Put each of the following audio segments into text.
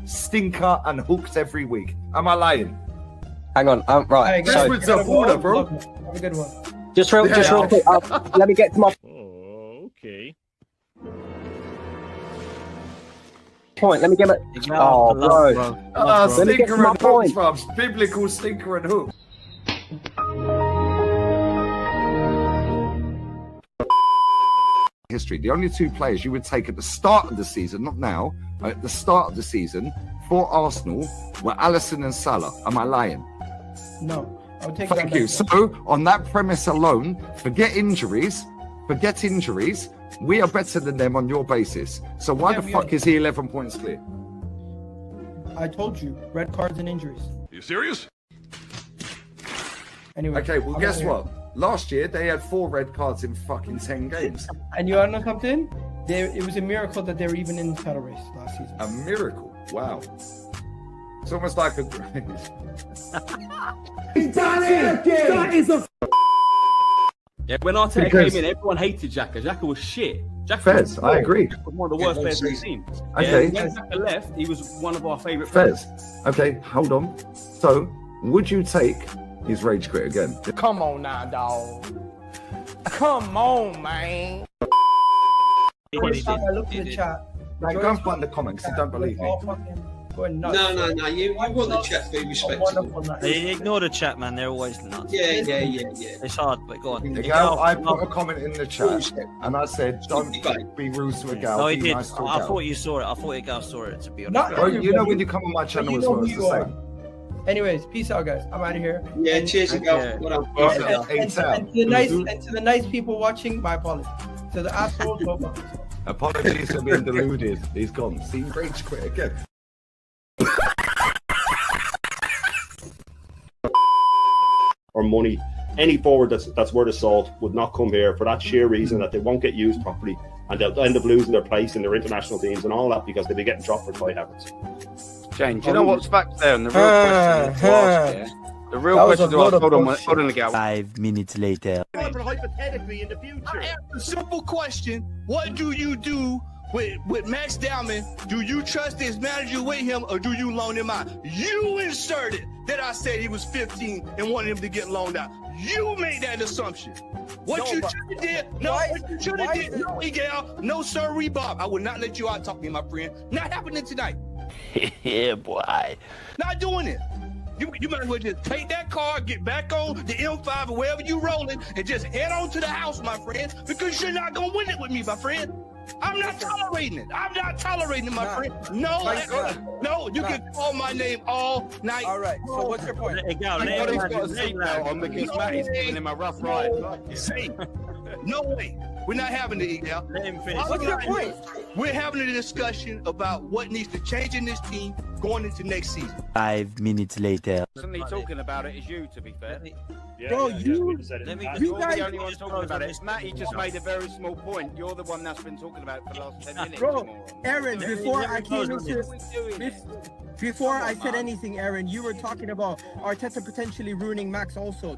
stinker and hooked every week. Am I lying? Hang on, right. So, order, bro. Have a good one. Just real quick. Let me get to my Okay. point. Let me get my. Oh, bro. Let me get to my point. Biblical stinker and hook. History. The only two players you would take at the start of the season, not now, at the start of the season for Arsenal were Alisson and Salah. Am I lying? No. I'll take Thank you. So, on that premise alone, forget injuries. We are better than them on your basis. So why the fuck is he 11 points clear? I told you, red cards and injuries. You serious? Anyway. Okay, well, guess what? Last year, they had 4 red cards in fucking 10 games. And you know something? It was a miracle that they were even in the title race last season. A miracle. Wow. It's almost like a... That is a... Yeah, when Arteta came in, everyone hated Xhaka. Xhaka was shit. Fez, I agree. Was one of the worst players we've seen. Okay. When Xhaka left, he was one of our favourite Fez. Okay, hold on. So, would you take his rage quit again? Come on now, dog. Come on, man. Every time I look in the chat, Like, go and find the comments. You don't believe me. No. You want the chat to be respectable. They ignore the chat, man. They're always nuts. Yeah. It's hard, but go on. Egal, I put a comment in the chat, and I said, "Don't be rude to Egal. No, he be did. nice to I Egal." thought you saw it. I thought Egal saw it. To be honest. Bro, you know when you come on my channel as well, it's the same. Anyways, peace out, guys. I'm out of here. Yeah, cheers, Egal. And to the nice people watching, my apologies. To the assholes, no apologies. Apologies for being deluded. He's gone. See, rage quit again. Or money, any forward that's worth of salt would not come here for that sheer reason that they won't get used properly, and they'll end up losing their place in their international teams and all that because they'll be getting dropped for Kai Havertz. Jane, do you know what's back there? And the real question to ask, yeah? The real question to ask, hold on, Egal. 5 minutes later. Hypothetically in the future. I ask a simple question. What do you do with Max Dowman? Do you trust his manager with him, or do you loan him out? You inserted that I said he was 15 and wanted him to get loaned out. You made that assumption. What you should have did, no, Egal, no sir, Bob. I would not let you out talk me, my friend. Not happening tonight. Yeah, boy. Not doing it. You might as well just take that car, get back on the M5 or wherever you rolling, and just head on to the house, my friend, because you're not going to win it with me, my friend. I'm not tolerating it. I'm not tolerating it, my friend. No, you can call my name all night. All right, so what's your point? Egal, He's got a seatbelt on because Matty's giving him a rough ride. No way. We're not having the Egal. Let him finish. What's your point? We're having a discussion about what needs to change in this team going into next season. 5 minutes later. Personally talking about it is you, to be fair. Bro, you said it. You're the only one talking about it. Matty just made a very small point. You're the one that's been talking about it for the last 10 minutes. Bro, Aaron, before I said anything, Aaron, you were talking about Arteta potentially ruining Max also.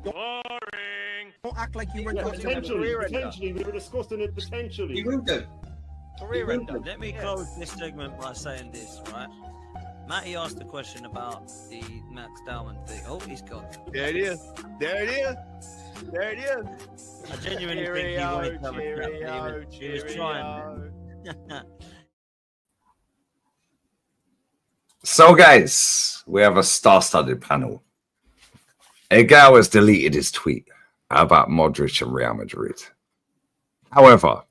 Don't act like you weren't talking about Potentially, we were discussing it potentially. You will do. Let me close this segment by saying this, right? Matty asked a question about the Max Dowman thing. Oh, he's gone. There it is. I genuinely think he wanted to have a chat. He was trying. So, guys, we have a star-studded panel. Egal has deleted his tweet about Modric and Real Madrid. However,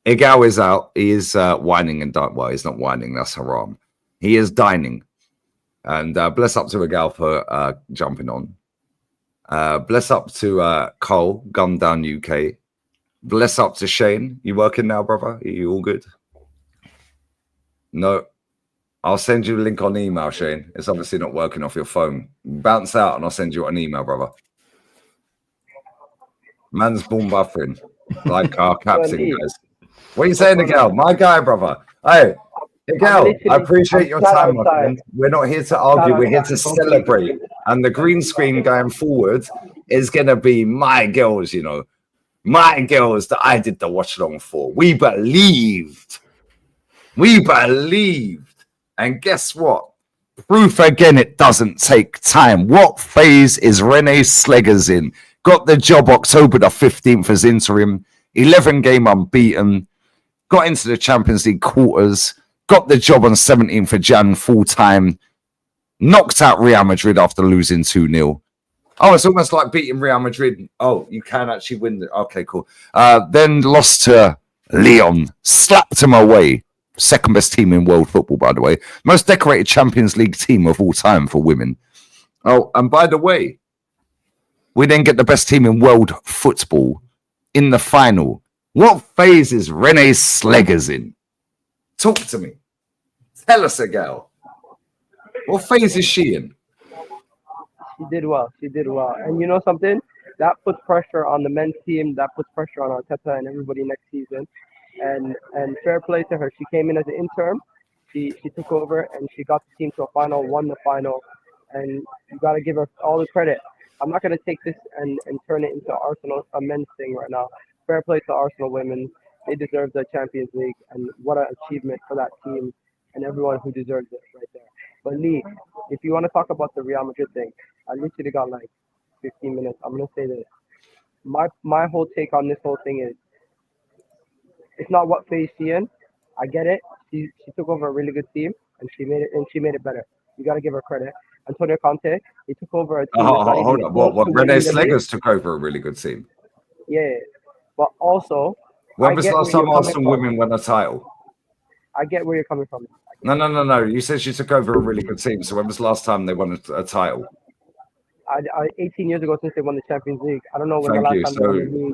Egal is out. He is whining and dining. Well, he's not whining. That's haram. He is dining. And bless up to Egal for jumping on. Bless up to Cole, Gun Down UK. Bless up to Shane. You working now, brother? Are you all good? No. I'll send you a link on email, Shane. It's obviously not working off your phone. Bounce out and I'll send you an email, brother. Man's born buffering. Like our captain, guys. What are you saying, Egal? My guy, brother. Hey, Egal, I appreciate your time, my friend. We're not here to argue. We're here to celebrate. And the green screen going forward is going to be my girls, you know. My girls that I did the watch along for. We believed. And guess what? Proof again, it doesn't take time. What phase is Renee Slegers in? Got the job October the 15th as interim, 11 game unbeaten, got into the Champions League quarters, got the job on 17th of Jan full time, knocked out Real Madrid after losing 2-0. Oh, it's almost like beating Real Madrid. Oh, you can actually win. Okay, cool. Then lost to Leon, slapped him away. Second best team in world football, by the way. Most decorated Champions League team of all time for women. Oh, and by the way, we then get the best team in world football in the final. What phase is Renee Slegers in? Talk to me. Tell us, Egal. What phase is she in? She did well. She did well. And you know something? That puts pressure on the men's team. That puts pressure on Arteta and everybody next season. And fair play to her. She came in as an interim. She took over and she got the team to a final, won the final. And you got to give her all the credit. I'm not going to take this and turn it into Arsenal, a men's thing right now. Fair play to Arsenal women. They deserve the Champions League. And what an achievement for that team and everyone who deserves it right there. But Lee, if you want to talk about the Real Madrid thing, I literally got like 15 minutes. I'm going to say this. My whole take on this whole thing is, it's not what phase she in. I get it. She took over a really good team and she made it better. You got to give her credit. Antonio Conte, he took over a team. Hold on. What Renee Slegers took over a really good team. Yeah. But also, when was the last time Arsenal women won a title? I get where you're coming from. No. You said she took over a really good team. So when was the last time they won a title? 18 years ago since they won the Champions League. I don't know when the last time they won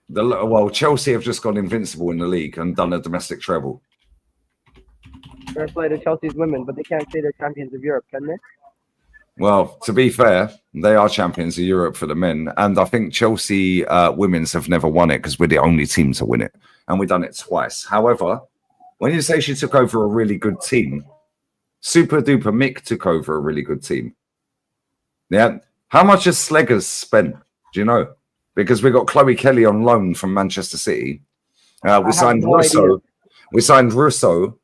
the league. Well, Chelsea have just gone invincible in the league and done a domestic treble. Fair play to Chelsea's women, but they can't say they're champions of Europe, can they? Well, to be fair, they are champions of Europe for the men. And I think Chelsea women's have never won it because we're the only team to win it. And we've done it twice. However, when you say she took over a really good team, Super Duper Mick took over a really good team. Yeah. How much has Slegers spent? Do you know? Because we got Chloe Kelly on loan from Manchester City. We signed Russo. We signed Russo,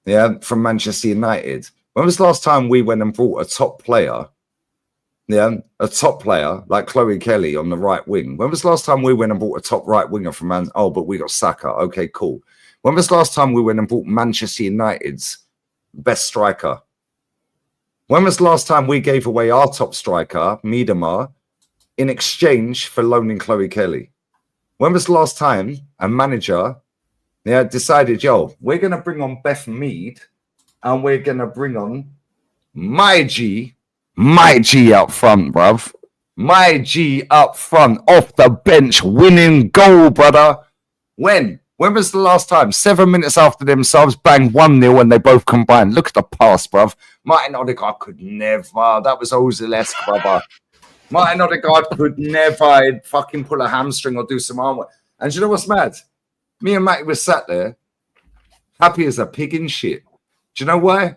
from Manchester United. When was the last time we went and brought a top player? Yeah, a top player like Chloe Kelly on the right wing. When was the last time we went and brought a top right winger from Man? Oh, but we got Saka. Okay, cool. When was the last time we went and brought Manchester United's best striker? When was the last time we gave away our top striker, Miedemar, in exchange for loaning Chloe Kelly? When was the last time a manager decided, we're going to bring on Beth Mead and we're going to bring on my G up front, bruv. My G up front, off the bench, winning goal, brother. When? When was the last time? 7 minutes after them subs, bang, 1-0 and they both combined. Look at the pass, bruv. Martin Odegaard could never. That was Ozil-esque, brother. Martin Odegaard could never fucking pull a hamstring or do some arm work. And do you know what's mad? Me and Matty were sat there, happy as a pig in shit. Do you know why?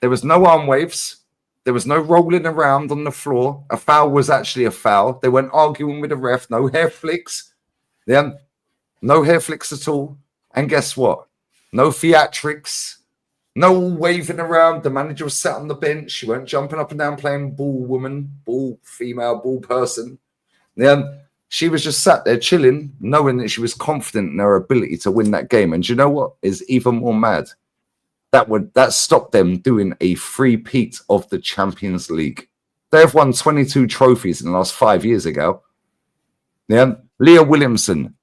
There was no arm waves. There was no rolling around on the floor. A foul was actually a foul. They weren't arguing with the ref. No hair flicks. No hair flicks at all. And guess what? No theatrics. No waving around. The manager was sat on the bench. She weren't jumping up and down playing ball woman, ball female, ball person. She was just sat there chilling, knowing that she was confident in her ability to win that game. And do you know what is even more mad? That stopped them doing a three-peat of the Champions League. They have won 22 trophies in the last 5 years ago. Leah Williamson.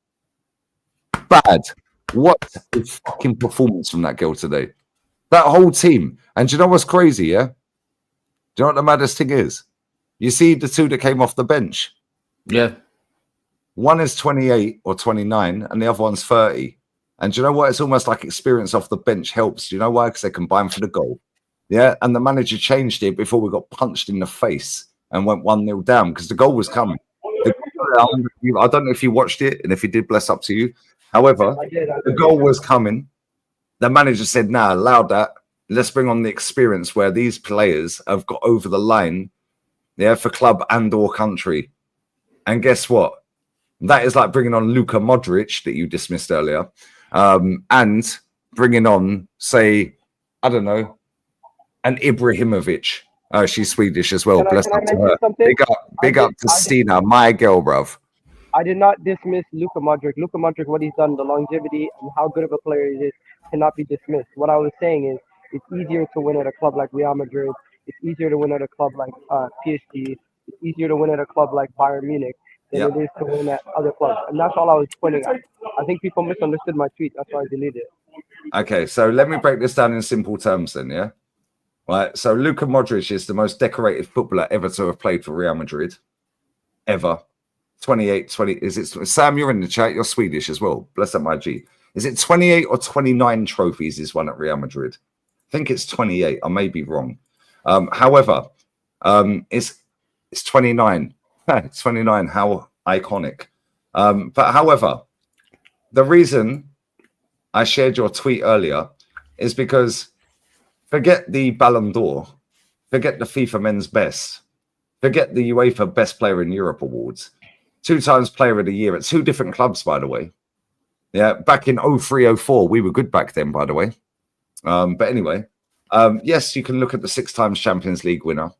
Bad. What a fucking performance from that girl today. That whole team. And do you know what's crazy, Do you know what the maddest thing is? You see the two that came off the bench? Yeah. One is 28 or 29 and the other one's 30. And do you know what? It's almost like experience off the bench helps. Do you know why? Because they combined for the goal. Yeah. And the manager changed it before we got punched in the face and went 1-0 down because the goal was coming. I don't know if you watched it, and if you did, bless up to you. However, the goal was coming. The manager said, allow that. Let's bring on the experience where these players have got over the line, for club and or country. And guess what? That is like bringing on Luka Modric that you dismissed earlier, and bringing on, say, I don't know, and Ibrahimovic. Oh, she's Swedish as well. Can I Bless up to mention her. something? Big up to Stina, my girl, bruv. I did not dismiss Luka Modric. Luka Modric, what he's done, the longevity and how good of a player he is, cannot be dismissed. What I was saying is, it's easier to win at a club like Real Madrid. It's easier to win at a club like PSG. It's easier to win at a club like Bayern Munich than it is to win at other clubs. And that's all I was pointing at. I think people misunderstood my tweet. That's why I deleted it. Okay, so let me break this down in simple terms then, yeah? Right, so Luka Modric is the most decorated footballer ever to have played for Real Madrid. Ever. 28, 20, is it, Sam, you're in the chat, you're Swedish as well. Bless up my G. Is it 28 or 29 trophies he's won at Real Madrid? I think it's 28, I may be wrong. However, it's 29. It's 29, how iconic. But however, the reason I shared your tweet earlier is because forget the Ballon d'Or, forget the FIFA Men's Best, forget the UEFA Best Player in Europe awards. 2 times Player of the Year at 2 different clubs, by the way. Yeah, back in 03-04, we were good back then, by the way. But anyway, yes, you can look at the 6 times Champions League winner,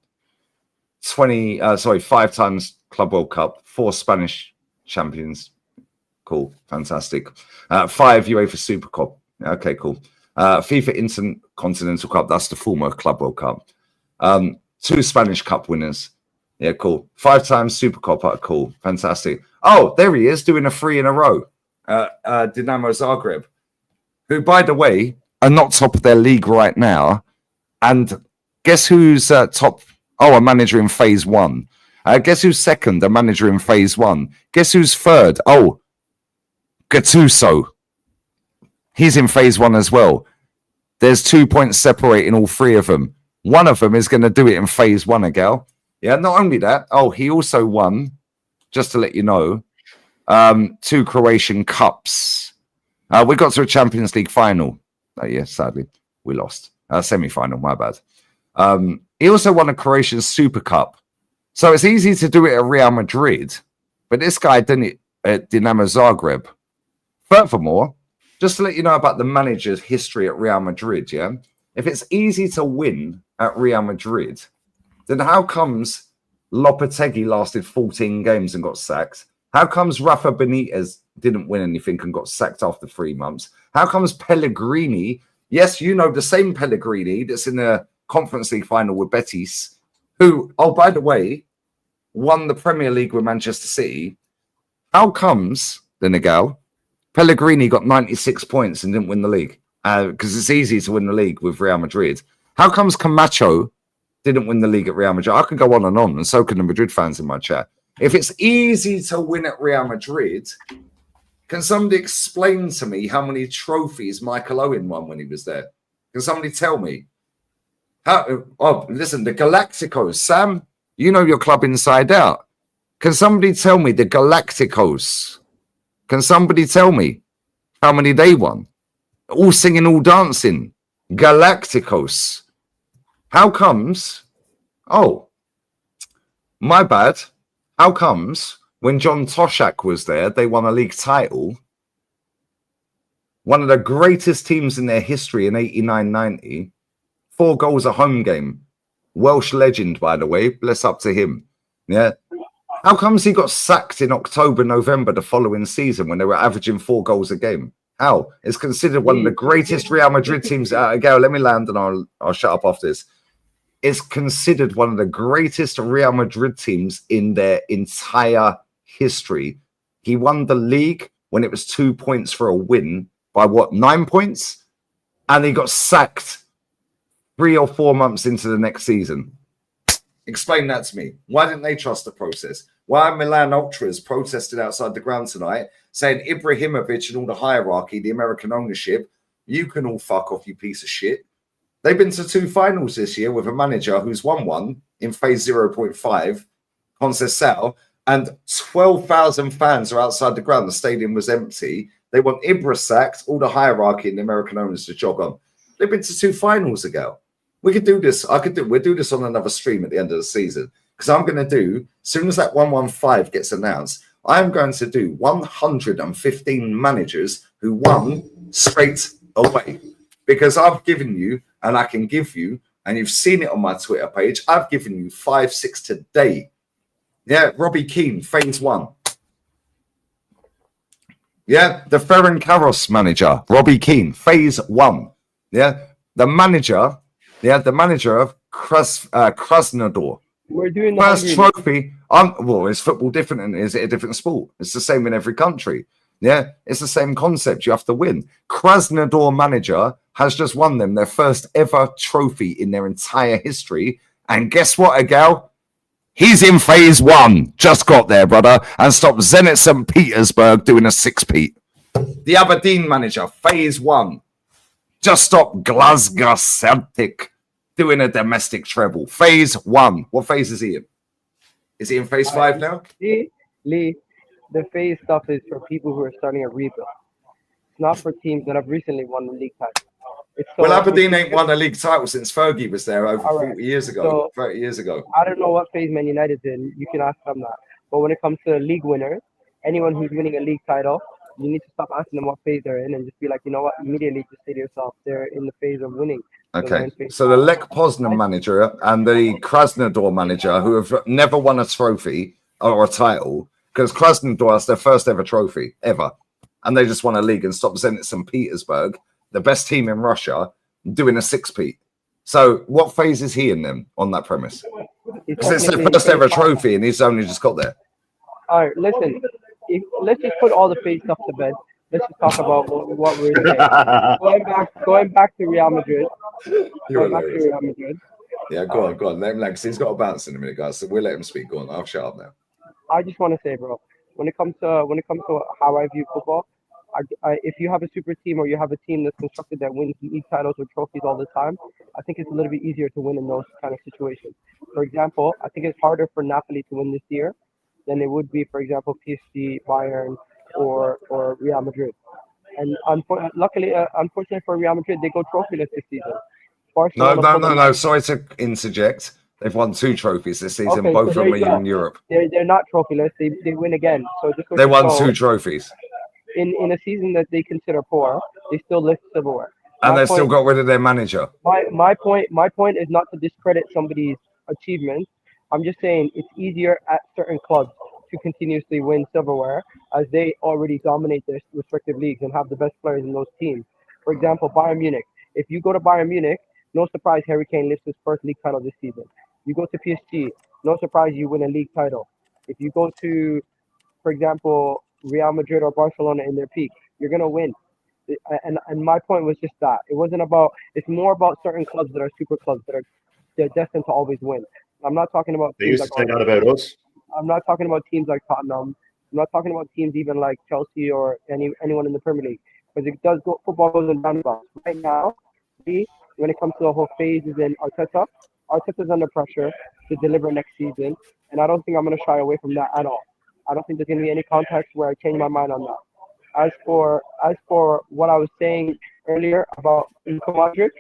5 times Club World Cup, 4 Spanish champions. Cool, fantastic. 5 UEFA Super Cup. Okay, cool. FIFA Intercontinental Cup, that's the former Club World Cup. 2 Spanish Cup winners. Yeah, cool. 5 times Super Cup. Cool, fantastic. Oh, there he is doing a 3 in a row. Dinamo Zagreb, who, by the way, are not top of their league right now. And guess who's top? Oh, a manager in phase 1. Guess who's second? A manager in phase 1. Guess who's third? Oh, Gattuso. He's in phase 1 as well. There's 2 points separating all 3 of them. One of them is going to do it in phase 1, Egal. Yeah, not only that. Oh, he also won, just to let you know, 2 Croatian Cups. We got to a Champions League final. Oh, yeah, sadly, we lost. Semi-final, my bad. He also won a Croatian Super Cup. So it's easy to do it at Real Madrid, but this guy did it at Dinamo Zagreb. Furthermore, just to let you know about the manager's history at Real Madrid, yeah? If it's easy to win at Real Madrid, then how comes Lopetegui lasted 14 games and got sacked? How comes Rafa Benitez didn't win anything and got sacked after 3 months? How comes Pellegrini, yes, you know, the same Pellegrini that's in the Conference League final with Betis, who, oh, by the way, won the Premier League with Manchester City. How comes, the Egal, Pellegrini got 96 points and didn't win the league? Because it's easy to win the league with Real Madrid. How comes Camacho didn't win the league at Real Madrid? I could go on, and so can the Madrid fans in my chat. If it's easy to win at Real Madrid, can somebody explain to me how many trophies Michael Owen won when he was there? Can somebody tell me? Oh, listen, the Galacticos. Sam, you know your club inside out. Can somebody tell me the Galacticos? Can somebody tell me how many they won? All singing, all dancing. Galacticos. How comes? Oh, my bad. How comes when John Toshak was there, they won a league title? One of the greatest teams in their history in 89-90. 4 goals a home game. Welsh legend, by the way. Bless up to him. Yeah. How comes he got sacked in October, November the following season when they were averaging 4 goals a game? How? It's considered one of the greatest Real Madrid teams. Gary, let me land and I'll shut up after this. It's considered one of the greatest Real Madrid teams in their entire history. He won the league when it was 2 points for a win by 9 points? And he got sacked 3 or 4 months into the next season. Explain that to me. Why didn't they trust the process? Why are Milan Ultras protested outside the ground tonight saying Ibrahimovic and all the hierarchy, the American ownership, you can all fuck off, you piece of shit. They've been to 2 finals this year with a manager who's won 1 in phase 0.5, Conceição, and 12,000 fans are outside the ground. The stadium was empty. They want Ibra sacked, all the hierarchy and the American owners to jog on. They've been to 2 finals ago. We could do this. We'll do this on another stream at the end of the season. Because I'm going to do, as soon as that 115 gets announced, I'm going to do 115 managers who won straight away. Because I've given you, and I can give you, and you've seen it on my Twitter page. I've given you 5-6 today. Yeah, Robbie Keane, phase 1. Yeah, the Ferencvaros manager, Robbie Keane, phase 1. Yeah, the manager of Krasnodar. We're doing the first Hungary trophy. Well, is football different and is it a different sport? It's the same in every country. Yeah, it's the same concept. You have to win. Krasnodar manager has just won them their first ever trophy in their entire history. And guess what, Egal? He's in phase 1. Just got there, brother. And stopped Zenit St. Petersburg doing a 6-peat. The Aberdeen manager, phase 1. Just stopped Glasgow Celtic doing a domestic treble. Phase 1. What phase is he in? Is he in phase 5 now? Lee, the phase stuff is for people who are starting a rebuild. It's not for teams that have recently won the league title. Well, Aberdeen ain't won a league title since Fergie was there over 40 years ago, 30 years ago. I don't know what phase Man United's in. You can ask them that. But when it comes to league winners, anyone who's winning a league title, you need to stop asking them what phase they're in and just be like, you know what, immediately just say to yourself, they're in the phase of winning. Okay, so the Lech Poznan manager and the Krasnodar manager, who have never won a trophy or a title, because Krasnodar is their first ever trophy, ever. And they just won a league and stopped Zenit St. Petersburg, the best team in Russia, doing a 6-peat. So what phase is he in them on that premise? Because it's their first ever trophy and he's only just got there. All right, listen, let's just put all the phase stuff to bed. Let's just talk about what we're saying. Going back to Real Madrid. Yeah, go on. Let him like, he's got a bounce in a minute, guys. So we'll let him speak. Go on, I'll shut up now. I just want to say, bro, when it comes to how I view football, if you have a super team or you have a team that's constructed that wins league titles or trophies all the time, I think it's a little bit easier to win in those kind of situations. For example, I think it's harder for Napoli to win this year than it would be, for example, PSG, Bayern, or Real Madrid. And unfortunately for Real Madrid, they go trophyless this season. No. Sorry to interject. They've won 2 trophies this season. Okay, both of them are in Europe. They're not trophyless. They win again. So they won 2 trophies. In a season that they consider poor, they still lift silverware. And they still got rid of their manager. My point is not to discredit somebody's achievements. I'm just saying it's easier at certain clubs to continuously win silverware as they already dominate their respective leagues and have the best players in those teams. For example, Bayern Munich. If you go to Bayern Munich, no surprise Harry Kane lifts his first league title this season. You go to PSG, no surprise you win a league title. If you go to, for example, Real Madrid or Barcelona in their peak, you're going to win. And my point was just that. It's more about certain clubs that are super clubs they're destined to always win. I'm not talking about they used to say that about us. I'm not talking about teams like Tottenham. I'm not talking about teams even like Chelsea or anyone in the Premier League. Because football goes in roundabouts. Right now, when it comes to the whole phases in Arteta's under pressure to deliver next season. And I don't think I'm going to shy away from that at all. I don't think there's going to be any context where I change my mind on that. As for what I was saying earlier about Modric,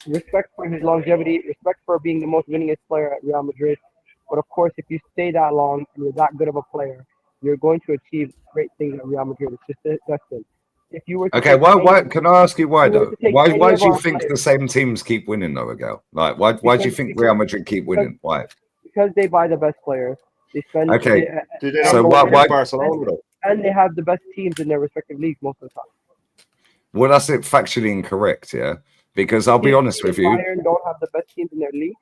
respect for his longevity, respect for being the most winningest player at Real Madrid. But of course, if you stay that long and you're that good of a player, you're going to achieve great things at Real Madrid. It's just destined. If you were to why can I ask you why though? Why do you think the same teams keep winning though, Egal? Like why do you think Real Madrid keep winning? Why? Because they buy the best players. They spend So why Barcelona though? And they have the best teams in their respective leagues most of the time. Well, that's it factually incorrect, yeah. Because I'll be honest with you. Bayern don't have the best teams in their league.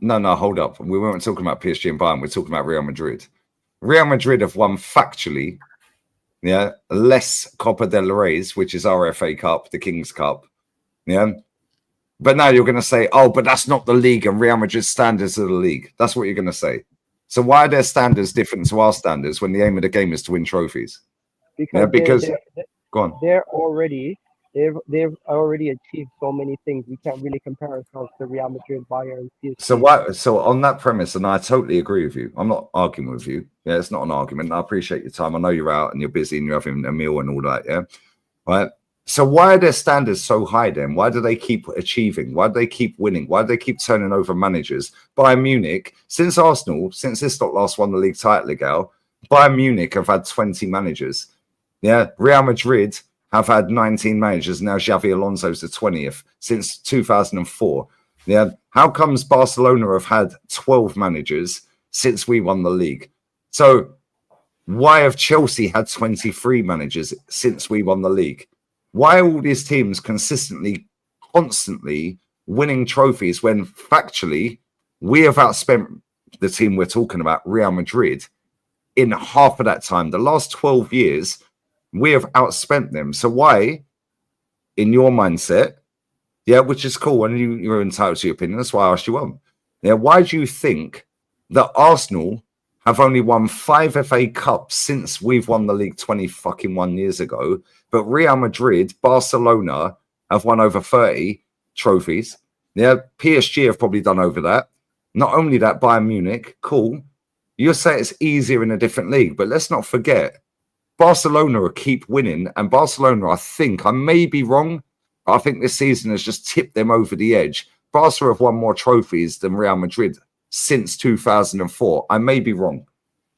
No, hold up. We weren't talking about PSG and Bayern. We're talking about Real Madrid. Real Madrid have won factually, less Copa del Rey's, which is our FA Cup, the King's Cup, But now you're going to say, oh, but that's not the league and Real Madrid's standards of the league. That's what you're going to say. So why are their standards different to our standards when the aim of the game is to win trophies? Because go on. They've already achieved so many things. We can't really compare ourselves to Real Madrid, Bayern, PSG. So on that premise, and I totally agree with you. I'm not arguing with you. Yeah, it's not an argument. I appreciate your time. I know you're out and you're busy and you're having a meal and all that. Yeah, right. So why are their standards so high then? Why do they keep achieving? Why do they keep winning? Why do they keep turning over managers? Bayern Munich, since Arsenal, since this lot last won the league title, Egal, Bayern Munich have had 20 managers. Yeah, Real Madrid have had 19 managers. Now Xavi Alonso's the 20th since 2004. Yeah. How comes Barcelona have had 12 managers since we won the league? So why have Chelsea had 23 managers since we won the league? Why are all these teams constantly, constantly winning trophies when factually we have outspent the team we're talking about, Real Madrid, in half of that time? The last 12 years, we have outspent them. So why, in your mindset, yeah, which is cool, and you're entitled to your opinion, that's why I asked you on. Yeah, why do you think that Arsenal have only won 5 FA Cups since we've won the league 21 years ago, but Real Madrid, Barcelona have won over 30 trophies? Yeah, PSG have probably done over that. Not only that, Bayern Munich, cool. You'll say it's easier in a different league, but let's not forget, Barcelona keep winning, and Barcelona, I may be wrong, I think this season has just tipped them over the edge. Barca have won more trophies than Real Madrid since 2004. I may be wrong.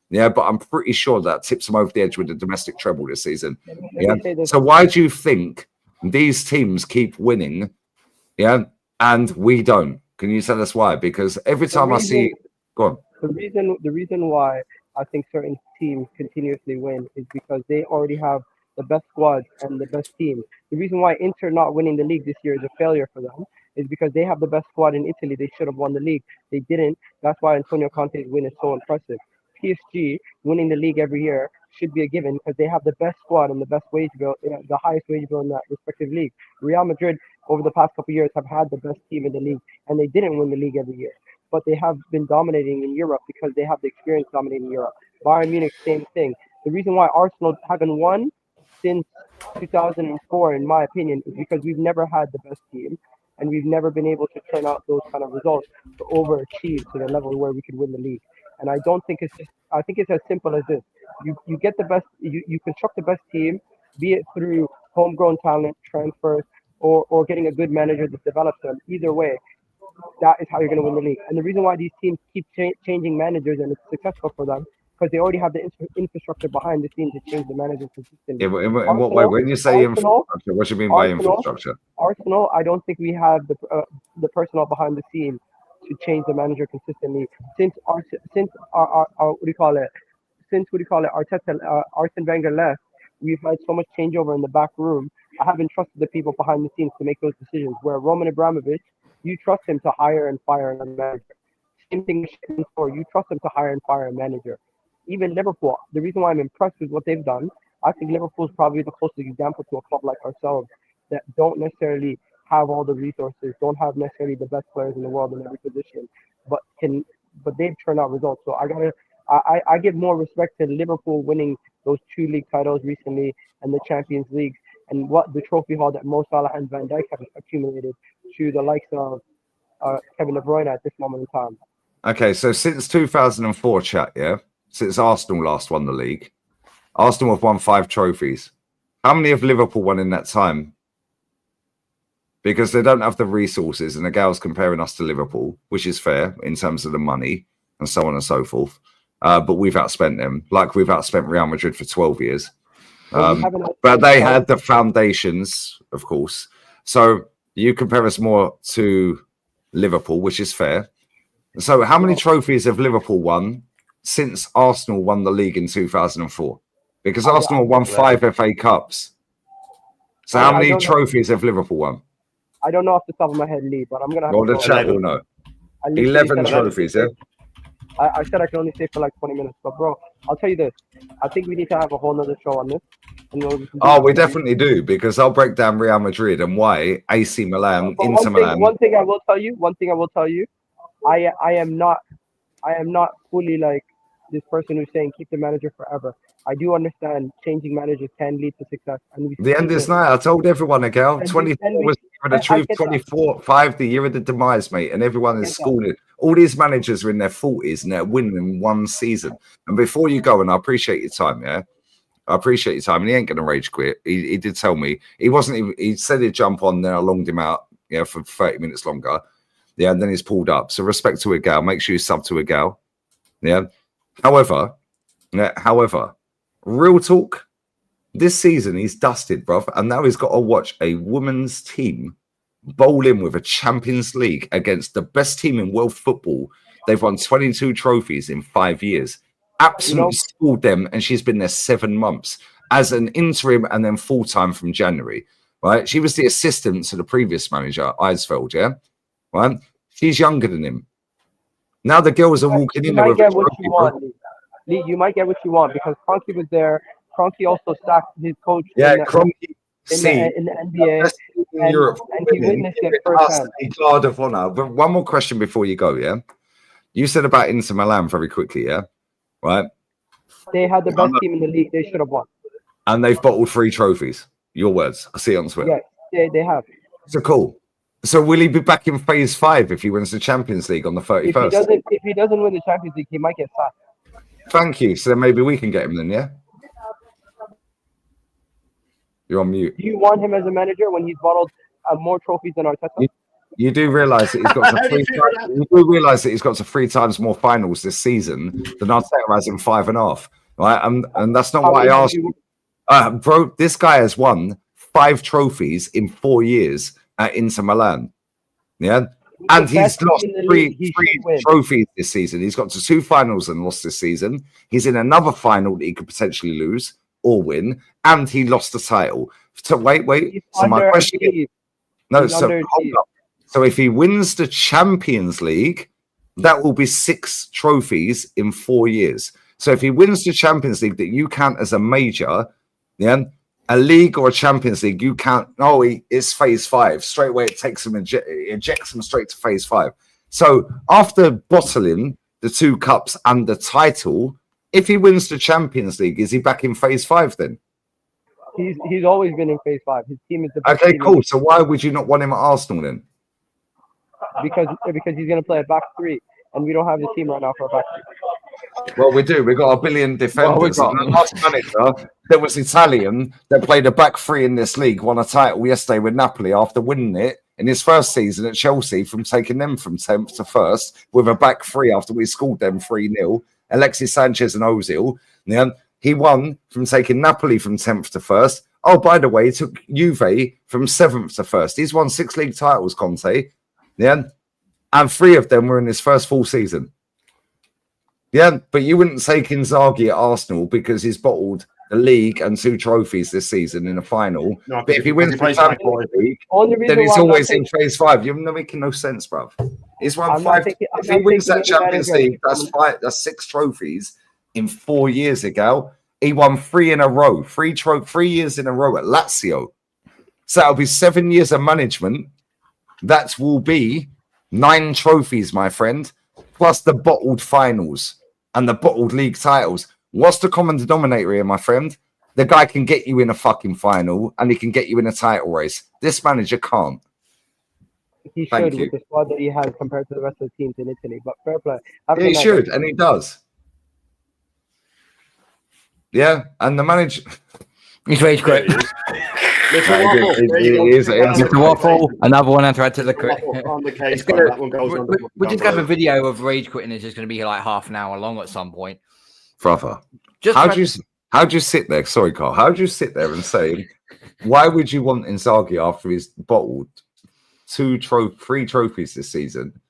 Yeah, but I'm pretty sure that tips them over the edge with the domestic treble this season. Yeah. So why do you think these teams keep winning? Yeah, and we don't? Can you tell us why? Because every time I see, go on. The reason why I think certain teams continuously win is because they already have the best squad and the best team. The reason why Inter not winning the league this year is a failure for them is because they have the best squad in Italy. They should have won the league. They didn't. That's why Antonio Conte's win is so impressive. PSG winning the league every year should be a given because they have the best squad and the best wage bill, the highest wage bill in that respective league. Real Madrid over the past couple of years have had the best team in the league, and they didn't win the league every year. But they have been dominating in Europe because they have the experience dominating Europe. Bayern Munich, same thing. The reason why Arsenal haven't won since 2004, in my opinion, is because we've never had the best team, and we've never been able to turn out those kind of results to overachieve to the level where we could win the league. And I don't think it's just, I think it's as simple as this. You get the best, you construct the best team, be it through homegrown talent, transfers, or getting a good manager that develops them. Either way, that is how you're going to win the league. And the reason why these teams keep changing managers and it's successful for them, because they already have the infrastructure behind the scenes to change the managers consistently. In what way? When you say infrastructure, what do you mean by infrastructure? Arsenal, I don't think we have the personnel behind the scenes to change the manager consistently. Since Arteta, Arsene Wenger left, we've had so much changeover in the back room. I haven't trusted the people behind the scenes to make those decisions. Where Roman Abramovich, you trust him to hire and fire a manager. Same thing for you trust him to hire and fire a manager. Even Liverpool, the reason why I'm impressed with what they've done, I think Liverpool is probably the closest example to a club like ourselves that don't necessarily have all the resources, don't have necessarily the best players in the world in every position, but they've turned out results. So I give more respect to Liverpool winning those 2 league titles recently and the Champions League and what the trophy haul that Mo Salah and Van Dijk have accumulated to the likes of Kevin De Bruyne at this moment in time. Okay, so since 2004, chat, yeah, since Arsenal last won the league, Arsenal have won 5 trophies. How many have Liverpool won in that time? Because they don't have the resources, and the gal's comparing us to Liverpool, which is fair in terms of the money and so on and so forth. But we've outspent them, like we've outspent Real Madrid for 12 years. But they had the foundations, of course. So you compare us more to Liverpool, which is fair. So how many trophies have Liverpool won since Arsenal won the league in 2004? Because Arsenal won 5 FA Cups. So how many trophies have Liverpool won? I don't know off the top of my head, Lee, but I'm going to have to... Well, the chat will know. 11 trophies, yeah? I said I can only stay for like 20 minutes, but bro, I'll tell you this. I think we need to have a whole nother show on this. We definitely do, because I'll break down Real Madrid and why AC Milan, Inter Milan. One thing I will tell you, I am not fully like this person who's saying keep the manager forever. I do understand changing managers can lead to success. And the end is now. I told everyone, Egal, 24 was the truth, 24-5, the year of the demise, mate, and everyone is schooling. All these managers are in their 40s and they're winning one season. And before you go, and I appreciate your time, yeah? I appreciate your time, and he ain't going to rage quit. He did tell me. He said he'd jump on, then I longed him out, for 30 minutes longer. Yeah, and then he's pulled up. So respect to Egal. Make sure you sub to Egal. Yeah. However, real talk, This season, he's dusted, bruv. And now he's got to watch a women's team bowl in with a Champions League against the best team in world football. They've won 22 trophies in 5 years. Absolutely schooled them, and she's been there 7 months as an interim and then full-time from January, right? She was the assistant to the previous manager, Eisfeld, yeah? Right? She's younger than him. Now the girls are walking in there with a trophy, Lee, you might get what you want because Kroenke was there. Kroenke also sacked his coach Kroenke, in the NBA, and he witnessed it firsthand. A guard of honor. But one more question before you go, yeah? You said about Inter Milan very quickly, yeah? Right? They had the best team in the league. They should have won. And they've bottled 3 trophies. Your words. I see it on Twitter. Yeah, they have. So cool. So will he be back in phase 5 if he wins the Champions League on the 31st? If he doesn't win the Champions League, he might get sacked. Thank you. So then maybe we can get him then, yeah? You're on mute. Do you want him as a manager when he's bottled more trophies than Arteta? You do realise that he's got to 3 times. You do realise that he's got to 3 times more finals this season than Arteta has in 5.5, right? And that's not what I asked you. Bro, this guy has won 5 trophies in 4 years at Inter Milan. Yeah. And he's lost three trophies this season. He's got to 2 finals and lost this season. He's in another final that he could potentially lose or win. And he lost the title. So wait. So my question is, hold up. So if he wins the Champions League, that will be 6 trophies in 4 years. So if he wins the Champions League that you count as a major, yeah, a league or a Champions League, you count, it's phase 5. Straight away, it takes him, ejects him straight to phase 5. So after bottling the 2 cups and the title, if he wins the Champions League, is he back in phase 5 then? He's always been in phase 5. His team is the best. Okay, cool. So why would you not want him at Arsenal then? Because he's going to play a back 3, and we don't have the team right now for a back 3. Well, we do. We've got a billion defenders. Our last manager, there was Italian that played a back 3 in this league, won a title yesterday with Napoli after winning it in his first season at Chelsea from taking them from 10th to 1st with a back 3 after we scored them 3-0. Alexis Sanchez and Ozil. Yeah, he won from taking Napoli from 10th to 1st. Oh, by the way, he took Juve from 7th to 1st. He's won 6 league titles, Conte. Yeah, and 3 of them were in his first full season. Yeah, but you wouldn't take Inzaghi at Arsenal because he's bottled the league and 2 trophies this season in a final. No, but if he wins the Champions League, then he's always in phase 5. You're making no sense, bruv. He's won 5. If he wins that Champions League, that's 6 trophies in 4 years ago. He won 3 in a row, 3 years in a row at Lazio. So that'll be 7 years of management. That will be 9 trophies, my friend, plus the bottled finals and the bottled league titles. What's the common denominator here, my friend? The guy can get you in a fucking final and he can get you in a title race. This manager can't. He should with the squad that he has compared to the rest of the teams in Italy. But fair play. He should, and he does. Yeah, and the manager... He's rage quit. Mr. Waffle, another one to add to the crit. We're just going to have a video of rage quitting. It's just going to be like half an hour long at some point. Brother, how'd you sit there? Sorry, Carl. How'd you sit there and say, why would you want Inzaghi after he's bottled 3 trophies this season?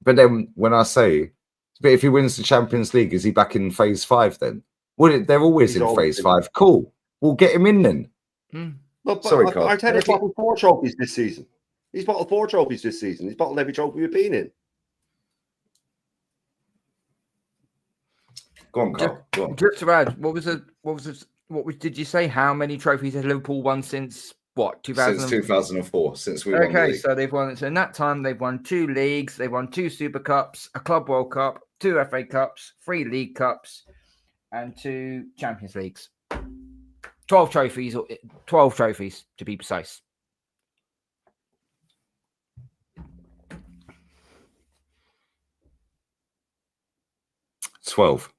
But then when I say, but if he wins the Champions League, is he back in phase 5 then? Well, they're always in phase 5. Cool. We'll get him in then. But sorry, Carl. Arteta's bottled 4 trophies this season. He's bottled 4 trophies this season. He's bottled every trophy we've been in. Go on, Carl. Go on. Just to add, did you say how many trophies has Liverpool won since what? 2000? Since 2004, since we won the league. So they've won. So in that time, they've won 2 leagues, they've won 2 Super Cups, a Club World Cup, 2 FA Cups, 3 League Cups, and 2 Champions Leagues. 12 trophies to be precise. Twelve.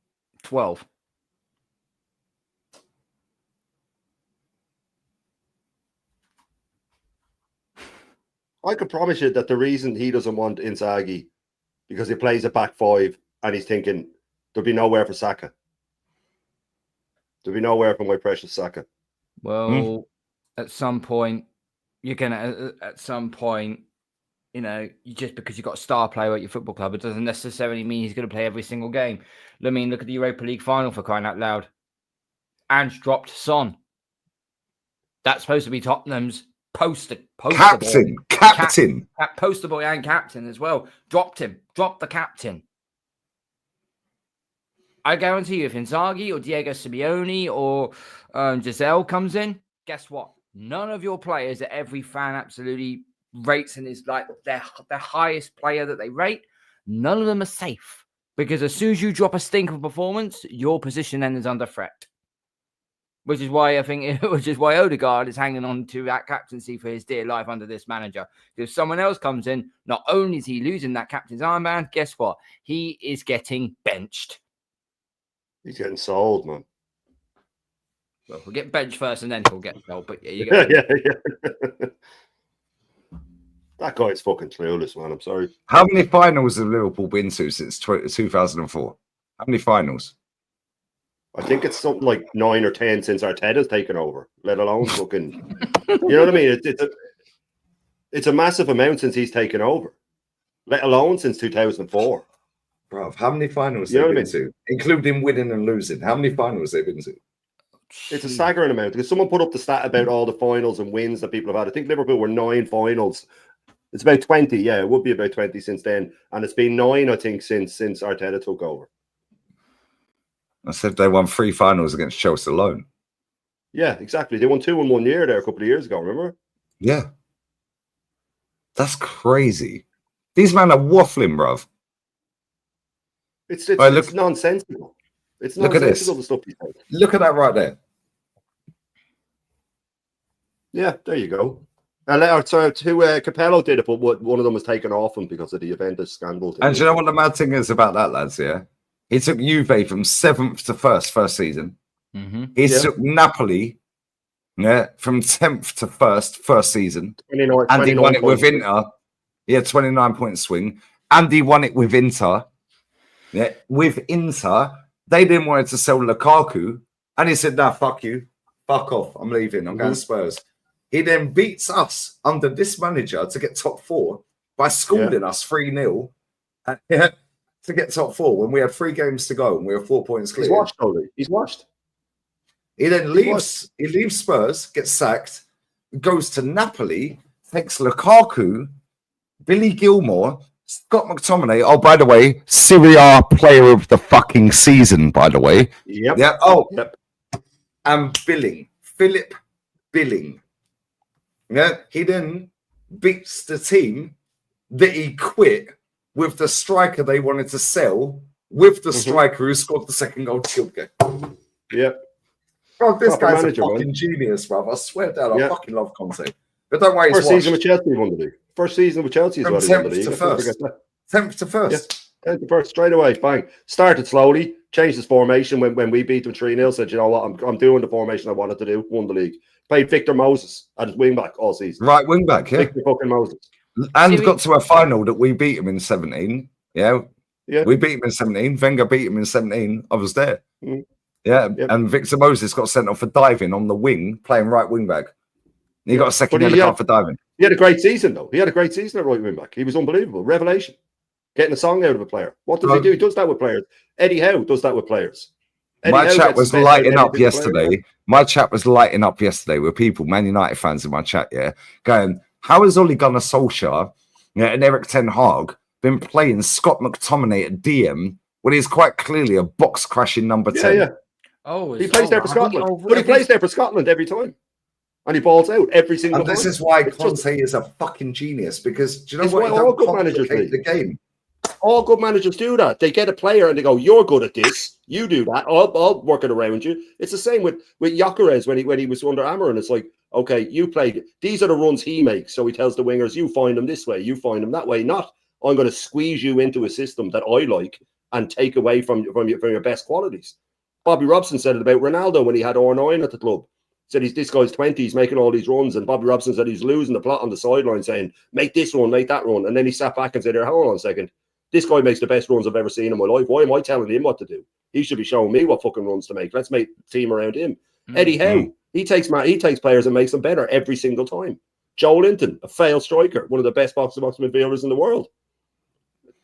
I could promise you that the reason he doesn't want Inzaghi because he plays a back 5 and he's thinking there'll be nowhere for Saka. There'll be nowhere for my precious Saka. Well, at some point, you're gonna. At some point, you know, just because you've got a star player at your football club, it doesn't necessarily mean he's going to play every single game. I mean, look at the Europa League final, for crying out loud. Ange dropped Son. That's supposed to be Tottenham's poster captain, boy. Poster boy and captain as well. Dropped him. Dropped the captain. I guarantee you, if Inzaghi or Diego Simeone or Giselle comes in, guess what? None of your players that every fan absolutely rates and is like their highest player that they rate, none of them are safe. Because as soon as you drop a stink of performance, your position then is under threat. Which is why Odegaard is hanging on to that captaincy for his dear life under this manager. If someone else comes in, not only is he losing that captain's armband, guess what? He is getting benched. He's getting sold, man. Well, we'll get benched first and then he'll get sold. But yeah, That guy's fucking clueless, man. I'm sorry. How many finals have Liverpool been to since 2004? How many finals? I think it's something like 9 or 10 since Arteta's taken over, let alone fucking... You know what I mean? It's a massive amount since he's taken over, let alone since 2004. Bro, how many finals have they been to? Including winning and losing. How many finals have they been to? It's a staggering amount. Because someone put up the stat about all the finals and wins that people have had. I think Liverpool were 9 finals. It's about 20, yeah. It would be about 20 since then. And it's been 9, I think, since Arteta took over. I said they won 3 finals against Chelsea alone. Yeah, exactly. They won 2 in 1 year there a couple of years ago, remember? Yeah. That's crazy. These men are waffling, bruv. It's nonsensical. It's look at this. The stuff he's saying. Look at that right there. Yeah, there you go. Capello did it, but one of them was taken off him because of the Juventus scandal. And do you know what the mad thing is about that, lads? Yeah, he took Juve from 7th to first season. He took Napoli, from 10th to first season, and he won it with Inter. He had 29-point swing, and he won it with Inter. Yeah, with Inter, they didn't want to sell Lukaku, and he said, "Nah, fuck you, fuck off. I'm leaving. I'm going to Spurs." He then beats us under this manager to get top 4 by schooling us 3-0 to get top 4 when we had 3 games to go and we were 4 points clear. He's washed. He then leaves. He leaves Spurs, gets sacked, goes to Napoli, takes Lukaku, Billy Gilmore, Scott McTominay. Oh, by the way, Serie A player of the fucking season, by the way. Yep. Yeah. Oh, yep. And Philip Billing. Yeah. He then beats the team that he quit with the striker they wanted to sell, with the striker who scored the second goal to kill the game. Yep. Bro, this guy's a fucking genius, bro. I swear down, I fucking love Conte. But don't worry, First season with Chelsea won the league. First season with Chelsea as well. 10th to first. 10th to first. Yeah, 10th to first, straight away, bang. Started slowly, changed his formation when we beat them 3-0, said, you know what, I'm doing the formation I wanted to do, won the league. Played Victor Moses at his wing back all season. Right, wing back, yeah. Victor fucking Moses. And got to a final that we beat him in 17. Yeah. We beat him in 17. Wenger beat him in 17. I was there. Yeah. And Victor Moses got sent off for diving on the wing, playing right wing back. He got a second yellow card for diving. He had a great season, though. He had a great season at right wing back. He was unbelievable. Revelation. Getting a song out of a player. What does he do? He does that with players. Eddie Howe does that with players. My chat was lighting up yesterday. My chat was lighting up yesterday with people, Man United fans in my chat, going, how has Ole Gunnar Solskjaer and Eric Ten Hag been playing Scott McTominay at DM when he's quite clearly a box-crashing number 10? Yeah. Oh, he plays there for Scotland. But he plays there for Scotland every time. And he balls out every single time. And this is why Conte is a fucking genius, because do you know what? All good managers do. The game. All good managers do that. They get a player and they go, "You're good at this. You do that. I'll work it around you." It's the same with Gyökeres when he was under Amarin. It's like, okay, you play. These are the runs he makes. So he tells the wingers, "You find them this way. You find them that way." Not, "I'm going to squeeze you into a system that I like and take away from your best qualities." Bobby Robson said it about Ronaldo when he had R9 at the club. Said this guy's 20, he's making all these runs, and Bobby Robson said he's losing the plot on the sideline, saying, "Make this run, make that run." And then he sat back and said, "Hold on a second. This guy makes the best runs I've ever seen in my life. Why am I telling him what to do? He should be showing me what fucking runs to make. Let's make the team around him." Eddie Howe, He takes players and makes them better every single time. Joe Linton, a failed striker, one of the best box-to-box midfielders in the world.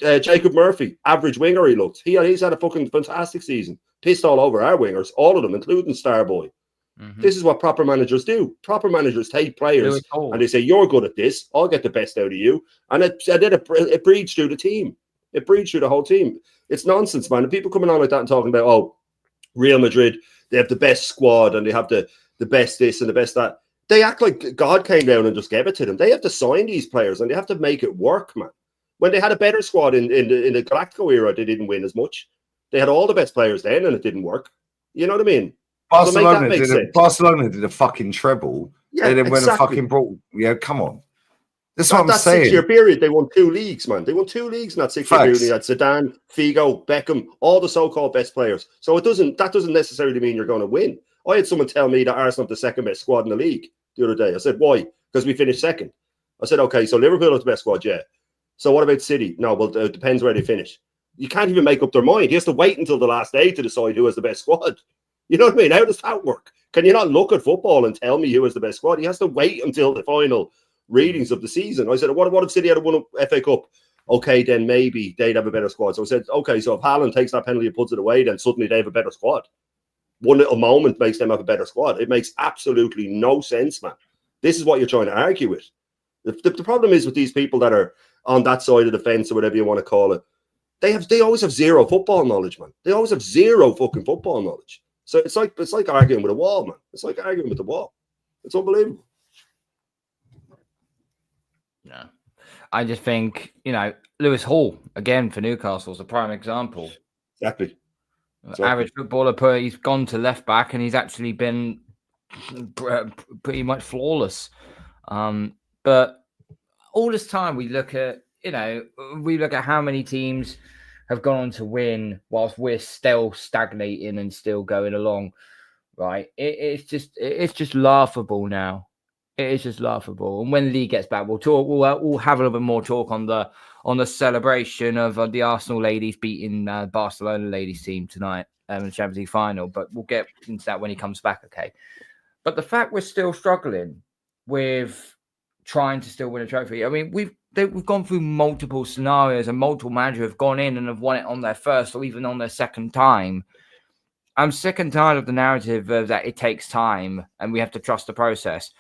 Jacob Murphy, average winger he looked. He's had a fucking fantastic season. Pissed all over our wingers, all of them, including Starboy. This is what proper managers do. Proper managers take players and they say, you're good at this. I'll get the best out of you. And it breeds through the team. It breeds through the whole team. It's nonsense, man. And people coming on like that and talking about, oh, Real Madrid, they have the best squad and they have the best this and the best that. They act like God came down and just gave it to them. They have to sign these players and they have to make it work, man. When they had a better squad in the Galactico era, they didn't win as much. They had all the best players then and it didn't work. You know what I mean? Barcelona did a fucking treble. Yeah, they didn't win a fucking brought. Yeah, come on. That's what I'm saying. That 6-year period, they won 2 leagues, man. They won 2 leagues in that 6-year period. They had Zidane, Figo, Beckham, all the so-called best players. So that doesn't necessarily mean you're going to win. I had someone tell me that Arsenal have the second best squad in the league the other day. I said, why? Because we finished second. I said, okay, so Liverpool has the best squad, yeah. So what about City? No, well, it depends where they finish. You can't even make up their mind. He has to wait until the last day to decide who has the best squad. You know what I mean? How does that work? Can you not look at football and tell me who has the best squad? He has to wait until the final readings of the season. I said, what if City had won a FA Cup? Okay, then maybe they'd have a better squad. So I said, okay, so if Haaland takes that penalty and puts it away, then suddenly they have a better squad. One little moment makes them have a better squad. It makes absolutely no sense, man. This is what you're trying to argue with. The problem is with these people that are on that side of the fence or whatever you want to call it. They always have zero football knowledge, man. They always have zero fucking football knowledge. So it's like arguing with a wall, man. It's like arguing with the wall. It's unbelievable. No, I just think, Lewis Hall, again, for Newcastle, is a prime example. Exactly. Average footballer, he's gone to left back and he's actually been pretty much flawless. But all this time we look at how many teams have gone on to win whilst we're still stagnating and still going along, right? It's just laughable now. It is just laughable. And when Lee gets back, we'll talk. We'll have a little bit more talk on the celebration of the Arsenal ladies beating Barcelona ladies team tonight in the Champions League final. But we'll get into that when he comes back. Okay. But the fact we're still struggling with trying to still win a trophy. I mean, we've gone through multiple scenarios and multiple managers have gone in and have won it on their first or even on their second time. I'm sick and tired of the narrative of that it takes time and we have to trust the process.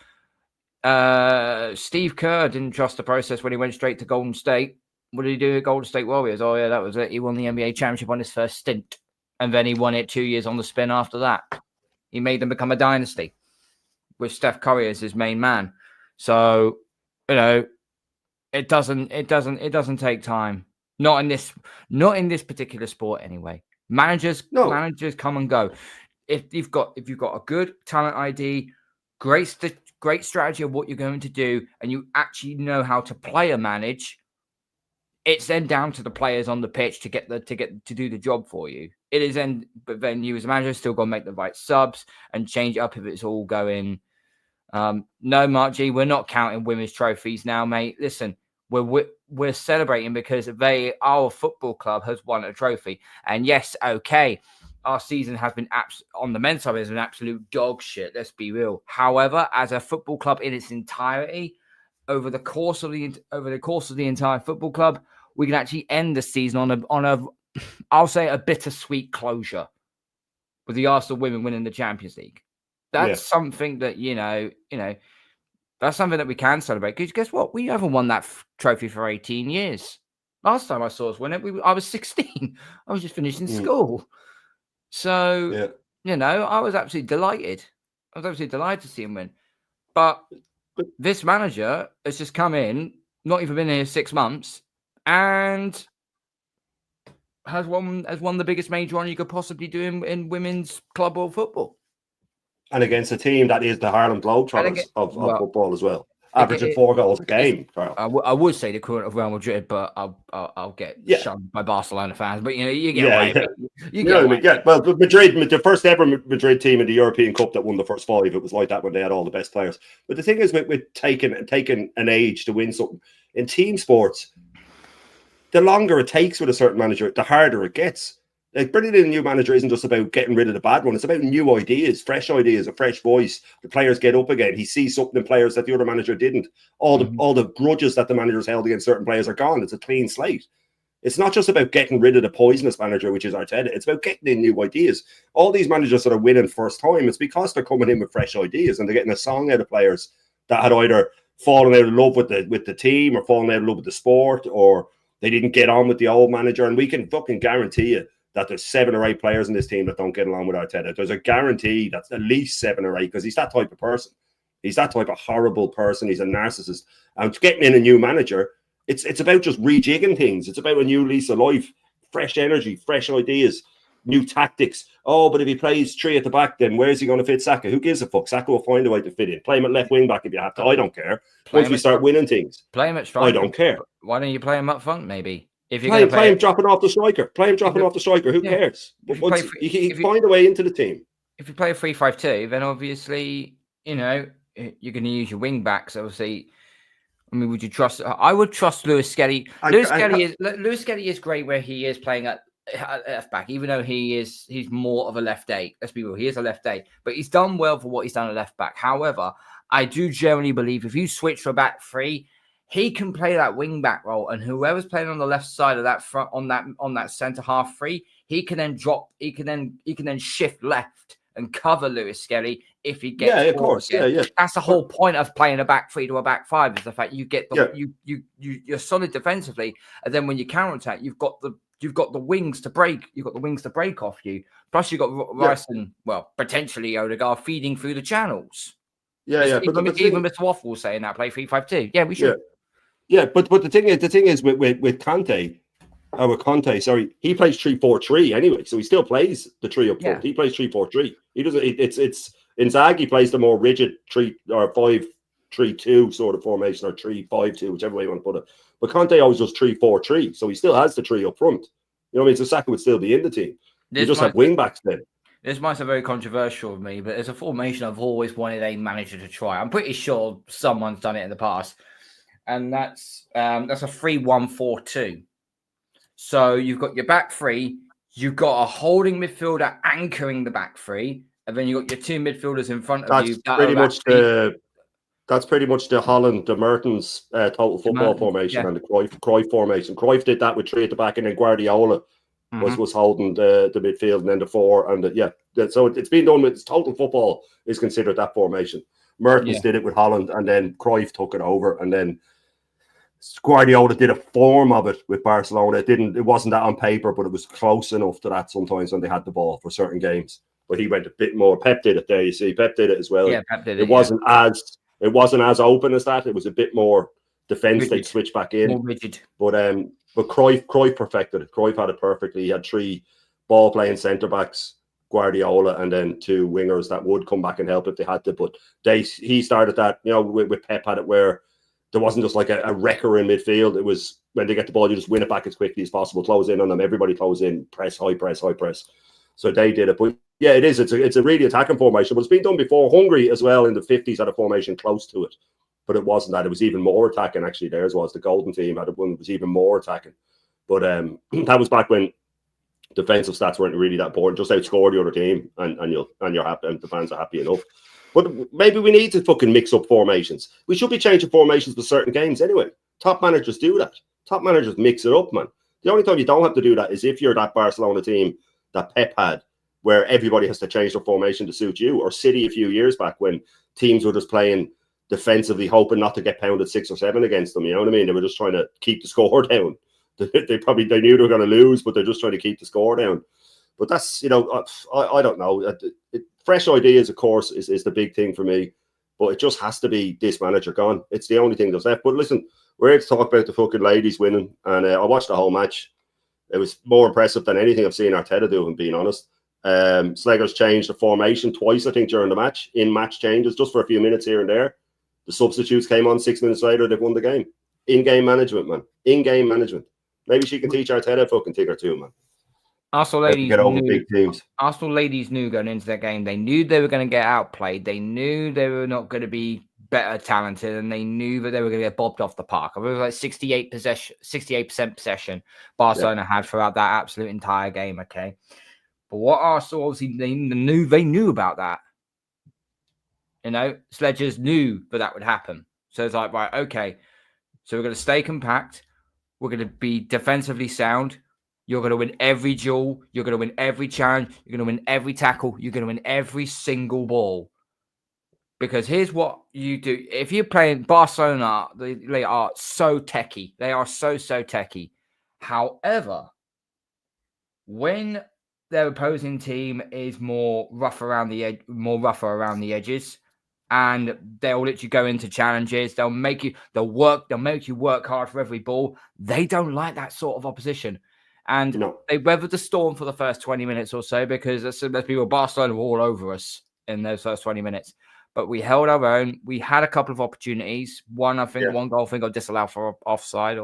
Steve Kerr didn't trust the process when he went straight to Golden State. What did he do at Golden State Warriors? Oh, yeah, that was it. He won the NBA championship on his first stint. And then he won it 2 years on the spin after that. He made them become a dynasty with Steph Curry as his main man. So, it doesn't take time. Not in this particular sport anyway. Managers come and go. If you've got a good talent ID, great strategy of what you're going to do, and you actually know how to player manage, it's then down to the players on the pitch to do the job for you. It is then, but then you as a manager still got to make the right subs and change it up if it's all going. No, Mark G, we're not counting women's trophies now, mate. Listen, we're celebrating because our football club has won a trophy, and yes, okay, our season has been on the men's side is an absolute dog shit. Let's be real. However, as a football club in its entirety, over the course of the entire football club, we can actually end the season on a I'll say a bittersweet closure with the Arsenal women winning the Champions League. That's something that that's something that we can celebrate. Because guess what? We haven't won that trophy for 18 years. Last time I saw us win it, I was 16. I was just finishing school. So, I was absolutely delighted. I was absolutely delighted to see him win. But this manager has just come in, not even been here 6 months, and has won the biggest major honor you could possibly do in women's club world football. And against a team that is the Harlem Globetrotters of football as well. Averaging 4 goals a game. I would say the current of Real Madrid, but I'll get shunned by Barcelona fans. But you get away. You get away. Yeah. Well, Madrid, the first ever Madrid team in the European Cup that won the first 5, it was like that when they had all the best players. But the thing is, with taking an age to win something in team sports, the longer it takes with a certain manager, the harder it gets. Like, bringing in a new manager isn't just about getting rid of the bad one. It's about new ideas, a fresh voice. The players get up again. He sees something in players that the other manager didn't. All the grudges that the managers held against certain players are gone. It's a clean slate. It's not just about getting rid of the poisonous manager, which is Arteta. It's about getting in new ideas. All these managers that are winning first time, it's because they're coming in with fresh ideas and they're getting a song out of players that had either fallen out of love with the team or fallen out of love with the sport, or they didn't get on with the old manager. And we can fucking guarantee you that there's 7 or 8 players in this team that don't get along with Arteta. There's a guarantee that's at least 7 or 8, because he's that type of person. He's that type of horrible person. He's a narcissist. And getting in a new manager, it's about just rejigging things. It's about a new lease of life, fresh energy, fresh ideas, new tactics. Oh, but if he plays 3 at the back, then where's he going to fit Saka? Who gives a fuck? Saka will find a way to fit in. Play him at left wing back if you have to. I don't care. Once we start winning things, play him at striker. I don't care. Why don't you play him up front, maybe? If you're play him dropping off the striker. Play him dropping off the striker. Who cares? He find a way into the team. If you play a 3-5-2, then obviously, you know, you're going to use your wing backs. Obviously, I mean, would you trust? I would trust Lewis Skelly. Lewis Skelly is great where he is playing at left back, even though he's more of a left eight. Let's be real, he is a left eight, but he's done well for what he's done at left back. However, I do generally believe if you switch to a back 3, he can play that wing back role, and whoever's playing on the left side of that front on that centre half 3, he can then drop. He can then shift left and cover Lewis Skelly if he gets. Yeah, of course. Yeah. That's the whole point of playing a back 3 to a back 5, is the fact you get you're solid defensively, and then when you counter attack, you've got the wings to break. You've got the wings to break off you. Plus, you've got Rice and potentially Odegaard feeding through the channels. Yeah. Even Mr. Waffle saying that play 3-5-2. Yeah, we should. Yeah, but the thing is with Conte, he plays 3-4-3 anyway, so he still plays the 3 up front. He plays 3-4-3. He doesn't. It's Inzaghi plays the more rigid 3 or 5-3-2 sort of formation, or 3-5-2, whichever way you want to put it. But Conte always does 3-4-3, so he still has the 3 up front. You know what I mean? So Saka would still be in the team. You just have wing backs then. This might be very controversial of me, but it's a formation I've always wanted a manager to try. I'm pretty sure someone's done it in the past, and that's a 3-1-4-2. So you've got your back 3, you've got a holding midfielder anchoring the back 3, and then you've got your 2 midfielders in front of you. That's pretty much the Holland, the Mertens total football formation and the Cruyff formation. Cruyff did that with 3 at the back, and then Guardiola was holding the midfield, and then the 4. And so it's been done with total football is considered that formation. Mertens did it with Holland, and then Cruyff took it over, and then Guardiola did a form of it with Barcelona. It wasn't that on paper, but it was close enough to that sometimes when they had the ball for certain games. But he went a bit more. Pep did it there, you see. Pep did it as well. Yeah, Pep did it. It wasn't as open as that. It was a bit more defense. They'd switch back in. More rigid. But Cruyff perfected it. Cruyff had it perfectly. He had 3 ball playing centre backs, Guardiola, and then 2 wingers that would come back and help if they had to. But he started that, with Pep had it where there wasn't just like a wrecker in midfield. It was when they get the ball, you just win it back as quickly as possible, close in on them. Everybody close in, high press. So they did it. But yeah, it is. It's a really attacking formation. But it's been done before. Hungary as well in the 50s had a formation close to it. But it wasn't that. It was even more attacking, actually. Theirs was. The Golden team had one that was even more attacking. But that was back when defensive stats weren't really that important. Just outscore the other team and you're happy, and the fans are happy enough. But maybe we need to fucking mix up formations. We should be changing formations for certain games anyway. Top managers do that. Top managers mix it up, man. The only time you don't have to do that is if you're that Barcelona team that Pep had, where everybody has to change their formation to suit you, or City a few years back when teams were just playing defensively, hoping not to get pounded 6 or 7 against them. You know what I mean? They were just trying to keep the score down. They knew they were going to lose, but they're just trying to keep the score down. But that's, I don't know. Fresh ideas, of course, is the big thing for me. But it just has to be this manager gone. It's the only thing that's left. But listen, we're here to talk about the fucking ladies winning. And I watched the whole match. It was more impressive than anything I've seen Arteta do, if I'm being honest. Slegers changed the formation twice, I think, during the match, in match changes, just for a few minutes here and there. The substitutes came on 6 minutes later, they've won the game. In-game management, man. In-game management. Maybe she can teach Arteta a fucking thing or two, man. Arsenal ladies knew going into that game. They knew they were going to get outplayed. They knew they were not going to be better talented, and they knew that they were going to get bobbed off the park. It was like 68% possession Barcelona had throughout that absolute entire game. Okay, but what Arsenal obviously they knew about that. Sledgers knew that would happen. So it's like, right, okay, so we're going to stay compact. We're going to be defensively sound. You're going to win every duel. You're going to win every challenge. You're going to win every tackle. You're going to win every single ball. Because here's what you do. If you're playing Barcelona, they are so techie. They are so techie. However, when their opposing team is more rougher around the edges, and they'll let you go into challenges, they'll make you work hard for every ball. They don't like that sort of opposition. And they weathered the storm for the first 20 minutes or so, because let's be real, Barcelona were all over us in those first 20 minutes. But we held our own. We had a couple of opportunities. One goal got disallowed for offside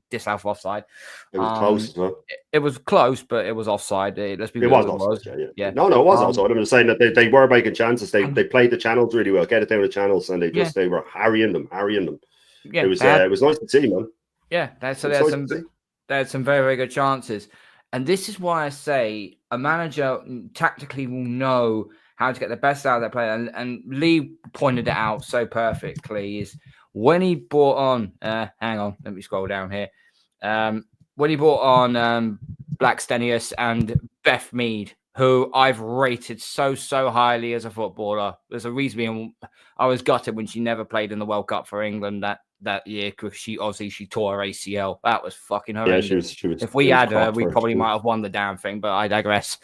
disallowed for offside. It was close as well. It was close, but it was offside. Let's be real. It was offside. Yeah. No, it was offside. I'm just saying that they were making chances. They played the channels really well, get it down the channels, and they were harrying them. Yeah, it was nice to see, man. Yeah, they had some very, very good chances. And this is why I say a manager tactically will know how to get the best out of their player. And Lee pointed it out so perfectly, is when he brought on, hang on, let me scroll down here. When he brought on Black Stenius and Beth Mead, who I've rated so highly as a footballer. There's a reason I was gutted when she never played in the World Cup for England that year, because she tore her ACL. That was fucking horrendous. Yeah, she was, if we had her, we probably might have won the damn thing, but I digress.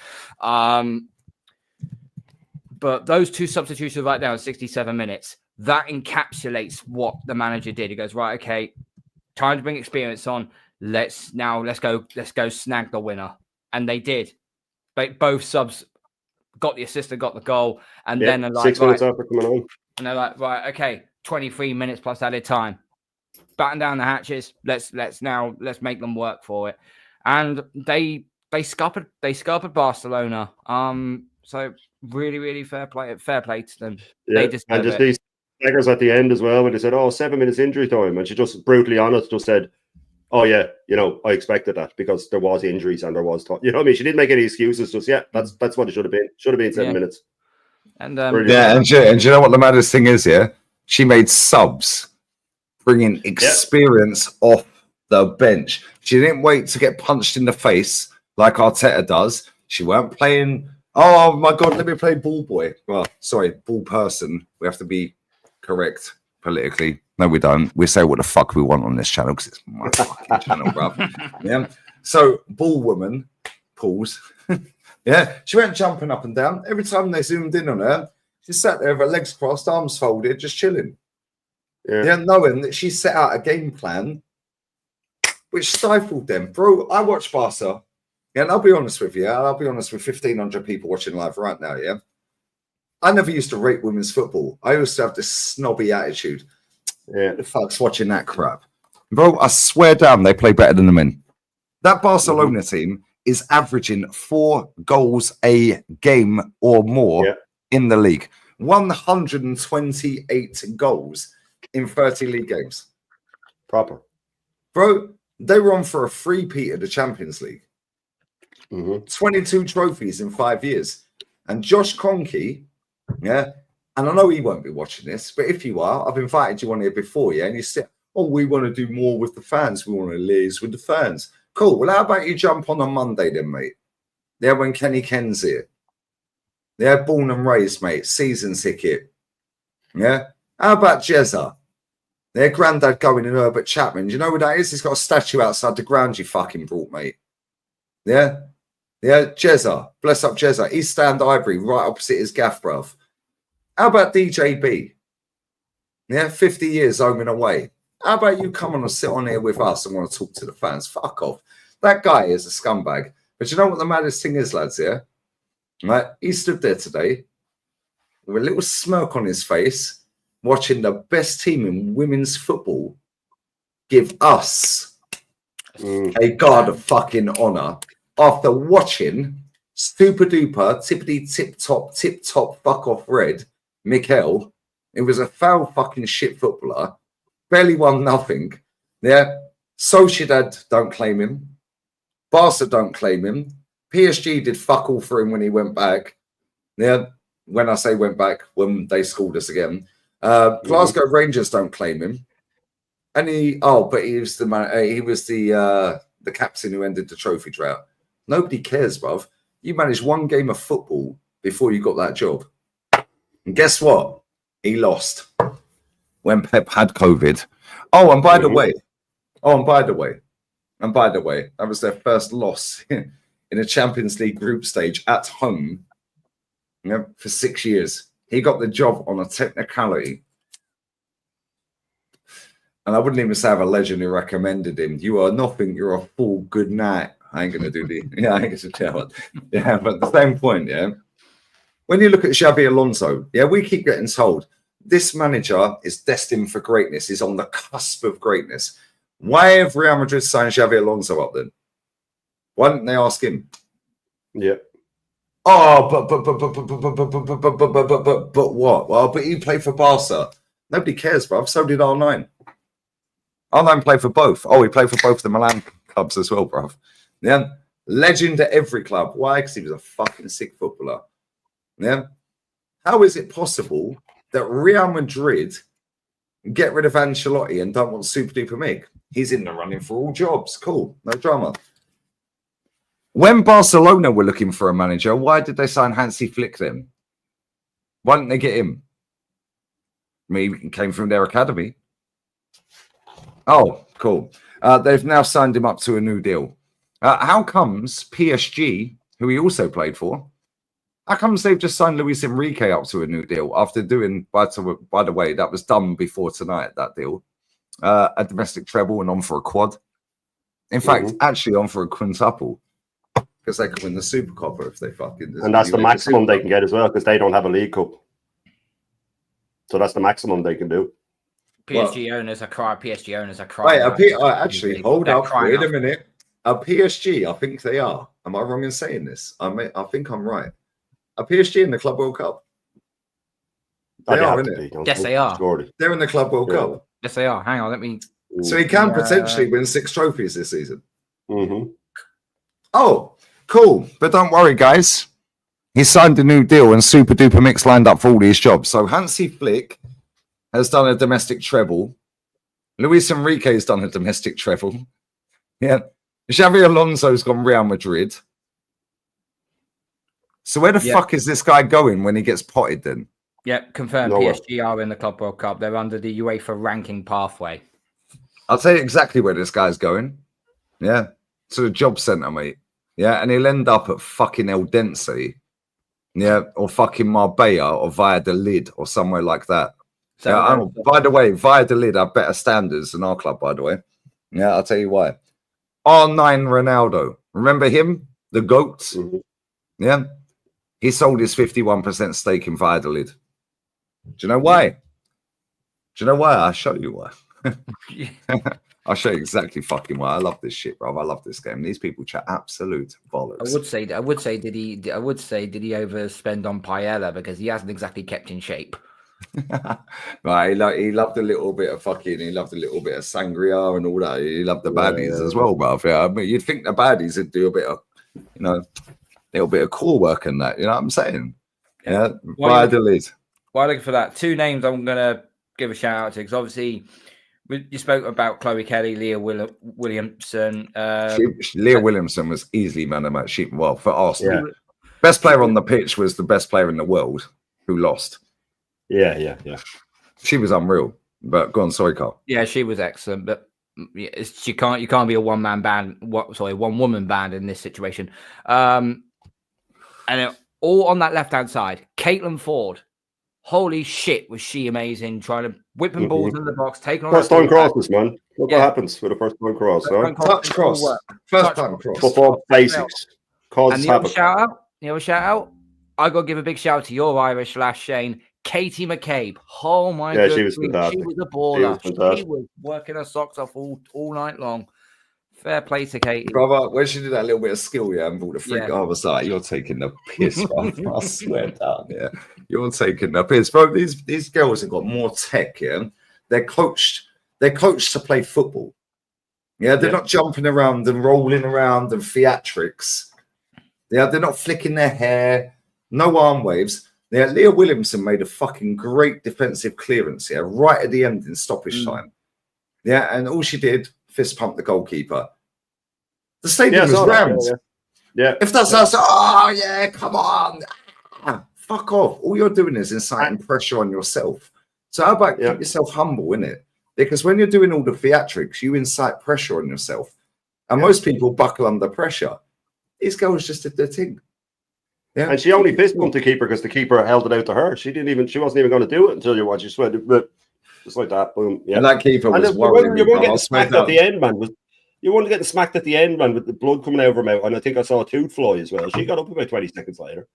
But those two substitutions right now, 67 minutes, that encapsulates what the manager did. He goes, right, okay, time to bring experience on. Let's go snag the winner. And they did. Both subs got the assist and got the goal. And then they're like, 6 minutes after coming on. And they're like, right, okay, 23 minutes plus added time. Batten down the hatches. Let's make them work for it. And they scuppered Barcelona. So really, really fair play to them. Yeah. They just these Slegers at the end as well, when they said, 7 minutes injury time, and she just brutally honest just said, oh yeah, I expected that, because there was injuries and there was time. You know what I mean? She didn't make any excuses. Just that's what it should have been. Should have been 7 minutes. And and you know what the maddest thing is? Yeah, she made subs, bringing experience off the bench. She didn't wait to get punched in the face like Arteta does. She weren't playing. Oh my God, let me play ball boy. Well, sorry, ball person. We have to be correct politically. No, we don't. We say what the fuck we want on this channel because it's my fucking channel, bruv. Yeah. So, ball woman, pause. Yeah, she went jumping up and down. Every time they zoomed in on her, she sat there with her legs crossed, arms folded, just chilling. Yeah, knowing that she set out a game plan which stifled them. Bro, I watched Barca. Yeah, and I'll be honest with you. I'll be honest with 1,500 people watching live right now, yeah? I never used to rate women's football. I used to have this snobby attitude. Yeah, the fuck's watching that crap? Bro, I swear down, they play better than the men. That Barcelona team is averaging 4 goals a game or more in the league. 128 goals in 30 league games. Proper. Bro, they were on for a three-peat of the Champions League. 22 trophies in 5 years. And Josh Kroenke, and I know he won't be watching this, but if you are, I've invited you on here before, and you said, we want to do more with the fans. We want to liaise with the fans. Cool. Well, how about you jump on Monday then, mate? Yeah, when Kenny Ken's here. Yeah, born and raised, mate. Season ticket. Yeah. How about Jezza? Their granddad going in Herbert Chapman. Do you know what that is? He's got a statue outside the ground you fucking brought, mate. Yeah. Yeah, Jezza. Bless up Jezza. East Stand Ivory, right opposite his gaff, bruv. How about DJB? Yeah, 50 years home and away. How about you come on and sit on here with us and want to talk to the fans? Fuck off. That guy is a scumbag. But you know what the maddest thing is, lads, Right? He stood there today with a little smirk on his face, watching the best team in women's football give us a guard of fucking honor after watching super duper, tippity tip top, fuck off red, Mikel, He was a foul fucking shit footballer. Barely won nothing. Yeah. Sociedad don't claim him. Barca don't claim him. PSG did fuck all for him when he went back. Yeah. When I say went back, when they scored us again. Glasgow Rangers don't claim him. And he was the man. He was the captain who ended the trophy drought. Nobody cares, bruv. You managed one game of football before you got that job. And guess what? He lost when Pep had COVID. Oh, and by the way, that was their first loss in a Champions League group stage at home, for 6 years. He got the job on a technicality. And I wouldn't even say I have a legend who recommended him. You are nothing. You're a fool. Good night. I ain't going to do the... Yeah, I ain't going to... Yeah, but at the same point, yeah. When you look at Xabi Alonso, yeah, we keep getting told this manager is destined for greatness. He's on the cusp of greatness. Why have Real Madrid signed Xabi Alonso up then? Why didn't they ask him? Yeah. Oh, but what? Well, but he played for Barca. Nobody cares, bruv. So did R9. R9 played for both. Oh, he played for both the Milan clubs as well, bruv. Yeah. Legend at every club. Why? Because he was a fucking sick footballer. Yeah. How is it possible that Real Madrid get rid of Ancelotti and don't want Super Duper Mick? He's in the running for all jobs. Cool. No drama. When Barcelona were looking for a manager, why did they sign Hansi Flick then? Why didn't they get him? I mean, he came from their academy. Oh, cool. They've now signed him up to a new deal. How comes PSG, who he also played for, how comes they've just signed Luis Enrique up to a new deal after doing, by the way, that was done before tonight, that deal, a domestic treble and on for a quad. In fact, actually on for a quintuple. Because they could win the Super Copper if they fucking... And that's the maximum they can get as well, because they don't have a League Cup. So that's the maximum they can do. PSG owners are crying. Wait, actually, hold up. Wait a minute. A PSG, I think they are. Am I wrong in saying this? I think I'm right. A PSG in the Club World Cup? They are, isn't it? Yes, they are. They're in the Club World Cup. Yes, they are. Hang on, let me... So he can potentially win 6 trophies this season. Mm-hmm. Oh, cool. But don't worry, guys. He signed a new deal and Super Duper Mix lined up for all these jobs. So Hansi Flick has done a domestic treble. Luis Enrique has done a domestic treble. Yeah. Xabi Alonso's gone Real Madrid. So where the fuck is this guy going when he gets potted then? Yeah, confirmed. PSG are in the Club World Cup. They're under the UEFA ranking pathway. I'll tell you exactly where this guy's going. Yeah. To the job centre, mate. Yeah. And he'll end up at fucking El Dense. Yeah. Or fucking Marbella or Valladolid or somewhere like that. So, yeah, by the way, Valladolid have better standards than our club, by the way. Yeah, I'll tell you why. R9 Ronaldo. Remember him? The GOAT? Yeah. He sold his 51% stake in Valladolid. Do you know why? Do you know why? I'll show you why. I'll show you exactly fucking why. I love this shit, bro. I love this game. These people chat absolute bollocks. I would say, did he overspend on paella because he hasn't exactly kept in shape. Right, he loved a little bit of sangria and all that. He loved the baddies as well, bro. Yeah, I mean, you'd think the baddies would do a bit of, little bit of core work in that. You know what I'm saying? Yeah, Valladolid. While looking for that, 2 names I'm gonna give a shout out to because obviously you spoke about Chloe Kelly, Leah Williamson. Leah Williamson was easily man of the match. Well, for Arsenal, best player on the pitch was the best player in the world who lost. Yeah. She was unreal. But go on, sorry, Carl. Yeah, she was excellent, but you can't be a one woman band in this situation. And all on that left hand side, Caitlin Ford. Holy shit, was she amazing! Trying to whipping balls in the box, taking on first time crosses, man. Look what happens with a first time cross, right? Touch cross, first time cross. Football basics. And the other shout out. I got to give a big shout out to your Irish Shane, Katie McCabe. Oh my god, she was fantastic. She was a baller. She was working her socks off all night long. Fair play to Katie. Brother, when she did that little bit of skill, and brought the freak, I was like, you're taking the piss, bro. I swear down, You're taking the piss, bro. These girls have got more tech. Yeah, they're coached to play football. Yeah, they're not jumping around and rolling around and theatrics. Yeah, they're not flicking their hair. No arm waves. Yeah, Leah Williamson made a fucking great defensive clearance here, right at the end in stoppage time. Yeah, and all she did, fist pump the goalkeeper. The stadium was rammed. Yeah. If that's us, oh yeah, come on. Fuck off. All you're doing is inciting pressure on yourself. So how about keep yourself humble, innit? Because when you're doing all the theatrics, you incite pressure on yourself. And most people buckle under pressure. These girls just did their thing. Yeah. And she only fist bumped the keeper because the keeper held it out to her. She wasn't even going to do it until you watch. She went just like that, boom. Yeah. And that keeper was worrying. You weren't getting smacked at the end, man. You weren't getting smacked at the end, man, with the blood coming out of her mouth. And I think I saw a tooth fly as well. She got up about 20 seconds later.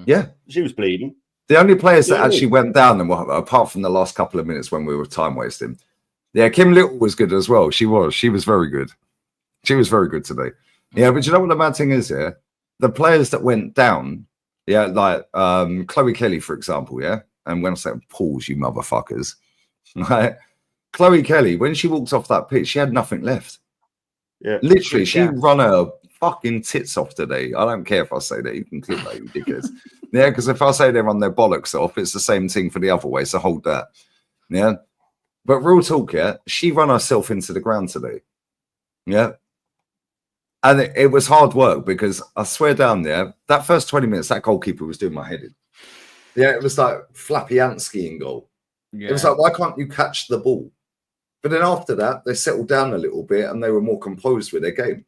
Yeah. She was bleeding. The only players that actually went down, and apart from the last couple of minutes when we were time wasting, yeah, Kim Little was good as well. She was very good. She was very good today. Yeah, but you know what the mad thing is here? The players that went down, yeah, like Chloe Kelly, for example, yeah. And when I say pause, you motherfuckers, right? Chloe Kelly, when she walked off that pitch, she had nothing left. Yeah, literally, she run her fucking tits off today. I don't care if I say that. You can clip that, you dickheads. Yeah, because if I say they run their bollocks off, it's the same thing for the other way. So hold that. Yeah. But real talk, yeah, she ran herself into the ground today. Yeah. And it was hard work because I swear down there, that first 20 minutes, that goalkeeper was doing my head in. Yeah, it was like flappy ant skiing goal. Yeah. It was like, why can't you catch the ball? But then after that, they settled down a little bit and they were more composed with their game.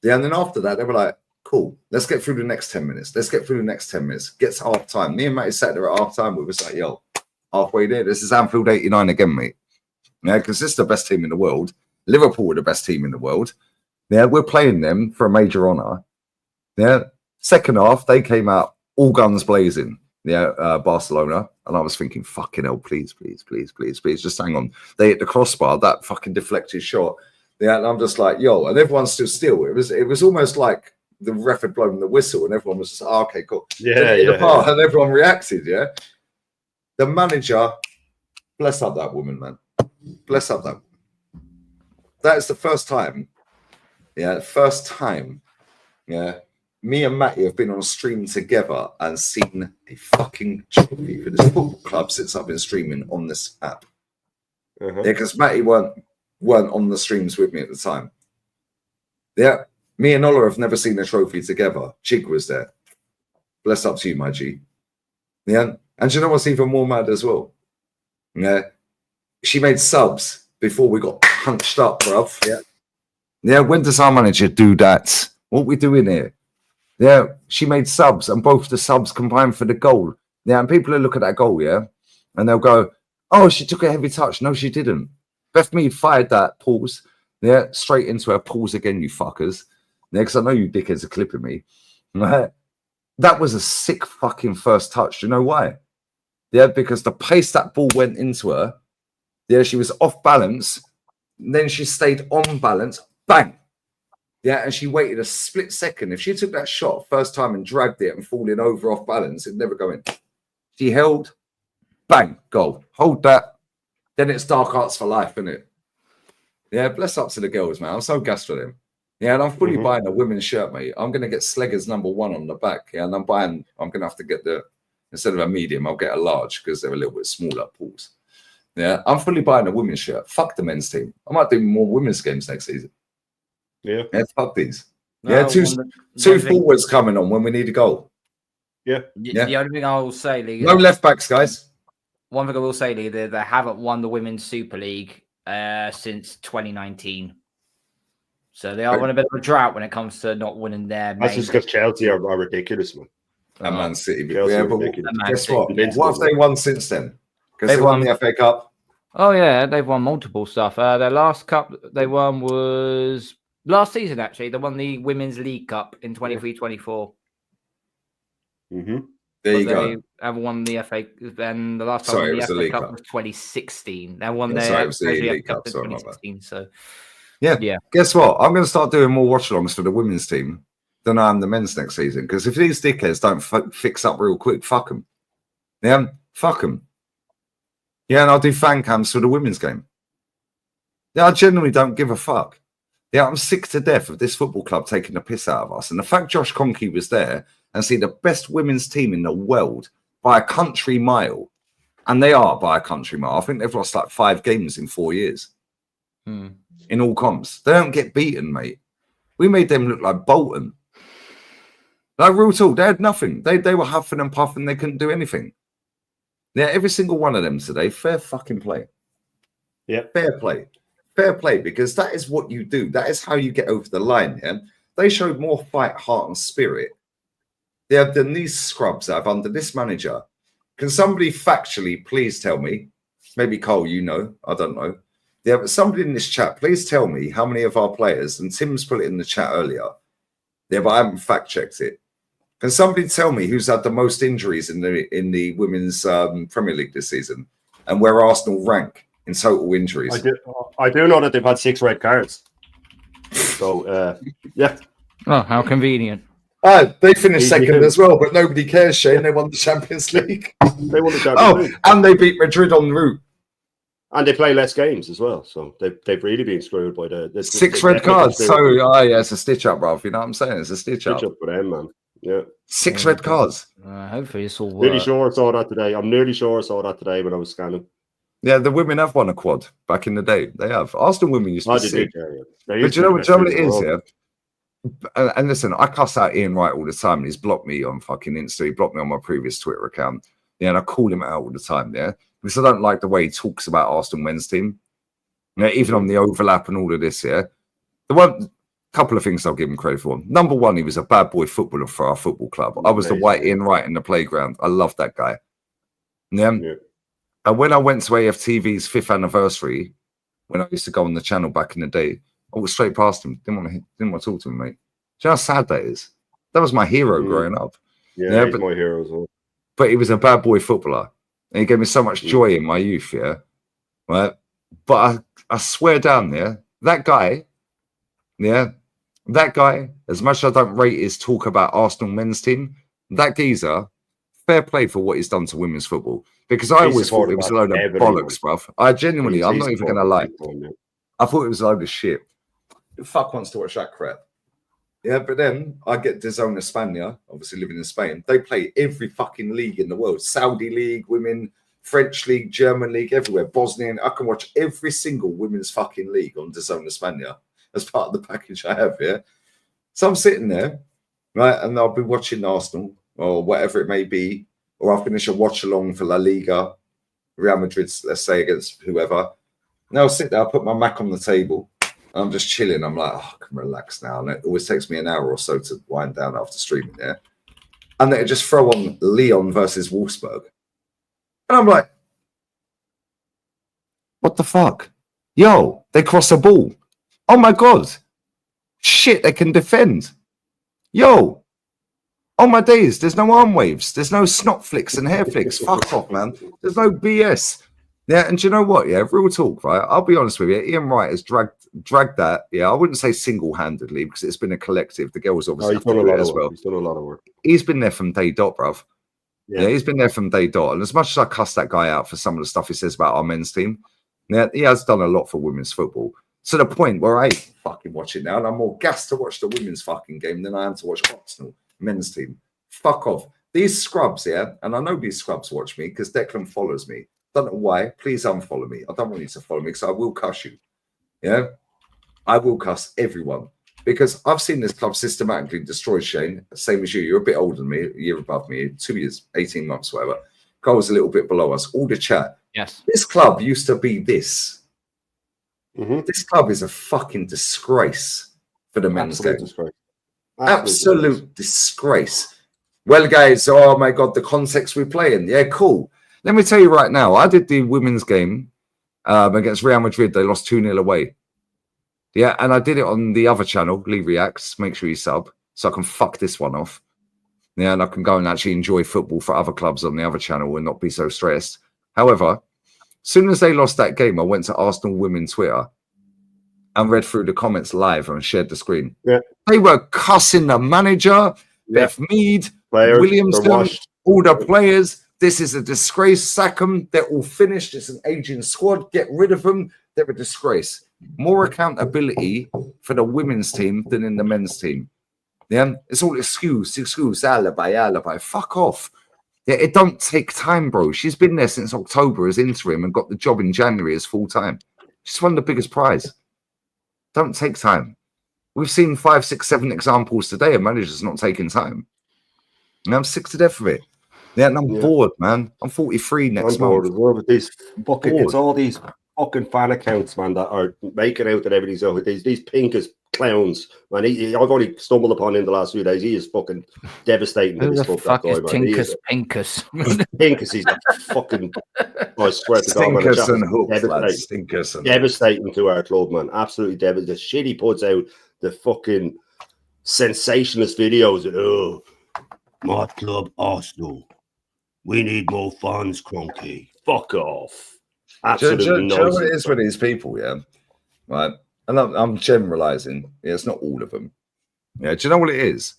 Yeah, and then after that, they were like, cool, let's get through the next 10 minutes. Let's get through the next 10 minutes. Gets half time. Me and Matty sat there at half time. We was like, yo, halfway there. This is Anfield 89 again, mate. Yeah, because this is the best team in the world. Liverpool are the best team in the world. Yeah, we're playing them for a major honour. Yeah, second half, they came out all guns blazing. Yeah, Barcelona. And I was thinking, fucking hell, please, just hang on. They hit the crossbar, that fucking deflected shot. Yeah, and I'm just like, yo, and everyone stood still. It was almost like the ref had blown the whistle, and everyone was just, oh, okay, cool. And everyone reacted. Yeah, the manager, bless up that woman, man. Bless up that. That is the first time. Yeah, first time. Yeah, me and Matty have been on a stream together and seen a fucking trophy for this football club since I've been streaming on this app. Yeah, because Matty weren't on the streams with me at the time. Yeah, me and Ola have never seen a trophy together. Chig was there. Bless up to you, my G. Yeah, and you know what's even more mad as well? Yeah, she made subs before we got punched up, bruv. Yeah. Yeah, when does our manager do that? What we doing here? Yeah, she made subs and both the subs combined for the goal. Yeah, and people will look at that goal, yeah, and they'll go, oh, she took a heavy touch. No, she didn't. Beth Mead fired that, pause, yeah, straight into her, pause again, you fuckers. Yeah, because I know you dickheads are clipping me. Right? That was a sick fucking first touch. Do you know why? Yeah, because the pace that ball went into her, yeah, she was off balance. Then she stayed on balance. Bang. Yeah, and she waited a split second. If she took that shot first time and dragged it and falling over off balance, it'd never go in. She held, bang, goal. Hold that. Then it's dark arts for life, isn't it? Yeah, bless up to the girls, man. I'm so gassed for them. Yeah, and I'm fully buying a women's shirt, mate. I'm going to get Slegers #1 on the back. Yeah, and I'm going to have to get instead of a medium, I'll get a large because they're a little bit smaller pools. Yeah, I'm fully buying a women's shirt. Fuck the men's team. I might do more women's games next season. Yeah, fuck these. No, yeah, two forwards coming on when we need a goal. Yeah. The only thing I will say, Lee, no left backs, guys. One thing I will say, Lee, they haven't won the Women's Super League since 2019. So they are on a bit of a drought when it comes to not winning their. That's just because Chelsea are ridiculous, man. And Man City. Yeah, but guess what? What have they won since then? Because they won the FA Cup. Oh, yeah, they've won multiple stuff. Their last cup they won was last season, actually. They won the Women's League Cup in 23-24. There you go. They haven't won the FA. Then the last time they won the FA Cup was 2016. They won their League Cup in 2016. So, yeah. Guess what? I'm going to start doing more watch-alongs for the women's team than I am the men's next season. Because if these dickheads don't fix up real quick, fuck them. Yeah, fuck them. Yeah, and I'll do fan cams for the women's game. Yeah, I genuinely don't give a fuck. Yeah, I'm sick to death of this football club taking the piss out of us. And the fact Josh Kroenke was there and see the best women's team in the world by a country mile, and they are by a country mile. I think they've lost like 5 games in 4 years in all comps. They don't get beaten, mate. We made them look like Bolton. Like, real talk, they had nothing. They were huffing and puffing. They couldn't do anything. Yeah, every single one of them today, fair fucking play. Yeah. Fair play. Fair play, because that is what you do. That is how you get over the line. Yeah, they showed more fight, heart, and spirit. They have than these scrubs have under this manager. Can somebody factually please tell me? Maybe Cole, you know, I don't know. Yeah, but somebody in this chat, please tell me how many of our players, and Tim's put it in the chat earlier. Yeah, but I haven't fact checked it. Can somebody tell me who's had the most injuries in the women's Premier League this season, and where Arsenal rank in total injuries? I do know that they've had 6 red cards. So, yeah. Oh, how convenient. They finished second as well, but nobody cares, Shane. They won the Champions League. They won the Champions League. And they beat Madrid en route. And they play less games as well. So they've really been screwed by the 6 red cards. So, yeah, it's a stitch up, bro. You know what I'm saying? It's a stitch up. Stitch up for them, man. Yeah. 6 red cards. Hopefully it's all work. Nearly sure I saw that today. I'm nearly sure I saw that today when I was scanning. Yeah, the women have won a quad back in the day. They have. Arsenal women used to be sick. But you know what it is, yeah? And listen, I cuss out Ian Wright all the time. And he's blocked me on fucking Insta. He blocked me on my previous Twitter account. Yeah, and I call him out all the time, yeah? Because I don't like the way he talks about Arsenal men's team. Yeah, even on the overlap and all of this, yeah? The one couple of things I'll give him credit for. Number one, he was a bad boy footballer for our football club. I was the white Ian Wright in the playground. I love that guy. Yeah. And when I went to AFTV's 5th anniversary, when I used to go on the channel back in the day, I walked straight past him. Didn't want to talk to him, mate. Do you know how sad that is? That was my hero growing up. Yeah, he's my hero as well. But he was a bad boy footballer. And he gave me so much joy in my youth, yeah? Right? But I swear down there, that guy, as much as I don't rate his talk about Arsenal men's team, that geezer, fair play for what he's done to women's football. Because I always thought it was a load of bollocks, bruv. I genuinely, I'm not even going to lie. I thought it was a load of shit. Who the fuck wants to watch that crap? Yeah, but then I get DAZN España, obviously living in Spain. They play every fucking league in the world. Saudi League, women, French League, German League, everywhere. Bosnian. I can watch every single women's fucking league on DAZN España as part of the package I have, yeah? So I'm sitting there, right, and I'll be watching Arsenal or whatever it may be, or I'll finish a watch-along for La Liga, Real Madrid, let's say, against whoever. And I'll sit there, I'll put my Mac on the table, and I'm just chilling. I'm like, oh, I can relax now. And it always takes me an hour or so to wind down after streaming there. And they just throw on Lyon versus Wolfsburg. And I'm like, what the fuck? Yo, they cross a ball. Oh my God. Shit, they can defend. Yo. Oh my days, there's no arm waves. There's no snot flicks and hair flicks. Fuck off, man. There's no BS. Yeah, and do you know what? Yeah, real talk, right? I'll be honest with you. Ian Wright has dragged that. Yeah, I wouldn't say single-handedly because it's been a collective. The girls obviously have to do it as well. He's done a lot of work. He's been there from day dot, bruv. Yeah, he's been there from day dot. And as much as I cuss that guy out for some of the stuff he says about our men's team, yeah, he has done a lot for women's football. To the point where I fucking watch it now, and I'm more gassed to watch the women's fucking game than I am to watch Arsenal men's team. Fuck off. These scrubs, yeah, and I know these scrubs watch me because Declan follows me. Don't know why. Please unfollow me. I don't want you to follow me because I will cuss you. Yeah, I will cuss everyone because I've seen this club systematically destroyed. Shane, same as you. You're a bit older than me, a year above me, 2 years, 18 months, whatever. Cole was a little bit below us. All the chat. Yes. This club used to be this. This club is a fucking disgrace for the men's game. Absolute disgrace. Well, guys, oh my God, the context we play in. Yeah, cool. Let me tell you right now, I did the women's game against Real Madrid. They lost 2-0 away. Yeah, and I did it on the other channel, Lee Reacts. Make sure you sub so I can fuck this one off. Yeah, and I can go and actually enjoy football for other clubs on the other channel and not be so stressed. However, as soon as they lost that game, I went to Arsenal Women Twitter and read through the comments live and shared the screen. Yeah. They were cussing the manager, Beth Mead, players, Williamson, all the players, This is a disgrace. Sack them. They're all finished. It's an aging squad. Get rid of them. They're a disgrace. More accountability for the women's team than in the men's team. Yeah, it's all excuse, alibi. Fuck off. Yeah, it don't take time, bro. She's been there since October as interim and got the job in January as full time. She's won the biggest prize. Don't take time. We've seen 5, 6, 7 examples today of managers not taking time. And I'm sick to death of it. Yeah, and I'm bored, man. I'm 43 next month. With these fucking, it's all these fucking fan accounts, man, that are making out that everything's over. These pinkest clowns, man. I've only stumbled upon him in the last few days. He is fucking devastating. Who the fuck is Pinkus? Pinkus, he's a fucking. I swear to God, man, devastating to our club, man. Absolutely devastating. The shit he puts out, the fucking sensationalist videos. Oh, my club, Arsenal. We need more funds, Cronky. Fuck off. Absolutely do you know what it is with these people, yeah? Right. And I'm generalizing. Yeah, it's not all of them. Yeah, do you know what it is?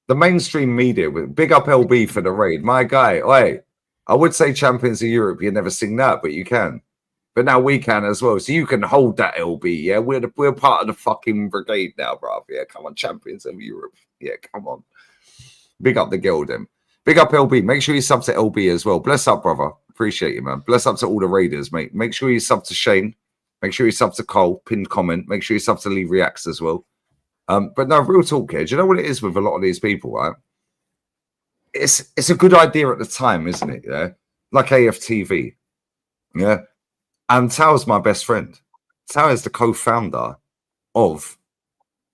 The mainstream media, with big up LB for the raid. My guy, oi, I would say champions of Europe. You never sing that, but you can. But now we can as well. So you can hold that, LB. Yeah, we're part of the fucking brigade now, bro. Yeah, come on, champions of Europe. Yeah, come on. Big up the Gildem. Big up LB. Make sure you sub to LB as well. Bless up, brother. Appreciate you, man. Bless up to all the raiders, mate. Make sure you sub to Shane. Make sure you sub to Cole. Pinned comment. Make sure you sub to Lee Reacts as well. But no, real talk here. Do you know what it is with a lot of these people, right? It's a good idea at the time, isn't it? Yeah, like AFTV. Yeah, and Tao's my best friend. Tao is the co-founder of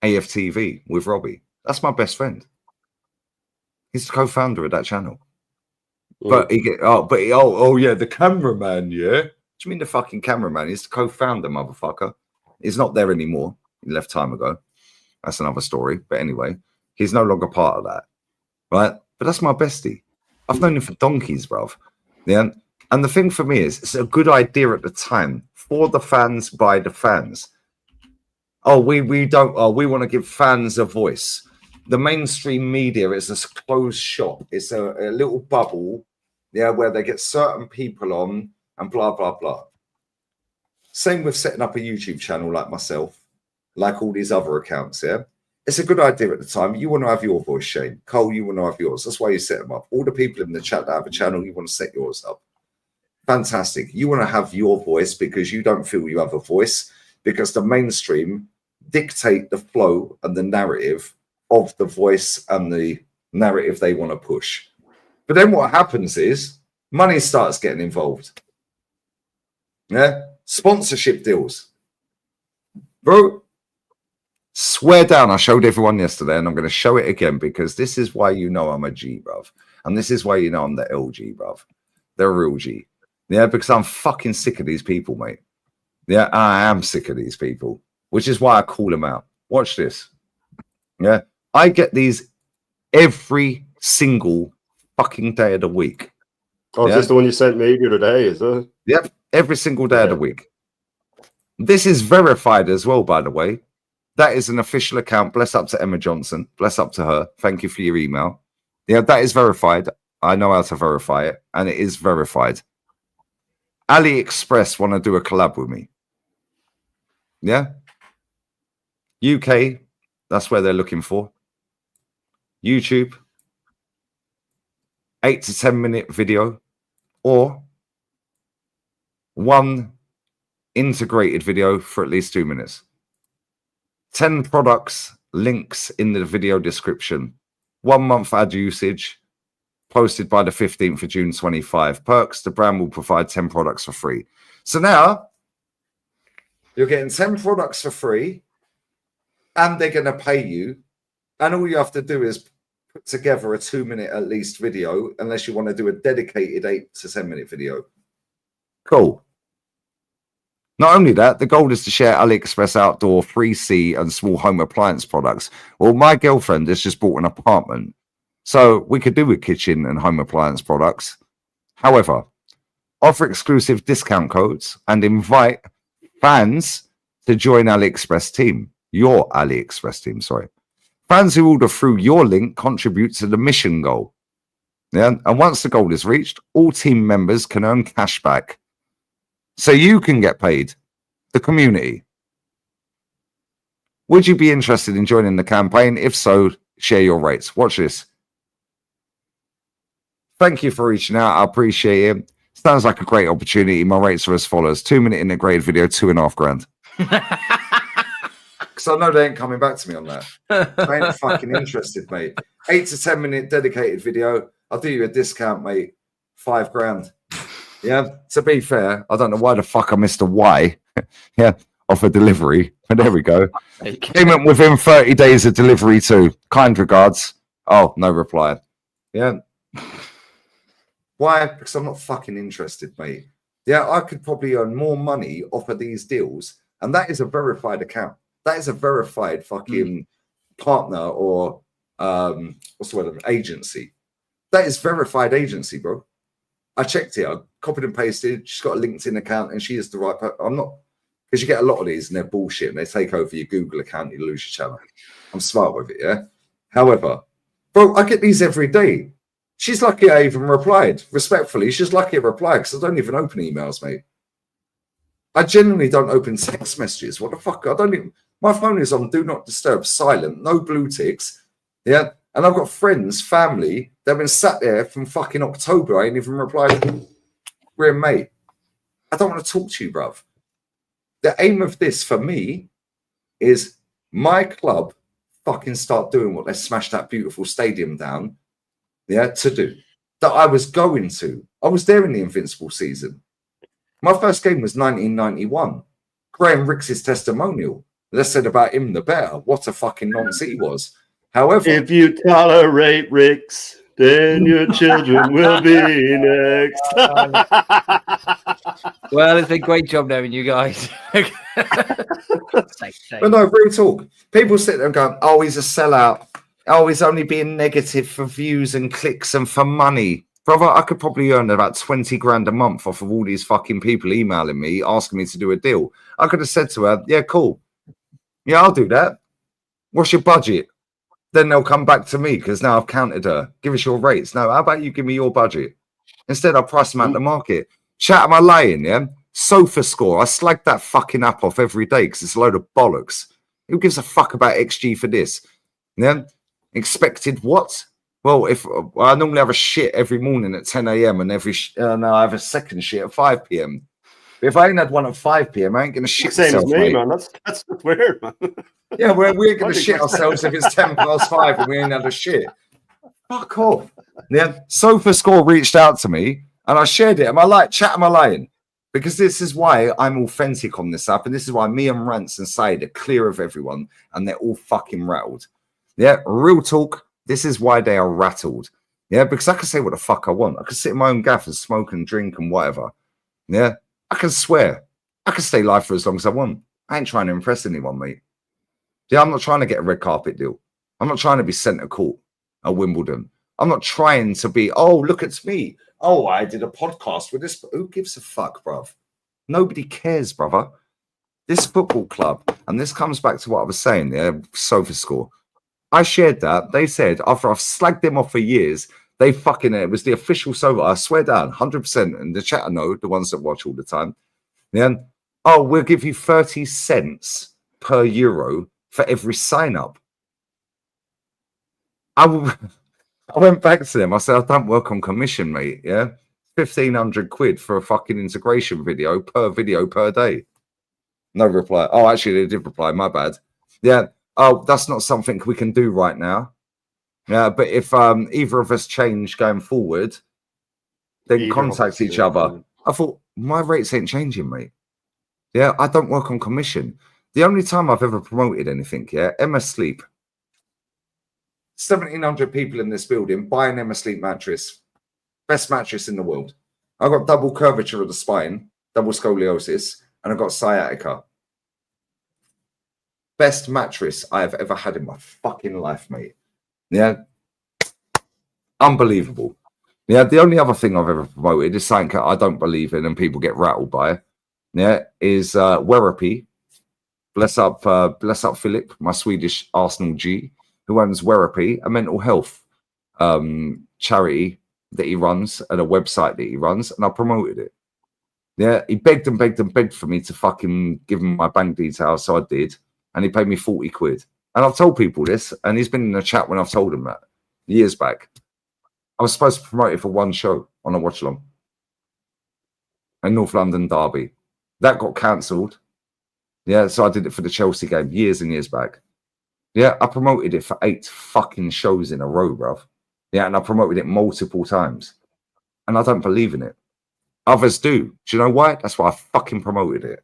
AFTV with Robbie. That's my best friend. He's the co-founder of that channel. But he get the cameraman, yeah. What do you mean the fucking cameraman? He's the co-founder, motherfucker. He's not there anymore. He left time ago. That's another story. But anyway, he's no longer part of that. Right? But that's my bestie. I've known him for donkeys, bruv. Yeah. And the thing for me is, it's a good idea at the time for the fans, by the fans. Oh, we want to give fans a voice. The mainstream media is a closed shop. It's a little bubble, yeah, where they get certain people on and blah, blah, blah. Same with setting up a YouTube channel like myself, like all these other accounts, yeah? It's a good idea at the time. You want to have your voice, Shane. Cole, you want to have yours. That's why you set them up. All the people in the chat that have a channel, you want to set yours up. Fantastic. You want to have your voice because you don't feel you have a voice, because the mainstream dictate the flow and the narrative of the voice and the narrative they want to push. But then what happens is money starts getting involved. Yeah? Sponsorship deals. Bro, swear down, I showed everyone yesterday and I'm going to show it again because this is why you know I'm a G, bruv. And this is why you know I'm the LG, bruv. They're a real G. Yeah, because I'm fucking sick of these people, mate. Yeah, I am sick of these people, which is why I call them out. Watch this. Yeah, I get these every single fucking day of the week. Oh, is this the one you sent me the other day, is it? Yep, every single day of the week. This is verified as well, by the way. That is an official account. Bless up to Emma Johnson. Bless up to her. Thank you for your email. Yeah, that is verified. I know how to verify it, and it is verified. AliExpress want to do a collab with me. Yeah? UK, that's where they're looking for. YouTube, 8 to 10 minute video, or one integrated video for at least 2 minutes. 10 products, links in the video description. 1 month ad usage, posted by the 15th of June 25. Perks, the brand will provide 10 products for free. So now you're getting 10 products for free and they're going to pay you. And all you have to do is put together a 2 minute at least video, unless you want to do a dedicated 8 to 10 minute video. Cool. Not only that, the goal is to share AliExpress outdoor, 3C and small home appliance products. Well, my girlfriend has just bought an apartment, so we could do with kitchen and home appliance products. However, offer exclusive discount codes and invite fans to join AliExpress team. Your AliExpress team, sorry. Fans who order through your link contribute to the mission goal. Yeah, and once the goal is reached, all team members can earn cash back. So you can get paid, the community. Would you be interested in joining the campaign? If so, share your rates. Watch this. Thank you for reaching out. I appreciate it. Sounds like a great opportunity. My rates are as follows: 2-minute integrated video, $2,500. Because I know they ain't coming back to me on that. They ain't fucking interested, mate. 8 to 10 minute dedicated video. I'll do you a discount, mate. $5,000. Yeah. To be fair, I don't know why the fuck I missed a Y. Yeah. Off a delivery. But there we go. Payment within 30 days of delivery too. Kind regards. Oh, no reply. Yeah. Why? Because I'm not fucking interested, mate. Yeah, I could probably earn more money off of these deals. And that is a verified account. That is a verified fucking partner or what's the word? Agency. That is verified agency, bro. I checked it. I copied and pasted. She's got a LinkedIn account and she is the right person. I'm not, because you get a lot of these and they're bullshit and they take over your Google account, you lose your channel. I'm smart with it, yeah? However, bro, I get these every day. She's lucky I even replied. Respectfully, she's lucky I replied because I don't even open emails, mate. I genuinely don't open text messages. What the fuck? I don't even... My phone is on Do Not Disturb, silent, no blue ticks. Yeah? And I've got friends, family, that have been sat there from fucking October. I ain't even replied. We're mate. I don't want to talk to you, bruv. The aim of this for me is my club fucking start doing what they smashed that beautiful stadium down, yeah, to do. That I was going to. I was there in the Invincible season. My first game was 1991. Graham Ricks' testimonial. Less said about him, the better. What a fucking nonce he was. However, if you tolerate Ricks, then your children will be next. Well, it's a great job knowing you guys. But no, real talk. People sit there and go, oh, he's a sellout. Oh, he's only being negative for views and clicks and for money. Brother, I could probably earn about 20 grand a month off of all these fucking people emailing me, asking me to do a deal. I could have said to her, yeah, cool. Yeah, I'll do that. What's your budget? Then they'll come back to me because now I've counted her. Give us your rates. No, how about you give me your budget? Instead, I'll price them out the market. Chat, am I lying, yeah? Sofa Score. I slag that fucking app off every day because it's a load of bollocks. Who gives a fuck about XG for this? Yeah? Expected what? Well, if I normally have a shit every morning at 10 a.m. and now I have a second shit at 5 p.m. If I ain't had one at 5 p.m., I ain't going to shit Same myself, as me, mate. man. That's weird, man. Yeah, we ain't going to shit ourselves if it's 10 past 5 and we ain't had a shit. Fuck off. Yeah, Sofa Score reached out to me and I shared it. Am I lying? Because this is why I'm authentic on this app, and this is why me and Rants and Said are clear of everyone and they're all fucking rattled. Yeah, real talk. This is why they are rattled. Yeah, because I can say what the fuck I want. I can sit in my own gaff and smoke and drink and whatever. Yeah, I can swear. I can stay live for as long as I want. I ain't trying to impress anyone, mate. Yeah, I'm not trying to get a red carpet deal. I'm not trying to be centre court at Wimbledon. I'm not trying to be, oh, look at me. Oh, I did a podcast with this. Who gives a fuck, bruv? Nobody cares, brother. This football club, and this comes back to what I was saying, yeah, Sofa Score. I shared that. They said, after I've slagged them off for years, they fucking, it was the official Sofa. I swear down, 100%. And the chat I know, the ones that watch all the time. Yeah. Oh, we'll give you 30 cents per euro for every sign up. I went back to them. I said, I don't work on commission, mate. Yeah. 1,500 quid for a fucking integration video per day. No reply. Oh, actually, they did reply. My bad. Yeah. Oh, that's not something we can do right now. Yeah. But if either of us change going forward, then contact each other. I thought, my rates ain't changing, mate. Yeah. I don't work on commission. The only time I've ever promoted anything, yeah, Emma Sleep. 1,700 people in this building buy an Emma Sleep mattress. Best mattress in the world. I've got double curvature of the spine, double scoliosis, and I've got sciatica. Best mattress I have ever had in my fucking life, mate. Yeah. Unbelievable. Yeah, the only other thing I've ever promoted is something I don't believe in and people get rattled by. Yeah, is Werrapy. Bless up Philip, my Swedish Arsenal G, who owns Werrapy, a mental health charity that he runs and a website that he runs, and I promoted it. Yeah, he begged and begged and begged for me to fucking give him my bank details, so I did, and he paid me 40 quid. And I've told people this, and he's been in the chat when I've told him that years back. I was supposed to promote it for one show on a watch along, a North London derby. That got cancelled. Yeah, so I did it for the Chelsea game years and years back. Yeah, I promoted it for 8 fucking shows in a row, bruv. Yeah, and I promoted it multiple times. And I don't believe in it. Others do. Do you know why? That's why I fucking promoted it.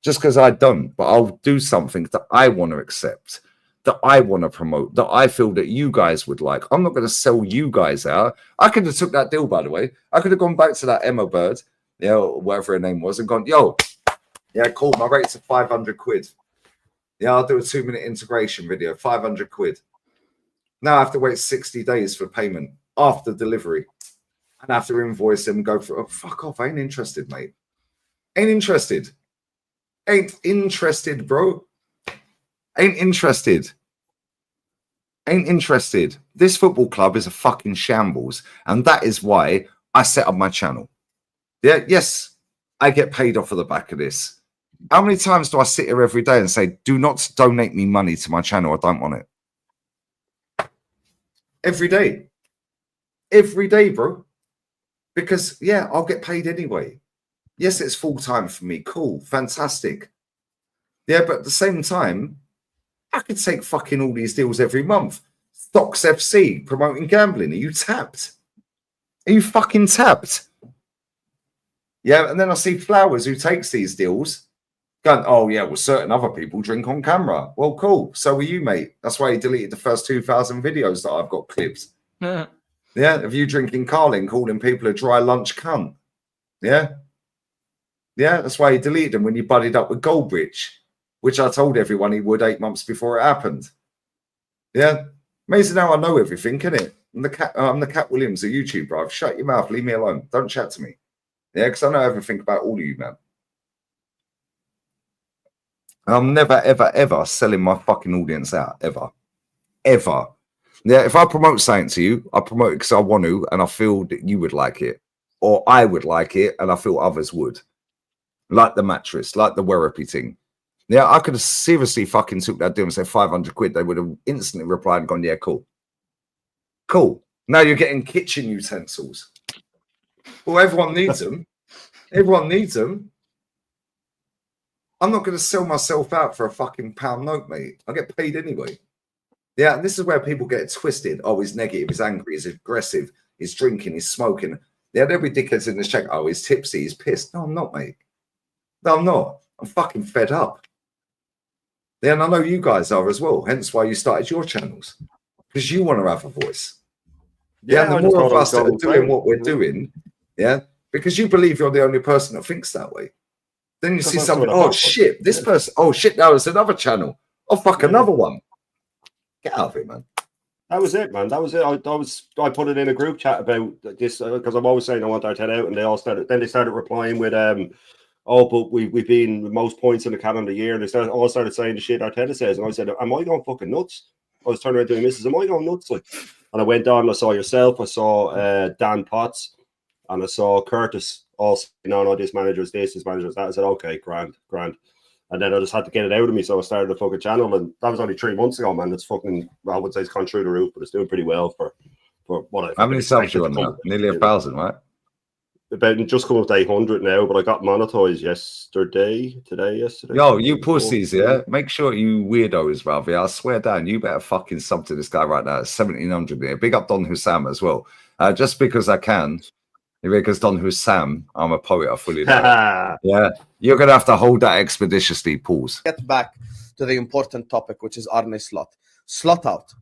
Just because I don't, but I'll do something that I want to accept, that I want to promote, that I feel that you guys would like. I'm not going to sell you guys out. I could have took that deal, by the way. I could have gone back to that Emma Bird, you know, whatever her name was, and gone, yo, yeah, cool, my rates are 500 quid. Yeah, I'll do a 2-minute integration video, 500 quid. Now I have to wait 60 days for payment after delivery. And I have to invoice him and go for, oh, fuck off, I ain't interested, mate. Ain't interested. Ain't interested, bro. Ain't interested. Ain't interested. This football club is a fucking shambles. And that is why I set up my channel. Yeah, yes, I get paid off of the back of this. How many times do I sit here every day and say, do not donate me money to my channel? I don't want it. Every day. Every day, bro. Because, yeah, I'll get paid anyway. Yes, it's full-time for me. Cool. Fantastic. Yeah, but at the same time, I could take fucking all these deals every month. Stocks FC, promoting gambling. Are you tapped? Are you fucking tapped? Yeah, and then I see Flowers who takes these deals going, oh, yeah, well, certain other people drink on camera. Well, cool. So are you, mate. That's why he deleted the first 2,000 videos that I've got clips. Yeah, of you drinking Carling, calling people a dry lunch cunt. Yeah? Yeah, that's why he deleted them when you buddied up with Goldbridge, which I told everyone he would 8 months before it happened. Yeah? Amazing how I know everything, isn't it? I'm the Cat Williams, a YouTuber. I've shut your mouth, leave me alone. Don't chat to me. Yeah, because I know everything about all of you, man. I'm never, ever, ever selling my fucking audience out. Ever. Ever. Yeah, if I promote something to you, I promote it because I want to and I feel that you would like it. Or I would like it and I feel others would. Like the mattress, like the Werripy thing. Yeah, I could have seriously fucking took that deal and said 500 quid. They would have instantly replied and gone, yeah, cool. Cool. Now you're getting kitchen utensils. Well, everyone needs them. Everyone needs them. I'm not going to sell myself out for a fucking pound note, mate. I get paid anyway. Yeah, and this is where people get it twisted. Oh, he's negative, he's angry, he's aggressive, he's drinking, he's smoking. Yeah, there'll be dickheads in the check. Oh, he's tipsy, he's pissed. No, I'm not, mate. No, I'm not. I'm fucking fed up. Yeah, and I know you guys are as well. Hence why you started your channels. Because you want to have a voice. Yeah, and the more of us that are doing what we're doing, yeah, because you believe you're the only person that thinks that way. Then you see something, oh shit, this person, oh shit, now it's another channel. Oh fuck, another one. Get out of it, man. That was it, man. That was it. I put it in a group chat about this because I'm always saying I want Arteta out, and they started replying with oh, but we've been the most points in the calendar year, and they all started saying the shit Arteta says, and I said, am I going fucking nuts? I was turning around to my missus, am I going nuts? Like, and I went down and I saw yourself, I saw Dan Potts, and I saw Curtis all saying, no, this manager's this manager's that. I said, okay, grand. And then I just had to get it out of me, so I started a fucking channel, and that was only 3 months ago, man. It's fucking, I would say it's gone through the roof, but it's doing pretty well for what I. How many subs you on now? Nearly 1,000, right? About just come up to 800 now, but I got monetized yesterday. Yo, you pussies, yeah? Make sure you weirdos, bruv. Yeah, I swear down, you better fucking sub to this guy right now. It's 1,700 here. Big up Don Hussam as well. Just because I can. Because Don Hussam, I'm a poet, I fully know. Yeah, you're going to have to hold that expeditiously. Pause. Get back to the important topic, which is Arne Slot. Slot out.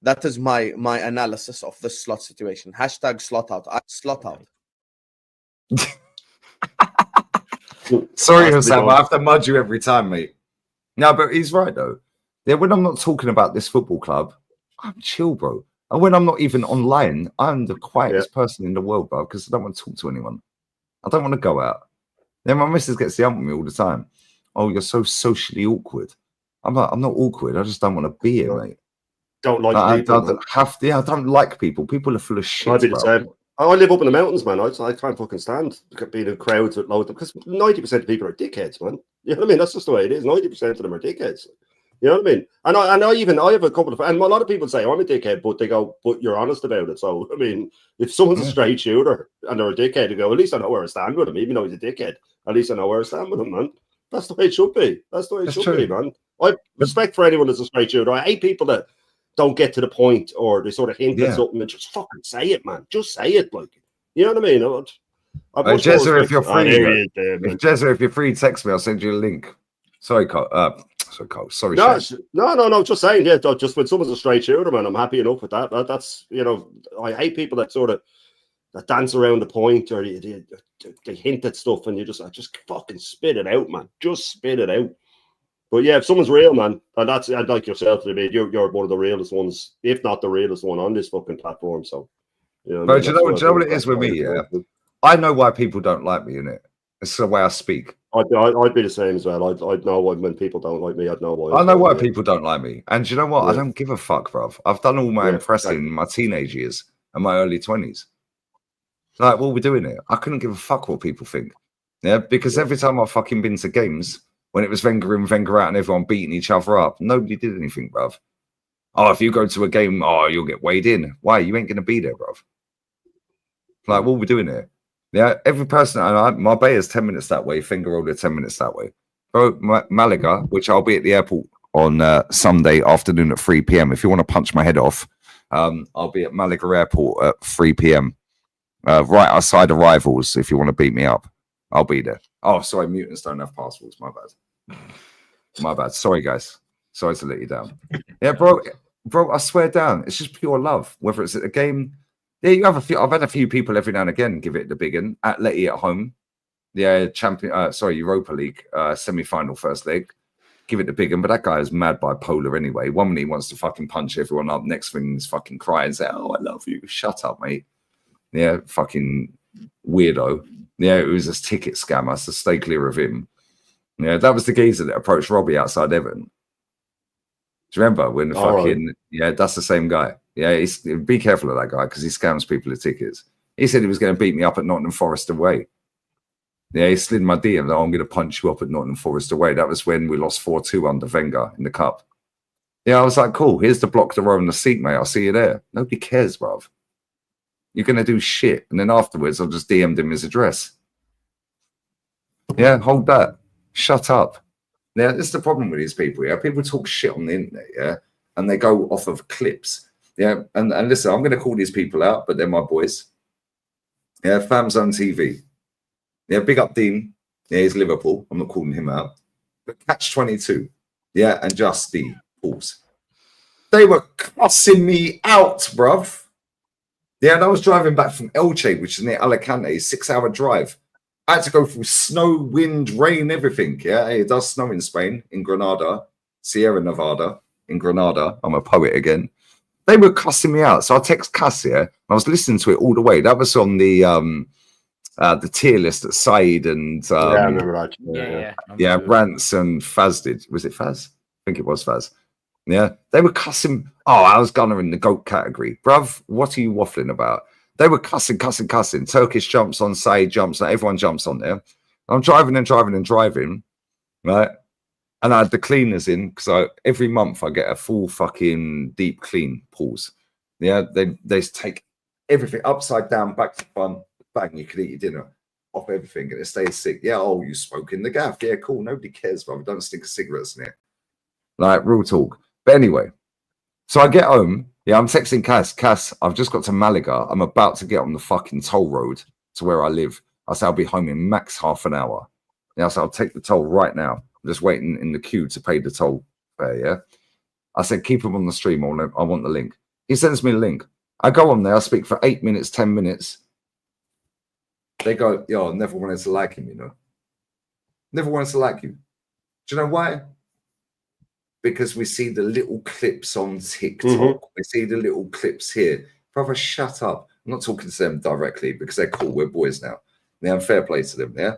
That is my analysis of the Slot situation. Hashtag slot out. Slot out. Sorry, Hussam, I have to mud you every time, mate. No, but he's right, though. Yeah, when I'm not talking about this football club, I'm chill, bro. And when I'm not even online, I'm the quietest person in the world, bro, because I don't want to talk to anyone. I don't want to go out. Then my missus gets the hump with me all the time. Oh, you're so socially awkward. I'm not awkward. I just don't want to be here, mate. don't like I people. I don't like people. People are full of shit. I'd be the same. I live up in the mountains, man. I can't fucking stand being in crowds with loads of, because 90% of people are dickheads, man. You know what I mean? That's just the way it is. 90% of them are dickheads. You know what I mean? And I have a couple of, and a lot of people say, I'm a dickhead, but they go, but you're honest about it. So, I mean, if someone's a straight shooter and they're a dickhead, they go, at least I know where I stand with him, even though he's a dickhead. At least I know where I stand with him, man. That's the way it should be. That's the way it should be, man. I respect for anyone that's a straight shooter. I hate people that don't get to the point, or they sort of hint at something and just fucking say it, man. Just say it, like, you know what I mean? Jezza, if you're free, if you're free, text me. I'll send you a link. Sorry, Cole. Sorry, no. Just saying, yeah. Just when someone's a straight shooter, man, I'm happy enough with that. That's, you know, I hate people that sort of that dance around the point, or they hint at stuff, and you just fucking spit it out, man. Just spit it out. But yeah, if someone's real, man, and that's like yourself, I mean, you're one of the realest ones, if not the realest one on this fucking platform. So, you know, but do you know what it is with me? Yeah, I know why people don't like me in it. It's the way I speak. I'd be the same as well. I'd know when people don't like me. I'd know why. I know why people don't like me, and do you know what? I don't give a fuck, bruv. I've done all my impressing in my teenage years and my early 20s. Like, what we're doing here, I couldn't give a fuck what people think. Yeah, because every time I've fucking been to games, when it was Wenger in, Wenger out, and everyone beating each other up, nobody did anything, bruv. Oh, if you go to a game, you'll get weighed in. Why? You ain't going to be there, bruv. Like, what we're doing here. Yeah, every person, Marbella is 10 minutes that way, Finger Roller 10 minutes that way. Bro, Malaga, which I'll be at the airport on Sunday afternoon at 3 p.m. If you want to punch my head off, I'll be at Malaga Airport at 3 p.m. Right outside of Rivals. If you want to beat me up, I'll be there. Oh, sorry, mutants don't have passports. My bad. My bad. Sorry, guys. Sorry to let you down. Yeah, bro, I swear down. It's just pure love. Whether it's at a game, yeah, you have a few. I've had a few people every now and again give it the big one. Atleti at home, yeah, Europa League semi-final first leg. Give it the big one, but that guy is mad bipolar anyway. One minute he wants to fucking punch everyone up, next thing he's fucking crying and say, "Oh, I love you." Shut up, mate. Yeah, fucking weirdo. Yeah, it was a ticket scammer, so stay clear of him. Yeah, that was the geezer that approached Robbie outside Everton. Do you remember when yeah, that's the same guy. Yeah, be careful of that guy because he scams people with tickets. He said he was going to beat me up at Nottingham Forest away. Yeah, he slid my DM that I'm going to punch you up at Nottingham Forest away. That was when we lost 4-2 under Wenger in the cup. Yeah, I was like, cool, here's the block to row on the seat, mate. I'll see you there. Nobody cares, bruv. You're going to do shit. And then afterwards, I'll just DM'd him his address. Yeah, hold that. Shut up. Yeah, this is the problem with these people. Yeah, people talk shit on the internet. Yeah, and they go off of clips. Yeah, and listen, I'm going to call these people out, but they're my boys. Yeah, Fams on TV. Yeah, big up Dean. Yeah, he's Liverpool. I'm not calling him out. But Catch 22. Yeah, and Just the Pulse. They were cussing me out, bruv. Yeah, and I was driving back from Elche, which is near Alicante, 6-hour drive. I had to go through snow, wind, rain, everything. Yeah, it does snow in Spain, in Granada, Sierra Nevada, in Granada. I'm a poet again. They were cussing me out. So I text Cass here. I was listening to it all the way. That was on the tier list that Said and yeah, I remember that. Yeah, Rants and Faz did. Was it Faz? I think it was Faz. Yeah, they were cussing. Oh, I was Gunner in the GOAT category. Bruv, what are you waffling about? They were cussing. Turkish jumps on, Said jumps on, everyone jumps on there. I'm driving, right? And I had the cleaners in because every month I get a full fucking deep clean pause. Yeah, they take everything upside down, back to front, bang, you can eat your dinner off everything and it stays sick. Yeah, oh, you smoke in the gaff. Yeah, cool. Nobody cares, but don't stick cigarettes in it. Like, real talk. But anyway, so I get home. Yeah, I'm texting Cass, I've just got to Malaga. I'm about to get on the fucking toll road to where I live. I said I'll be home in max half an hour. Yeah, so I'll take the toll right now. I'm just waiting in the queue to pay the toll fare, yeah? I said, keep him on the stream. I want the link. He sends me a link. I go on there. I speak for 8 minutes, 10 minutes. They go, yo, I never wanted to like him, you know? Never wanted to like you. Do you know why? Because we see the little clips on TikTok. Mm-hmm. We see the little clips here. Brother, shut up. I'm not talking to them directly because they're cool. We're boys now. Yeah, fair play to them, yeah?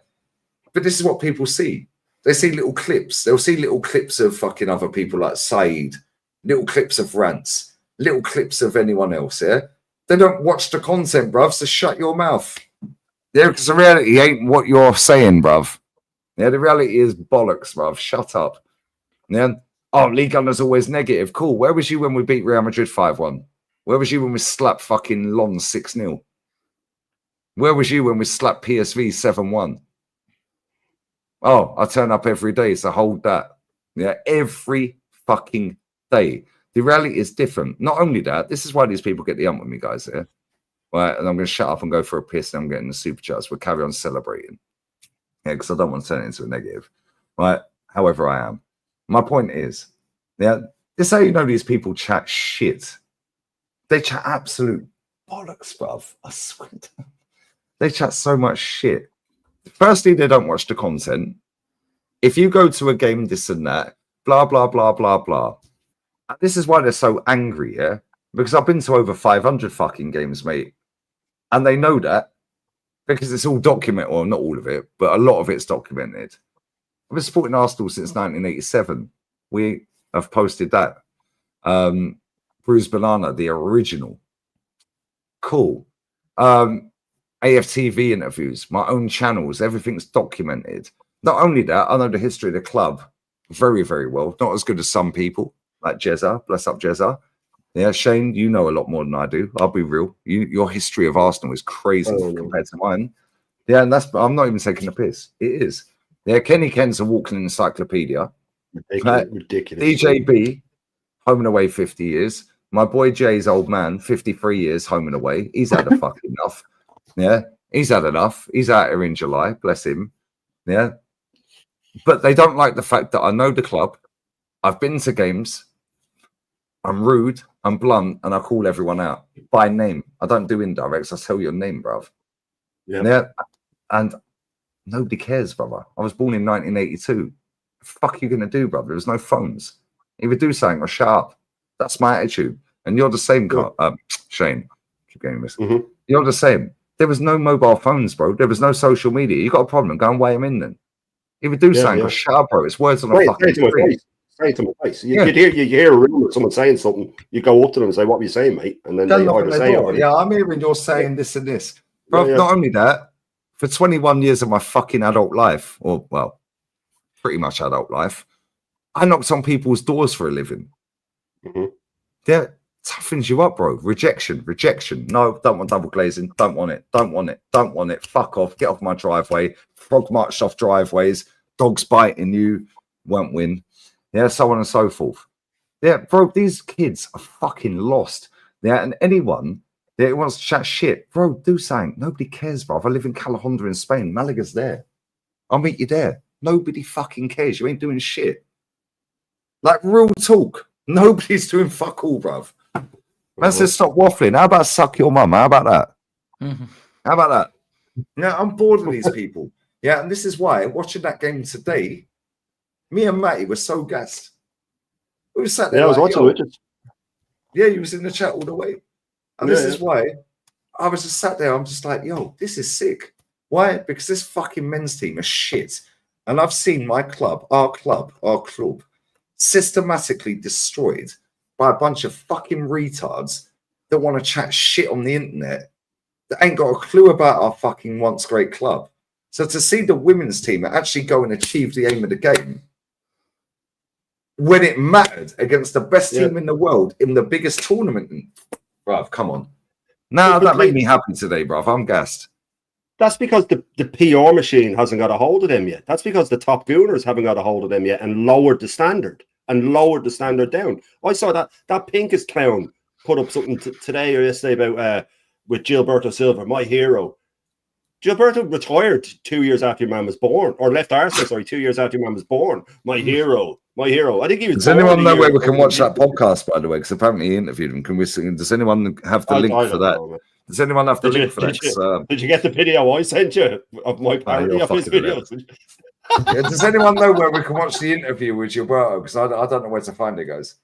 But this is what people see. They see little clips. They'll see little clips of fucking other people like Said, little clips of Rants. little clips of anyone else. Yeah, they don't watch the content, bruv. So shut your mouth. Yeah, because the reality ain't what you're saying, bruv. Yeah, the reality is bollocks, bruv. Shut up. Yeah. Oh, League Gunner's always negative. Cool. Where was you when we beat Real Madrid 5-1? Where was you when we slapped fucking Lons 6-0? Where was you when we slapped PSV 7-1? Oh, I turn up every day, so hold that. Yeah, every fucking day. The reality is different. Not only that, this is why these people get the ump with me, guys, here. Right, and I'm going to shut up and go for a piss, and I'm getting the super chats. We'll carry on celebrating. Yeah, because I don't want to turn it into a negative. Right, however I am. My point is, yeah, this is how you know these people chat shit. They chat absolute bollocks, bruv. I swear to God. They chat so much shit. Firstly, they don't watch the content. If you go to a game, this and that, blah, blah, blah, blah, blah. And this is why they're so angry, yeah? Because I've been to over 500 fucking games, mate. And they know that because it's all documented. Well, not all of it, but a lot of it's documented. I've been supporting Arsenal since 1987. We have posted that. Bruised Banana, the original. Cool. AFTV interviews, my own channels, everything's documented. Not only that, I know the history of the club very, very well. Not as good as some people, like Jezza. Bless up, Jezza. Yeah, Shane, you know a lot more than I do. I'll be real. Your history of Arsenal is crazy compared to mine. Yeah, and I'm not even taking a piss. It is. Yeah, Kenny Ken's a walking encyclopedia. Ridiculous. DJB, home and away 50 years. My boy Jay's old man, 53 years, home and away. He's had a fucking enough. Yeah, he's had enough. He's out here in July. Bless him. Yeah. But they don't like the fact that I know the club. I've been to games. I'm rude. I'm blunt. And I call everyone out by name. I don't do indirects. I tell your name, bruv. Yeah. And nobody cares, brother. I was born in 1982. What the fuck are you going to do, brother? There's no phones. Either do something or shut up. That's my attitude. And you're the same, Shane. Keep getting this. You're the same. There was no mobile phones, bro. There was no social media. You got a problem, go and weigh them in then. Either do something or shut up, bro. It's words on a fucking screen. Say it to my face. You hear a rumor of someone saying something, you go up to them and say, "What were you saying, mate?" And then they either say it. Yeah, I'm hearing you're saying this and this. Bro, not only that, for 21 years of my fucking adult life, or well, pretty much adult life, I knocked on people's doors for a living. Yeah, toughens you up, bro. Rejection. No, don't want double glazing. Don't want it. Fuck off. Get off my driveway. Frog marched off driveways. Dogs biting you. Won't win. Yeah, so on and so forth. Yeah, bro, these kids are fucking lost. Yeah, and anyone that wants to chat shit, bro, do something. Nobody cares, bro. I live in Calahonda in Spain. Malaga's there. I'll meet you there. Nobody fucking cares. You ain't doing shit. Like, real talk. Nobody's doing fuck all, bruv. Man says stop waffling. How about suck your mum? How about that? How about that? Yeah, I'm bored of these people. Yeah, and this is why, watching that game today, me and Matty were so gassed. We were sat there. Yeah, I was watching it. Yeah, you was in the chat all the way. And this is why I was just sat there. I'm just like, yo, this is sick. Why? Because this fucking men's team is shit. And I've seen my club, our club, systematically destroyed by a bunch of fucking retards that want to chat shit on the internet that ain't got a clue about our fucking once great club. So to see the women's team actually go and achieve the aim of the game when it mattered against the best team in the world in the biggest tournament, bruv, come on. Now that made me happy today, bruv. I'm gassed. That's because the PR machine hasn't got a hold of them yet. That's because the top gooners haven't got a hold of them yet and lowered the standard down. I saw that pinkest clown put up something today or yesterday about with Gilberto Silva, my hero. Gilberto retired 2 years after your man was born, or left Arsenal, sorry, 2 years after your man was born. My hero. I think he was. Does anyone know where we can watch that podcast, by the way? Because apparently he interviewed him. Can we? Does anyone have the link for that? Does anyone have the link for that? Did you get the video I sent you of my parody of his videos? Does anyone know where we can watch the interview with Gilberto? Because I don't know where to find it, guys.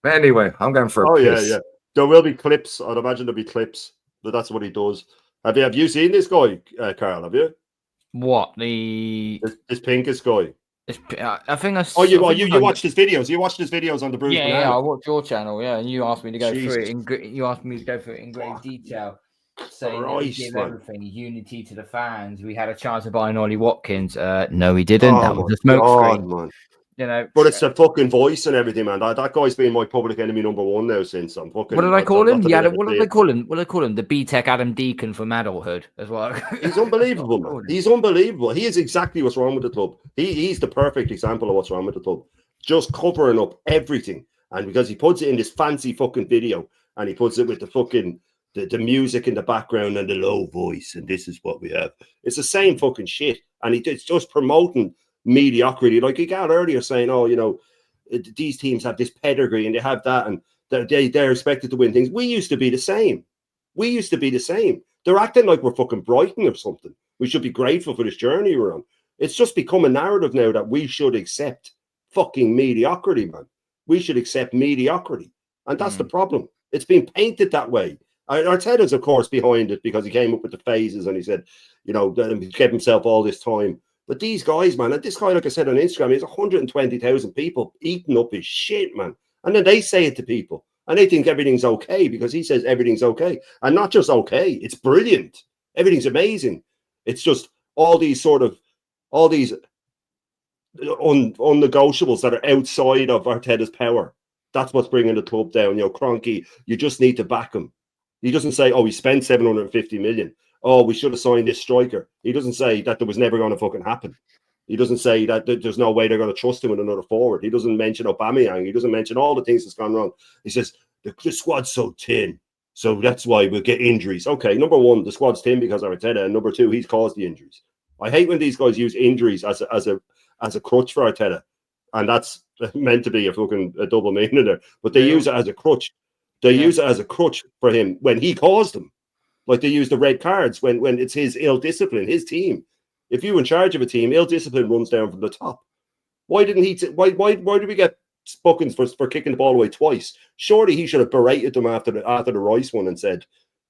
But anyway, I'm going for a piss. Yeah. There will be clips. I'd imagine there'll be clips, but that's what he does. Have you seen this guy, Carl? Have you? What this pinkest guy? I think that's. Oh, you watched his videos. You watched his videos on the Bruce. Yeah, I watched your channel. Yeah, and you asked me to go Jesus. through it. You asked me to go through it in great detail, saying that we give everything unity to the fans. We had a chance of buying Ollie Watkins. No, we didn't. That was a smokescreen. Man. You know, but it's the fucking voice and everything, man. That guy's been my public enemy #1 now since I'm fucking. What did I call him? Yeah, what did they call him? What did they call him? The B-Tech Adam Deacon from adulthood as well. He's unbelievable, man. He's unbelievable. He is exactly what's wrong with the club. He's the perfect example of what's wrong with the club. Just covering up everything, and because he puts it in this fancy fucking video, and he puts it with the fucking the music in the background and the low voice, and this is what we have. It's the same fucking shit, and it's just promoting mediocrity. Like Egal earlier saying, oh, you know, these teams have this pedigree and they have that, and they're expected to win things. We used to be the same. They're acting like we're fucking Brighton or something. We should be grateful for this journey we're on. It's just become a narrative now that we should accept fucking mediocrity, man. We should accept mediocrity, and that's the problem. It's been painted that way. Arteta's, of course, behind it because he came up with the phases and he said, you know, he gave himself all this time. But these guys, man, and this guy, like I said on Instagram, he's 120,000 people eating up his shit, man. And then they say it to people, and they think everything's okay because he says everything's okay. And not just okay, it's brilliant. Everything's amazing. It's just all these unnegotiables that are outside of Arteta's power. That's what's bringing the club down. You know, Kroenke, you just need to back him. He doesn't say, oh, we spent 750 million. Oh, we should have signed this striker. He doesn't say that there was never going to fucking happen. He doesn't say that there's no way they're going to trust him with another forward. He doesn't mention Aubameyang. He doesn't mention all the things that's gone wrong. He says, the squad's so thin, so that's why we'll get injuries. Okay, number one, the squad's thin because of Arteta, and number two, he's caused the injuries. I hate when these guys use injuries as a crutch for Arteta, and that's meant to be a double meaning there. But they use it as a crutch. They use it as a crutch for him when he caused them. Like they use the red cards when it's his ill discipline, his team. If you're in charge of a team, ill discipline runs down from the top. Why didn't he? Why did we get bookings for kicking the ball away twice? Surely he should have berated them after the Rice one and said,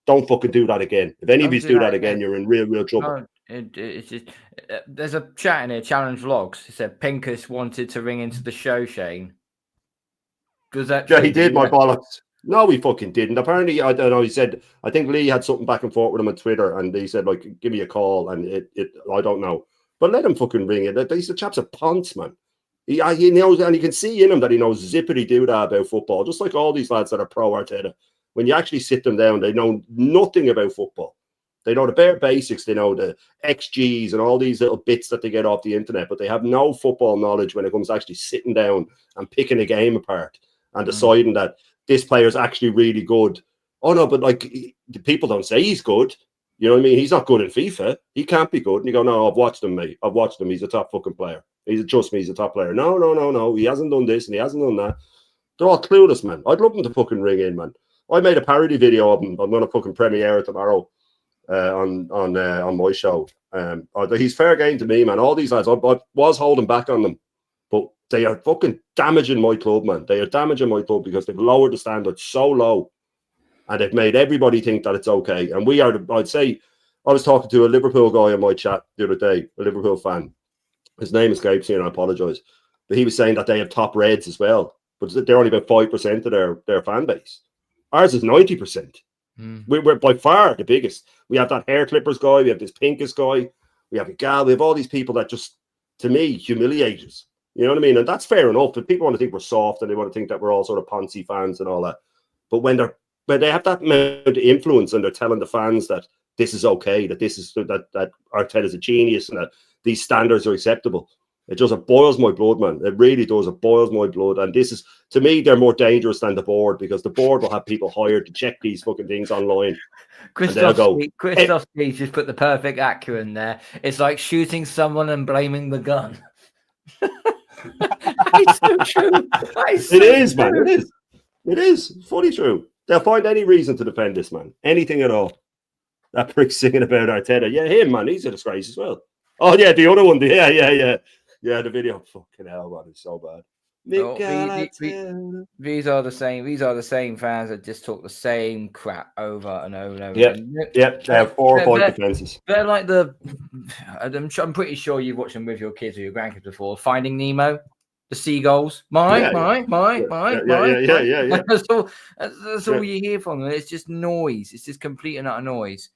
"Don't fucking do that again. If any of you do that again, you're in real trouble." It's just, there's a chat in here, Challenge Vlogs. He said Pincus wanted to ring into the show, Shane. Because that he did, my bollocks. No, he fucking didn't. Apparently, I don't know. He said, I think Lee had something back and forth with him on Twitter, and he said, like, give me a call, and I don't know. But let him fucking ring it. He's the chap's a ponce, man. He knows, and you can see in him that he knows zippity doo dah about football, just like all these lads that are pro Arteta. When you actually sit them down, they know nothing about football. They know the bare basics. They know the XGs and all these little bits that they get off the internet, but they have no football knowledge when it comes to actually sitting down and picking a game apart and deciding that this player is actually really good. Oh, no, but like the people don't say he's good. You know what I mean? He's not good in FIFA. He can't be good. And you go, no, I've watched him, mate. I've watched him. He's a top fucking player. Trust me, he's a top player. No. He hasn't done this and he hasn't done that. They're all clueless, man. I'd love them to fucking ring in, man. I made a parody video of him. I'm going to fucking premiere it tomorrow on my show. He's fair game to me, man. All these lads, I was holding back on them. But they are fucking damaging my club, man. They are damaging my club because they've lowered the standard so low. And they've made everybody think that it's okay. And we are, I'd say, I was talking to a Liverpool guy in my chat the other day, a Liverpool fan. His name escapes me and I apologise. But he was saying that they have top Reds as well. But they're only about 5% of their fan base. Ours is 90%. We're by far the biggest. We have that hair clippers guy. We have this Pincus guy. We have Egal. We have all these people that just, to me, humiliate us. You know what I mean? And that's fair enough. But people want to think we're soft and they want to think that we're all sort of poncy fans and all that. But when they have that amount of influence and they're telling the fans that this is okay, that this is that Arteta's a genius and that these standards are acceptable, it boils my blood, man. It really does. It boils my blood. And this is, to me, they're more dangerous than the board because the board will have people hired to check these fucking things online. Christoph Speech just put the perfect accu in there. It's like shooting someone and blaming the gun. It's so true. It is, man. It is. It is fully true. They'll find any reason to defend this man. Anything at all. That prick singing about Arteta. Yeah, him, man. He's a disgrace as well. Oh, yeah, the other one. Yeah. Yeah, the video. Fucking hell, man. It's so bad. These are the same. These are the same fans that just talk the same crap over and over and over Yep. again. Yep. They have 4-point defenses. They're like I'm pretty sure you've watched them with your kids or your grandkids before. Finding Nemo, the seagulls. Yeah. That's all you hear from them. It's just noise. It's just complete and utter noise.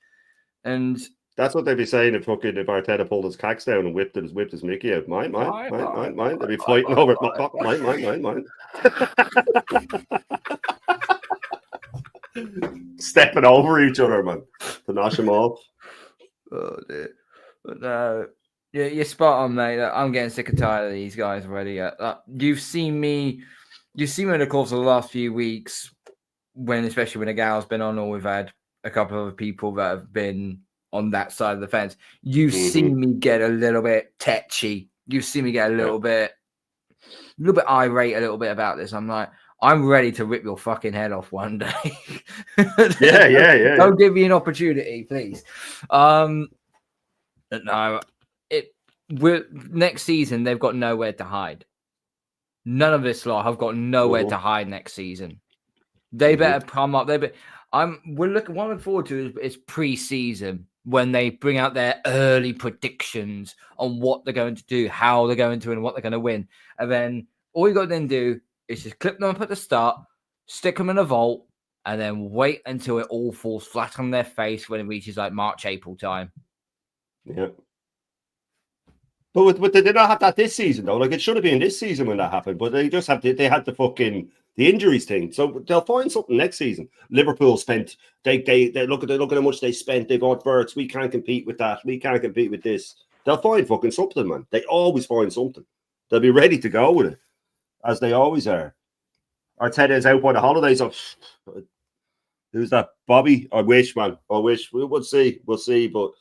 And that's what they'd be saying if Arteta pulled his cacks down and whipped his Mickey out. Mine. They'd be fighting over it. Mine. Stepping over each other, man, to knock them off. Oh dear. But no, you're spot on, mate. I'm getting sick and tired of these guys already. You've seen me in the course of the last few weeks, especially when Egal's been on, or we've had a couple of other people that have been on that side of the fence. You've seen me get a little bit tetchy. You've seen me get a little bit irate a little bit about this. I'm like, I'm ready to rip your fucking head off one day. Yeah. Don't give me an opportunity, please. No, next season they've got nowhere to hide. None of this lot have got nowhere to hide next season. They better come up. What I'm looking forward to is pre-season, when they bring out their early predictions on what they're going to do, how they're going to, and what they're going to win. And then all you got to then do is just clip them up at the start, stick them in a vault, and then wait until it all falls flat on their face when it reaches like March, April time. Yeah. But they did not have that this season, though. Like, it should have been this season when that happened, but they just had the injuries thing. So they'll find something next season. Liverpool spent, they look at how much they spent. They bought Verts. We can't compete with that. We can't compete with this. They'll find fucking something, man. They always find something. They'll be ready to go with it, as they always are. Arteta is out by the holidays. Who's that? Bobby? I wish, man. I wish. We'll see. We'll see. But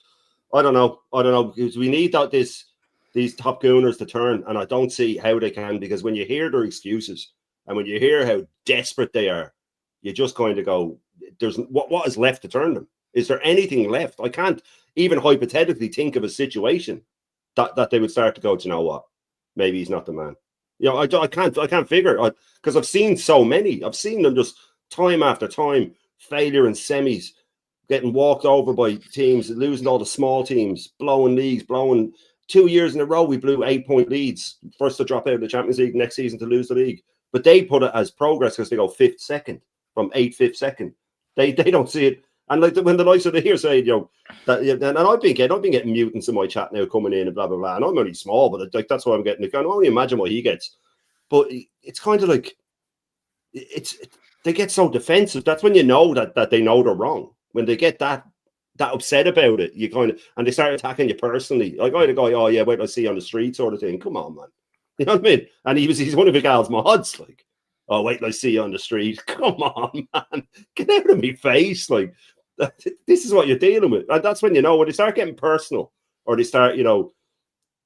I don't know. Because we need these top gooners to turn, and I don't see how they can, because when you hear their excuses and when you hear how desperate they are, you just kind of go, "There's what is left to turn them? Is there anything left?" I can't even hypothetically think of a situation that they would start to go, "Do you know what? Maybe he's not the man." You know, I can't figure it, because I've seen so many. I've seen them just time after time, failure in semis, getting walked over by teams, losing all the small teams, blowing leagues, 2 years in a row, we blew 8-point leads. First to drop out of the Champions League, next season to lose the league. But they put it as progress because they go 5th second from 5th second. They don't see it. And like when the likes of the here say, and I've been getting mutants in my chat now coming in and blah blah blah. And I'm only small, but like that's why I'm getting. I can only imagine what he gets. But it's kind of like they get so defensive. That's when you know that they know they're wrong. When they get that upset about it, and they start attacking you personally. Like I had a guy, "Oh yeah, wait, I see you on the street," sort of thing. Come on, man. You know what I mean? And he's one of Egal's mods. Like, "Oh wait, I see you on the street." Come on, man. Get out of my face. Like, this is what you're dealing with. And that's when you know, when they start getting personal, or they start,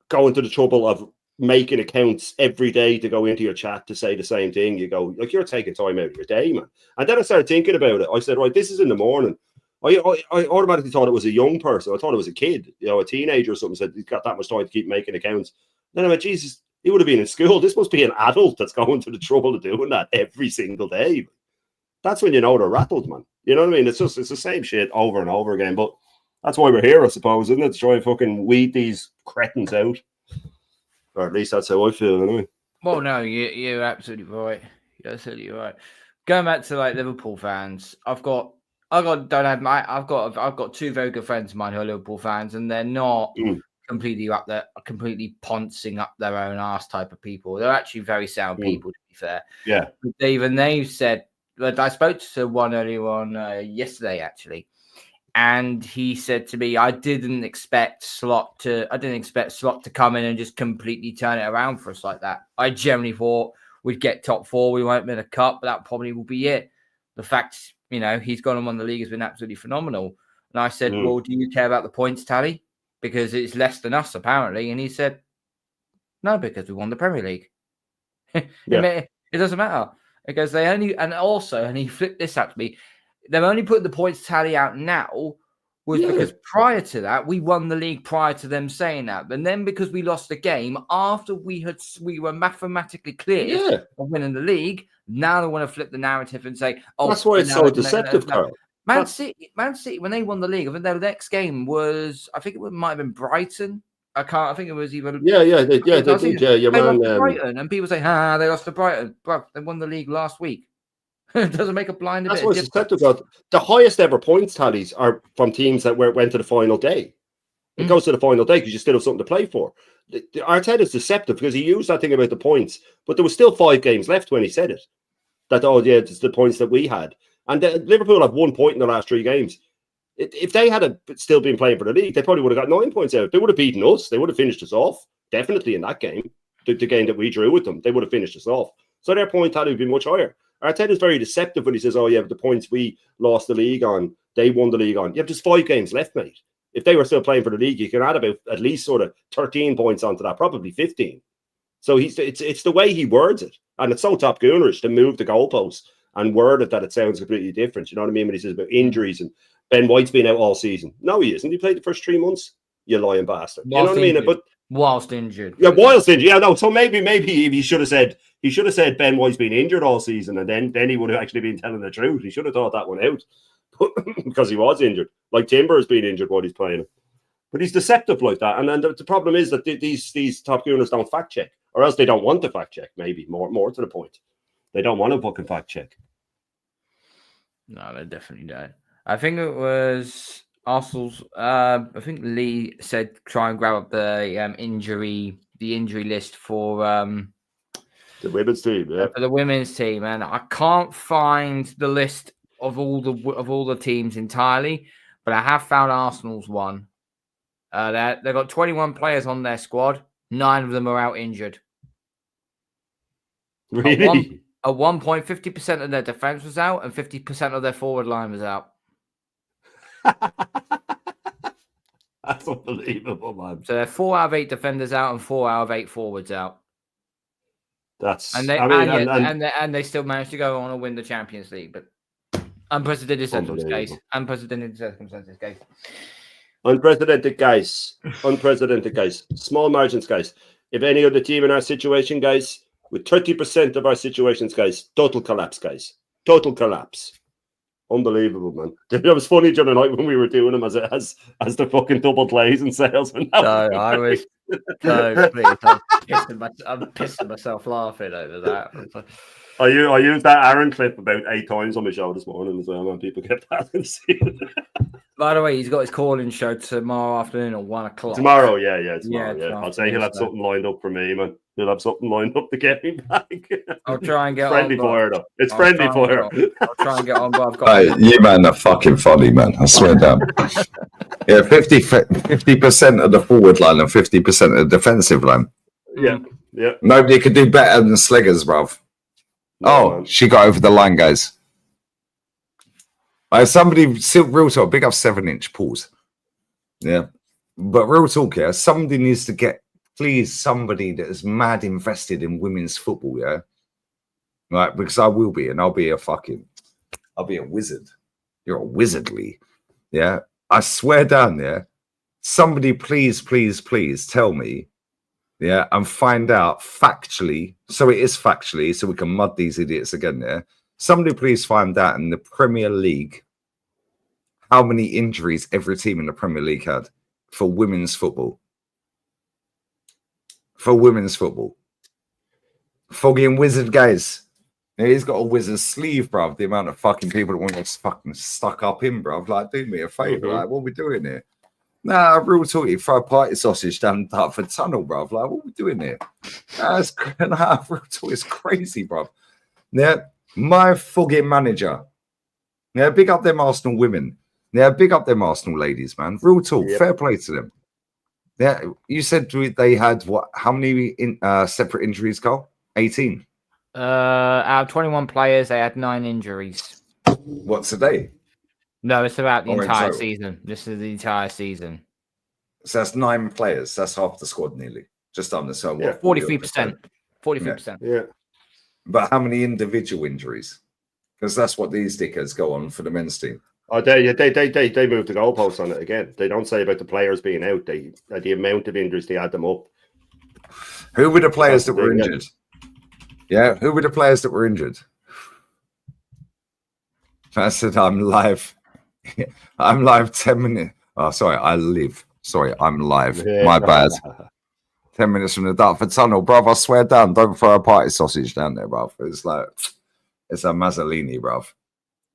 going to the trouble of making accounts every day to go into your chat to say the same thing. You go, like, you're taking time out of your day, man. And then I started thinking about it. I said, right, this is in the morning. I automatically thought it was a young person. I thought it was a kid, a teenager or something. Said he's got that much time to keep making accounts. Then I went, Jesus, he would have been in school. This must be an adult that's going to the trouble of doing that every single day. That's when you know they're rattled, man. You know what I mean? It's the same shit over and over again. But that's why we're here, I suppose, isn't it? To try and fucking weed these cretins out. Or at least that's how I feel, anyway. Well, no, you're absolutely right. You're absolutely right. Going back to like Liverpool fans, I've got two very good friends of mine who are Liverpool fans, and they're not completely up there, completely poncing up their own arse type of people. They're actually very sound people, to be fair. Yeah. They've said, I spoke to one earlier on yesterday, actually, and he said to me, I didn't expect Slot to come in and just completely turn it around for us like that. I generally thought we'd get top 4, we won't win a cup, but that probably will be it. The fact, he's gone and won the league has been absolutely phenomenal. And I said, well, do you care about the points tally? Because it's less than us, apparently. And he said, no, because we won the Premier League. It doesn't matter. Because and he flipped this out to me, they've only put the points tally out now was because prior to that, we won the league prior to them saying that. And then because we lost the game after we were mathematically clear of winning the league, now they want to flip the narrative and say, "Oh, that's why it's so deceptive, Carl." Man City, when they won the league, I think their next game was, it might have been Brighton. I think it was even. They did. Your man, lost to Brighton, and people say, they lost to Brighton. Bro, they won the league last week. It doesn't make a blind bit of difference. The highest ever points tallies are from teams that went to the final day. It goes to the final day because you still have something to play for. Arteta is deceptive because he used that thing about the points, but there was still 5 games left when he said it. It's the points that we had. And Liverpool have 1 point in the last 3 games. If they had still been playing for the league, they probably would have got 9 points out. They would have beaten us. They would have finished us off. Definitely in that game, the game that we drew with them, they would have finished us off. So their point tally would be much higher. Arteta is very deceptive when he says, the points we lost the league on, they won the league on. You have just 5 games left, mate. If they were still playing for the league, you can add about at least sort of 13 points onto that, probably 15. So it's the way he words it. And it's so top goonerish to move the goalposts and word it that it sounds completely different. You know what I mean? When he says about injuries and Ben White's been out all season. No, he isn't. He played the first 3 months. You lying bastard. You know what I mean? But whilst injured. Yeah, whilst injured. Yeah, no. So maybe he should have said Ben White's been injured all season, and then he would have actually been telling the truth. He should have thought that one out because he was injured. Like Timber has been injured while he's playing. But he's deceptive like that. And then the problem is that these top gooners don't fact check, or else they don't want to fact check. Maybe more to the point, they don't want to fucking fact check. No, they definitely don't. I think it was Arsenal's. I think Lee said try and grab up the injury list for the women's team. Yeah, for the women's team, and I can't find the list of all the teams entirely, but I have found Arsenal's one. They've got 21 players on their squad. 9 of them are out injured. Really? At one point, 50% of their defense was out, and 50% of their forward line was out. That's unbelievable, man. So they're 4 out of 8 defenders out and 4 out of 8 forwards out. That's and they still managed to go on and win the Champions League, but unprecedented circumstances, guys. Unprecedented, guys. Small margins, guys. If any other team in our situation, guys, with 30% of our situations, guys, total collapse, guys. Total collapse. Unbelievable, man. It was funny the other night when we were doing them as the fucking double plays and sales. And I was please, I'm pissing myself laughing over that. I used that Aaron clip about 8 times on my show this morning as well, and people kept asking to see it. By the way, he's got his call-in show tomorrow afternoon at 1 o'clock. Tomorrow, yeah. I'll say he'll have something lined up for me, man. He'll have something lined up to get me back. I'll try and get friendly fire, though. It's friendly fire. I'll try and get on, but I've got. You man are fucking funny, man. I swear down. Yeah, 50% of the forward line and 50% of the defensive line. Yeah. Nobody could do better than Slegers, bruv. Man. She got over the line, guys. Somebody, real talk, big up 7-inch pause. Yeah. But real talk, yeah, somebody needs to get, please, somebody that is mad invested in women's football, yeah? Right, because I will be, and I'll be a wizard. You're a wizard, Lee. Yeah? I swear down there, somebody please tell me, yeah, and find out factually, so it is factually, so we can mud these idiots again there. Somebody please find out in the Premier League how many injuries every team in the Premier League had for women's football. For women's football. Fucking wizard, guys. Yeah, he's got a wizard sleeve, bruv. The amount of fucking people that want to fucking stuck up him, bruv. Like, do me a favour. Like, what are we doing here? Nah, real talk. You throw a party sausage down Dartford Tunnel, bruv. Like, what are we doing here? Real talk. It's crazy, bruv. Yeah. My fucking manager. Yeah, big up them Arsenal women. Yeah, big up them Arsenal ladies, man. Real talk. Yep. Fair play to them. Yeah, you said they had what? How many separate injuries, Carl? 18. Out of 21 players, they had 9 injuries. What, today? No, it's about the entire season. This is the entire season. So that's 9 players. That's half the squad nearly. Just under. So what? 43%. 43%. Yeah. But how many individual injuries? Because that's what these dickheads go on for the men's team. Oh, they moved the goalposts on it again. They don't say about the players being out. The amount of injuries, they add them up. Who were the players that were injured? Yeah, who were the players that were injured? I said I'm live. I'm live 10 minutes. Oh, sorry, I live. Sorry, I'm live. My bad. 10 minutes from the Dartford Tunnel, bruv. I swear down, don't throw a party sausage down there, bruv. It's like, it's a Mazzolini, bruv.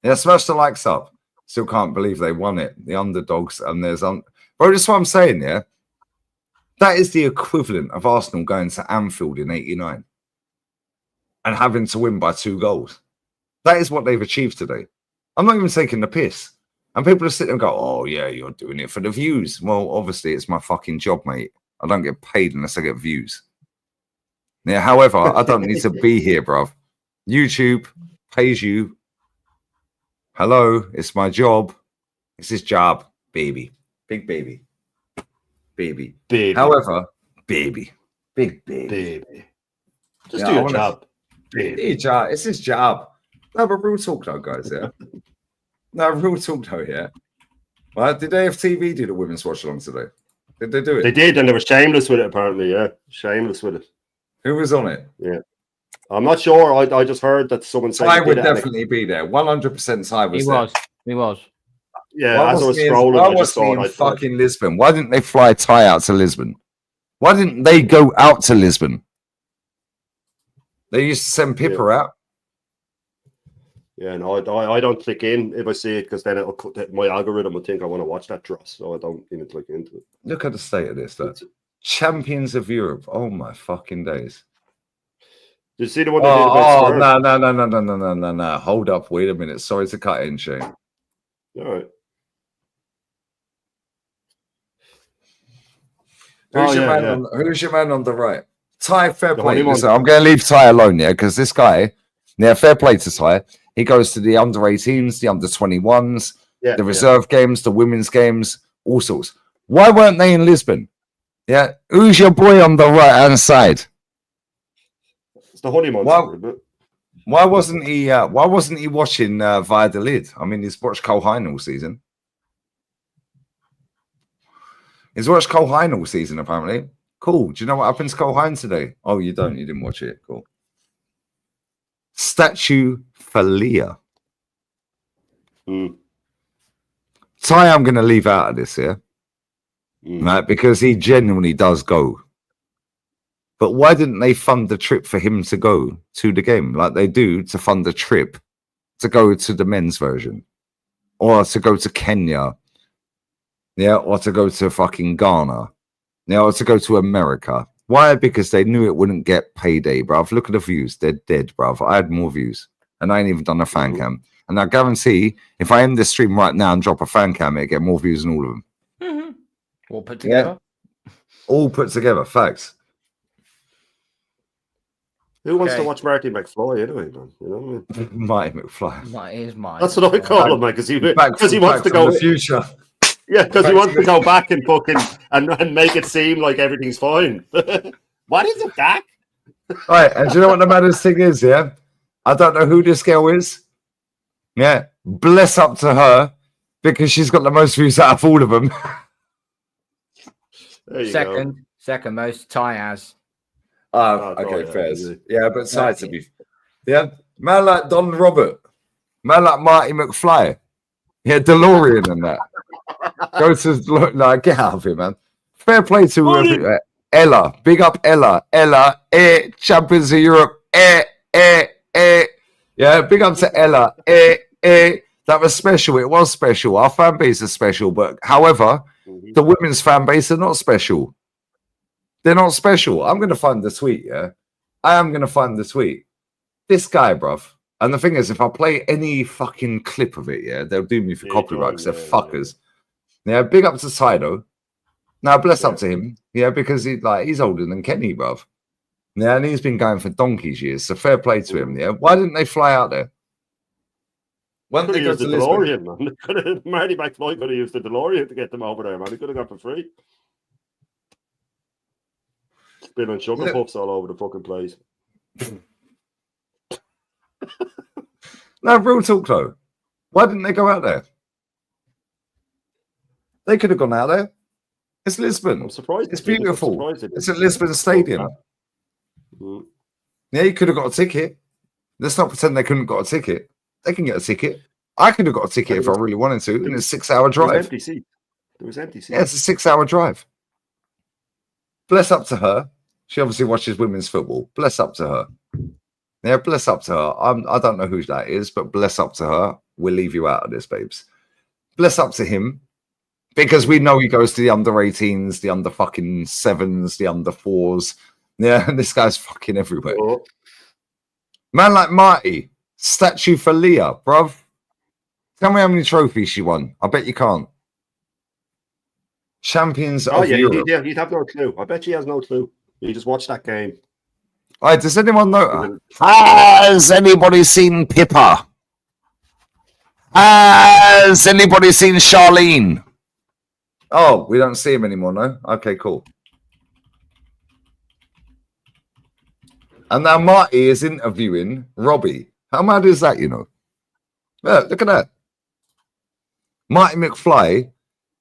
Yeah, smash the likes up. Still can't believe they won it. The underdogs, and there's bro, that's what I'm saying, yeah? That is the equivalent of Arsenal going to Anfield in 89 and having to win by 2 goals. That is what they've achieved today. I'm not even taking the piss. And people are sitting and go, oh, yeah, you're doing it for the views. Well, obviously, it's my fucking job, mate. I don't get paid unless I get views. Yeah, however, I don't need to be here, bruv. YouTube pays you. Hello, it's my job. It's his job, baby. Big baby. Baby. Baby. However, baby. Big baby. Just do your job. Baby. It's his job. No, but real talk though, guys, yeah? No, real talk though, yeah? Well, did AFTV do the women's watch along today? Did they do it? They did, and they were shameless with it, apparently, yeah. Shameless with it. Who was on it? Yeah. I'm not sure. I just heard that someone said I would definitely be there. 100% Ty was there. He was. Yeah, as I was scrolling, I just saw it. Fucking Lisbon. Why didn't they fly Ty out to Lisbon? Why didn't they go out to Lisbon? They used to send Pippa out. Yeah, no, I don't click in if I see it because then my algorithm will think I want to watch that dross, so I don't even click into it. Look at the state of this, though. Champions of Europe. Oh my fucking days. Did you see the one they did about Spurs? No. Hold up, wait a minute. Sorry to cut in, Shane. All right. Who's your man on the right? Ty, fair play. Listen, I'm going to leave Ty alone, yeah, because this guy, yeah, fair play to Ty. He goes to the under 18s, the under 21s, the reserve games, the women's games, all sorts. Why weren't they in Lisbon? Yeah, who's your boy on the right hand side? It's the honeymoon. Why wasn't he? Why wasn't he watching Valladolid? I mean, he's watched Cole Hine all season. He's watched Cole Hine all season, apparently. Cool. Do you know what happened to Cole Hine today? Oh, you don't. You didn't watch it. Cool. Statue for Leah. Ty, I'm going to leave out of this here, right? Because he genuinely does go. But why didn't they fund the trip for him to go to the game like they do to fund the trip to go to the men's version or to go to Kenya? Yeah, or to go to fucking Ghana. Yeah, or to go to America. Why? Because they knew it wouldn't get payday, bruv. Look at the views. They're dead, bruv. I had more views. And I ain't even done a fan cam. And I guarantee if I end this stream right now and drop a fan cam, it'll get more views than all of them. All put together? Yeah. All put together. Facts. Who wants to watch Marty McFly anyway, man? You know what I mean? Marty McFly. That's what I call him, man, because he wants to go in the future. Yeah, because he wants to go back and fucking and make it seem like everything's fine. What is it, Dak? Right, and do you know what the maddest thing is, yeah? I don't know who this girl is. Yeah, bless up to her because she's got the most views out of all of them. Second most, Ty has. Okay, fairs. Yeah, but Ty to be. Yeah, man like Don Robert, man like Marty McFly. Yeah, DeLorean and that. Go to get out of here, man. Fair play to Ella. Big up Ella. Ella, champions of Europe. Yeah, big up to Ella. That was special. It was special. Our fan base is special, but however, the women's fan base are not special. They're not special. I'm going to find the tweet, yeah? I am going to find the tweet. This guy, bruv. And the thing is, if I play any fucking clip of it, yeah, they'll do me for copyright because they're fuckers. Yeah, big up to Sido. Now, bless up to him. Yeah, because he's older than Kenny, bruv. Yeah, and he's been going for donkey's years. So fair play to him, yeah? Why didn't they fly out there? Why didn't they go to the DeLorean, man? Marty McFly could have used the DeLorean to get them over there, man. He could have got for free. Spilling sugar puffs all over the fucking place. No, real talk though. Why didn't they go out there? They could have gone out there. It's Lisbon. I'm surprised. It's beautiful. It's at Lisbon Stadium. Mm. Yeah, you could have got a ticket. Let's not pretend they couldn't got a ticket. They can get a ticket. I could have got a ticket if I really wanted to, and it's a 6-hour drive. There was empty seats. Yeah, it's a 6-hour drive. Bless up to her. She obviously watches women's football. Bless up to her. Yeah, bless up to her. I don't know who that is, but bless up to her. We'll leave you out of this, babes. Bless up to him. Because we know he goes to the under 18s, the under fucking 7s, the under 4s. Yeah, and this guy's fucking everywhere. Oh. Man like Marty, statue for Leah, bruv. Tell me how many trophies she won. I bet you can't. Champions of Europe. You'd have no clue. I bet she has no clue. You just watch that game. All right, does anyone know? Has anybody seen Pippa? Has anybody seen Charlene? Oh, we don't see him anymore, no? Okay, cool. And now Marty is interviewing Robbie. How mad is that, you know? Yeah, look at that. Marty McFly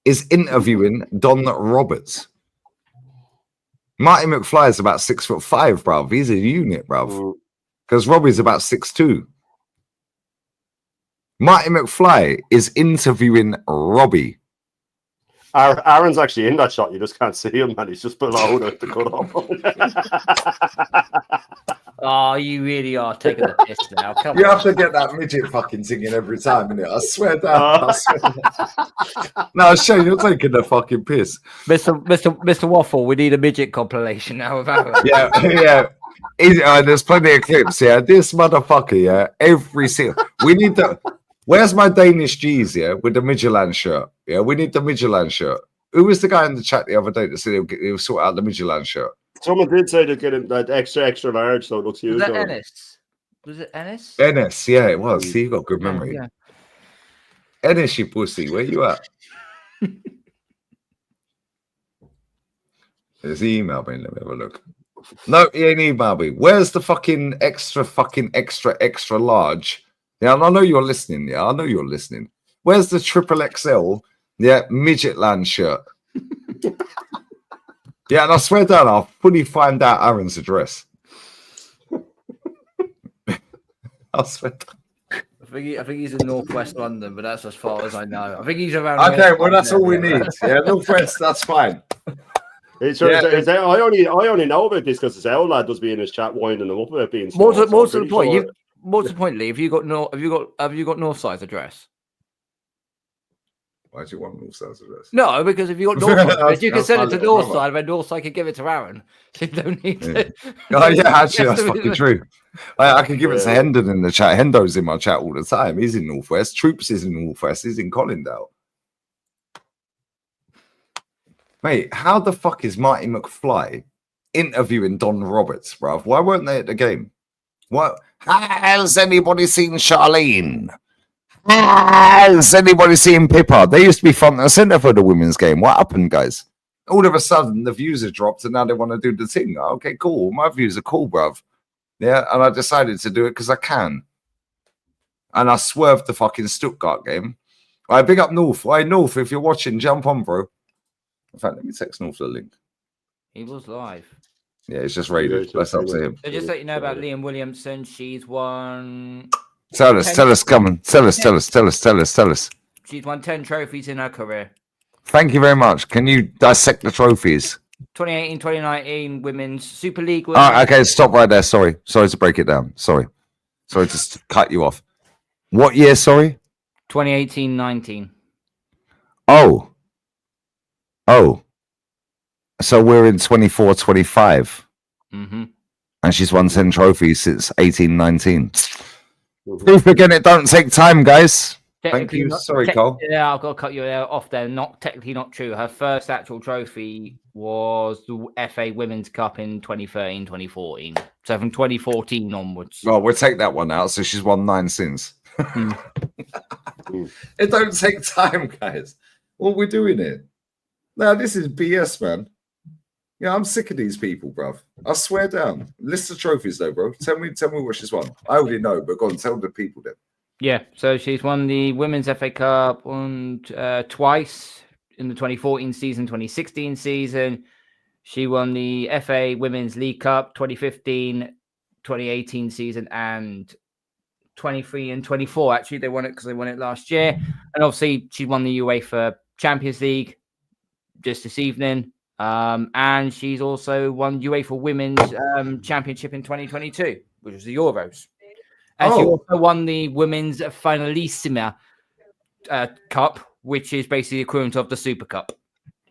is interviewing Don Roberts. Marty McFly is about 6'5", bruv. He's a unit, bruv. Because Robbie's about 6'2". Marty McFly is interviewing Robbie. Aaron's actually in that shot. You just can't see him, man. He's just below the cut off. Oh, you really are taking the piss now. Come You on. have to get that midget fucking singing every time, innit? I swear down. I swear down. No, Shane, you're taking the fucking piss. Mr. Waffle, we need a midget compilation now of Aaron. Yeah. There's plenty of clips, yeah. This motherfucker, yeah. Every single. We need the. Where's my Danish G's, yeah, with the Midtjylland shirt? Yeah, we need the Midtjylland shirt. Who was the guy in the chat the other day that said he'll sort out the Midtjylland shirt? Someone did say to get him that extra large, so it looks huge. Was that Ennis? Was it Ennis? Ennis, yeah, it was. See, you got good memory. Yeah. Ennis, you pussy, where you at? Has he emailed me? Let me have a look. No, he ain't emailed me. Where's the fucking extra large? Yeah, I know you're listening. Yeah, I know you're listening. Where's the triple XL? Yeah, Midgetland shirt. Yeah, and I swear down, I'll fully find out Aaron's address. I swear down. I think he's in Northwest London, but that's as far as I know. I think he's around. Okay, well that's all we need. Yeah, Northwest, that's fine. I only know about this because this old lad does be in his chat winding them up about being more to the point. More to the point, Lee. Have you got Northside's address? Why do you want Northside's address? No, because if you got Northside, you can send it to Northside, and Northside can give it to Aaron. So you don't need to. Oh yeah, actually, that's fucking true. I can give it to Hendon in the chat. Hendo's in my chat all the time. He's in Northwest. Troops is in Northwest. He's in Collindale. Mate, how the fuck is Marty McFly interviewing Don Roberts, bruv? Why weren't they at the game? What? Has anybody seen Charlene? Has anybody seen Pippa? They used to be front and center for the women's game. What happened, guys? All of a sudden, the views have dropped, and now they want to do the thing. Okay, cool. My views are cool, bruv. Yeah, and I decided to do it because I can. And I swerved the fucking Stuttgart game. I big up North. Hey, North, if you're watching, jump on, bro. In fact, let me text North the link. He was live. Yeah, it's just rated. That's up to him. So just let you know about Liam Williamson. She's won. Tell us, come on. Tell us. She's won 10 trophies in her career. Thank you very much. Can you dissect the trophies? 2018, 2019 Women's Super League. Okay, stop right there. Sorry to break it down. Sorry to cut you off. What year, sorry? 2018-19. Oh. So we're in 24-25. Mm-hmm. And she's won 10 trophies since 18-19. Proof again, it don't take time, guys. Thank you. Sorry, Cole. Yeah, I've got to cut you off there. Technically not true. Her first actual trophy was the FA Women's Cup in 2013-2014. So from 2014 onwards. Well, we'll take that one out. So she's won 9 since. It don't take time, guys. What we're doing here. No, this is BS, man. Yeah, I'm sick of these people, bruv. I swear down. List of trophies, though, bro. Tell me what she's won. I already know, but go on, tell the people then. Yeah, so she's won the Women's FA Cup twice. in the 2014 season, 2016 season. She won the FA Women's League Cup 2015, 2018 season, and 23 and 24. Actually, they won it because they won it last year. And obviously, she won the UEFA Champions League just this evening. And she's also won UEFA Women's Championship in 2022, which was the Euros. And she also won the Women's Finalissima Cup, which is basically the equivalent of the Super Cup.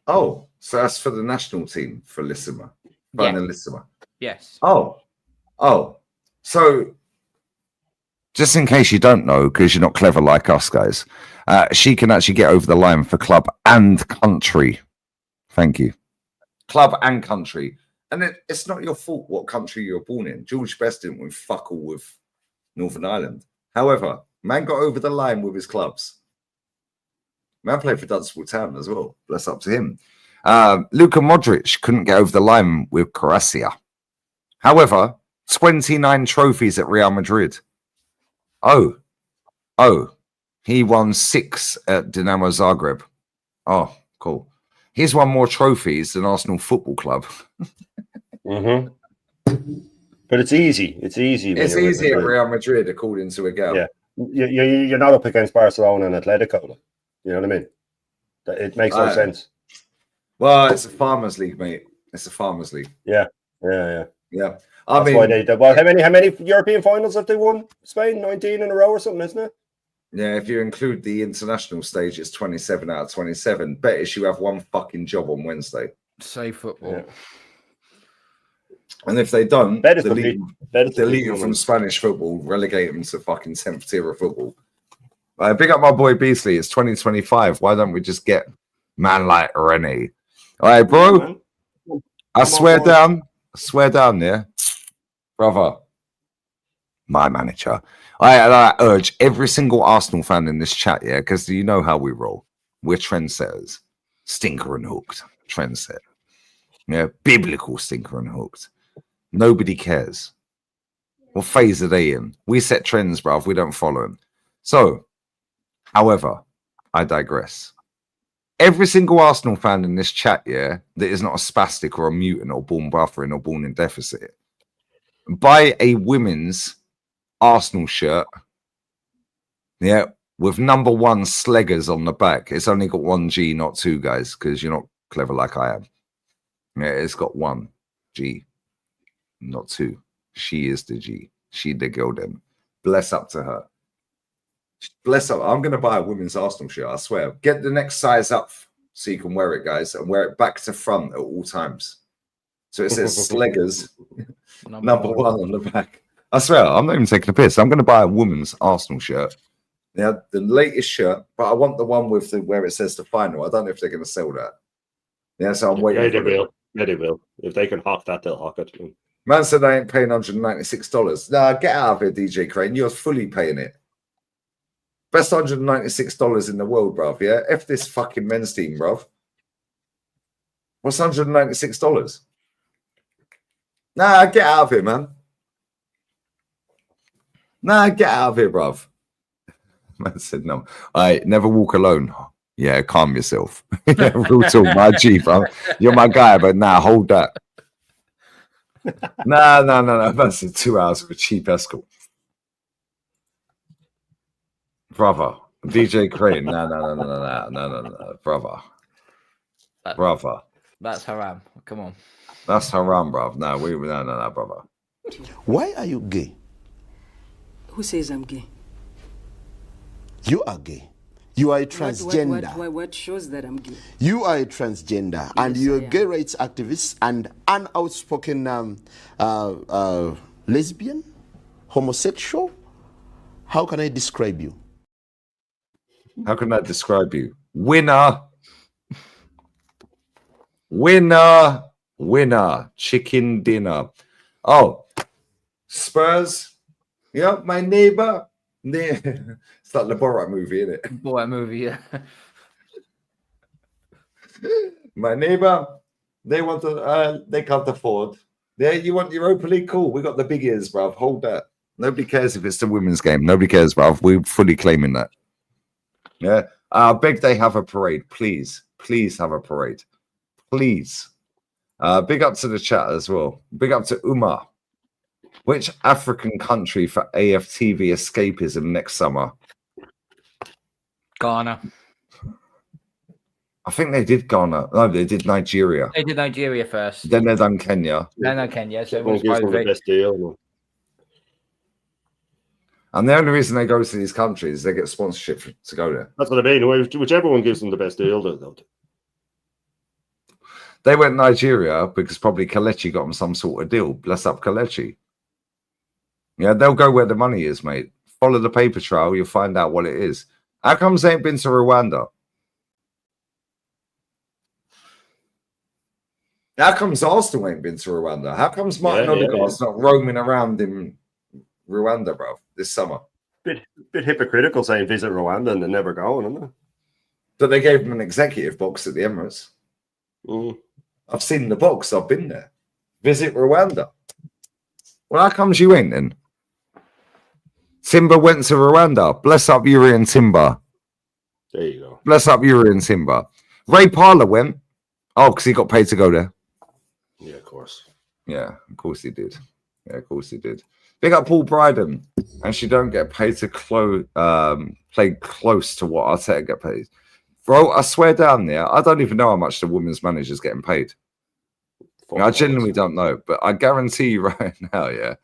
Oh, so that's for the national team for Lissima. Finalissima. Yes. Oh. So, just in case you don't know, because you're not clever like us guys, she can actually get over the line for club and country. Thank you. Club and country. And it's not your fault what country you're born in. George Best didn't win fuck all with Northern Ireland. However, man got over the line with his clubs. Man played for Dunstable Town as well. Bless up to him. Luka Modric couldn't get over the line with Croatia. However, 29 trophies at Real Madrid. Oh, he won 6 at Dinamo Zagreb. Oh, cool. He's won more trophies than Arsenal Football Club. Mm-hmm. But it's easy. It's easy. It's easy at Real Madrid, according to Egal. Yeah, you're not up against Barcelona and Atletico. You know what I mean? It makes no sense. Well, it's a farmers' league, mate. It's a farmers' league. Yeah. I mean, why they did. Well, how many European finals have they won? Spain, 19 in a row or something, isn't it? Yeah, if you include the international stage, it's 27 out of 27. Bet is you have one fucking job on Wednesday. Say football. Yeah. And if they don't, delete them from Spanish football, relegate them to fucking 10th tier of football. Big up my boy Beasley. It's 2025. Why don't we just get man like Rennie? All right, bro. I swear down, yeah, brother. My manager. I urge every single Arsenal fan in this chat, yeah, because you know how we roll. We're trendsetters. Stinker and hooked. Trendsetter. Yeah, biblical stinker and hooked. Nobody cares. What phase are they in? We set trends, bruv. We don't follow them. So, however, I digress. Every single Arsenal fan in this chat, yeah, that is not a spastic or a mutant or born buffering or born in deficit, buy a women's Arsenal shirt, yeah, with number 1 Slegers on the back. It's only got 1 G, not 2, guys, because you're not clever like I am. Yeah, it's got 1 G, not 2. She is the G. She the girl then. Bless up to her. Bless up. I'm going to buy a women's Arsenal shirt, I swear. Get the next size up so you can wear it, guys, and wear it back to front at all times. So it says Slegers, number 1 on the back. I swear, I'm not even taking a piss. I'm going to buy a woman's Arsenal shirt. Yeah, the latest shirt, but I want the one with where it says the final. I don't know if they're going to sell that. Yeah, so I'm waiting. Yeah, they will. Yeah, they will. If they can hawk that, they'll hawk it. Man said I ain't paying $196. Nah, get out of here, DJ Crane. You're fully paying it. Best $196 in the world, bruv. Yeah, F this fucking men's team, bruv. What's $196? Nah, get out of here, man. Nah, get out of here, bruv. Man said no. I never walk alone. Yeah, calm yourself. Yeah, real talk, my G, bro. You're my guy, but nah, hold that. No. That's 2 hours for cheap escort. Brother. DJ Crane. No. Brother. That's haram. Come on. That's haram, bruv. No, brother. Why are you gay? Who says I'm gay? You are gay. You are a transgender. What shows that I'm gay? You are a transgender, yes, and you're a gay rights activist and an outspoken lesbian, homosexual. How can I describe you? How can I describe you? Winner. Chicken dinner. Oh, Spurs. Yep, my neighbor. It's like the Borat movie, isn't it? Borat movie, yeah. My neighbor, they want to. They can't afford. Yeah, you want Europa League? Cool. We got the big ears, bruv. Hold that. Nobody cares if it's the women's game. Nobody cares, bruv. We're fully claiming that. Yeah. I beg they have a parade, please. Please have a parade. Please. Big up to the chat as well. Big up to Umar. Which African country for AFTV escapism next summer? Ghana. I think they did Ghana. No, they did Nigeria. They did Nigeria first. Then they done Kenya. No, Kenya. So Everyone gives them the best deal. And the only reason they go to these countries, they get sponsorship to go there. That's what I mean. Whichever one gives them the best deal, though. They went Nigeria because probably Kelechi got them some sort of deal. Bless up Kelechi. Yeah, they'll go where the money is, mate. Follow the paper trail, you'll find out what it is. How comes they ain't been to Rwanda? How comes Arsenal ain't been to Rwanda? How comes Martin Odegaard's not roaming around in Rwanda, bro, this summer? Bit hypocritical saying visit Rwanda and they're never going, isn't it? But they gave them an executive box at the Emirates. I've seen the box. I've been there. Visit Rwanda. Well, how comes you ain't then? Timber went to Rwanda. Bless up Yuri and Timber. There you go. Bless up Yuri and Timber. Ray Parler went. Oh, because he got paid to go there. Yeah, of course. Yeah, of course he did. Yeah, of course he did. Big up Paul Bryden. And she don't get paid to play close to what Arteta get paid. Bro, I swear down there, I don't even know how much the women's manager's getting paid. I genuinely don't know, but I guarantee you right now, yeah,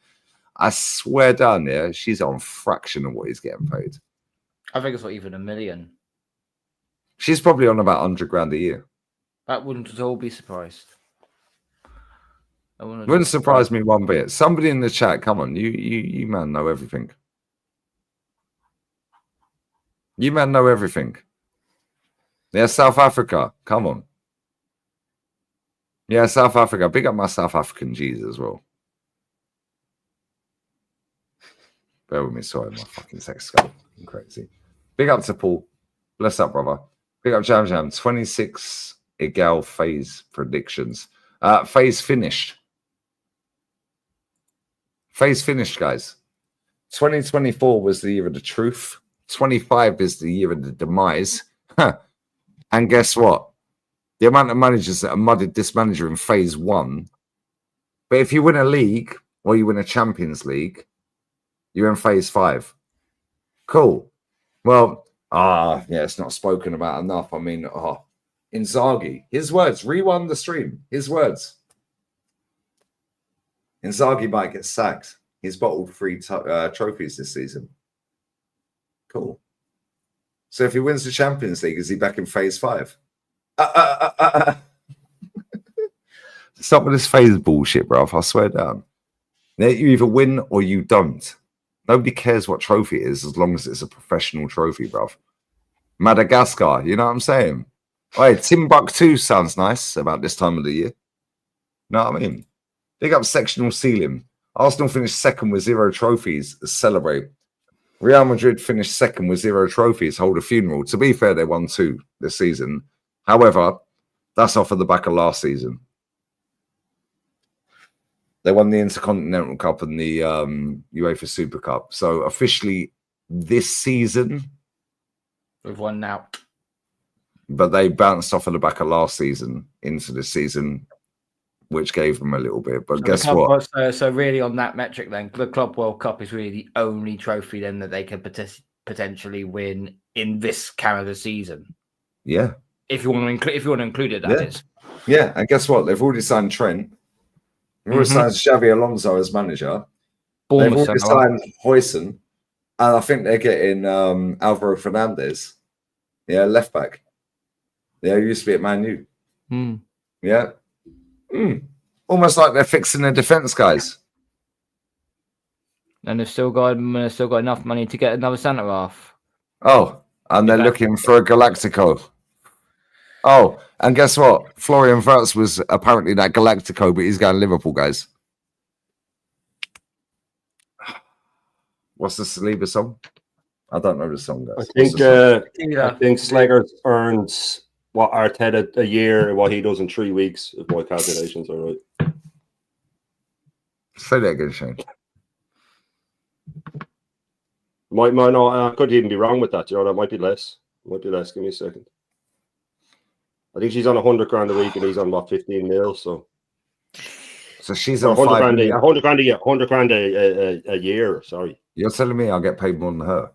I swear down there, she's on a fraction of what he's getting paid. I think it's not even $1 million. She's probably on about 100 grand a year. That wouldn't at all be surprised. Wouldn't surprise me one bit. Somebody in the chat, come on, you man know everything. You man know everything. Yeah, South Africa, come on. Yeah, South Africa. Big up my South African G's as well. Bear with me, sorry, my fucking sex skull. I'm crazy. Big up to Paul. Bless up, brother. Big up Jam Jam. 26 Egal phase predictions. Phase finished. Phase finished, guys. 2024 was the year of the truth. 25 is the year of the demise. And guess what? The amount of managers that have mudded this manager in phase 1. But if you win a league or you win a Champions League, you're in phase 5. Cool. Well, yeah, it's not spoken about enough. I mean, Inzaghi, his words, rewind the stream, his words. Inzaghi might get sacked. He's bottled 3 trophies this season. Cool. So if he wins the Champions League, is he back in phase 5? Stop with this phase bullshit, bro. I swear down. You either win or you don't. Nobody cares what trophy it is as long as it's a professional trophy, bro. Madagascar, you know what I'm saying? Hey, Timbuktu sounds nice about this time of the year. You know what I mean? Big up sectional ceiling. Arsenal finished second with 0 trophies. Celebrate. Real Madrid finished second with 0 trophies. Hold a funeral. To be fair, they won 2 this season. However, that's off of the back of last season. They won the Intercontinental Cup and the UEFA Super Cup. So officially this season, we've won now. But they bounced off of the back of last season into this season, which gave them a little bit. But so guess what? So really on that metric then, the Club World Cup is really the only trophy then that they could potentially win in this calendar season. Yeah. If you want to include it, that is. Yeah, and guess what? They've already signed Trent. They've already signed Xavi Alonso as manager. They've already signed Huijsen. And I think they're getting Alvaro Fernandez. Yeah, left back. Yeah, he used to be at Man U. Yeah. Almost like they're fixing their defence, guys. And they've still got enough money to get another centre half. Oh, and they're looking for a Galactico. Oh, and guess what? Florian Wirtz was apparently that Galactico, but he's going Liverpool, guys. What's the Saliba song? I don't know the song, guys. I think Slegers earns what Arteta a year, what he does in 3 weeks, if my calculations are right. Say that again, Shane. I could even be wrong with that. You know, that might be less. Give me a second. I think she's on 100 grand a week and he's on what 15 mil. So she's or on 100 5 grand, million. 100 grand a year, 100 grand a year. Sorry, You're telling me I'll get paid more than her?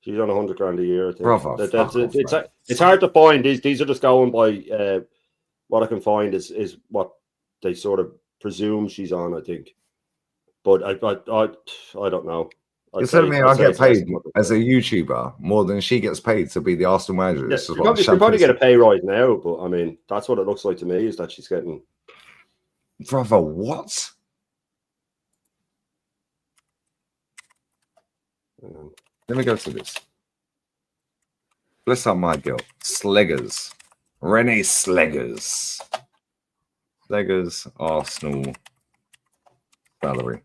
she's on 100 grand a year. I think. Brother, it's hard to find. These are just going by what I can find is what they sort of presume she's on. I think, but I don't know. You're telling me I get paid as a YouTuber more than she gets paid to be the Arsenal manager? Yeah, This is you what can probably get a pay rise now, but I mean, that's what it looks like to me, is that she's getting. Brother, what? Let me go to this. Bless up my girl. Slegers. Renee Slegers. Slegers, Arsenal, salary.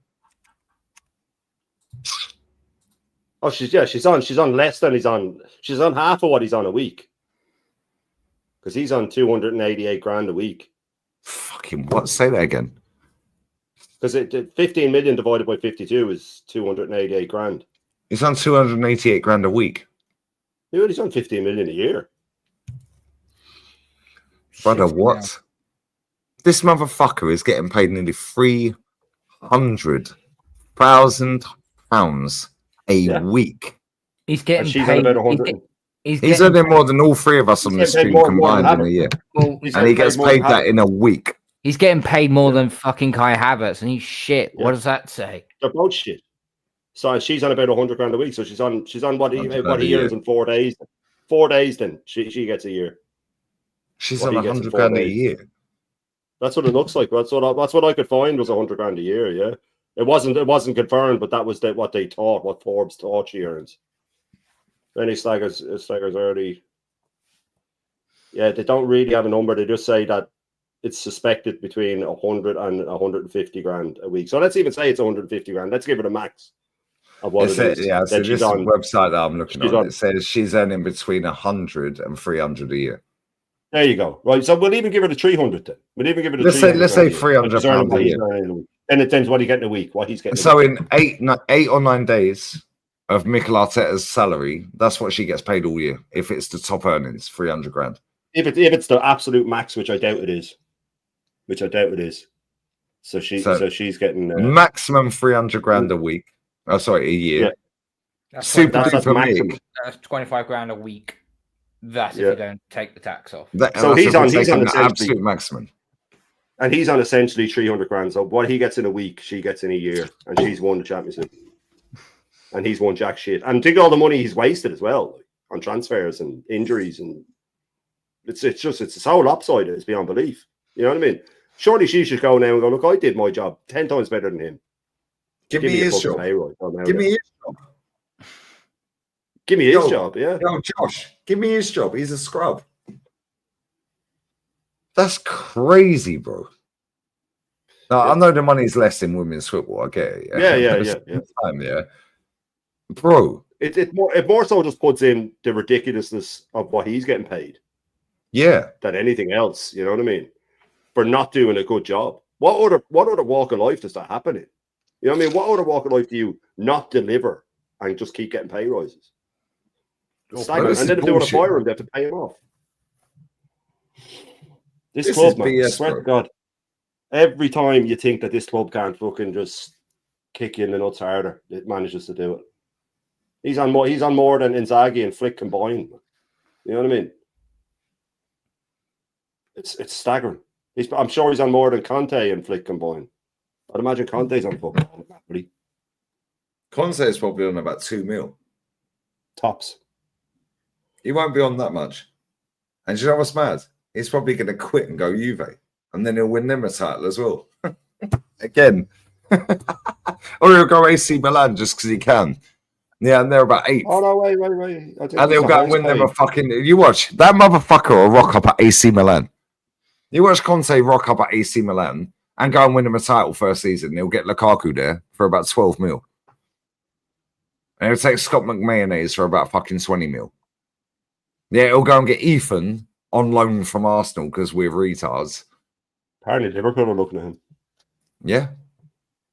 Oh, she's on less than he's on. She's on half of what he's on a week. Because he's on 288 grand a week. Fucking what? Say that again. Because 15 million divided by 52 is 288 grand. He's on 288 grand a week. Dude, he's on 15 million a year. Brother, what? This motherfucker is getting paid nearly £300,000 a week. He's getting she's paid. about 100. He's earning more than all three of us on this stream combined in a year. Well, and he gets paid that in a week. He's getting paid more than fucking Kai Havertz, and he's shit. Yeah. What does that say? They're both shit. So she's on about 100 grand a week. So she's on what he earns in 4 days. 4 days, then she gets a year. She's on 100 grand a year. That's what it looks like. That's what I could find was 100 grand a year. Yeah, it wasn't confirmed, but that was what they thought. What Forbes thought she earns. Any Slegers early. Yeah, they don't really have a number. They just say that it's suspected between 100 and 150 grand a week. So let's even say it's 150 grand. Let's give it a max of what it is. Yeah, so this website that I'm looking on, it says she's earning between 100 and 300 a year. There you go. Right, so we'll even give it a 300 then. We'll even give it a let's say 300 pounds a year. And it depends what he getting a week, what he's getting. So in 8 or 9 days of Mikel Arteta's salary, that's what she gets paid all year. If it's the top earnings, 300 grand. If it's the absolute max, which I doubt it is. So she's getting maximum 300 grand a week. Oh, sorry, a year. Yeah. That's maximum. That's 25 grand a week. That's if you don't take the tax off. So he's on the absolute maximum. And he's on essentially 300 grand. So what he gets in a week, she gets in a year. And she's won the championship. And he's won jack shit. And think of all the money he's wasted as well, on transfers and injuries. And it's so lopsided, it's beyond belief. You know what I mean? Surely she should go now and go, look, I did my job 10 times better than him. Give me his job. Give me his job. Give me his job, yeah. Yo, Josh, give me his job. He's a scrub. That's crazy, bro. Now, I know the money's less in women's football. I get it. Yeah. Bro. It more so just puts in the ridiculousness of what he's getting paid. Yeah. Than anything else. You know what I mean? For not doing a good job. What other walk of life does that happen in? You know what I mean? What other walk of life do you not deliver and just keep getting pay rises? And then if they want to fire him, they have to pay him off. This club, man, BS, swear to God, every time you think that this club can't fucking just kick you in the nuts harder, it manages to do it. He's on more than Inzaghi and Flick combined. You know what I mean? It's staggering. I'm sure he's on more than Conte and Flick combined. I'd imagine Conte's on fucking. Conte is probably on about 2 mil. Tops. He won't be on that much. And do you know what's mad? He's probably going to quit and go Juve. And then he'll win them a title as well. Again. Or he'll go AC Milan just because he can. Yeah, and they're about 8th. Oh, no, wait. And they'll go and win them a fucking... You watch. That motherfucker will rock up at AC Milan. You watch Conte rock up at AC Milan and go and win him a title first season. He'll get Lukaku there for about 12 mil. And he'll take Scott McMayonnaise for about fucking 20 mil. Yeah, he'll go and get Ethan on loan from Arsenal because we're retards. Apparently Liverpool are looking at him. Yeah.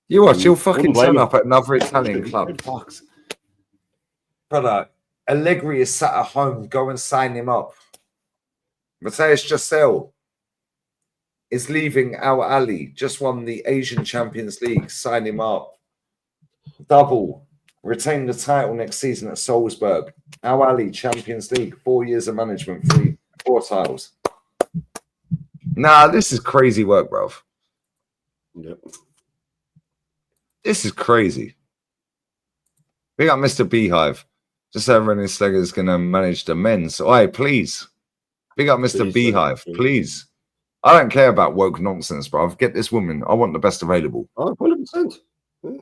You watch, he'll fucking turn up at another Italian club. Fucks. Brother, Allegri is sat at home. Go and sign him up. Matthias Giselle is leaving Al Ali. Just won the Asian Champions League. Sign him up. Double. Retain the title next season at Salzburg. Al Ali Champions League. 4 years of management. 4 titles. Nah, this is crazy work, bruv. Yep. This is crazy. We got Mr. Beehive. Just so everyone in Slegers is going to manage the men's. Oi, please. Big up Mr. Beehive, please. I don't care about woke nonsense, bruv. Get this woman. I want the best available. Oh, 100%. Yeah.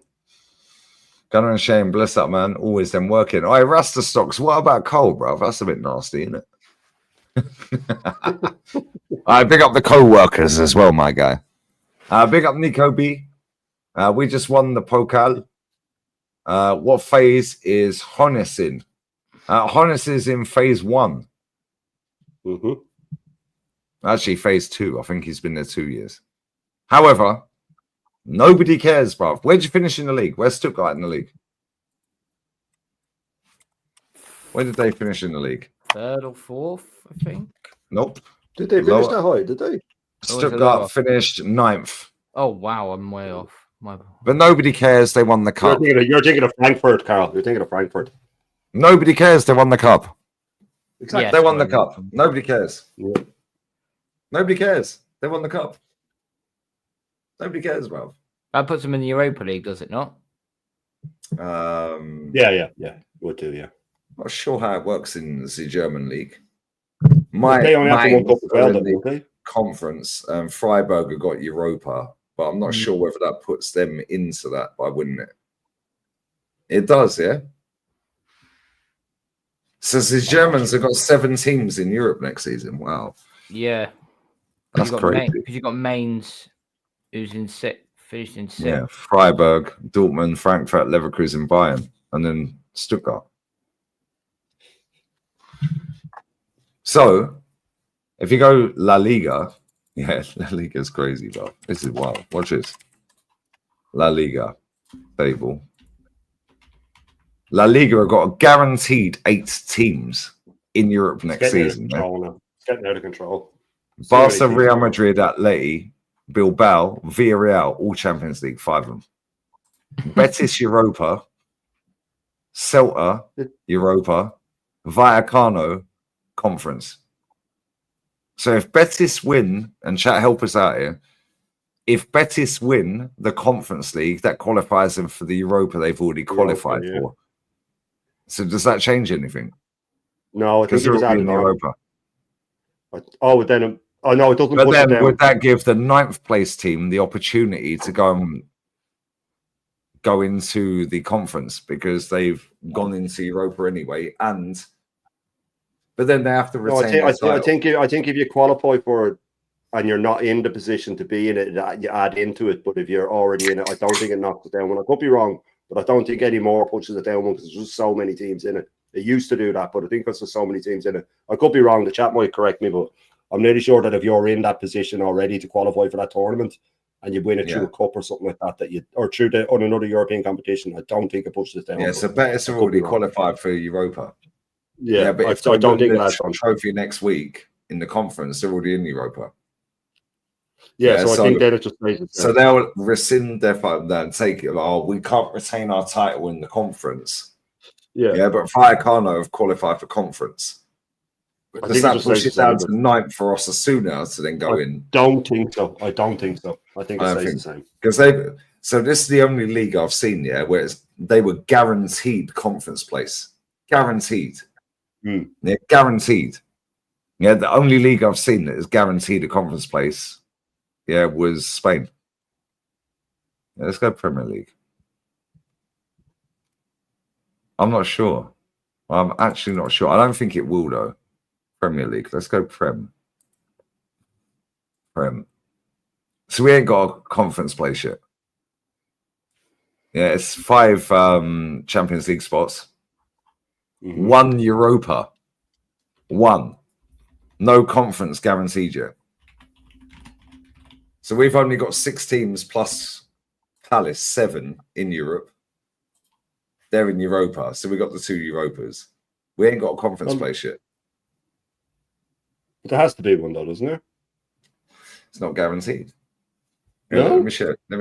Gunnar and Shane, bless up, man. Always them working. Oi, Rasta Stocks. What about Cole, bruv? That's a bit nasty, isn't it? I big up the co-workers as well, my guy. Big up Nico B. We just won the Pokal. What phase is Honus in? Honus is in phase 1. Actually, phase 2. I think he's been there 2 years. However, nobody cares, bruv. Where'd you finish in the league? Where's Stuttgart in the league? Where did they finish in the league? 3rd or 4th, I think. Nope. Did they finish that high? Did they? Stuttgart finished 9th. Oh, wow. I'm way off. But nobody cares. They won the cup. You're thinking of Frankfurt, Carl. You're thinking of Frankfurt. Nobody cares. They won the cup. Exactly. Yes, they won the cup. Nobody cares. Yeah. Nobody cares. They won the cup. Nobody cares, bro. That puts them in the Europa League, does it not? Yeah. Would do, yeah. Not sure how it works in the German league. They only have to one cup as well, don't they? Conference. Freiburg have got Europa, but I'm not sure whether that puts them into that by winning it. It does, yeah. So the Germans have got 7 teams in Europe next season. Wow. Yeah. That's crazy. Because you've got Mainz, who's in 6th, finished in 6th. Yeah, Freiburg, Dortmund, Frankfurt, Leverkusen, Bayern, and then Stuttgart. So, if you go La Liga, yeah, La Liga is crazy, bro. This is wild. Watch this. La Liga table. La Liga have got a guaranteed 8 teams in Europe next season. It's getting out of control. Barca, Real Madrid, Atleti, Bilbao, Villarreal, all Champions League, 5 of them. Betis, Europa, Celta, Europa, Vallecano, Conference. So if Betis win, and chat, help us out here, if Betis win the Conference League, that qualifies them for the Europa they've already qualified for. So does that change anything? No, I think it was in Europa. Oh, then no, it doesn't. But then would that give the 9th place team the opportunity to go into the conference because they've gone into Europa anyway? But then they have to retain. I think if you qualify for it and you're not in the position to be in it, you add into it. But if you're already in it, I don't think it knocks it down. Well, I could be wrong, but I don't think any more pushes it down because there's just so many teams in it. It used to do that, but I think because there's so many teams in it, I could be wrong. The chat might correct me, but I'm nearly sure that if you're in that position already to qualify for that tournament and you win it through a cup or something like that, or through on another European competition, I don't think it pushes it down. Yeah, so Betis are already qualified for Europa. Yeah, but if I don't think that's a trophy next week in the conference, they're already in Europa. Yeah, so I think then it just makes it. So they'll rescind their vote and take it. Oh, we can't retain our title in the conference. Yeah, but Vallecano have qualified for conference. Does that push it down to 9th for Osasuna to then go in? Don't think so. I don't think so. I think it stays the same. Because so this is the only league I've seen, where they were guaranteed conference place. Guaranteed. They're guaranteed. Yeah, the only league I've seen that is guaranteed a conference place, was Spain. Yeah, let's go Premier League. I'm not sure. I'm actually not sure. I don't think it will, though. Premier League. Let's go Prem. So we ain't got a conference place yet. Yeah, it's 5 Champions League spots. 1 Europa. 1. No conference guaranteed yet. So we've only got 6 teams plus Palace, 7 in Europe. They're in Europa. So we got the 2 Europas. We ain't got a conference place yet. But there has to be one though, doesn't there? It's not guaranteed. No? Let me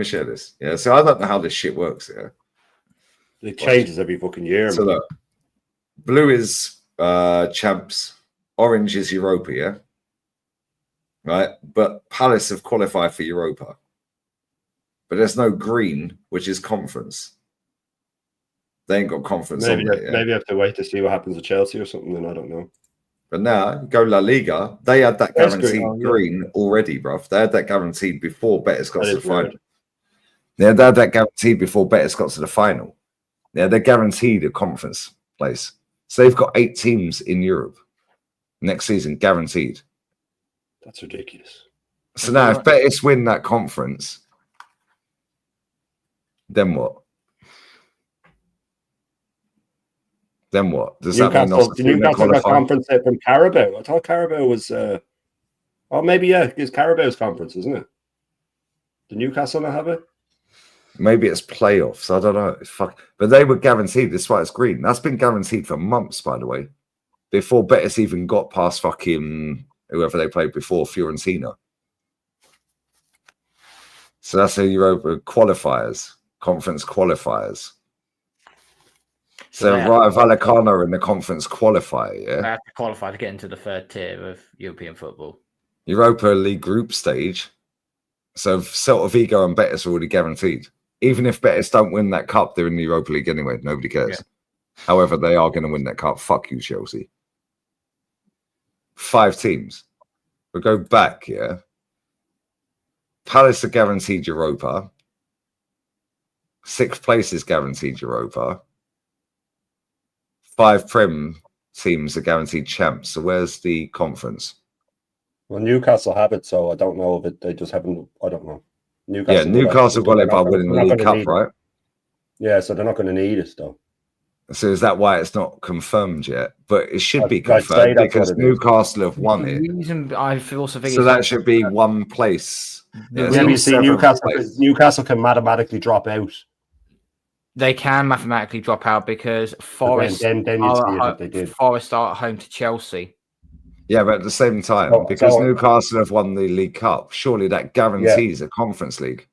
share this. Yeah, so I don't know how this shit works. Yeah, it changes every fucking year. So look, blue is champs, orange is Europa. Yeah, right. But Palace have qualified for Europa, but there's no green, which is conference. They ain't got conference. Maybe I have to wait to see what happens with Chelsea or something. Then I don't know. But now, go La Liga, they had that guaranteed green already, bruv. They had that guaranteed before Betis got to the final. They had that guaranteed before Betis got to the final. Yeah, they're guaranteed a conference place. So they've got 8 teams in Europe next season, guaranteed. That's ridiculous. So now, if Betis win that conference, then what? Then what? Does Newcastle got conference from Carabao? I thought Carabao was. Oh, maybe it's Carabao's conference, isn't it? Do Newcastle not have it? Maybe it's playoffs. I don't know. Fuck. But they were guaranteed. That's why it's green. That's been guaranteed for months, by the way, before Betis even got past fucking whoever they played before, Fiorentina. So that's a Europa qualifiers, conference qualifiers. So Rayo Vallecano in the conference qualifier, yeah? They have to qualify to get into the third tier of European football. Europa League group stage. So Celta Vigo and Betis are already guaranteed. Even if Betis don't win that cup, they're in the Europa League anyway. Nobody cares. Yeah. However, they are going to win that cup. Fuck you, Chelsea. 5 teams. We'll go back, yeah? Palace are guaranteed Europa. 6th place is guaranteed Europa. 5 Prem teams are guaranteed champs. So where's the conference? Well, Newcastle have it, so I don't know if they just haven't. I don't know. Newcastle got it by winning the League Cup, right? Yeah, so they're not going to need it, though. So is that why it's not confirmed yet? But it should be confirmed because Newcastle have won it. I also think so that should be one place. Yeah, you see, Newcastle can mathematically drop out. They can mathematically drop out because Forest are at home to Chelsea. Yeah, but at the same time, because Newcastle have won the League Cup, surely that guarantees a Conference League.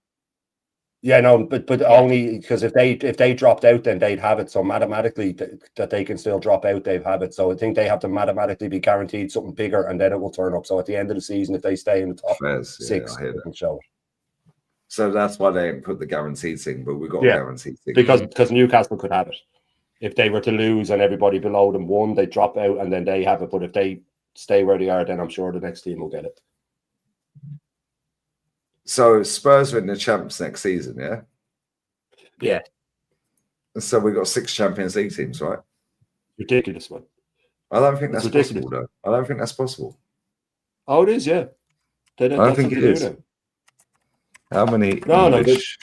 Yeah, no, but only because if they dropped out, then they'd have it. So mathematically, that they can still drop out, they've have it. So I think they have to mathematically be guaranteed something bigger, and then it will turn up. So at the end of the season, if they stay in the top 6, they can show it. So that's why they didn't put the guaranteed thing, but we got a guaranteed thing. Because Newcastle could have it. If they were to lose and everybody below them won, they drop out and then they have it. But if they stay where they are, then I'm sure the next team will get it. So Spurs win the champs next season, yeah? Yeah. So we got 6 Champions League teams, right? Ridiculous, man. I don't think that's possible, though. I don't think that's possible. Oh, it is, yeah. I don't think it is. How many English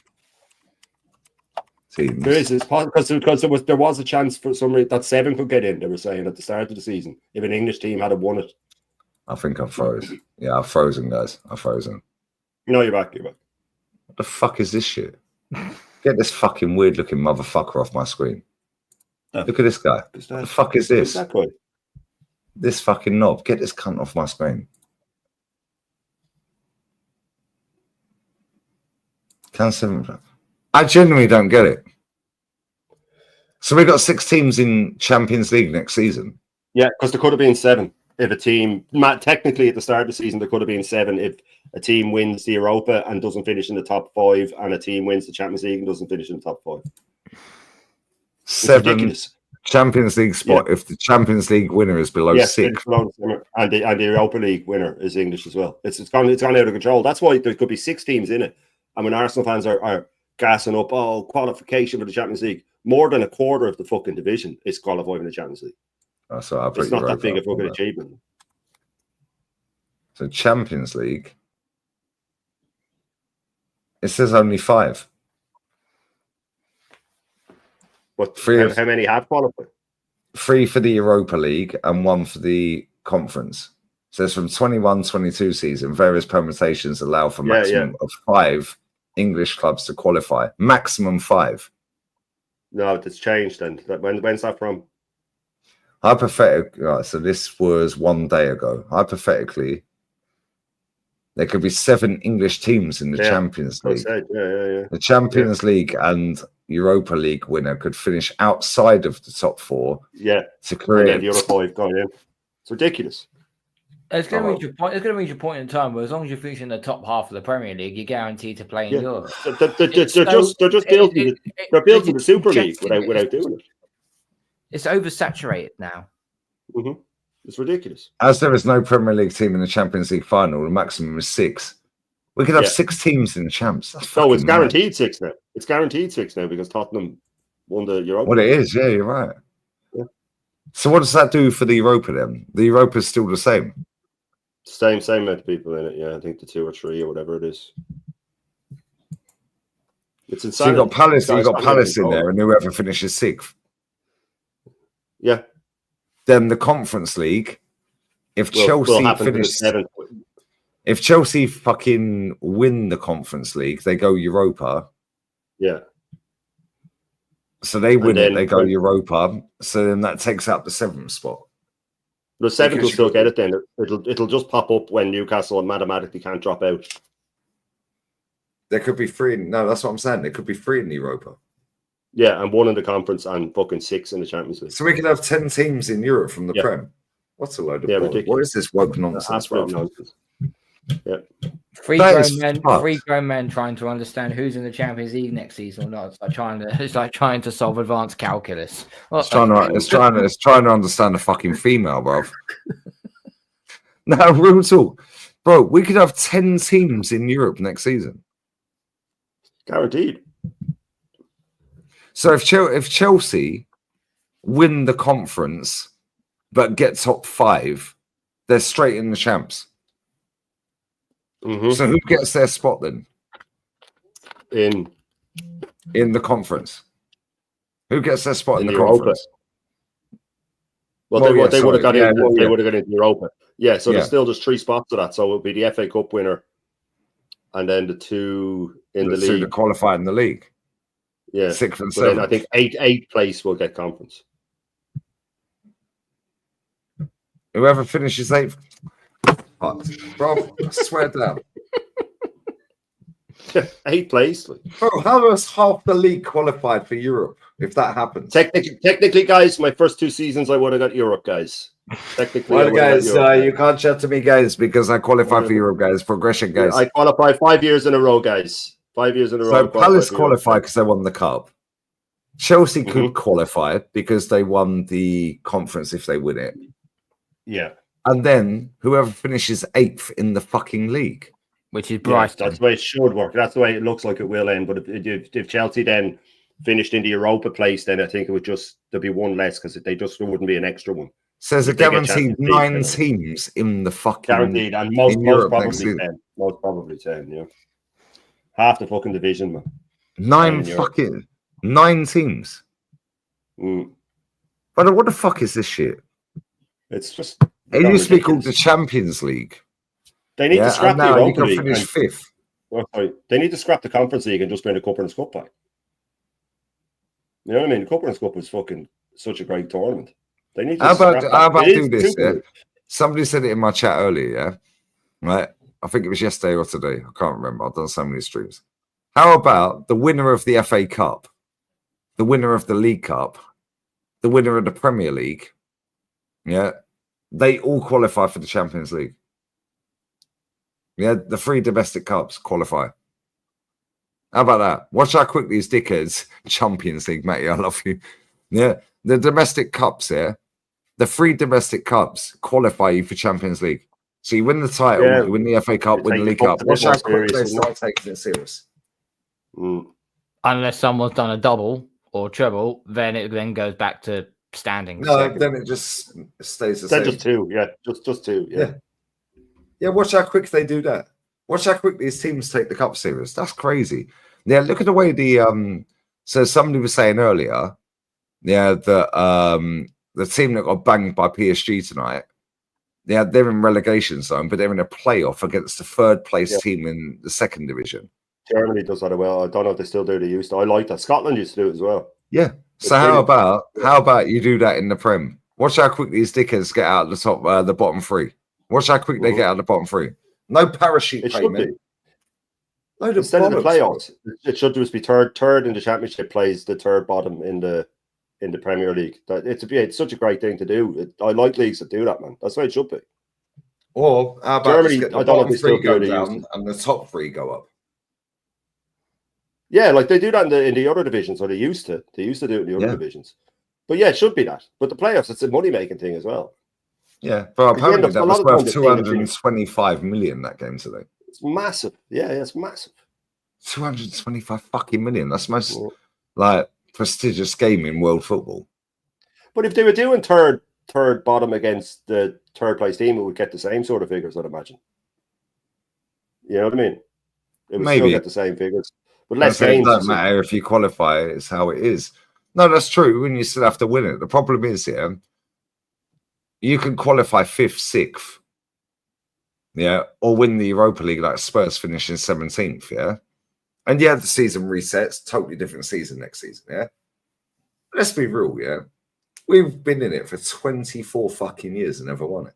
teams? There is. It's possible because there was a chance for some reason that 7 could get in. They were saying at the start of the season if an English team had won it. I think I froze. Yeah, I've frozen, guys. I've frozen. No, you're back. You're back. What the fuck is this shit? Get this fucking weird looking motherfucker off my screen. Look at this guy. What the fuck is this? This fucking knob. Get this cunt off my screen. I genuinely don't get it. So we got 6 teams in Champions League next season. Yeah, because there could have been 7 if a team. Technically, at the start of the season, there could have been 7 if a team wins the Europa and doesn't finish in the top 5, and a team wins the Champions League and doesn't finish in the top 5. 7 Champions League spot if the Champions League winner is below 6, and the Europa League winner is English as well. It's gone out of control. That's why there could be 6 teams in it. And when Arsenal fans are gassing up, qualification for the Champions League, more than a quarter of the fucking division is qualifying for the Champions League. So it's not that big a fucking achievement. So Champions League, it says only 5. But how many have qualified? 3 for the Europa League and 1 for the conference. So it's from 21-22 season. Various permutations allow for maximum of 5 English clubs to qualify. Maximum 5. No, it's changed then. When's that from? hypothetically, right, so this was 1 day ago. Hypothetically, there could be 7 English teams in the Champions League. The Champions League and Europa League winner could finish outside of the top 4. Yeah. To create and then the other 5 going in. It's ridiculous. It's going to reach a point. It's going to reach a point in time where, as long as you finish in the top half of the Premier League, you're guaranteed to play in Europe. They're just building the Super League without doing it. It's oversaturated now. Mm-hmm. It's ridiculous. As there is no Premier League team in the Champions League final, the maximum is 6. We could have 6 teams in the champs. No, it's guaranteed 6 now. It's guaranteed 6 now because Tottenham won the Europa. Well, it is. Yeah, you're right. Yeah. So what does that do for the Europa then? The Europa is still the same. Same amount of people in it. Yeah, I think the 2 or 3 or whatever it is. It's insane. So you got Palace. You got Palace in there, and whoever finishes 6th. Yeah. Then the Conference League. If Chelsea finish 7th. If Chelsea fucking win the Conference League, they go Europa. Yeah. So they win it, they go Europa. So then that takes out the 7th spot. The 7th will still get it then. It'll just pop up when Newcastle mathematically can't drop out. There could be 3. No, that's what I'm saying. There could be 3 in Europa. Yeah, and 1 in the conference and fucking 6 in the Champions League. So we could have 10 teams in Europe from the Prem. What's a load of ridiculous. What is this woke nonsense? Yeah. 3 grown men trying to understand who's in the Champions League next season or not. It's like trying to solve advanced calculus. It's trying to understand the fucking female, bro. No, real talk. Bro, we could have 10 teams in Europe next season. Guaranteed. So if Chelsea win the conference but get top 5, they're straight in the champs. Mm-hmm. So who gets their spot then? In the conference. Who gets their spot in the Europa conference? Well, they would have got in. They would have got into Europa. Yeah, so there's still just 3 spots for that. So it would be the FA Cup winner, and then the 2 in the league. To qualify in the league. Yeah, 6th and 7th. Then I think 8th place will get conference. Whoever finishes 8th. Bro, I swear down. 8th place. Bro, how does half the league qualified for Europe if that happens? Technically, guys, my first 2 seasons I would have got Europe, guys. Technically, well, guys, you can't chat to me, guys, because I qualified for Europe, guys. Progression, guys. I qualified 5 years in a row, guys. 5 years in a row. So Palace qualified because they won the cup. Chelsea could qualify because they won the conference if they win it. Yeah. And then whoever finishes 8th in the fucking league, which is Brighton. That's the way it should work. That's the way it looks like it will end. But if Chelsea then finished in the Europa place, then I think it would there'd be 1 less because there wouldn't be an extra one. So there's a guaranteed 9 teams in the fucking guaranteed, and most probably 10. Most probably 10. Yeah, half the fucking division, man. 9 teams. But what the fuck is this shit? It's just. It used to be called the Champions League. They need to scrap the Europa League. Finish 5th. They need to scrap the Conference League and just bring the Cup and Cup back. You know what I mean? The Cup and Cup was fucking such a great tournament. They need to how about do this? Yeah? Somebody said it in my chat earlier, yeah? Right? I think it was yesterday or today. I can't remember. I've done so many streams. How about the winner of the FA Cup, the winner of the League Cup, the winner of the Premier League? Yeah. They all qualify for the Champions League. Yeah, the 3 domestic cups qualify. How about that? Watch how quick these dickheads, Champions League, Matty, I love you. Yeah, the domestic cups here, the 3 domestic cups qualify you for Champions League. So you win the title, you win the FA Cup, win the League Cup. Watch how quick they start taking it serious. Unless someone's done a double or treble, then it then goes back to standings. No, then it just stays the same. Just 2, yeah. Just 2, yeah. Yeah, watch how quick they do that. Watch how quick these teams take the cup serious. That's crazy. Yeah, look at the way so somebody was saying earlier, the team that got banged by PSG tonight, they're in relegation zone, but they're in a playoff against the 3rd place team in the 2nd division. Germany does that well. I don't know if they still do. They used to. I like that. Scotland used to do it as well. Yeah. So how about you do that in the Prem? Watch how quick these dickheads get out of the top, the bottom three. Watch how quick they get out of the bottom three. No parachute payment. Instead of the playoffs, it should just be third in the championship plays the third bottom in the Premier League. It's such a great thing to do. I like leagues that do that, man. That's the way it should be. Or how about Germany? just get the I don't know if bottom they still three go do it. down and the top three go up. Yeah, like they do that in the other divisions, or they used to. They used to do it in the other divisions. But yeah, it should be that. But the playoffs, it's a money-making thing as well. Yeah, but apparently that was worth 225 million that game today. It's massive. Yeah, it's massive. 225 fucking million. That's the most like prestigious game in world football. But if they were doing third bottom against the third place team, it would get the same sort of figures, I'd imagine. You know what I mean? It would still get the same figures. But less games. It doesn't matter if you qualify, it's how it is. No, that's true. And you still have to win it. The problem is, you can qualify 5th, 6th, or win the Europa League like Spurs finishing 17th, And the season resets, totally different season next season, Let's be real, We've been in it for 24 fucking years and never won it.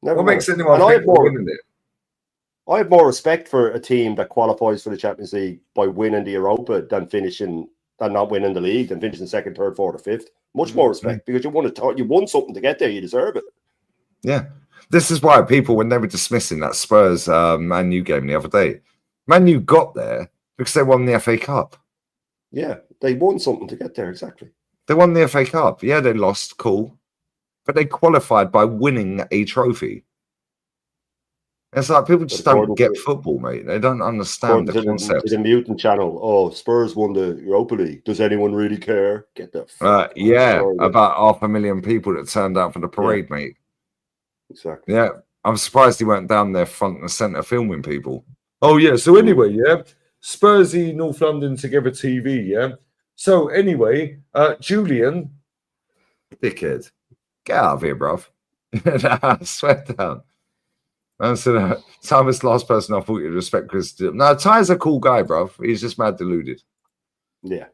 What makes anyone think we're winning it? I have more respect for a team that qualifies for the Champions League by winning the Europa than not winning the league, than finishing 2nd, 3rd, 4th, or 5th. Much more respect because you won something to get there. You deserve it. Yeah, this is why people, when they were dismissing that Spurs Man U game the other day, Man U got there because they won the FA Cup. Yeah, they won something to get there. Exactly. They won the FA Cup. Yeah, they lost. Cool, but they qualified by winning a trophy. It's like people just don't get football, mate. They don't understand the concept. The mutant channel. Oh, Spurs won the Europa League. Does anyone really care? Get the fuck about 500,000 people that turned out for the parade, mate. Exactly. Yeah, I'm surprised he weren't down there front and centre filming people. Oh yeah. So anyway, Spursy North London Together TV. So anyway, Julian, dickhead, get out of here, bruv. I swear down. And so Ty's the last person I thought you'd respect because no, Ty's a cool guy, bruv. He's just mad deluded. Yeah.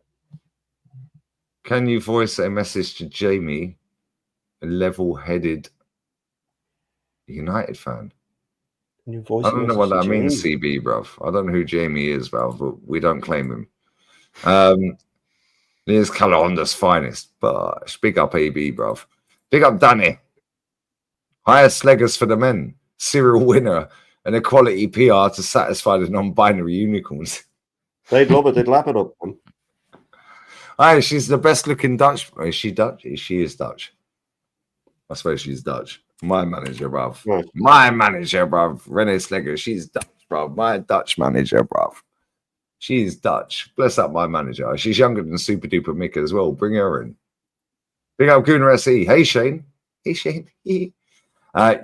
Can you voice a message to Jamie, a level-headed United fan? Can you voice I don't know what that means, CB, bruv. I don't know who Jamie is, bruv, but we don't claim him. Here's Calahonda's finest, but big up AB, bruv. Big up Danny. Hire Slegers for the men. Serial winner and equality PR to satisfy the non-binary unicorns. They'd love it. They'd lap it up. Aye, she's the best-looking Dutch. Is she Dutch? She is Dutch. I suppose she's Dutch. My manager, bruv. Right. My manager, bruv. Renee Slegger. She's Dutch, bruv. My Dutch manager, bruv. She's Dutch. Bless up my manager. She's younger than Super Duper Mick as well. Bring her in. Big up Gunnar SE. Hey, Shane. Hey, Shane. You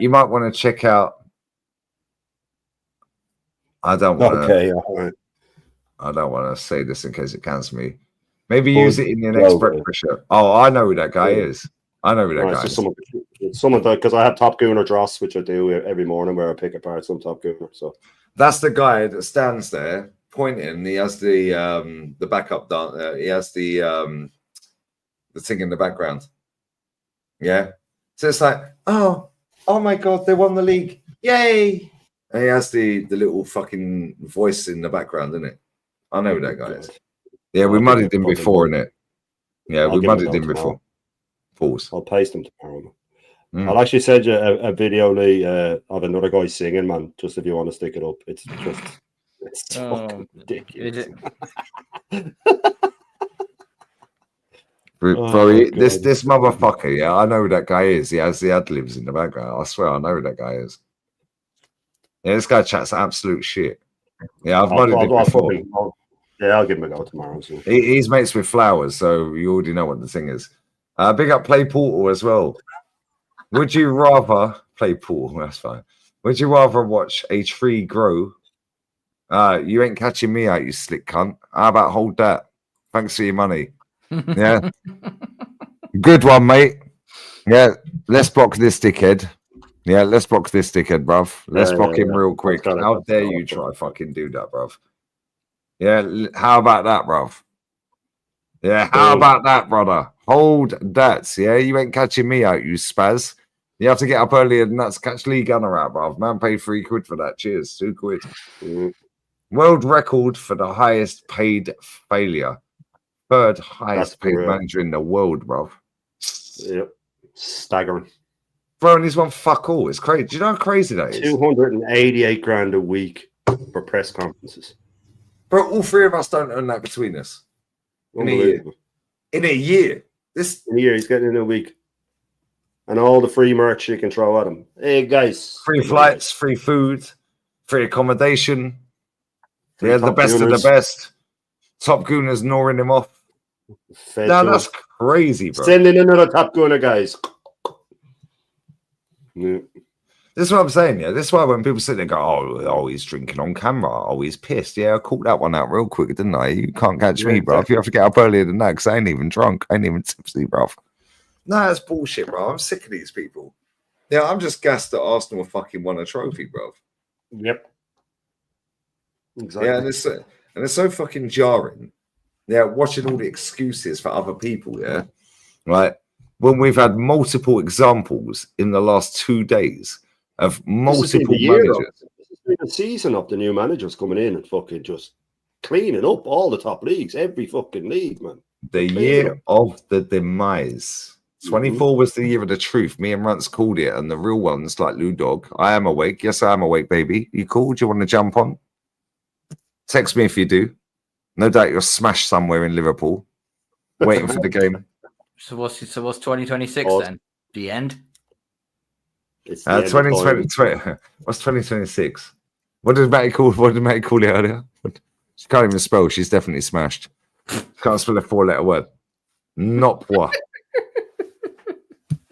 might want to check out. I don't want to. Okay, all right. I don't want to say this in case it cancels me. Maybe use it in your next breakfast show. Oh, I know who that guy is. I know who that guy is. Someone because I have Top Gunner Dross, which I do every morning, where I pick apart some Top Gunner. So that's the guy that stands there pointing. He has the backup dance. He has the thing in the background. Yeah. So it's like, oh my God, they won the league. Yay. And he has the little fucking voice in the background, isn't it? I know who that guy is. Yeah, we muddied him before, innit? Yeah, we muddied him before. Pause. I'll paste him tomorrow. I'll actually send you a video, Lee, of another guy singing, man, just if you want to stick it up. It's fucking ridiculous. Bro, this motherfucker, yeah, I know who that guy is. He has the ad-libs in the background. I swear I know who that guy is. Yeah, this guy chats absolute shit. Yeah, I've muddied him before. I'll give him a go tomorrow. So. He's mates with Flowers, so you already know what the thing is. Big up Play Portal as well. Would you rather play Portal? That's fine. Would you rather watch a tree grow? You ain't catching me out, you slick cunt. How about hold that? Thanks for your money. Yeah. Good one, mate. Yeah, let's block this dickhead. Yeah, let's block this dickhead, bruv. Let's block him real quick. How dare you try fucking do that, bruv? Yeah, how about that, bruv? Yeah, how about that, brother? Hold that, yeah? You ain't catching me out, you spaz. You have to get up earlier than that to catch Lee Gunner out, bruv. Man paid £3 for that. Cheers. £2. World record for the highest paid failure. Third highest paid manager in the world, bruv. Yep. Staggering. Bro, and he's won fuck all. It's crazy. Do you know how crazy that is? 288 grand a week for press conferences. Bro, all three of us don't earn that between us. In a year. In a year. In a year, he's getting in a week. And all the free merch you can throw at him. Hey, guys. Free flights, free food, free accommodation. Free the best gooners. of the best. Top gooners gnawing him off. No, that's crazy, bro. Send in another top gunner, guys. Yeah. This is what I'm saying, yeah. This is why when people sit there and go, oh, he's drinking on camera. Oh, he's pissed. Yeah, I caught that one out real quick, didn't I? You can't catch me, bro. If you have to get up earlier than that, because I ain't even drunk. I ain't even tipsy, bro. No, that's bullshit, bro. I'm sick of these people. Yeah, I'm just gassed that Arsenal fucking won a trophy, bro. Yep. Exactly. Yeah, and it's so fucking jarring. Yeah, watching all the excuses for other people, yeah. Right. When we've had multiple examples in the last 2 days of multiple managers. This has been a season of the new managers coming in and fucking just cleaning up all the top leagues, every fucking league, man. The year of the demise. 24 was the year of the truth. Me and Runts called it, and the real ones like Lou Dog. I am awake. Yes, I am awake, baby. You cool? Do you want to jump on? Text me if you do. No doubt you're smashed somewhere in Liverpool, waiting for the game. So what's 2026 then? The end? It's 2020. What's 2026? What did Matty call it earlier? She can't even spell. She's definitely smashed. Can't spell a 4-letter word. Nopwa.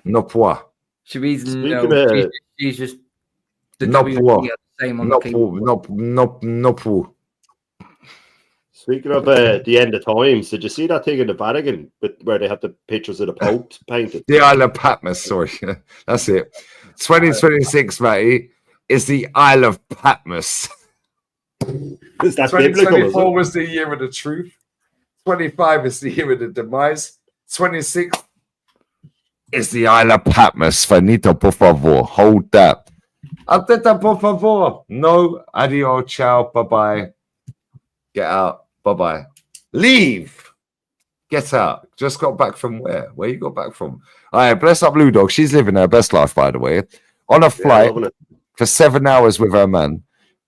Nopwa. She's just the Nopwa. same on the keyboard. Nopwa. Speaking of the end of times, did you see that thing in the Vatican where they have the pictures of the Pope painted? The Isle of Patmos, sorry. That's it. 2026, matey, is the Isle of Patmos. Is that 2024 was the year of the truth. 25 is the year of the demise. 26 is the Isle of Patmos. Finito, por favor. Hold that. Atenta, por favor. No, adios, ciao, bye-bye. Get out. Bye-bye. Leave. Get out. Just got back from where? Where you got back from? All right, bless up Blue Dog. She's living her best life, by the way. On a flight for 7 hours with her man.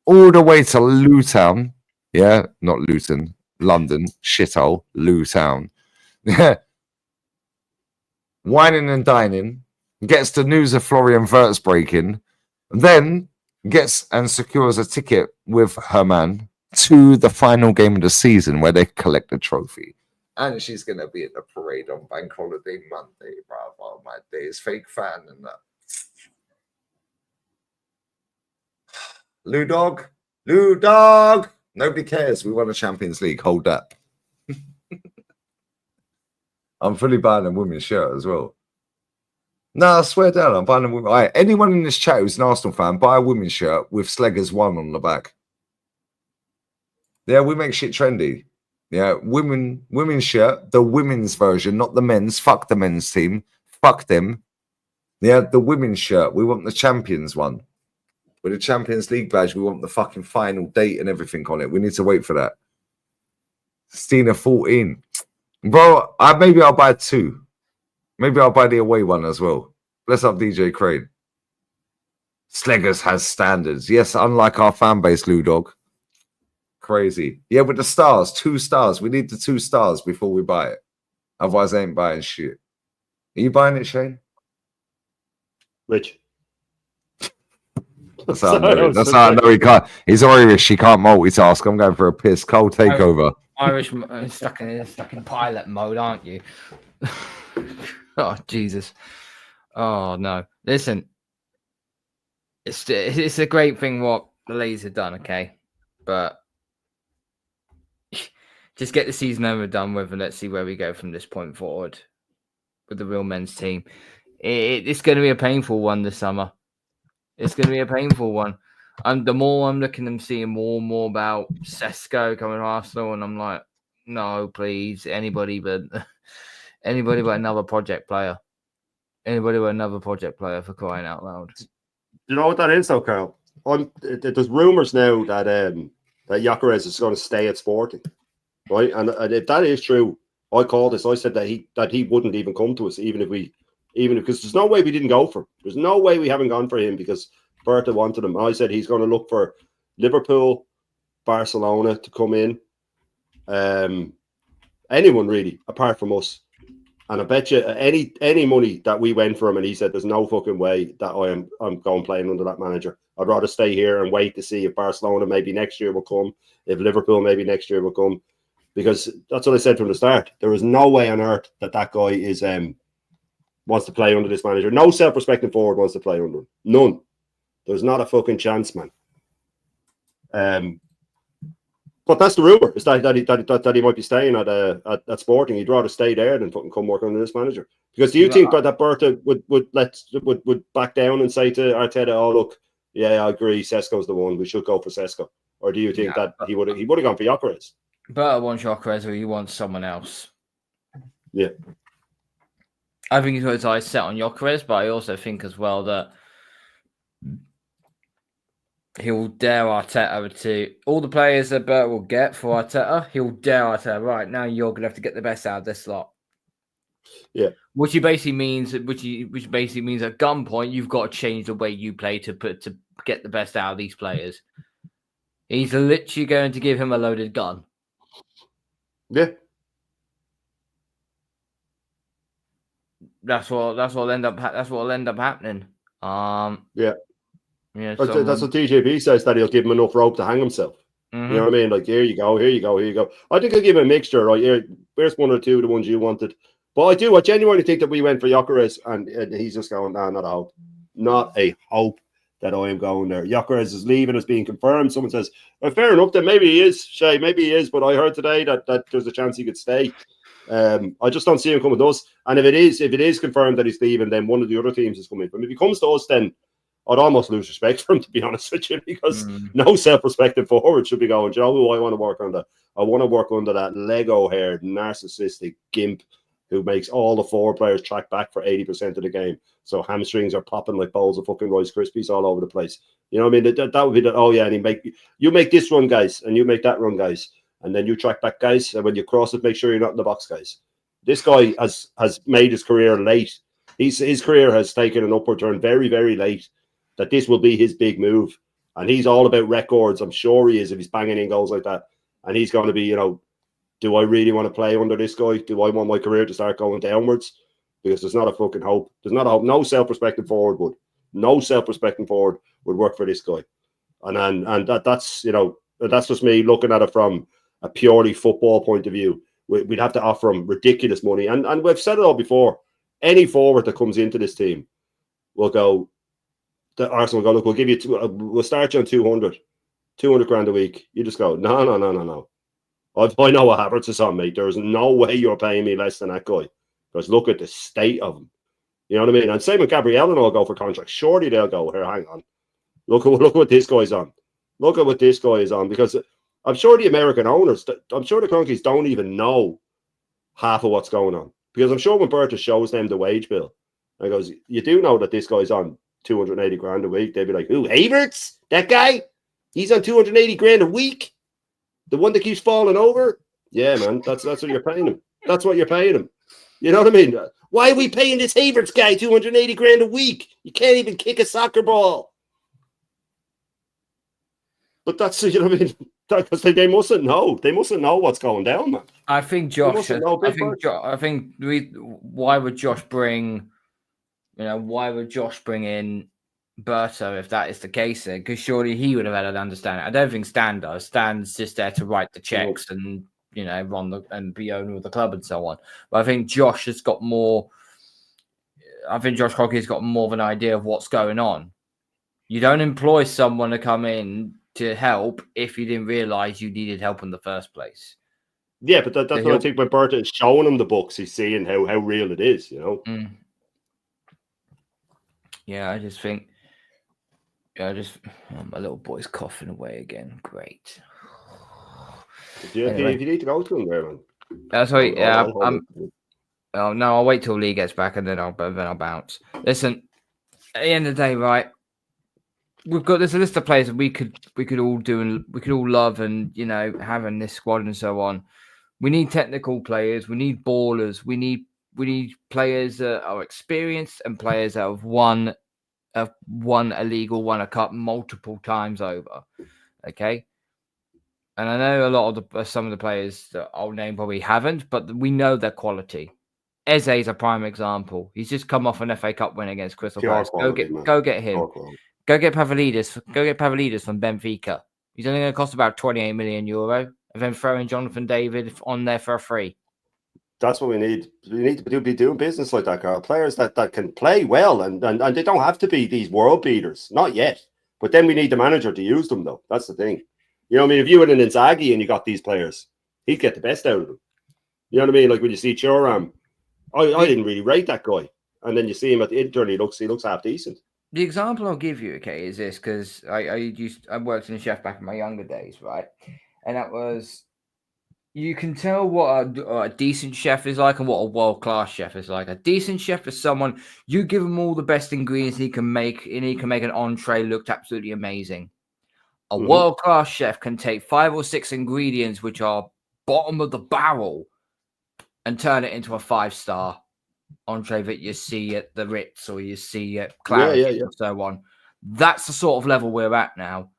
All the way to Luton. Yeah, not Luton. London. Shithole. Luton. Yeah. Whining and dining. Gets the news of Florian Wirtz breaking. Then gets and secures a ticket with her man to the final game of the season where they collect the trophy. And she's going to be at the parade on Bank Holiday Monday, bravo. My days, fake fan and that. Lou Dog. Nobody cares. We won a Champions League. Hold that. I'm fully buying a women's shirt as well. No, I swear down, I'm buying a women's. All right, anyone in this chat who's an Arsenal fan, buy a women's shirt with Slegers 1 on the back. Yeah, we make shit trendy. Yeah, women's shirt, the women's version, not the men's. Fuck the men's team. Fuck them. Yeah, the women's shirt. We want the champions one. With the Champions League badge, we want the fucking final date and everything on it. We need to wait for that. Stina 14. Bro, maybe I'll buy 2. Maybe I'll buy the away one as well. Bless up DJ Crane. Slegers has standards. Yes, unlike our fan base, Lou Dog. Crazy. Yeah, with the stars, 2 stars. We need the 2 stars before we buy it. Otherwise, I ain't buying shit. Are you buying it, Shane? Which? That's how I know he can't. He's Irish. He can't multitask. I'm going for a piss. Cold takeover. Irish stuck in pilot mode, aren't you? Oh, Jesus. Oh, no. Listen. It's a great thing what the ladies have done, okay? But just get the season over done with and let's see where we go from this point forward with the real men's team. It's going to be a painful one this summer. It's going to be a painful one. And the more I'm looking and seeing more and more about Sesko coming to Arsenal, and I'm like, no, please, anybody but Anybody but another project player. Anybody but another project player, for crying out loud. You know what that is, though, Carl? There's rumours now that that Gyökeres is going to stay at Sporting, right? And if that is true, I called this. I said that he wouldn't even come to us, even because there's no way we didn't go for him. There's no way we haven't gone for him because Berta wanted him. I said he's going to look for Liverpool, Barcelona to come in, anyone really, apart from us. And I bet you any money that we went for him, and he said, "There's no fucking way that I'm going playing under that manager. I'd rather stay here and wait to see if Barcelona maybe next year will come, if Liverpool maybe next year will come." Because that's what I said from the start. There is no way on earth that guy is wants to play under this manager. No self-respecting forward wants to play under him. None. There's not a fucking chance, man. But that's the rumor. Is that he might be staying at Sporting. He'd rather stay there than fucking come work under this manager. Because do you think that Berta would back down and say to Arteta, "Oh look, yeah, I agree, Sesko's the one. We should go for Sesko," or do you think that he would have gone for Gyökeres? Berta wants Gyökeres, or he wants someone else. Yeah, I think he's got his eyes set on Gyökeres, but I also think as well that he'll dare Arteta to all the players that Bert will get for Arteta. He'll dare Arteta, right now you're gonna have to get the best out of this lot. Yeah, which basically means at gunpoint you've got to change the way you play to get the best out of these players. He's literally going to give him a loaded gun. Yeah, that's what'll end up happening. Yeah. Yeah, that's what TJP says, that he'll give him enough rope to hang himself. Mm-hmm. You know what I mean? Like, here you go. I think I'll give him a mixture, right? Here, where's one or two of the ones you wanted? But I genuinely think that we went for Gyökeres and he's just going, nah, not a hope. Not a hope that I am going there. Gyökeres is leaving, is being confirmed. Someone says, well, fair enough, then maybe he is, Shay, maybe he is, but I heard today that there's a chance he could stay. I just don't see him coming to us. And if it is confirmed that he's leaving, then one of the other teams is coming. But if he comes to us, then I'd almost lose respect for him, to be honest with you, because no self-respecting forward should be going, "Do you know who I want to work under? I want to work under that Lego-haired, narcissistic gimp who makes all the forward players track back for 80% of the game. So hamstrings are popping like bowls of fucking Rice Krispies all over the place." You know what I mean? That would be the, oh yeah, and you make this run, guys, and you make that run, guys, and then you track back, guys, and when you cross it, make sure you're not in the box, guys. This guy has made his career late. His career has taken an upward turn very, very late. That this will be his big move. And he's all about records. I'm sure he is, if he's banging in goals like that. And he's going to be, you know, do I really want to play under this guy? Do I want my career to start going downwards? Because there's not a fucking hope. There's not a hope. No self-respecting forward would. No self-respecting forward would work for this guy. And that's, you know, that's just me looking at it from a purely football point of view. We'd have to offer him ridiculous money. And we've said it all before. Any forward that comes into this team will go, the Arsenal go, look, we'll give you we'll start you on 200 grand a week. You just go, no. I know what Havertz is on, mate. There's no way you're paying me less than that guy. Because look at the state of him. You know what I mean? And same with Gabriel and all go for contracts. Surely they'll go, here, hang on. Look what this guy's on. Look at what this guy is on. Because I'm sure the American owners, I'm sure the Cronkies don't even know half of what's going on. Because I'm sure when Berta shows them the wage bill, and goes, you do know that this guy's on 280 grand a week, they'd be like, who, Havertz? That guy? He's on 280 grand a week? The one that keeps falling over? Yeah, man, that's what you're paying him. That's what you're paying him. You know what I mean? Why are we paying this Havertz guy 280 grand a week? You can't even kick a soccer ball. But that's, you know what I mean? Because they mustn't know. They mustn't know what's going down, man. I think Josh. Why would Josh bring? You know, why would Josh bring in Berto if that is the case? Because surely he would have had an understanding. I don't think Stan does. Stan's just there to write the checks and, you know, run and be owner of the club and so on. But I think Josh has got more. I think Josh Crockett's got more of an idea of what's going on. You don't employ someone to come in to help if you didn't realise you needed help in the first place. Yeah, but that's what I think when Berta is showing him the books, he's seeing how real it is, you know? Yeah, I just think... my little boy's coughing away again. Great. If you need to go to him there, man. That's right. Yeah, Oh no, I'll wait till Lee gets back and then I'll bounce. Listen, at the end of the day, right? There's a list of players that we could all do and we could all love and have in this squad and so on. We need technical players. We need ballers. We need players that are experienced and players that have won a league or won a cup multiple times over. Okay. And I know a lot of some of the players that I'll name probably haven't, but we know their quality. Eze is a prime example. He's just come off an FA Cup win against Crystal Palace. Go get him. Go get Pavlidis. Go get Pavlidis from Benfica. He's only going to cost about 28 million euro, and then throw in Jonathan David on there for a free. That's what we need. We need to be doing business like that, Carl. Players that can play well, and they don't have to be these world beaters. Not yet. But then we need the manager to use them, though. That's the thing. You know what I mean? If you had an Inzaghi and you got these players, he'd get the best out of them. You know what I mean? Like when you see Thuram, I didn't really rate that guy. And then you see him at the Inter, he looks half decent. The example I'll give you, okay, is this, because I worked in a chef back in my younger days, right? And that was, you can tell what a decent chef is like and what a world-class chef is like. A decent chef is someone, you give him all the best ingredients he can make, and he can make an entree look absolutely amazing. A world-class chef can take 5 or 6 ingredients which are bottom of the barrel and turn it into a 5-star entree that you see at the Ritz or you see at Claridge's and so on. That's the sort of level we're at now.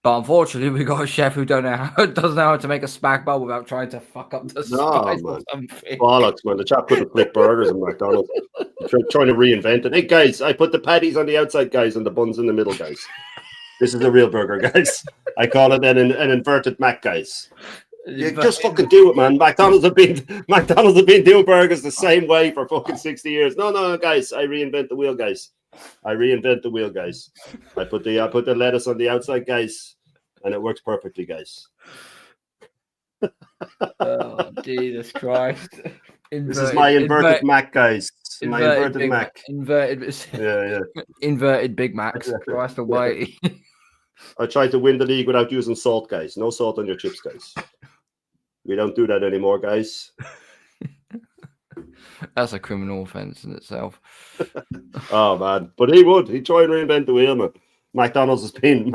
But unfortunately, we've got a chef who doesn't know how to make a spag bowl without trying to fuck up the spice or something. Bollocks, man. The chap put the flip burgers in McDonald's. Trying to reinvent it. Hey, guys, I put the patties on the outside, guys, and the buns in the middle, guys. This is a real burger, guys. I call it an inverted Mac, guys. You just fucking do it, man. McDonald's have been doing burgers the same way for fucking 60 years. No, guys. I reinvent the wheel, guys. I put the lettuce on the outside, guys, and it works perfectly, guys. Oh, Jesus Christ. This is my inverted Mac, guys. My inverted Mac. Inverted Big Macs. Christ almighty. I tried to win the league without using salt, guys. No salt on your chips, guys. We don't do that anymore, guys. That's a criminal offense in itself. Oh man, but he'd try and reinvent the wheel, man. McDonald's has been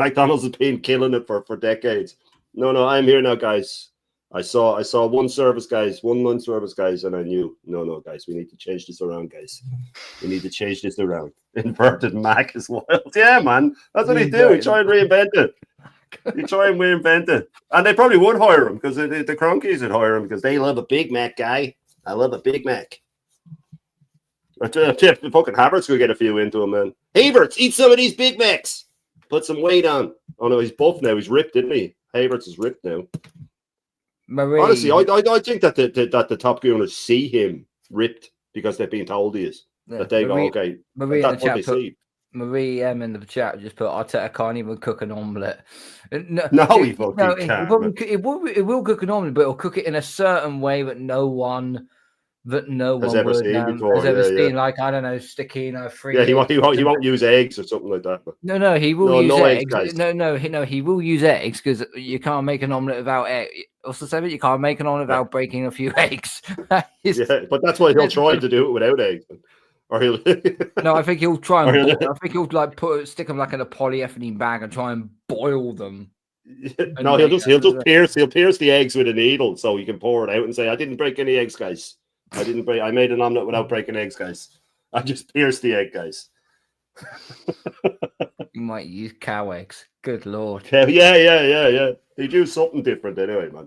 killing it for decades. No, I'm here now, guys. I saw one non-service guys, and I knew, no, guys, we need to change this around, guys. We need to change this around. Inverted Mac is wild. Yeah, man. That's what he do. He try and reinvent it. And they probably would hire him, because the Cronkies would hire him, because they love a Big Mac, guy. I love a Big Mac. The fucking Havertz could get a few into him, man. Havertz, eat some of these Big Macs. Put some weight on. Oh, no, he's buff now. He's ripped, didn't he? Havertz is ripped now. Honestly, I think that the top gooners see him ripped because they've been told he is. That they go, okay, that's what they see. Marie M in the chat just put, Arteta can't even cook an omelette. No, he fucking can't. It will cook an omelette, but it'll cook it in a certain way that no one has ever seen before. Like, I don't know, sticking free. Yeah, he won't use eggs or something like that. No, he will use eggs. No, he will use eggs, because you can't make an omelette without eggs. Also, you can't make an omelette without breaking a few eggs. Yeah, but that's why he'll try to do it without eggs. Or he'll no, I think he'll try and I think he'll stick them like in a polyethylene bag and try and boil them. No, he'll just pierce the eggs with a needle so he can pour it out and say, I didn't break any eggs, guys. I made an omelette without breaking eggs, guys. I just pierced the egg, guys. You might use cow eggs. Good Lord. Yeah. They do something different anyway, man.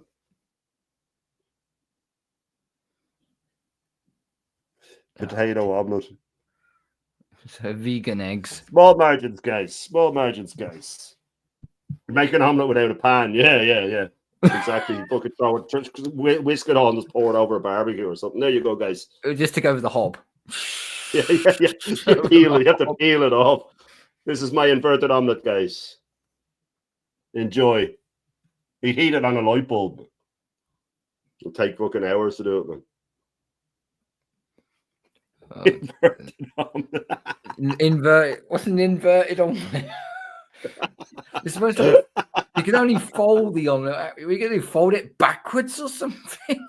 Potato omelette. So vegan eggs. Small margins, guys. You're making an omelette without a pan. Yeah. Exactly. You fucking throw it, whisk it on, just pour it over a barbecue or something. There you go, guys. Just to go with the hob. Yeah. You have to peel it off. This is my inverted omelette, guys. Enjoy. You heat it on a light bulb. It'll take fucking hours to do it, man. What's an inverted omelette? It's supposed to. You can only fold the omelette. We can fold it backwards or something.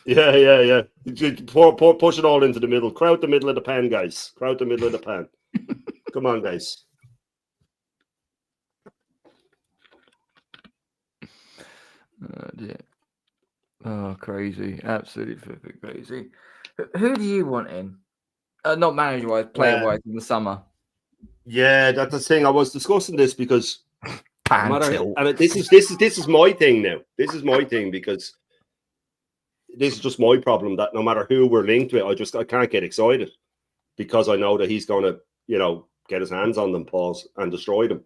Yeah. Push it all into the middle. Crowd the middle of the pen, guys. Crowd the middle of the pen. Come on, guys. Dear. Oh, crazy. Absolutely fucking crazy. Who do you want in? Not manager-wise, player-wise in the summer. Yeah, that's the thing. I was discussing this because this is my thing now. This is my thing because this is just my problem that no matter who we're linked with, I can't get excited because I know that he's going to, get his hands on them, pause, and destroy them.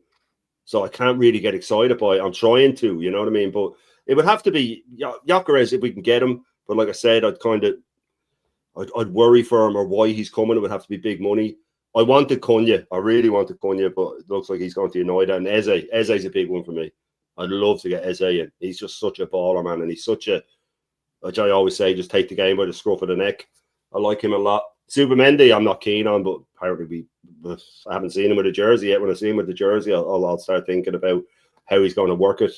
So I can't really get excited by it. I'm trying to, you know what I mean? But it would have to be Gyökeres if we can get him. But like I said, I'd worry for him or why he's coming. It would have to be big money. I wanted Cunha. I really wanted Cunha, but it looks like he's going to United. And Eze's a big one for me. I'd love to get Eze in. He's just such a baller, man. And he's such a, which I always say, just take the game by the scruff of the neck. I like him a lot. Supermendy, I'm not keen on, but apparently I haven't seen him with a jersey yet. When I see him with the jersey, I'll start thinking about how he's going to work it.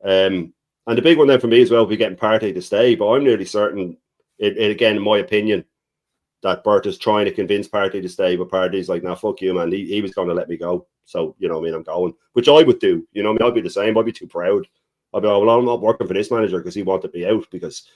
And the big one then for me as well will be getting Partey to stay. But I'm nearly certain, again, in my opinion, that Bert is trying to convince Partey to stay, but Partey's like, nah, fuck you, man. He was going to let me go. So, you know what I mean? I'm going, which I would do. You know what I mean? I'd be the same. I'd be too proud. I'd be like, well, I'm not working for this manager because he wanted me out because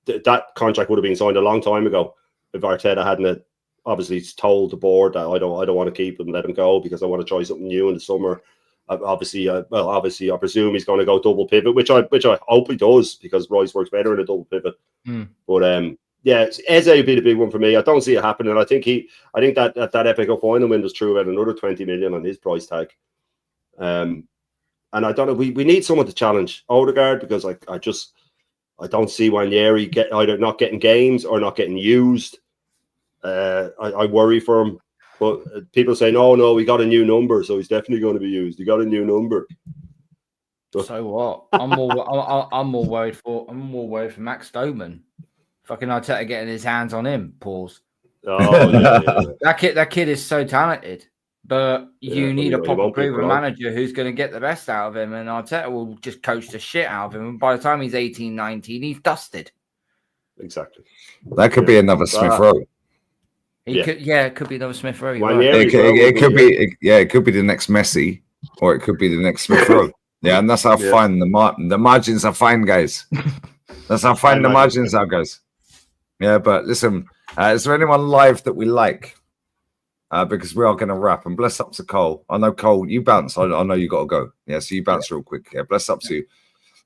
that contract would have been signed a long time ago if Arteta hadn't obviously told the board that I don't want to keep him and let him go because I want to try something new in the summer. Obviously, I presume he's going to go double pivot, which I hope he does because Rice works better in a double pivot. But yeah, Eze would be the big one for me. I don't see it happening. I think that FA Cup final win was true at another 20 million on his price tag. And I don't know. We need someone to challenge Odegaard because I don't see Nwaneri either not getting games or not getting used. I worry for him. But people say, no, we got a new number, so he's definitely going to be used. He got a new number. So what? I'm more worried for Max Stoneman. Fucking Arteta getting his hands on him. Pause. Oh, yeah. That kid is so talented, but you need a proper proven manager who's going to get the best out of him, and Arteta will just coach the shit out of him. And by the time he's 18, 19, he's dusted. Exactly. That could be another Smith Rowe. It could be another Smith Rowe. It could be the next Messi, or it could be the next Smith Rowe. Yeah, and that's how fine the margins are fine, guys. That's how fine the margins are, guys. Yeah, but listen, is there anyone live that we like? Because we are going to wrap. And bless up to Cole. I know, Cole, you bounce. I know you got to go. Yeah, so you bounce real quick. Yeah, bless up to you.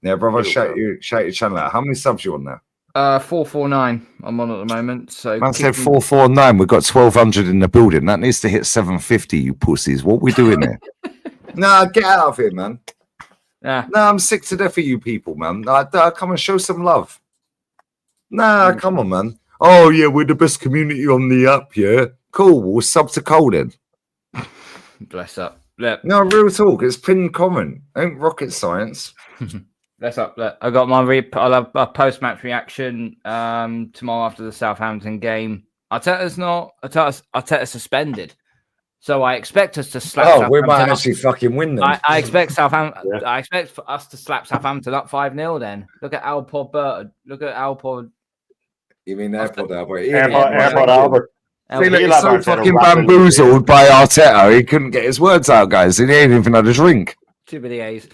Yeah, brother, shout your channel out. How many subs you on now? 449 I'm on at the moment. So I said 449. We've got 1,200 in the building. That needs to hit 750, you pussies. What are we doing here? Nah, get out of here, man. Yeah. Nah, I'm sick to death of you people, man. Come and show some love. Nah, come on, man. Oh, yeah, we're the best community on the app, yeah? Cool, we'll sub to Cole then. Bless up. Look. No, real talk. It's pinned comment. Ain't rocket science. Bless up. Look, I got I'll have a post-match reaction tomorrow after the Southampton game. Arteta's suspended. So I expect us to slap. Oh, we might actually fucking win them. I expect Southampton. Yeah. I expect for us to slap Southampton up 5-0. Then look at Alpod Burton. Look at Alpod. You mean Airpod Albert? Airpod Albert. He's so fucking bamboozled by Arteta. He couldn't get his words out, guys. He didn't even had a drink. Too many A's.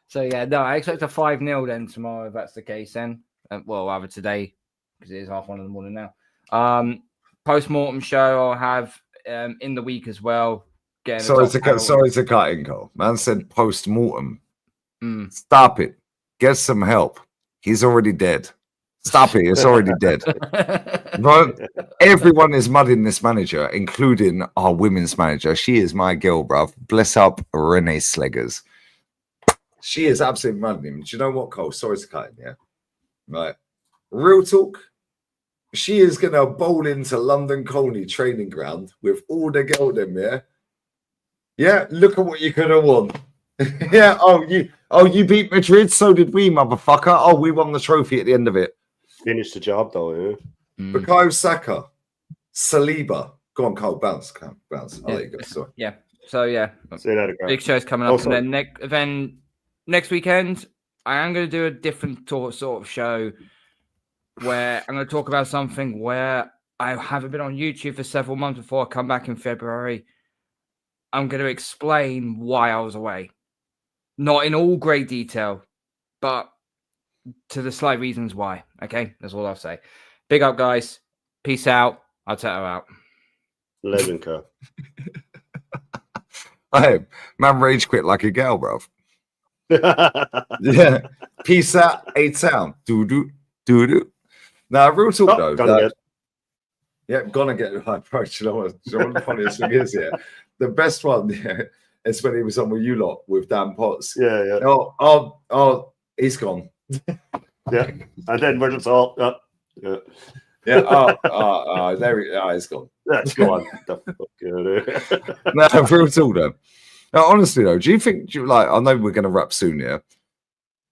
So yeah, no, I expect a 5-0 then tomorrow if that's the case. Then, well, either today because it is 1:30 in the morning now. Post-mortem show I'll have in the week as well. Sorry to cut in, Cole. Man said post-mortem. Stop it. Get some help. He's already dead. Stop it. It's already dead. Right? Everyone is mudding this manager, including our women's manager. She is my girl, bruv. Bless up Renee Slegers. She is absolutely mudding him. Do you know what, Cole? Sorry to cut in, yeah? Right. Real talk. She is going to bowl into London Colney training ground with all the girl them, yeah? Yeah, look at what you could have won. Yeah, you beat Madrid, so did we, motherfucker. Oh, we won the trophy at the end of it. Finished the job, though, yeah. Bukayo Saka, Saliba. Go on, Cole, bounce. I'll let you go. Sorry. Yeah, so yeah. Say that again. Big show's coming up. And then next weekend, I am going to do a different sort of show where I'm going to talk about something where I haven't been on YouTube for several months before I come back in February. I'm going to explain why I was away. Not in all great detail, but to the slight reasons why. Okay? That's all I'll say. Big up, guys. Peace out. I'll take her out. Legend, Carl. Hey, man, rage quit like a gal, bruv. Yeah. Peace out, A-Town. Doo-doo, doo-doo. Now, real talk, though. Gonna get right, bro. You know what the funniest thing is, yeah? The best one, yeah, is when he was on with you lot with Dan Potts. Yeah. Oh, he's gone. Yeah. And then we're just all, yeah. There he's gone. Let's go on. The fuck out of No, real talk, though. Now, honestly, though, do you think, like, I know we're going to wrap soon, yeah?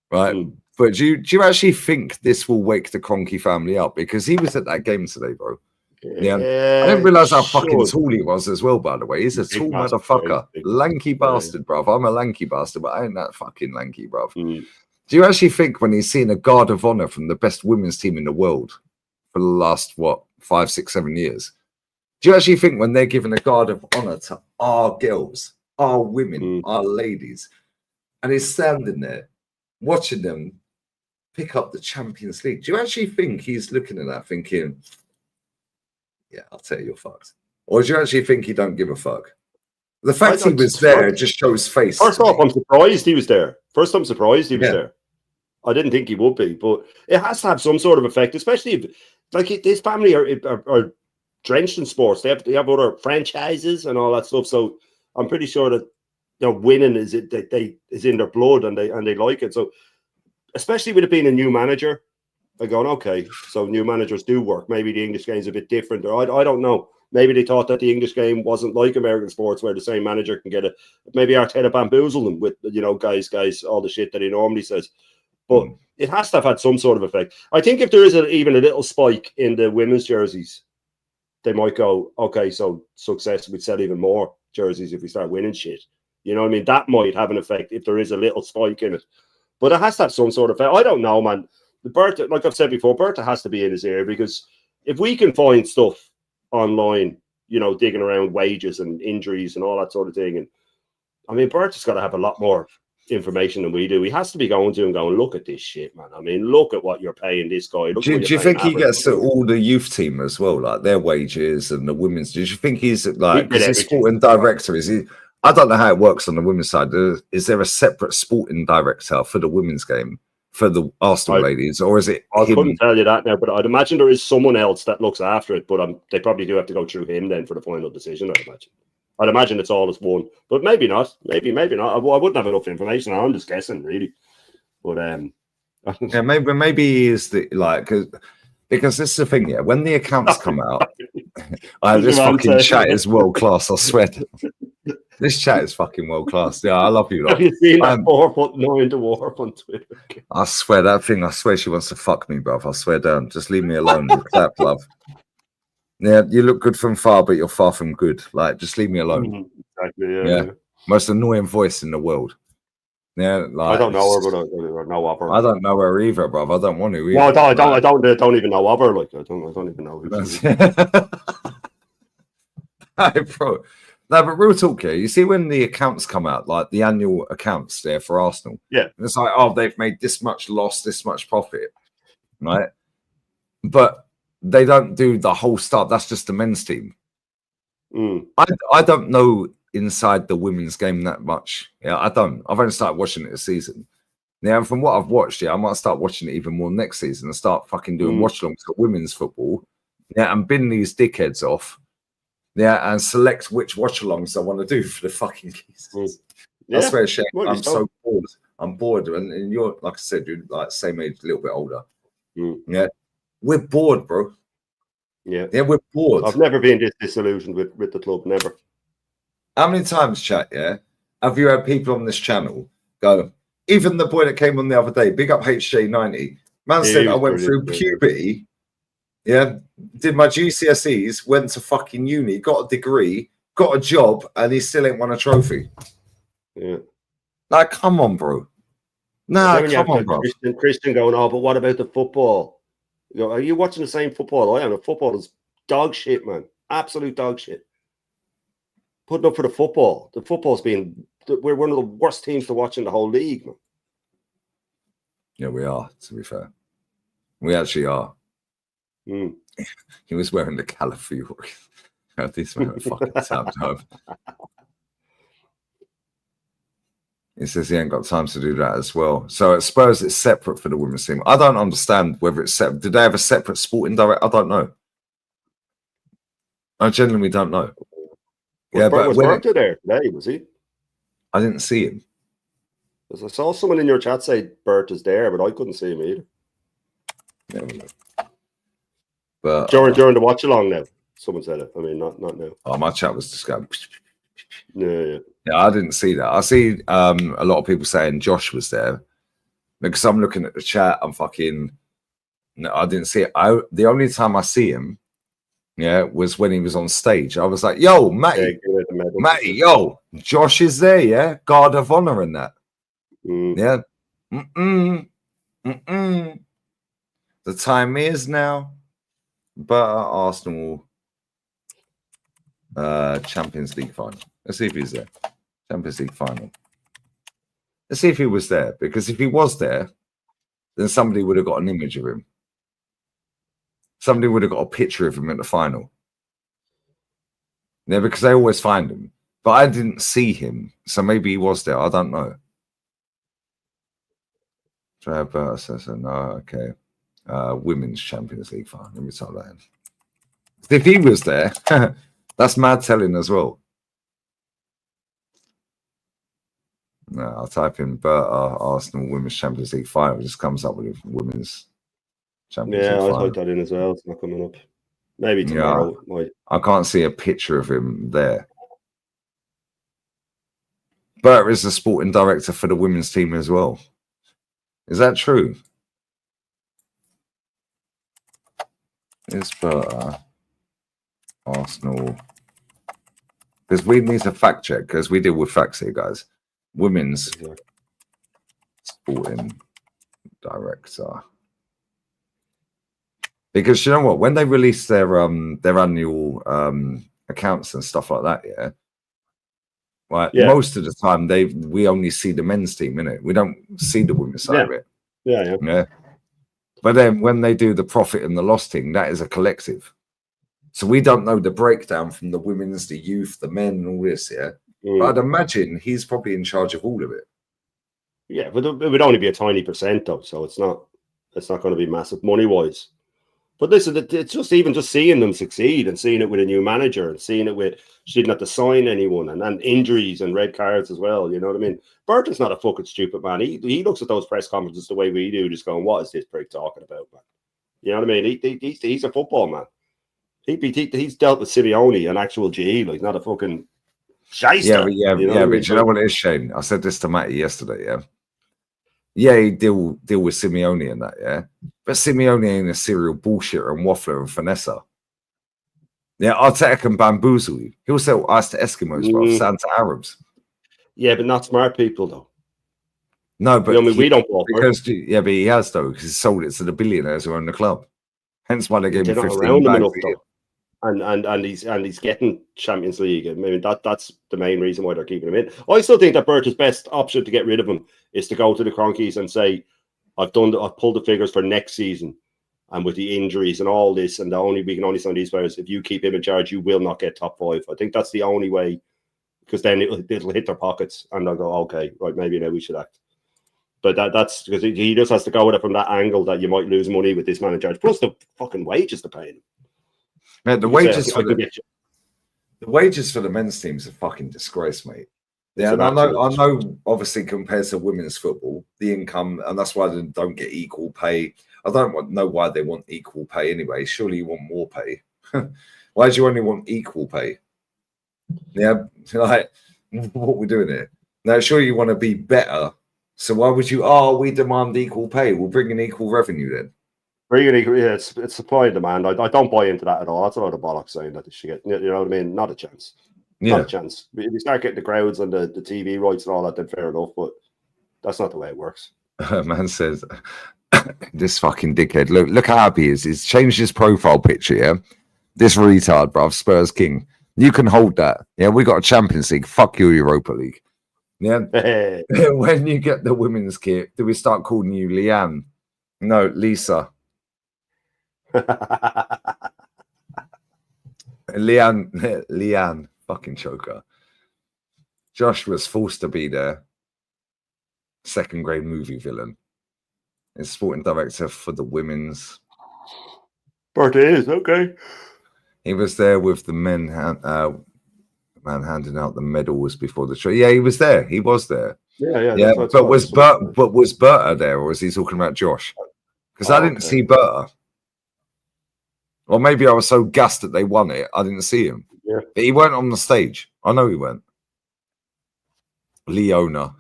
Right? But do you actually think this will wake the Kroenke family up? Because he was at that game today, bro. Yeah. I didn't realize how fucking tall he was as well, by the way. He's a tall motherfucker. Lanky bastard, bruv. I'm a lanky bastard, but I ain't that fucking lanky, bruv. Do you actually think when he's seen a guard of honor from the best women's team in the world for the last, 5, 6, 7 years? Do you actually think when they're giving a guard of honor to our girls, our women, our ladies, and he's standing there watching them pick up the Champions League, do you actually think he's looking at that thinking, yeah, I'll tell you, you're fucked? Or do you actually think he don't give a fuck? The fact he was there just shows face. First off, I'm surprised he was there. I'm surprised he was there. I didn't think he would be, but it has to have some sort of effect, especially if, like, his family are drenched in sports. They have other franchises and all that stuff. So I'm pretty sure that winning is in their blood and they like it. So especially with it being a new manager, they're going, okay, so new managers do work. Maybe the English game's a bit different, or I don't know. Maybe they thought that the English game wasn't like American sports, where the same manager can get it. Maybe Arteta bamboozled them with, guys, all the shit that he normally says. But it has to have had some sort of effect. I think if there is even a little spike in the women's jerseys, they might go, okay, so success, we'd sell even more jerseys if we start winning shit. You know what I mean? That might have an effect if there is a little spike in it. But it has to have some sort of effect. I don't know, man. Bertha, like I've said before, Bertha has to be in his ear, because if we can find stuff online, digging around wages and injuries and all that sort of thing, and I mean, Bertha's got to have a lot more information than we do. He has to be going to and going, look at this shit, man. I mean, look at what you're paying this guy. Do you think he gets to all the youth team as well, like their wages and the women's? Do you think he's like, is he sporting director? Is he? I don't know how it works on the women's side. Is there a separate sporting director for the women's game for the Arsenal ladies, or is it? I couldn't tell you that now, but I'd imagine there is someone else that looks after it. But they probably do have to go through him then for the final decision. I'd imagine it's all as one, but maybe not. Maybe not. I wouldn't have enough information. I'm just guessing, really. But yeah, maybe he is because this is the thing. Yeah, when the accounts come out, this fucking chat is world class. I swear. This chat is fucking world class. Yeah, I love you. Have you seen that 4.9 to Warp on Twitter? I swear that thing. I swear she wants to fuck me, bruv. I swear down. Just leave me alone. Clap, love. Yeah, you look good from far, but you're far from good. Like, just leave me alone. Exactly. Yeah. Most annoying voice in the world. Yeah, like, I don't know her, but I know of her. I don't know her either, bruv. I don't want to. Either. No, I don't even know of her. Like, I don't even know who she is. Hey, bro. No, but real talk here. You see when the accounts come out, like the annual accounts there for Arsenal. Yeah. And it's like, oh, they've made this much loss, this much profit, right? But they don't do the whole stuff. That's just the men's team. I don't know inside the women's game that much. Yeah, I don't. I've only started watching it this season. Yeah, and from what I've watched, I might start watching it even more next season and start fucking doing watch-alongs for women's football. Yeah, and bin these dickheads off. Yeah, and select which watch-alongs I want to do for the fucking geezers. That's very shame. I'm so bored. I'm bored, and you're, like I said, you're like same age, a little bit older. Yeah, we're bored, bro. Yeah, we're bored. I've never been this disillusioned with the club. Never. How many times, chat? Yeah, have you had people on this channel go? Even the boy that came on the other day, big up HJ90. Man said I went through puberty. Yeah, did my GCSEs, went to fucking uni, got a degree, got a job, and he still ain't won a trophy. Yeah. Like, come on, bro. Nah, Then you come have on, bro. Christian going, oh, but what about the football? You go, are you watching the same football I am? The football is dog shit, man. Absolute dog shit. Putting up for the football. The football's we're one of the worst teams to watch in the whole league, man. Yeah, we are, to be fair. We actually are. He was wearing the Calafiori. This man fucking tapped up. He says he ain't got time to do that as well. So at Spurs, it's separate for the women's team. I don't understand whether it's separate. Did they have a separate sporting director? I don't know. I genuinely don't know. Was Berta there today, was he? I didn't see him. Because I saw someone in your chat say Berta's there, but I couldn't see him either. But during the watch along now, someone said it. I mean, not now. Oh, my chat was just going. Yeah. I didn't see that. I see a lot of people saying Josh was there because I'm looking at the chat. I'm fucking. No, I didn't see it. The only time I see him, was when he was on stage. I was like, "Yo, Matty, yo, Josh is there, yeah, guard of honor and that, yeah." The time is now, but Arsenal Champions League final. Let's see if he's there. Champions League final. Let's see if he was there, because if he was there, then somebody would have got an image of him. Somebody would have got a picture of him at the final. Yeah, because they always find him. But I didn't see him, so maybe he was there. I don't know. Trevor says, no, okay. Women's Champions League final. Let me type that in. If he was there, that's mad telling as well. No, I'll type in Arsenal Women's Champions League final. It just comes up with Women's Champions League final. I typed that in as well. It's not coming up. Maybe tomorrow. Yeah, I can't see a picture of him there. Bert is the sporting director for the women's team as well. Is that true? Is Bert Arsenal? Because we need to fact check, because we deal with facts here, guys. Women's sporting director. Because you know what, when they release their annual accounts and stuff like that, most of the time we only see the men's team, innit? We don't see the women's side of it. Yeah. But then when they do the profit and the loss thing, that is a collective. So we don't know the breakdown from the women's, the youth, the men, and all this, But I'd imagine he's probably in charge of all of it. Yeah, but it would only be a tiny percent though, so it's not going to be massive money wise. But listen, it's just seeing them succeed and seeing it with a new manager and seeing it with she didn't have to sign anyone and injuries and red cards as well. You know what I mean? Burton's not a fucking stupid man. He looks at those press conferences the way we do, just going, "What is this prick talking about, man?" You know what I mean? He's a football man. He's dealt with Simeone, an actual GE. Like, not a fucking shyster. But you know what it is, Shane? I said this to Matty yesterday. Yeah, he deal with Simeone and that, but Simeone ain't a serial bullshitter and waffler and finesser. Yeah, Arteta can bamboozle you. He'll sell ice to Eskimos, bro, sand to Arabs. Yeah, but not smart people though. No, but we don't fall because but he has though, because he sold it to the billionaires who own the club. Hence why they gave him 15 bags. And he's getting Champions League. I mean, that's the main reason why they're keeping him in. I still think that Berta's best option to get rid of him is to go to the Cronkies and say, I've pulled the figures for next season, and with the injuries and all this, and we can only sign these players. If you keep him in charge, you will not get top 5. I think that's the only way, because then it'll hit their pockets, and they'll go, okay, right, maybe now we should act. But that's because he just has to go with it from that angle that you might lose money with this manager, plus the fucking wages they're paying him. Man, the wages for the men's teams are fucking disgrace, mate. Yeah, and I know. Obviously, compared to women's football, the income, and that's why they don't get equal pay. I don't know why they want equal pay anyway. Surely you want more pay. Why do you only want equal pay? Yeah, like what we're doing here now. Sure, you want to be better. So why would you? Oh, we demand equal pay. We'll bring in equal revenue then. It's supply and demand. I don't buy into that at all. That's a lot of bollocks saying that they should get. You know what I mean? Not a chance. Not a chance. If you start getting the crowds and the TV rights and all that, then fair enough. But that's not the way it works. Man says, this fucking dickhead. Look how happy he is. He's changed his profile picture, yeah? This retard, bruv, Spurs King. You can hold that. Yeah, we got a Champions League. Fuck you, Europa League. Yeah. When you get the women's kit, do we start calling you Leanne? No, Lisa. Leanne, fucking choker. Josh was forced to be there. Second grade movie villain. Is sporting director for the women's. But it is, okay. He was there with the man handing out the medals before the show. Yeah, he was there. He was there. Yeah. But was Berta there, or was he talking about Josh? Because I didn't see Berta. Or maybe I was so gassed that they won it, I didn't see him. Yeah. But he weren't on the stage. I know he went. Leona.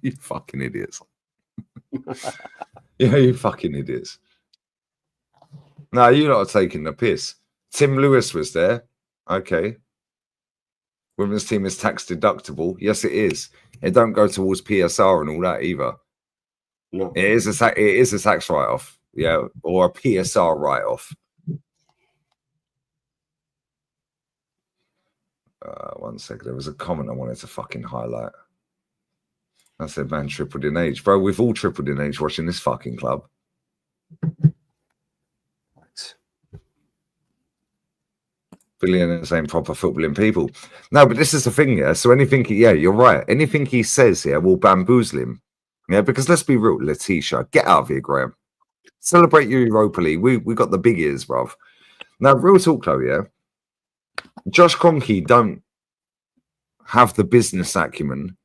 You fucking idiots. Yeah, you fucking idiots. No, you're not taking the piss. Tim Lewis was there. Okay. Women's team is tax deductible. Yes, it is. It don't go towards PSR and all that either. No. It is a tax write-off. Yeah, or a PSR write-off. 1 second. There was a comment I wanted to fucking highlight. I said, man, tripled in age. Bro, we've all tripled in age watching this fucking club. Billionaires ain't proper footballing people. No, but this is the thing, yeah. So anything, yeah, you're right. Anything he says here will bamboozle him. Yeah, because let's be real, Letitia, get out of here, Graham. Celebrate your Europa League. We got the big ears, bruv. Now, real talk though, yeah. Josh Kroenke don't have the business acumen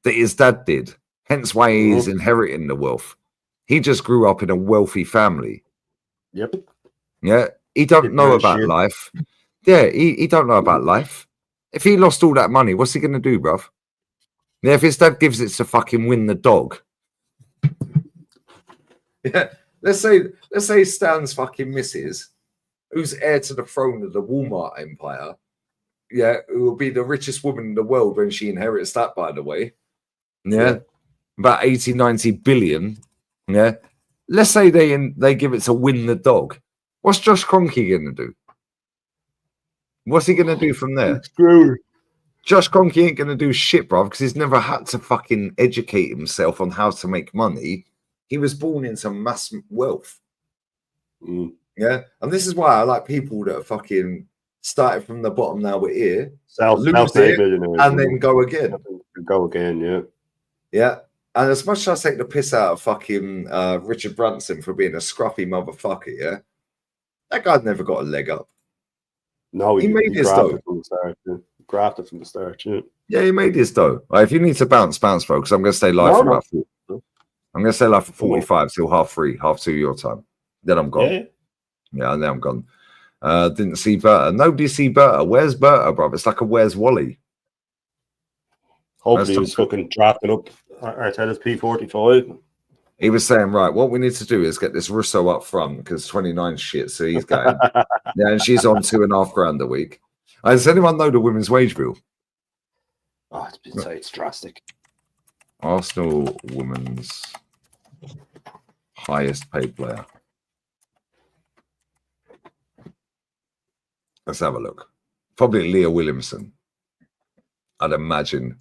that his dad did. Hence why he's inheriting the wealth. He just grew up in a wealthy family. Yep. Yeah. He don't know about life. Yeah, he don't know about life. If he lost all that money, what's he going to do, bruv? Yeah, if his dad gives it to fucking win the dog. Yeah, let's say Stan's fucking missus, who's heir to the throne of the Walmart empire, yeah, who will be the richest woman in the world when she inherits that, by the way. Yeah. About 80, 90 billion. Yeah. Let's say they give it to win the dog. What's Josh Kroenke going to do? What's he going to do from there? Josh Kroenke ain't going to do shit, bruv, because he's never had to fucking educate himself on how to make money. He was born into mass wealth. Yeah. And this is why I like people that are fucking started from the bottom, now we're here. Lose it, and then go again. Go again, yeah. Yeah. And as much as I take the piss out of fucking Richard Branson for being a scruffy motherfucker, yeah, that guy never got a leg up. No, he made his dough. From the start, yeah. Grafted from the start, yeah. Yeah, he made his dough. Right, if you need to bounce, folks. I'm going to stay live for about 4. I'm going to stay live for 45 till 3:30, 2:30 your time. Then I'm gone. Yeah, and then I'm gone. Didn't see Berta. Nobody see Berta. Where's Berta, bro? It's like a where's Wally? Hopefully he's fucking drafting up Arteta's P45. He was saying, right, what we need to do is get this Russo up front because 29 shit, so he's going. Yeah, and she's on $2,500 a week. Does anyone know the women's wage bill? Oh, it's drastic. Arsenal women's highest paid player. Let's have a look. Probably Leah Williamson, I'd imagine.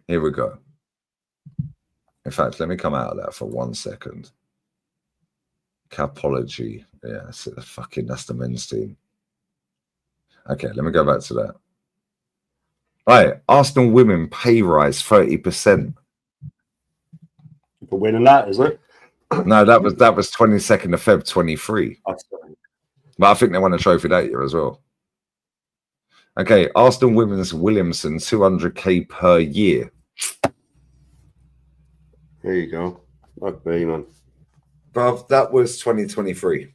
Here we go. In fact, let me come out of that for 1 second. Capology. Yeah, that's the men's team. Okay, let me go back to that. Right, Arsenal women pay rise 30%. For winning that, is it? No, that was 22nd of Feb 23. But I think they won a trophy that year as well. Okay, Arsenal women's Williamson, 200k per year. There you go. Fuck me, man. Bruv, that was 2023.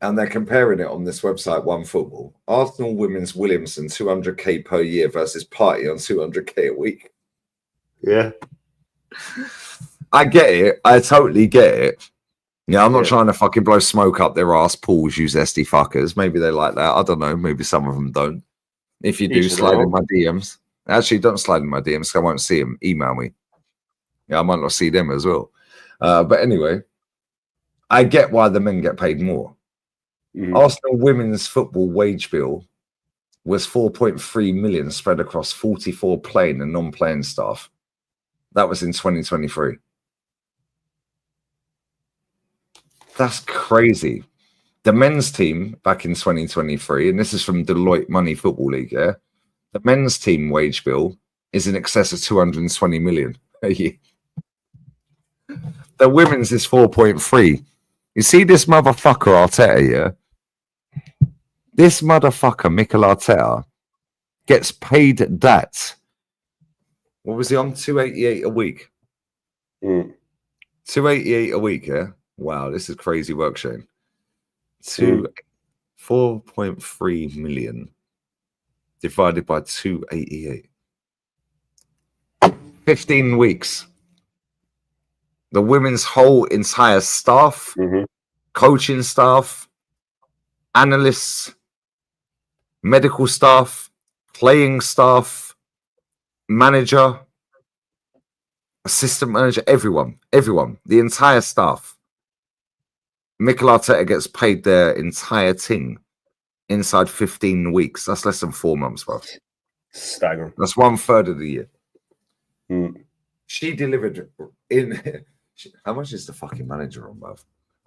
And they're comparing it on this website, OneFootball. Arsenal women's Williamson, 200k per year versus Party on 200k a week. Yeah. I get it. I totally get it. Yeah, I'm not trying to fucking blow smoke up their ass pools, you zesty fuckers. Maybe they like that. I don't know. Maybe some of them don't. If you do, slide in my DMs. Actually, don't slide in my DMs because I won't see them. Email me. Yeah, I might not see them as well. But anyway, I get why the men get paid more. Arsenal women's football wage bill was 4.3 million spread across 44 playing and non-playing staff. That was in 2023. That's crazy. The men's team back in 2023, and this is from Deloitte Money Football League, yeah? The men's team wage bill is in excess of 220 million a year. The women's is 4.3. You see this motherfucker Arteta, yeah? This motherfucker, Mikel Arteta, gets paid that. What was he on? 288 a week. 288 a week, yeah? Wow, this is crazy work, Shane. 4.3 million divided by 288. 15 weeks. The women's whole entire staff, coaching staff, analysts, medical staff, playing staff, manager, assistant manager, everyone, the entire staff. Mikel Arteta gets paid their entire thing inside 15 weeks. That's less than 4 months, bro. Staggering. That's 1/3 of the year. She delivered in. How much is the fucking manager on, bro?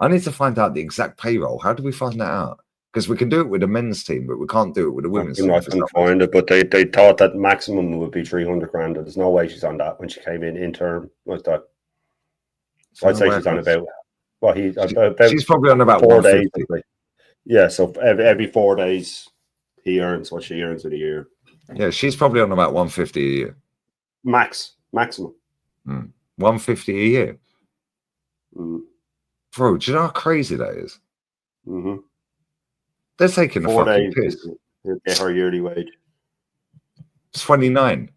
I need to find out the exact payroll. How do we find that out? Because we can do it with the men's team, but we can't do it with the women's team. I couldn't find it, but they thought that maximum would be 300 grand. There's no way she's on that when she came in interim like that. So I'd say she's on about. Well, she's probably on about 4 days. Yeah, so every 4 days he earns what she earns in a year. Yeah, she's probably on about 150 a year. Maximum. 150 a year. Bro, do you know how crazy that is? They're taking a fucking piss. He'll get her yearly wage. 29.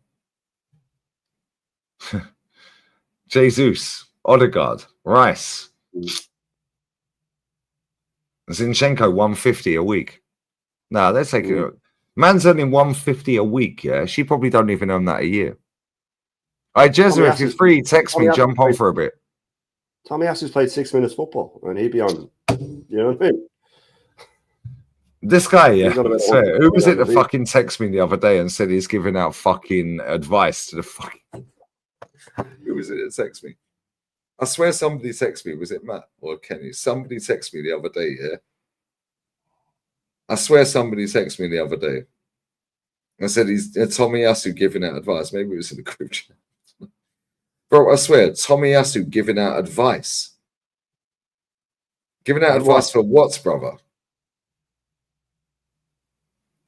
Jesus, Odegaard, Rice. Zinchenko 150 a week. No, they're taking man's earning 150 a week, yeah. She probably don't even earn that a year. All right, Jezza, if you're free, text me, jump on for a bit. Tommy Asu's played 6 minutes football and he'd be on. You know what I mean? This guy, yeah. Who was it that fucking texted me the other day and said he's giving out fucking advice to the fucking. Who was it that texted me? I swear somebody texted me. Was it Matt or Kenny? Somebody texted me the other day, yeah? I swear somebody texted me the other day. I said he's Tommy Asu giving out advice. Maybe it was in the group chat. Bro, I swear, Tommy Asu giving out advice. Giving out advice for what, brother?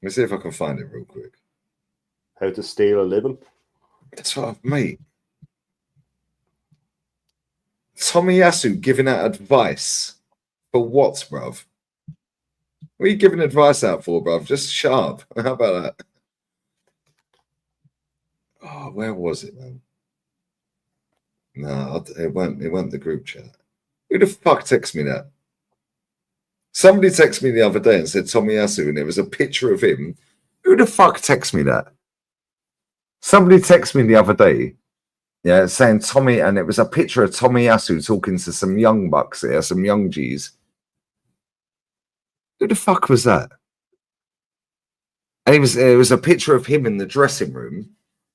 Let me see if I can find it real quick. How to steal a living? That's what mate. Tommy Asu giving out advice for what, bruv? What are you giving advice out for, bruv? Just shut up. How about that? Oh, where was it, man? No, it went the group chat. Who the fuck texted me that? Somebody texted me the other day and said Tommy Asu, and it was a picture of him. Who the fuck texted me that? Somebody texted me the other day, yeah, saying Tommy, and it was a picture of Tommy Asu talking to some young bucks here, some young G's. Who the fuck was that? And it was a picture of him in the dressing room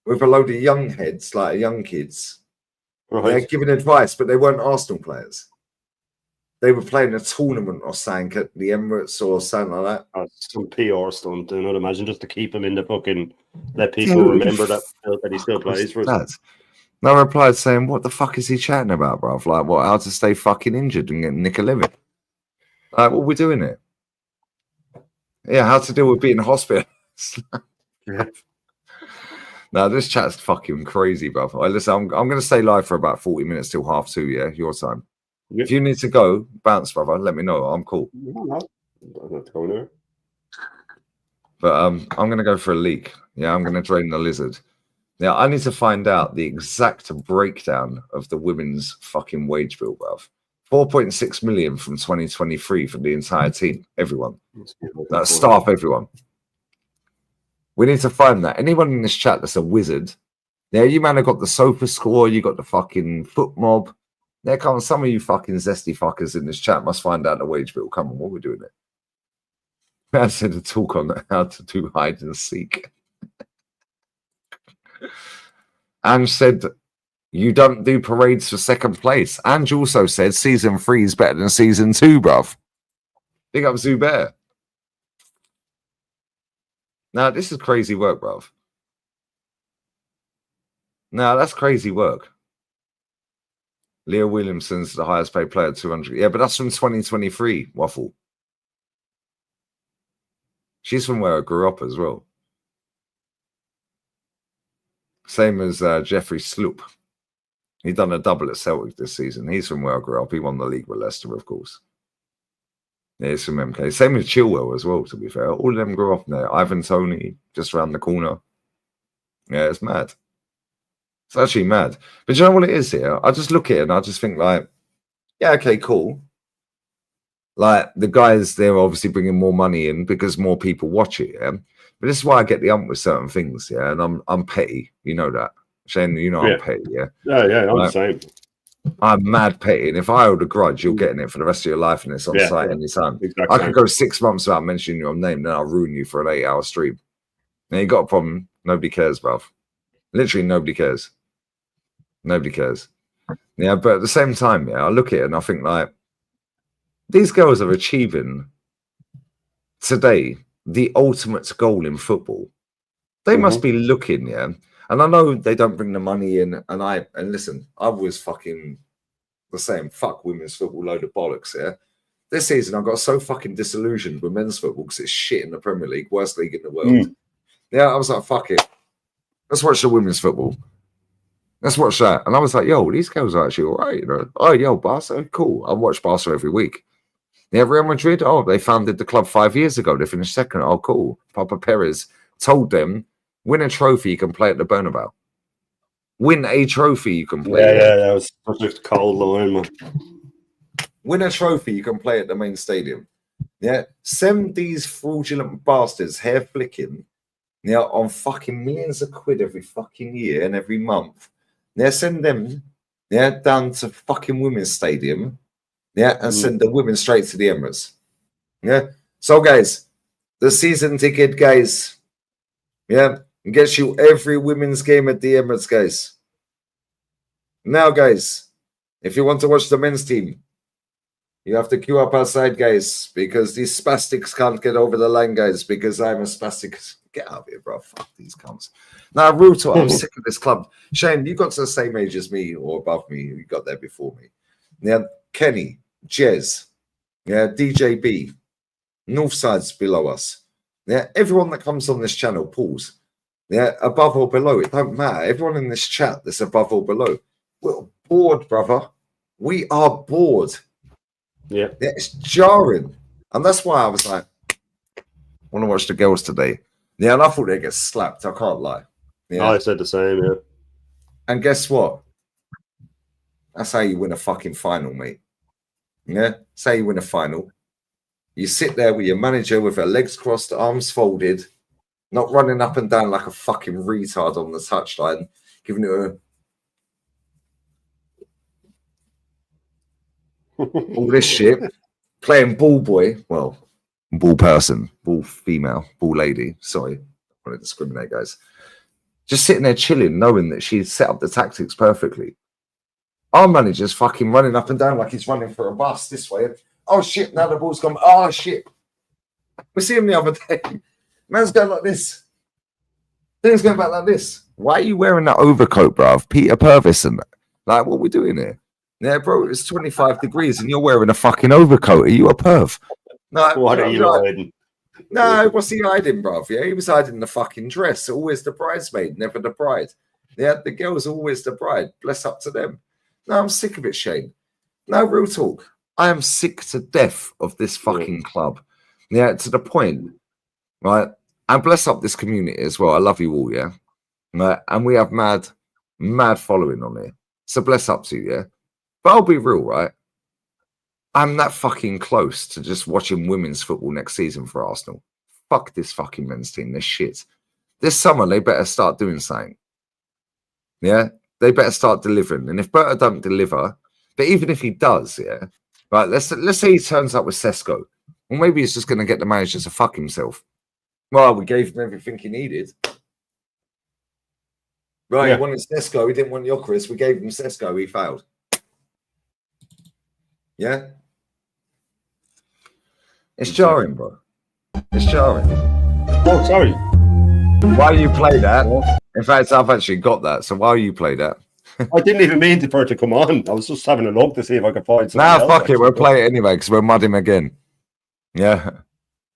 with a load of young heads, like young kids. Right. They're giving advice, but they weren't Arsenal players. They were playing a tournament or something at the Emirates or something like that. Some PR stunt, I'd imagine, just to keep him in the fucking let people remember that he still plays for us. No, I replied saying, "What the fuck is he chatting about, bruv? Like, what? How to stay fucking injured and get nick a living? Like, what are we doing here? Yeah, how to deal with being in hospital? Yeah. No, this chat's fucking crazy, bruv. Right, listen, I'm going to stay live for about 40 minutes till 2:30. Yeah, your time. Yep. If you need to go, bounce, brother. Let me know. I'm cool. No, I don't have to go there. But I'm going to go for a leak. Yeah, I'm going to drain the lizard. Now, I need to find out the exact breakdown of the women's fucking wage bill, bruv. 4.6 million from 2023 for the entire team. Everyone. That's staff, everyone. We need to find that. Anyone in this chat that's a wizard Yeah, you man have got the sofa score, you got the fucking foot mob. There comes some of you fucking zesty fuckers in this chat must find out the wage bill. Come on, what we're doing it. I said a talk on how to do hide and seek. And said you don't do parades for second place. And also said season 3 is better than season 2, bruv. Big up Zubair. Now, this is crazy work, bruv. Now, that's crazy work. Leah Williamson's the highest paid player, 200. Yeah, but that's from 2023, Waffle. She's from where I grew up as well. Same as Jeffrey Sloop. He done a double at Celtic this season. He's from where I grew up. He won the league with Leicester, of course. Yeah, he's from MK. Same as Chilwell as well, to be fair. All of them grew up there. Ivan Toney, just around the corner. Yeah, it's mad. It's actually mad. But you know what it is here? I just look at it and I just think like, yeah, okay, cool. Like the guys, they're obviously bringing more money in because more people watch it, yeah? But this is why I get the ump with certain things, yeah? And I'm petty. You know that. Shane, you know I'm petty, yeah? Yeah, I'm like, the same. I'm mad petty. And if I hold a grudge, you're getting it for the rest of your life and it's on site anytime. Exactly. I could go 6 months without mentioning your name, then I'll ruin you for an 8-hour stream. Now you got a problem. Nobody cares, bruv. Literally nobody cares. Nobody cares. Yeah, but at the same time, yeah, I look at it and I think like these girls are achieving today the ultimate goal in football. They must be looking, yeah. And I know they don't bring the money in, and listen, I was fucking the same. Fuck women's football, load of bollocks, yeah. This season I got so fucking disillusioned with men's football because it's shit in the Premier League, worst league in the world. Yeah, I was like, fuck it. Let's watch the women's football. Let's watch that. And I was like, yo, these girls are actually all right, you know. Oh, yo, Barca, cool. I watch Barca every week. Yeah, Real Madrid, oh, they founded the club 5 years ago. They finished second. Oh, cool. Papa Perez told them, win a trophy, you can play at the Bernabeu. Win a trophy, you can play. Yeah, that was such a cold line, man. Win a trophy, you can play at the main stadium. Yeah, send these fraudulent bastards hair flicking, yeah, on fucking millions of quid every fucking year and every month. Yeah, send them, yeah, down to fucking women's stadium, yeah, and send the women straight to the Emirates. Yeah. So, guys, the season ticket, guys, yeah, gets you every women's game at the Emirates, guys. Now, guys, if you want to watch the men's team, you have to queue up outside, guys, because these spastics can't get over the line, guys, because I'm a spastic. Get out of here, bro. Fuck these cunts. Now, real talk, I'm sick of this club. Shane, you got to the same age as me or above me. You got there before me. Yeah, Kenny, Jez, yeah, DJB, Northside's below us. Yeah, everyone that comes on this channel, pause. Yeah, above or below, it don't matter. Everyone in this chat that's above or below. We're bored, brother. We are bored. Yeah, it's jarring. And that's why I was like, I want to watch the girls today. Yeah, and I thought they'd get slapped. I can't lie. Yeah. I said the same, yeah. And guess what? That's how you win a fucking final, mate. Yeah, that's how you win a final. You sit there with your manager with her legs crossed, arms folded, not running up and down like a fucking retard on the touchline, giving it all this shit, playing ball boy. Well, ball person, ball female, ball lady. Sorry, I want to discriminate, guys. Just sitting there chilling, knowing that she's set up the tactics perfectly. Our manager's fucking running up and down like he's running for a bus this way. Oh shit, now the ball's gone. Oh shit. We see him the other day. Man's going like this. Things going back like this. Why are you wearing that overcoat, bruv? Peter Purvis and that. Like, what are we doing here? Yeah, bro, it's 25 degrees and you're wearing a fucking overcoat. Are you a perv? No, what are you hiding? No, what's he hiding, bruv? Yeah, he was hiding the fucking dress. Always the bridesmaid, never the bride. Yeah, the girl's always the bride. Bless up to them. No, I'm sick of it, Shane. No, real talk. I am sick to death of this fucking club. Yeah, to the point, right? And bless up this community as well. I love you all, yeah? Right? And we have mad following on here. So bless up to you, yeah? But I'll be real, right? I'm that fucking close to just watching women's football next season for Arsenal. Fuck this fucking men's team. They're shit. This summer, they better start doing something. Yeah, they better start delivering. And if Berta don't deliver, but even if he does, yeah, right, let's say he turns up with Sesko. Well, maybe he's just going to get the manager to fuck himself. Well, we gave him everything he needed. Right, Yeah. he wanted Sesko. He didn't want Gyökeres. We gave him Sesko. He failed. Yeah? It's jarring, bro. It's jarring. Oh, sorry. Why you play that? In fact, I've actually got that. So why you play that? I didn't even mean for it to come on. I was just having a look to see if I could find something else. Fuck it. We'll play it anyway because we'll mud him again. Yeah.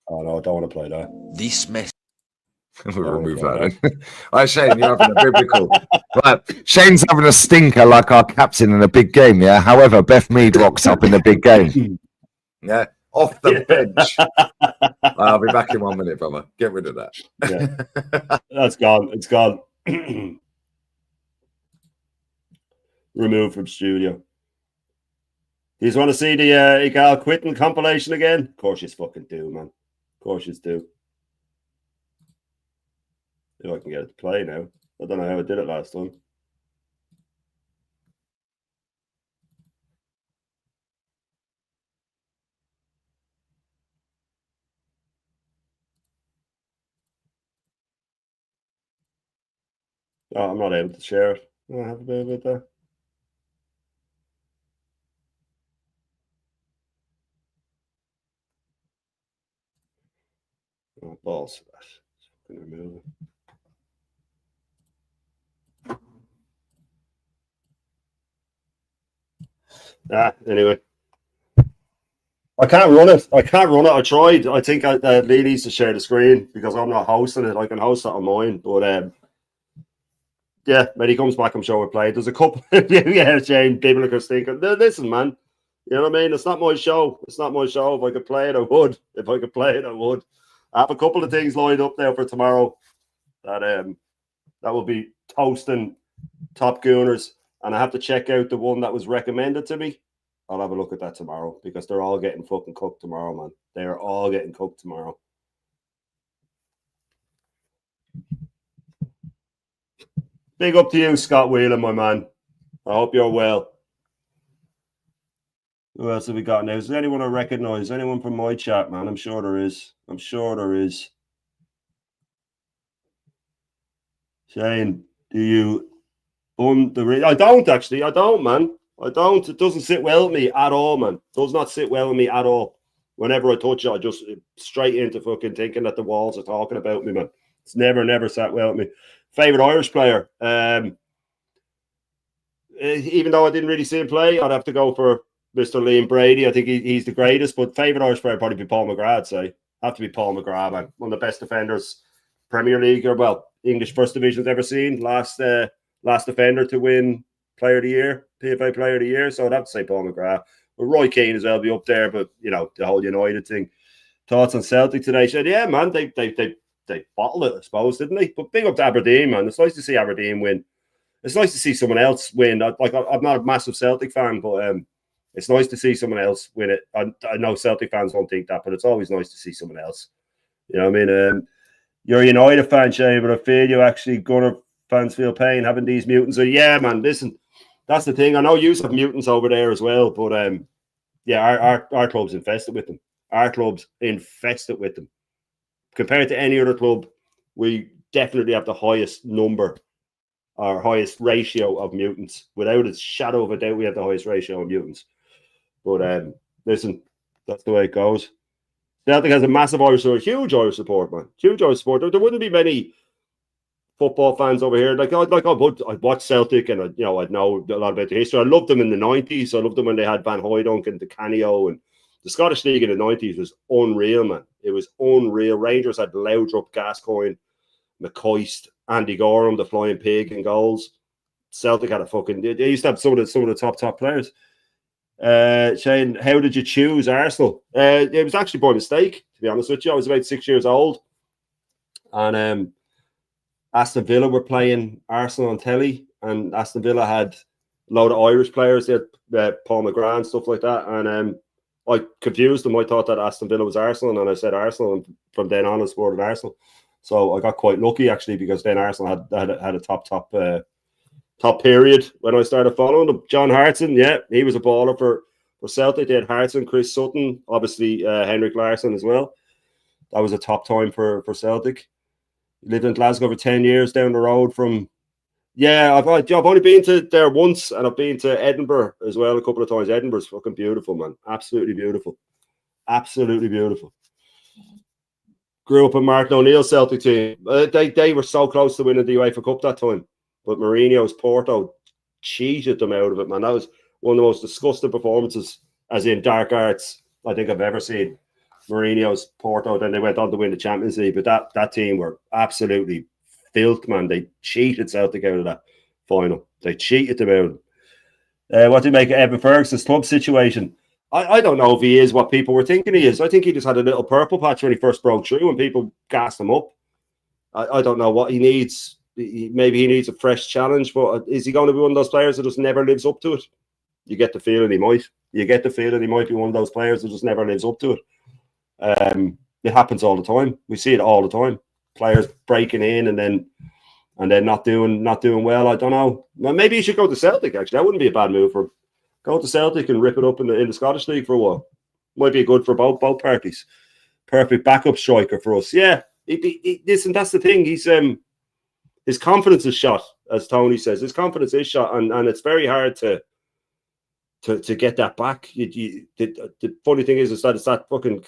Oh, no, I don't want to play that. This mess. We'll remove that then. All right, Shane, you're having a biblical. Right, Shane's having a stinker like our captain in a big game, yeah? However, Beth Mead rocks up in the big game. Yeah, off the bench. I'll be back in 1 minute, brother. Get rid of that. Yeah. That's gone. It's gone. Removed from studio. You just want to see the Egal quitting compilation again? Of course you fucking do, man. Of course you do. If I can get it to play now. I don't know how I did it last time. Oh, I'm not able to share it. I have a bit of it there. Oh, balls for that. Fucking remove it. Anyway. I can't run it. I tried. I think Lee needs to share the screen because I'm not hosting it. I can host it on mine. But yeah, when he comes back, I'm sure we'll play. There's a couple. Yeah, Shane, biblical thinking. Listen, man. You know what I mean? It's not my show. It's not my show. If I could play it, I would. If I could play it, I would. I have a couple of things lined up now for tomorrow. That will be toasting Top Gooners. And I have to check out the one that was recommended to me. I'll have a look at that tomorrow because they're all getting fucking cooked tomorrow, man. They are all getting cooked tomorrow. Big up to you, Scott Whelan, my man. I hope you're well. Who else have we got now? Is there anyone I recognize? Anyone from my chat, man? I'm sure there is. I'm sure there is. Shane, do you I don't actually. I don't, man. I don't. It doesn't sit well with me at all, man. It does not sit well with me at all. Whenever I touch it, I just straight into fucking thinking that the walls are talking about me, man. It's never sat well with me. Favorite Irish player. Even though I didn't really see him play, I'd have to go for Mr. Liam Brady. I think he's the greatest, but favorite Irish player would probably be Paul McGrath, I'd say. Have to be Paul McGrath, man. One of the best defenders Premier League or, well, English First Division's ever seen. Last defender to win Player of the Year, PFA Player of the Year. So I'd have to say Paul McGrath. But Roy Keane as well be up there, but, you know, the whole United thing. Thoughts on Celtic today? Said, yeah, man, they bottled it, I suppose, didn't they? But big up to Aberdeen, man. It's nice to see Aberdeen win. It's nice to see someone else win. I'm not a massive Celtic fan, but it's nice to see someone else win it. I know Celtic fans don't think that, but it's always nice to see someone else. You know what I mean? You're a United fan, Shay, but I feel you actually Gunner fans feel pain having these mutants. So yeah, man, listen, that's the thing. I know you have mutants over there as well, but yeah, our club's infested with them. Our club's infested with them. Compared to any other club, we definitely have the highest number, our highest ratio of mutants. Without a shadow of a doubt, we have the highest ratio of mutants. But listen, that's the way it goes. Celtic has a massive Irish support, huge Irish support, man. Huge Irish support. There wouldn't be many football fans over here. I'd watch Celtic and I'd know a lot about the history. I loved them in the 90s. I loved them when they had Van Hooijdonk and Di Canio, and the Scottish League in the 90s was unreal, man. It was unreal. Rangers had Laudrup, Gascoigne, McCoist, Andy Gorham, the Flying Pig in goals. Celtic had they used to have some of the top players. Shane, how did you choose Arsenal? It was actually by mistake, to be honest with you. I was about 6 years old, and Aston Villa were playing Arsenal on telly, and Aston Villa had a load of Irish players. They had Paul McGrath and stuff like that, and I confused them. I thought that Aston Villa was Arsenal, and I said Arsenal, and from then on I supported Arsenal. So I got quite lucky, actually, because then Arsenal had a top top period when I started following them. John Hartson, yeah, he was a baller for Celtic. They had Hartson, Chris Sutton, obviously Henrik Larsson as well. That was a top time for Celtic. Lived in Glasgow for 10 years down the road from. Yeah, I've only been to there once, and I've been to Edinburgh as well a couple of times. Edinburgh's fucking beautiful, man. Absolutely beautiful. Absolutely beautiful. Grew up in Martin O'Neill's Celtic team. They were so close to winning the UEFA Cup that time, but Mourinho's Porto cheated them out of it, man. That was one of the most disgusting performances, as in dark arts, I think I've ever seen. Mourinho's Porto. Then they went on to win the Champions League, but that team were absolutely filth, man. They cheated Celtic out of that final. They cheated them out. What do you make of Evan Ferguson's club situation? I don't know if he is what people were thinking he is. I think he just had a little purple patch when he first broke through and people gassed him up. I don't know what he needs. Maybe he needs a fresh challenge, but is he going to be one of those players that just never lives up to it? You get the feeling he might. You get the feeling he might be one of those players that just never lives up to it. It happens all the time. We see it all the time. Players breaking in and then not doing well. I don't know. Well, maybe he should go to Celtic. Actually, that wouldn't be a bad move for him. Go to Celtic and rip it up in the Scottish League for a while. Might be good for both parties. Perfect backup striker for us. Yeah, listen, that's the thing. He's his confidence is shot, as Tony says. His confidence is shot, and it's very hard to get that back. The funny thing is that it's that fucking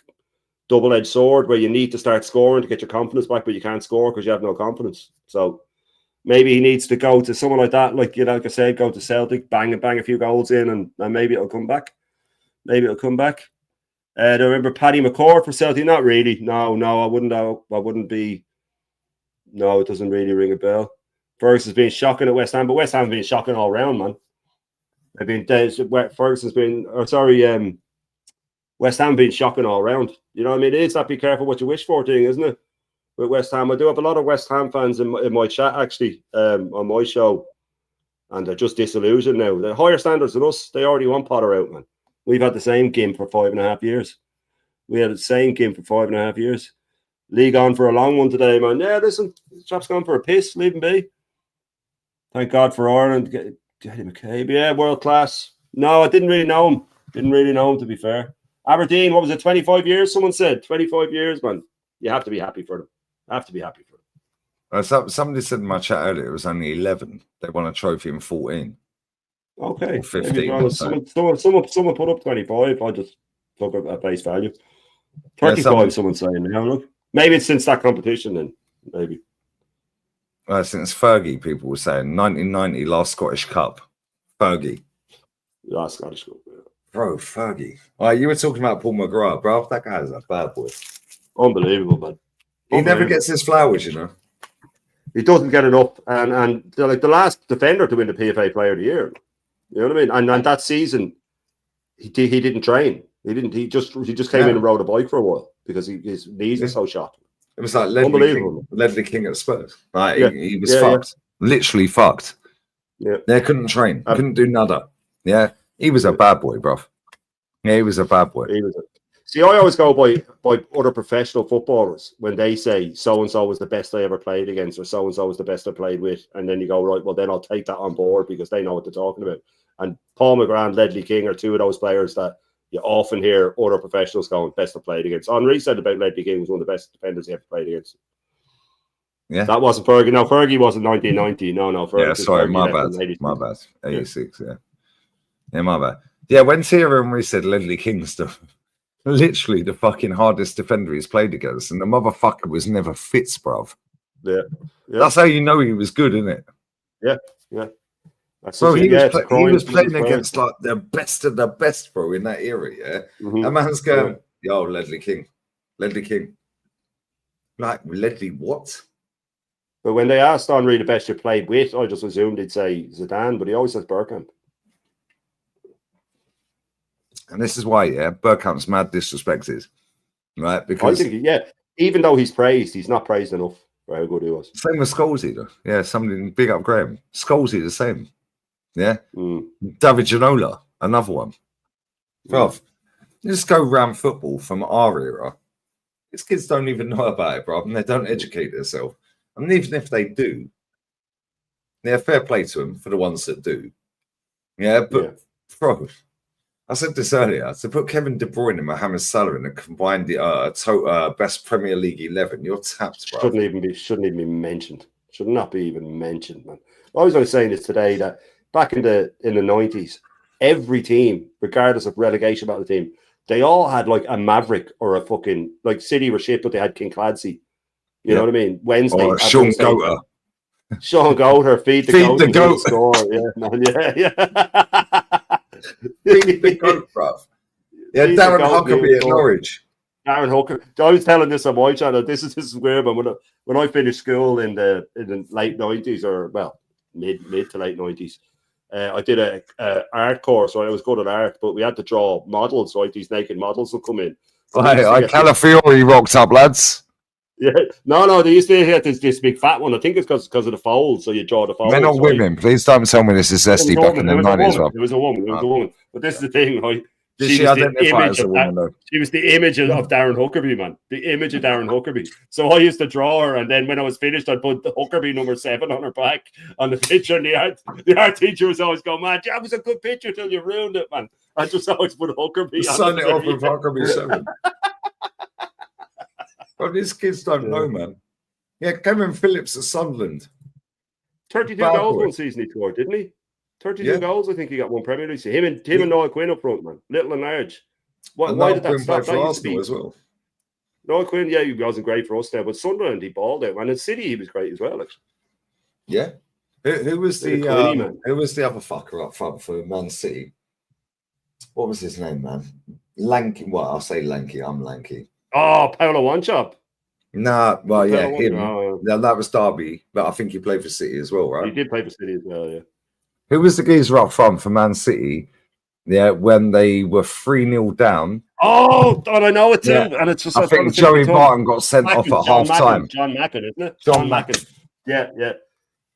double-edged sword where you need to start scoring to get your confidence back, but you can't score because you have no confidence. So maybe he needs to go to someone like that, like I said, go to Celtic, bang a few goals in, and maybe it'll come back. Maybe it'll come back. Do I remember Paddy McCord for Celtic? Not really. No, I wouldn't be. No, it doesn't really ring a bell. Ferguson's been shocking at West Ham, but West Ham have been shocking all round, man. Ferguson's been, West Ham been shocking all round. You know what I mean? It is that be careful what you wish for thing, isn't it? With West Ham, I do have a lot of West Ham fans in my chat actually on my show, and they're just disillusioned now. They're higher standards than us. They already want Potter out, man. We've had the same game for 5.5 years. We had the same game for 5.5 years. League on for a long one today, man. Yeah, listen, the chap's gone for a piss. Leave him be. Thank God for Ireland. Get him McCabe. Yeah, world class. No, I didn't really know him. To be fair. Aberdeen, what was it, 25 years? Someone said 25 years, man. You have to be happy for them. Somebody said in my chat earlier it was only 11. They won a trophy in 14. Okay. Or 15. Someone put up 25. I just took a face value. 35, someone's saying now. Look, maybe it's since that competition then. Maybe. Since Fergie, people were saying 1990 last Scottish Cup. Fergie. Last Scottish Cup, yeah. Bro, Fergie. You were talking about Paul McGrath, bro. That guy is a bad boy. Unbelievable, man. He never gets his flowers, you know. He doesn't get enough, and they're like the last defender to win the PFA Player of the Year. You know what I mean? And that season, he didn't train. He just came in and rode a bike for a while because his knees are so shot. It was like Ledley King at Spurs. Like he was fucked, literally fucked. Yeah, they couldn't train, couldn't do nada. Yeah, he was a bad boy, bro. Yeah, he was a bad boy. See, I always go by other professional footballers when they say so and so was the best I ever played against, or so and so was the best I played with, and then you go, right, well then I'll take that on board because they know what they're talking about. And Paul McGrath and Ledley King are two of those players that you often hear other professionals going best I played against. Henri said about Ledley King was one of the best defenders he ever played against. Yeah, that wasn't Fergie. No, Fergie wasn't 1990. No, Fergie. Yeah, sorry, my bad. 86. Yeah, my bad. Yeah, when Thierry Henry said Ledley King stuff. Literally the fucking hardest defender he's played against, and the motherfucker was never fit, bruv. Yeah. That's how you know he was good, isn't it? Yeah. So he was playing against like the best of the best, bro, in that era. Yeah, a man's going, yo, Ledley King. Like Ledley, what? But when they asked Henri the best you played with, I just assumed he'd say Zidane, but he always says Bergkamp. And this is why, Bergkamp's mad disrespected, right? Because I think, even though he's praised, he's not praised enough for how good he was. Same with Scholesy, though. Yeah, somebody big up Graham. Scholesy the same. Yeah, David Ginola, another one. Bro, just go round football from our era. These kids don't even know about it, bro, and they don't educate themselves. And even if they do, Yeah, fair play to them for the ones that do. Yeah, but bro, I said this earlier. To put Kevin De Bruyne and Mohamed Salah in the combined best Premier League 11, you're tapped, bro. Shouldn't even be mentioned. Should not be even mentioned, man. I was only saying this today that back in the 90s, every team, regardless of relegation battle team, they all had like a Maverick or a fucking like City were shit, but they had King Clancy. You know what I mean? Wednesday, or Sean Goater. Sean Goater, feed the goat. Score. Yeah, man. Yeah. Feed the goat, bruv. Yeah, Darren Huckabee at Norwich. Darren Hooker. I was telling this on my channel. This is weird, man. When I finished school in the late 90s, or well, mid to late 90s, I did a art course. Right? I was good at art, but we had to draw models. Right, these naked models would come in. So Calafiori rocks up, lads. Yeah, no. They used to hit this big fat one. I think it's because of the folds. So you draw the folds. Men or women? Please don't tell me this is Esty back in the 90s. It was a woman. But this is the thing, right? Did she identify as a woman, though? She was the image of Darren Huckabee, man. The image of Darren Huckabee. So I used to draw her, and then when I was finished, I'd put the Huckabee number 7 on her back on the picture. And the art teacher was always going, man, that was a good picture till you ruined it, man. I just always put Huckabee on. Sign it off with Huckabee 7. Well, these kids don't know, man. Yeah, Kevin Phillips at Sunderland. 32 goals one season he scored, didn't he? 32 goals, I think he got one Premier League. Him and Noah Quinn up front, man. Little and large. Why did that stop? For Arsenal as well. Noah Quinn, he wasn't great for us there, but Sunderland, he balled out. And in City, he was great as well, actually. Yeah. Who was the other fucker up front for Man City? What was his name, man? Lanky. Well, I'll say lanky. I'm lanky. Oh, Paulo Wanchop. Nah, well, yeah, him. Yeah, that was Derby, but I think he played for City as well, right? He did play for City as well, yeah. Who was the geezer up front for Man City? Yeah, when they were 3-0 down. Oh, I know it too. Yeah. And it's just I think Joey Barton got sent off at half time. John Mackin, isn't it? John Mackin. Yeah.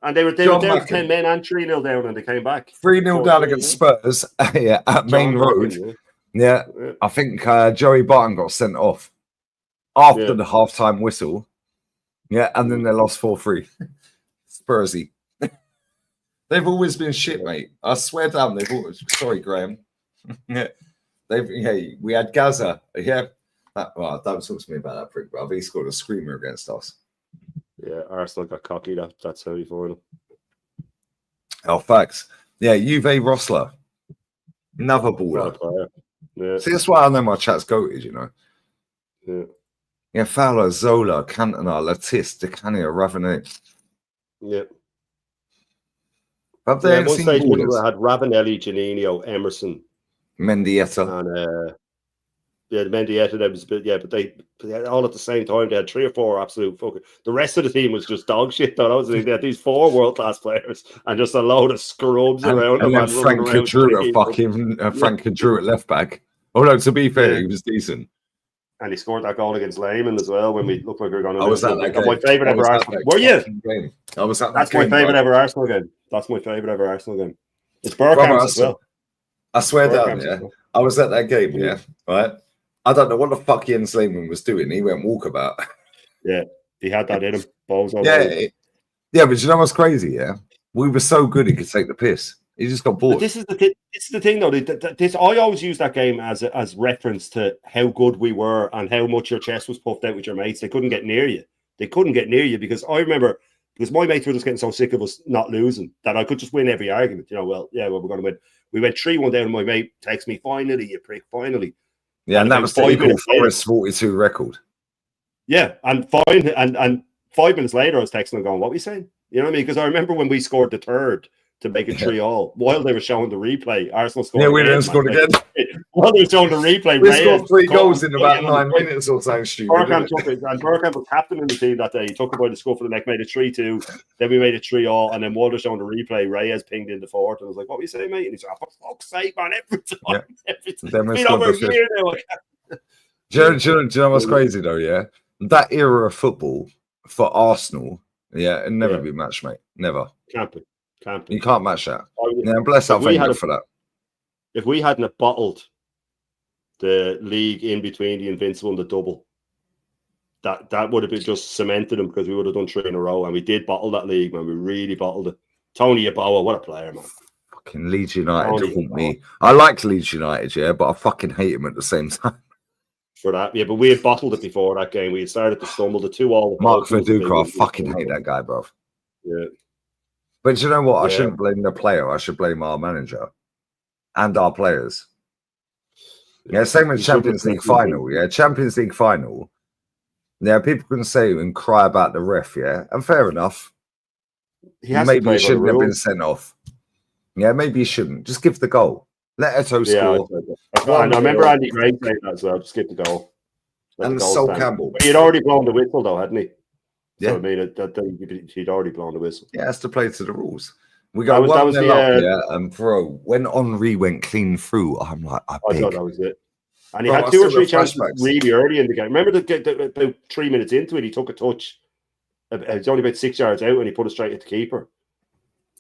And they were down 10 men and 3-0 down, and they came back. 3-0 down against Spurs at Main Road. Yeah, I think Joey Barton got sent off after the halftime whistle. Yeah, and then they lost 4-3. Spursy. They've always been shit, mate. I swear down. They've always. Sorry, Graham. We had Gaza. Yeah. Don't talk to me about that prick, bro. He scored a screamer against us. Yeah, Arsenal got cocky. That's how he for them. Oh, facts. Yeah, Juve Rosler. Another baller. Yeah. See, that's why I know my chat's goated, you know. Yeah. Yeah, Fowler, Zola, Cantona, Latisse, Decania, Ravanelli. Yeah. But they one stage we had Ravanelli, Janino, Emerson, Mendieta. And Mendieta, that was a bit, but they all at the same time. They had 3 or 4 absolute fucking. The rest of the team was just dog shit, though. They had these 4 world-class players and just a load of scrubs around them. And then Frank Drew at left back. Although, to be fair, he was decent. And he scored that goal against Lehman as well when we looked like we were going to lose. I was at that game. My favourite ever Arsenal. Were you? I was at that That's my favourite ever Arsenal game. That's my favourite ever Arsenal game. It's Bergkamp as well. I swear down, yeah. I was at that game, yeah. Right? I don't know what the fuck Jens Lehmann was doing. He went walkabout. Yeah, he had that in him. Balls on yeah, but you know what's crazy, yeah? We were so good he could take the piss. He just got bored. But this is the thing, though. I always use that game as reference to how good we were and how much your chest was puffed out with your mates. They couldn't get near you. Because I remember, because my mates were just getting so sick of us not losing that I could just win every argument. You know, we're going to win. We went 3-1 down, and my mate texts me, "Finally, you prick, finally." Yeah, and that was the Egal Forest 42 record. Yeah, and 5 minutes later, I was texting him going, "What were you saying?" You know what I mean? Because I remember when we scored the third to make it 3-3, while they were showing the replay, Arsenal scored. Yeah, we didn't score again. While they were showing the replay, we scored 3 goals in about 9 minutes or so. Bergkamp took it, and Bergkamp was captain in the team that day. He took it by the scruff of the neck, made it 3-2. Then we made it 3-3, and then while they're showing the replay, Reyes pinged in the fourth, and I was like, "What were you saying, mate?" And he said, "For fuck's sake, man! Every time, been over a year now." Do you know what's crazy though? Yeah, that era of football for Arsenal, it'd never be matched, mate. Never. Can't be. You can't match that. Yeah, bless our Wenger for that. If we hadn't bottled the league in between the Invincible and the double, that would have been just cemented them, because we would have done 3 in a row, and we did bottle that league, man. We really bottled it. Tony Yeboah, what a player, man. Fucking Leeds United Tony want me. I like Leeds United, yeah, but I fucking hate him at the same time. For that, yeah, but we had bottled it before that game. We had started to stumble. The 2-2. Mark Viduka, I fucking hate that guy, bro. Yeah. But you know what? I Yeah. shouldn't blame the player. I should blame our manager and our players. Yeah, same with Champions League final. Yeah, Champions League final. Yeah, people can say and cry about the ref. Yeah, and fair enough. Maybe he shouldn't have been sent off. Yeah, maybe he shouldn't. Just give the goal. Let Eto'o score. I remember Andy Gray saying that as well. Just give the goal. And Sol Campbell. But he'd already blown the whistle, though, hadn't he? Yeah. So, I mean, he'd already blown the whistle. Yeah, has to play to the rules. We got that was the up, yeah, and bro, when Henri went clean through, I'm like, I thought that was it. And he had 2 or 3 chances really early in the game. Remember about 3 minutes into it, he took a touch. It's only about 6 yards out, and he put it straight at the keeper.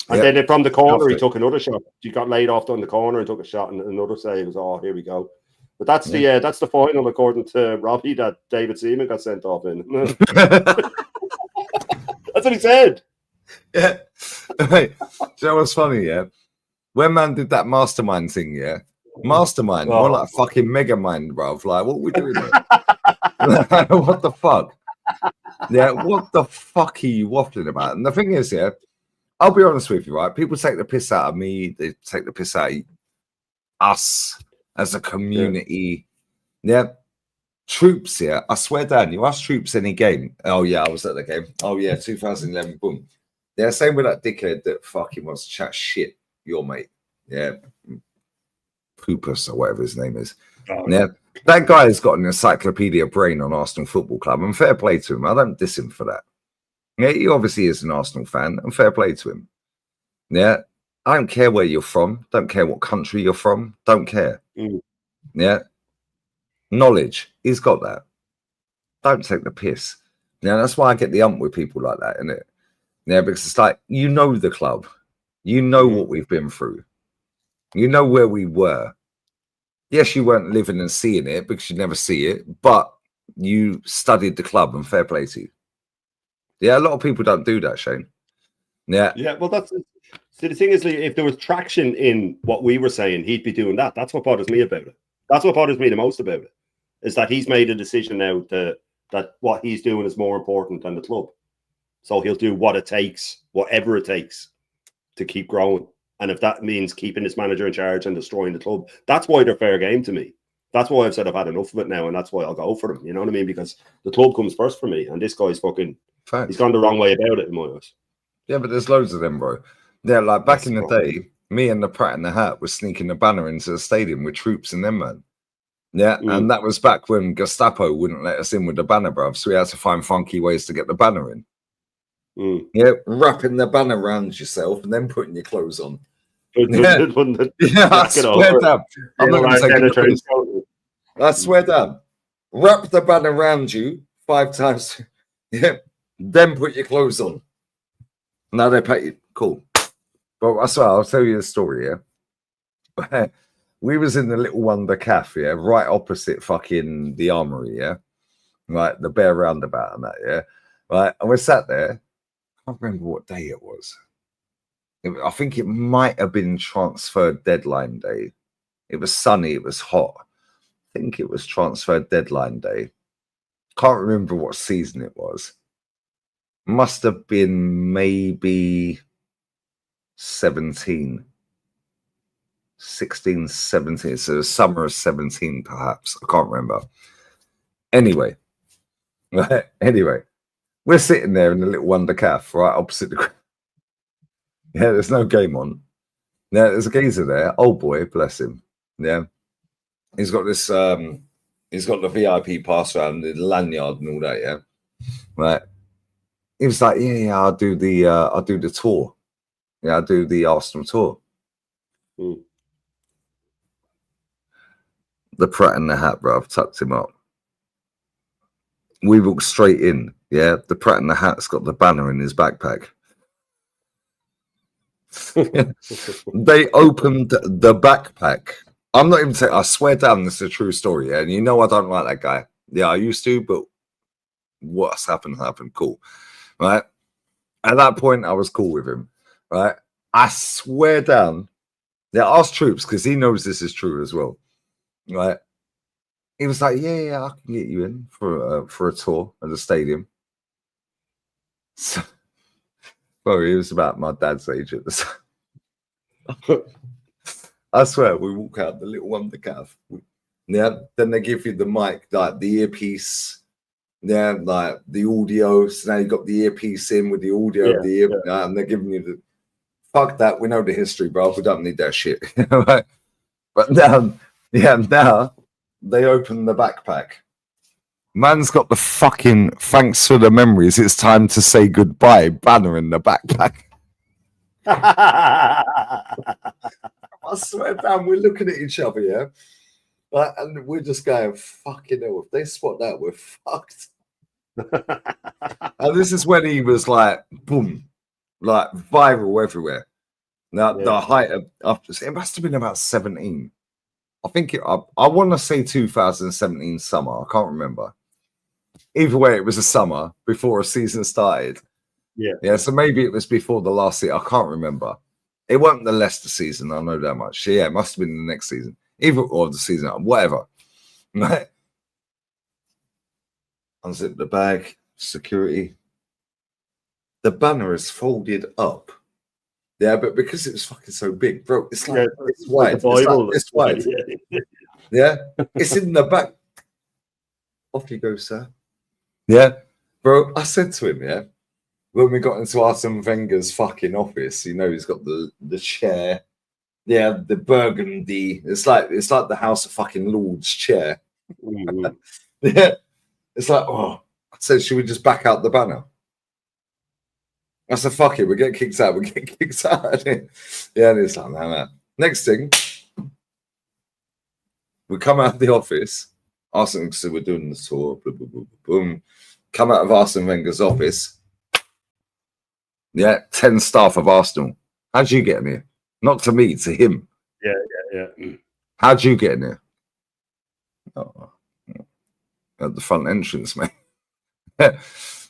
And then from the corner, he took another shot. He got laid off on the corner and took a shot, and another save. Was, oh, here we go. But that's the final, according to Robbie, that David Seaman got sent off in. That's what he said. Yeah. Hey, do you know what's funny, yeah? When man did that mastermind thing, yeah? Mastermind, more like fucking mega mind, bruv. Like, what we doing here? What the fuck? Yeah, what the fuck are you waffling about? And the thing is, yeah, I'll be honest with you, right? People take the piss out of me, they take the piss out of us as a community. Yeah. Troops, yeah. I swear down, you ask Troops any game. Oh, yeah, I was at the game. Oh, yeah, 2011, boom. Yeah, same with that dickhead that fucking wants to chat shit, your mate. Yeah. Poopus or whatever his name is. Yeah. That guy has got an encyclopedia brain on Arsenal Football Club, and fair play to him. I don't diss him for that. Yeah, he obviously is an Arsenal fan, and fair play to him. Yeah. I don't care where you're from. Don't care what country you're from. Don't care. Yeah. Knowledge. He's got that. Don't take the piss. Yeah, that's why I get the ump with people like that, innit? Yeah, because it's like, you know the club. You know what we've been through. You know where we were. Yes, you weren't living and seeing it because you never see it, but you studied the club, and fair play to you. Yeah, a lot of people don't do that, Shane. Yeah. Yeah, well, that's... See, the thing is, if there was traction in what we were saying, he'd be doing that. That's what bothers me about it. That's what bothers me the most about it, is that he's made a decision now that what he's doing is more important than the club. So he'll do what it takes, whatever it takes, to keep growing. And if that means keeping his manager in charge and destroying the club, that's why they're fair game to me. That's why I've said I've had enough of it now, and that's why I'll go for them. You know what I mean? Because the club comes first for me, and this guy's fucking... Facts. He's gone the wrong way about it in my eyes. Yeah, but there's loads of them, bro. Yeah, like back in the day, me and the Pratt in the Hat was sneaking the banner into the stadium with Troops and them, man. Yeah, and that was back when Gestapo wouldn't let us in with the banner, bruv. So we had to find funky ways to get the banner in. Yeah, wrapping the banner around yourself and then putting your clothes on. Yeah, I swear down. I'm not going to take the piss. I swear down. Wrap the banner around you 5 times. Yeah, then put your clothes on. Now they pay you. Cool. But I swear, I'll tell you the story, yeah? We was in the Little Wonder Cafe, yeah? Right opposite fucking the Armory, yeah? Right, the Bear Roundabout and that, yeah? Right, and we sat there. I can't remember what day it was. I think it might have been transfer deadline day. It was sunny, it was hot. I think it was transfer deadline day. Can't remember what season it was. Must have been maybe 16, 17. So the summer of 17, perhaps. I can't remember. Anyway, we're sitting there in the Little Wonder Cafe, right opposite the... Yeah, there's no game on. Yeah, there's a geezer there. Old boy, bless him. Yeah. He's got this, he's got the VIP pass around, the lanyard and all that, yeah. Right. He was like, yeah, I'll do the tour. Yeah, I'll do the Arsenal tour. The Pratt in the Hat, bro, I've tucked him up. We walked straight in, yeah. The Pratt in the Hat's got the banner in his backpack. They opened the backpack. I'm not even saying, I swear down, this is a true story, yeah. And you know I don't like that guy. Yeah, I used to, but what's happened, cool. Right? At that point, I was cool with him. right? I swear down. They asked Troops because he knows this is true as well, right? He was like, "Yeah, I can get you in for a tour at the stadium." So, well, he was about my dad's age at the time. I swear, we walk out the little Wonder Cav. Yeah, then they give you the mic, like the earpiece. Yeah, like the audio. So now you got the earpiece in with the audio of the ear, and they're giving you the. Fuck that. We know the history, bro. We don't need that shit. Right? But now, now they open the backpack. Man's got the fucking thanks for the memories. It's time to say goodbye banner in the backpack. I swear down, we're looking at each other, yeah? Like, and we're just going, fucking hell, if they spot that, we're fucked. And this is when he was like, boom, like viral everywhere. Now, the height of, it must have been about 17. I think I want to say 2017 summer. I can't remember. Either way, it was a summer before a season started. Yeah. So maybe it was before the last season. I can't remember. It wasn't the Leicester season. I know that much. Yeah, it must have been the next season, either or the season, whatever. Right. Unzip the bag. Security. The banner is folded up. Yeah, but because it was fucking so big, bro, it's like it's wide. It's wide. Yeah, it's in the back. Off you go, sir. Yeah, bro. I said to him, yeah, when we got into Arsene Wenger's fucking office, you know, he's got the chair, yeah, the burgundy. It's like the House of fucking Lords chair. Yeah, it's like, oh, I said, should we just back out the banner? I said, fuck it, we're getting kicked out. We're getting kicked out. Yeah, and it's like, no. Next thing, we come out of the office. Arsene said, we're doing the tour. Boom, boom, boom, boom. Come out of Arsene Wenger's office. Yeah, 10 staff of Arsenal. How'd you get in here? Not to me, to him. Yeah. How'd you get in here? Oh, at the front entrance, mate. But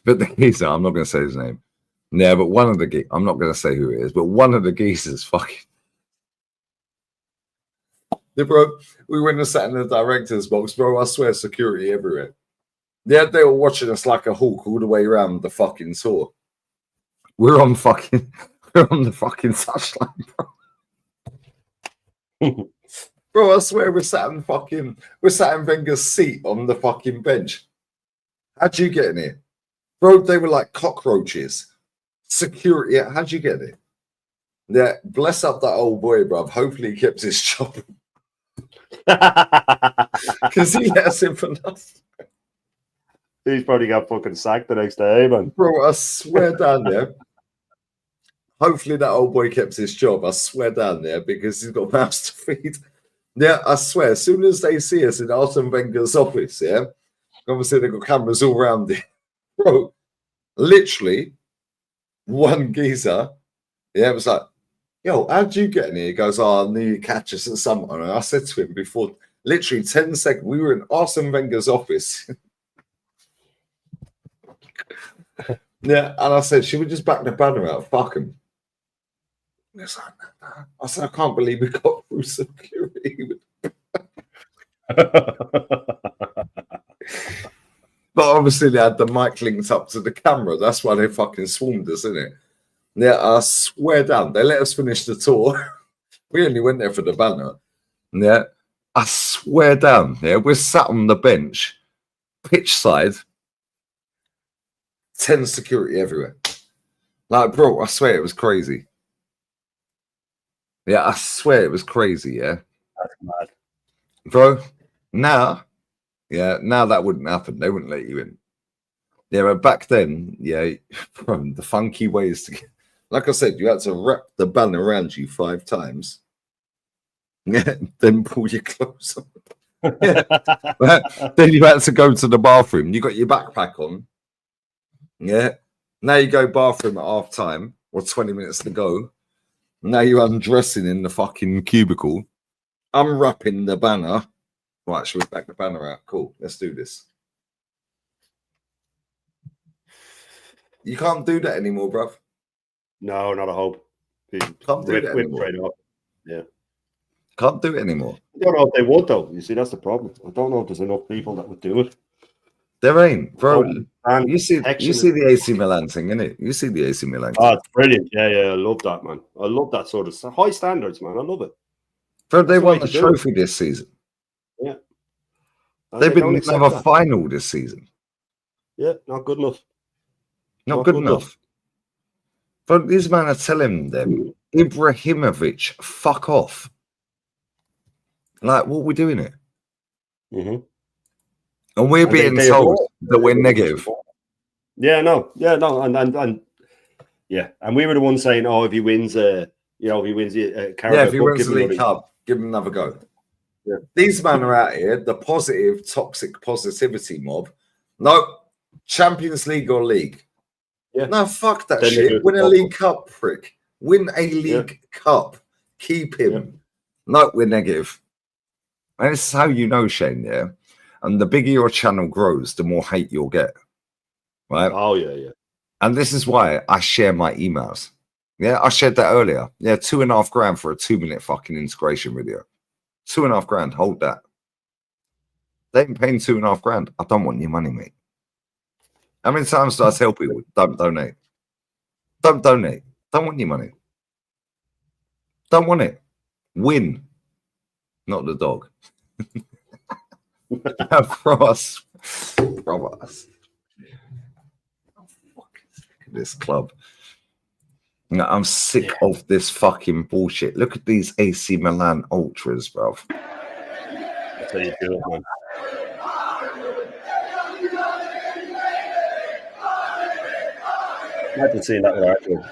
the geezer, I'm not going to say his name. Yeah, but one of the I'm not going to say who it is, but one of the geezers fucking. Yeah, bro, we went and sat in the director's box, bro. I swear, security everywhere. Yeah, they were watching us like a hawk all the way around the fucking tour. We're on the fucking touchline, bro. Bro, I swear we're sat in Wenger's seat on the fucking bench. How'd you get in here? Bro, they were like cockroaches. Security, how'd you get it? Yeah, bless up that old boy, bruv. Hopefully he kept his job. Because he let us in for nothing. He's probably got fucking sacked the next day, man. Bro, I swear down there. Hopefully that old boy kept his job. I swear down there because he's got mouths to feed. Yeah, I swear. As soon as they see us in Arsene Wenger's office, yeah, obviously they've got cameras all around it. Bro, literally. One geezer, yeah, it was like, yo, how'd you get in here? He goes, oh, I knew you'd catch us at someone. And I said to him before, literally 10 seconds, we were in Arsene Wenger's office. Yeah, and I said, should we just back the banner out? Fuck him. Like, nah. I said, I can't believe we got through security. But obviously they had the mic linked up to the camera. That's why they fucking swarmed us, isn't it? Yeah, I swear down. They let us finish the tour. We only went there for the banner. Yeah, I swear down. Yeah, we're sat on the bench, pitch side, 10 security everywhere. Like, bro, I swear it was crazy. Yeah, I swear it was crazy, yeah. That's mad. Bro, now that wouldn't happen. They wouldn't let you in. Yeah, but back then, yeah, from the funky ways to get, like I said, you had to wrap the banner around you 5 times. Yeah, then pull your clothes on. Yeah. Then you had to go to the bathroom. You got your backpack on. Yeah. Now you go bathroom at half time or 20 minutes to go. Now you're undressing in the fucking cubicle, unwrapping the banner. Right, should we back the banner out? Cool, let's do this. You can't do that anymore, bruv. No, not a hope. Can't do it anymore. Right up. Yeah. Can't do it anymore. I don't know if they would, though. You see, that's the problem. I don't know if there's enough people that would do it. There ain't, bro. And You see the AC Milan thing, innit? You see the AC Milan thing. Oh, it's brilliant. Yeah, I love that, man. I love that sort of stuff. High standards, man. I love it. Bro, they won the trophy this season. Yeah. They've been in a final this season. Yeah, not good enough. Not good enough. But these men are telling them, Ibrahimovic, fuck off. Like, what are we doing here? Mm-hmm. And we're being told that we're negative. Yeah, no, and yeah, and we were the ones saying, "Oh, if he wins, if he wins the Carabao if he wins the League Cup, give him another go." Yeah. These men are out here, the positive, toxic positivity mob. No, Champions League or league. Yeah. No, fuck that Then shit. Win a League Cup, prick. Win a League Cup. Keep him. Yeah. No, we're negative. And this is how you know, Shane, yeah? And the bigger your channel grows, the more hate you'll get. Right? Oh, yeah. And this is why I share my emails. Yeah, I shared that earlier. Yeah, $2.5 for a 2-minute fucking integration video. $2.5, hold that. They ain't paying $2.5. I don't want your money, mate. How many times do I tell people, don't donate? Don't donate. Don't want your money. Don't want it. Win. Not the dog. Frost. This club. No, I'm sick of this fucking bullshit. Look at these AC Milan ultras, bro. That's how you do it, man. Imagine seeing that with Arsenal.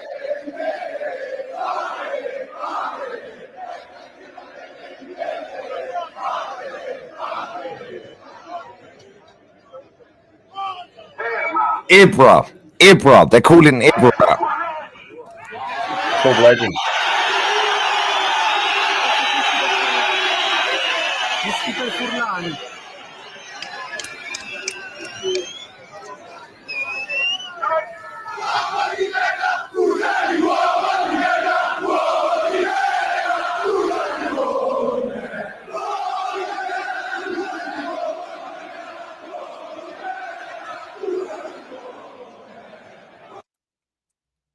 Ibra. They're calling Ibra. Club legend.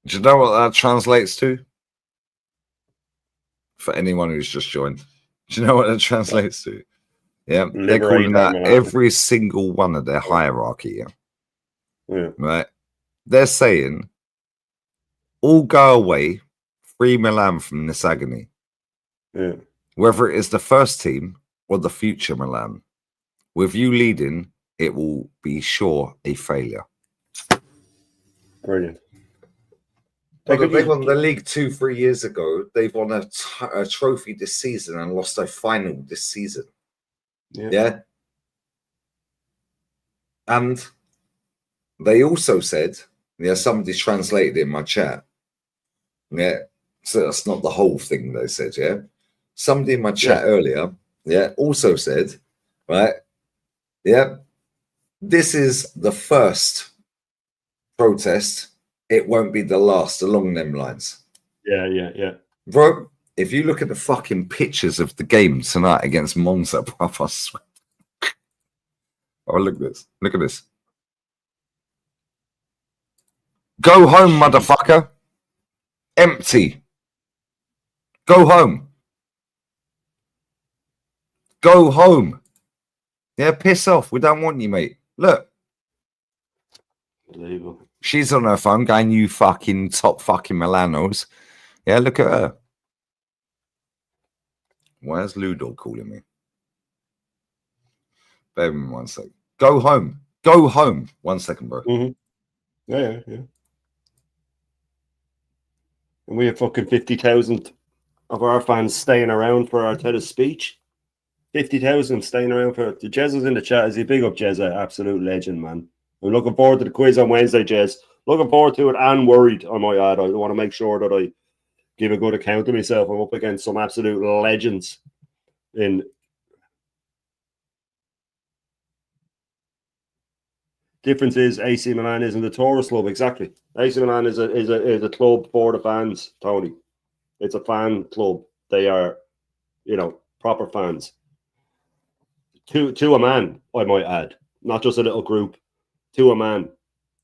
Do you know what that translates to? For anyone who's just joined. Do you know what that translates to? Yeah, they're calling that every single one of their hierarchy. Yeah. Right? They're saying, all go away, free Milan from this agony. Yeah. Whether it is the first team or the future Milan. With you leading, it will be sure a failure. Brilliant. They won the league 2-3 years ago. They've won a trophy this season and lost a final this season. Yeah. And they also said, somebody translated it in my chat. Yeah. So that's not the whole thing they said, yeah. Somebody in my chat earlier, also said, right, this is the first protest. It won't be the last along them lines. Yeah. Bro, if you look at the fucking pictures of the game tonight against Monza, bro, I swear. Oh, look at this. Look at this. Go home, motherfucker. Empty. Go home. Go home. Yeah, piss off. We don't want you, mate. Look. Unbelievable. She's on her phone going, you fucking top fucking Milanos. Yeah, look at her. Where's Ludo calling me? Bear with me 1 sec. Go home. Go home. 1 second, bro. Mm-hmm. Yeah. And we have fucking 50,000 of our fans staying around for Arteta's speech. 50,000 staying around for the Jez is in the chat. Is he big up Jez? Absolute legend, man. I'm looking forward to the quiz on Wednesday, Jez. Looking forward to it and worried, I might add. I want to make sure that I give a good account of myself. I'm up against some absolute legends in. Difference is AC Milan isn't a tourist club, exactly. AC Milan is a club for the fans, Tony. It's a fan club. They are, proper fans. To a man, I might add, not just a little group. To a man,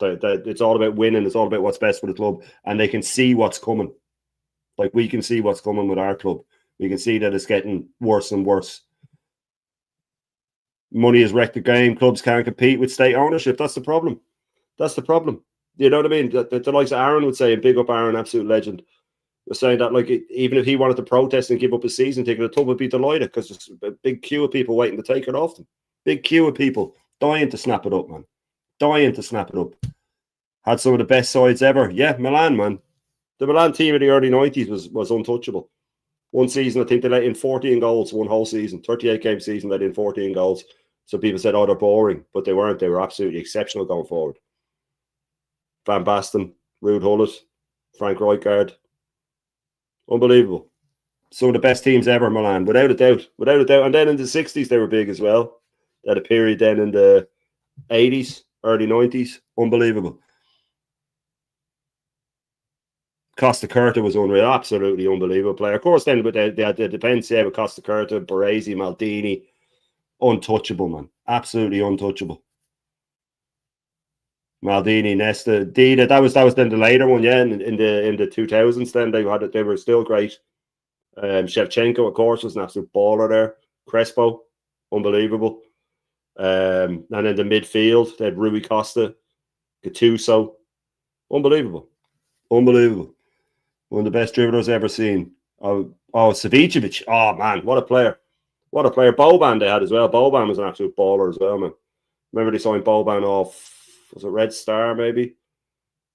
it's all about winning. It's all about what's best for the club, and they can see what's coming. Like we can see what's coming with our club. We can see that it's getting worse and worse. Money has wrecked the game. Clubs can't compete with state ownership. That's the problem. That's the problem. You know what I mean? The likes of Aaron would say, and big up Aaron, absolute legend, was saying that even if he wanted to protest and give up his season ticket, the club would be delighted because there's a big queue of people waiting to take it off them. Big queue of people dying to snap it up, man. Dying to snap it up. Had some of the best sides ever. Yeah, Milan, man. The Milan team of the early 90s was untouchable. One season, I think they let in 14 goals, one whole season. 38-game season, let in 14 goals. So people said, oh, they're boring. But they weren't. They were absolutely exceptional going forward. Van Basten, Ruud Gullit, Frank Rijkaard. Unbelievable. Some of the best teams ever, Milan, without a doubt. Without a doubt. And then in the 60s, they were big as well. They had a period then in the 80s, early 90s. Unbelievable. Costa Curta was unreal, absolutely unbelievable player. Of course, then they had the defence, with Costa Curta, Baresi, Maldini, untouchable, man, absolutely untouchable. Maldini, Nesta, Dida, that was then the later one, yeah, in the 2000s. Then they were still great. Shevchenko, of course, was an absolute baller there. Crespo, unbelievable. And in the midfield, they had Rui Costa, Gattuso, unbelievable. One of the best dribblers ever seen. Oh, Savicevic. Oh, man, what a player. What a player. Boban they had as well. Boban was an absolute baller as well, man. Remember they signed Boban off, was it Red Star, maybe?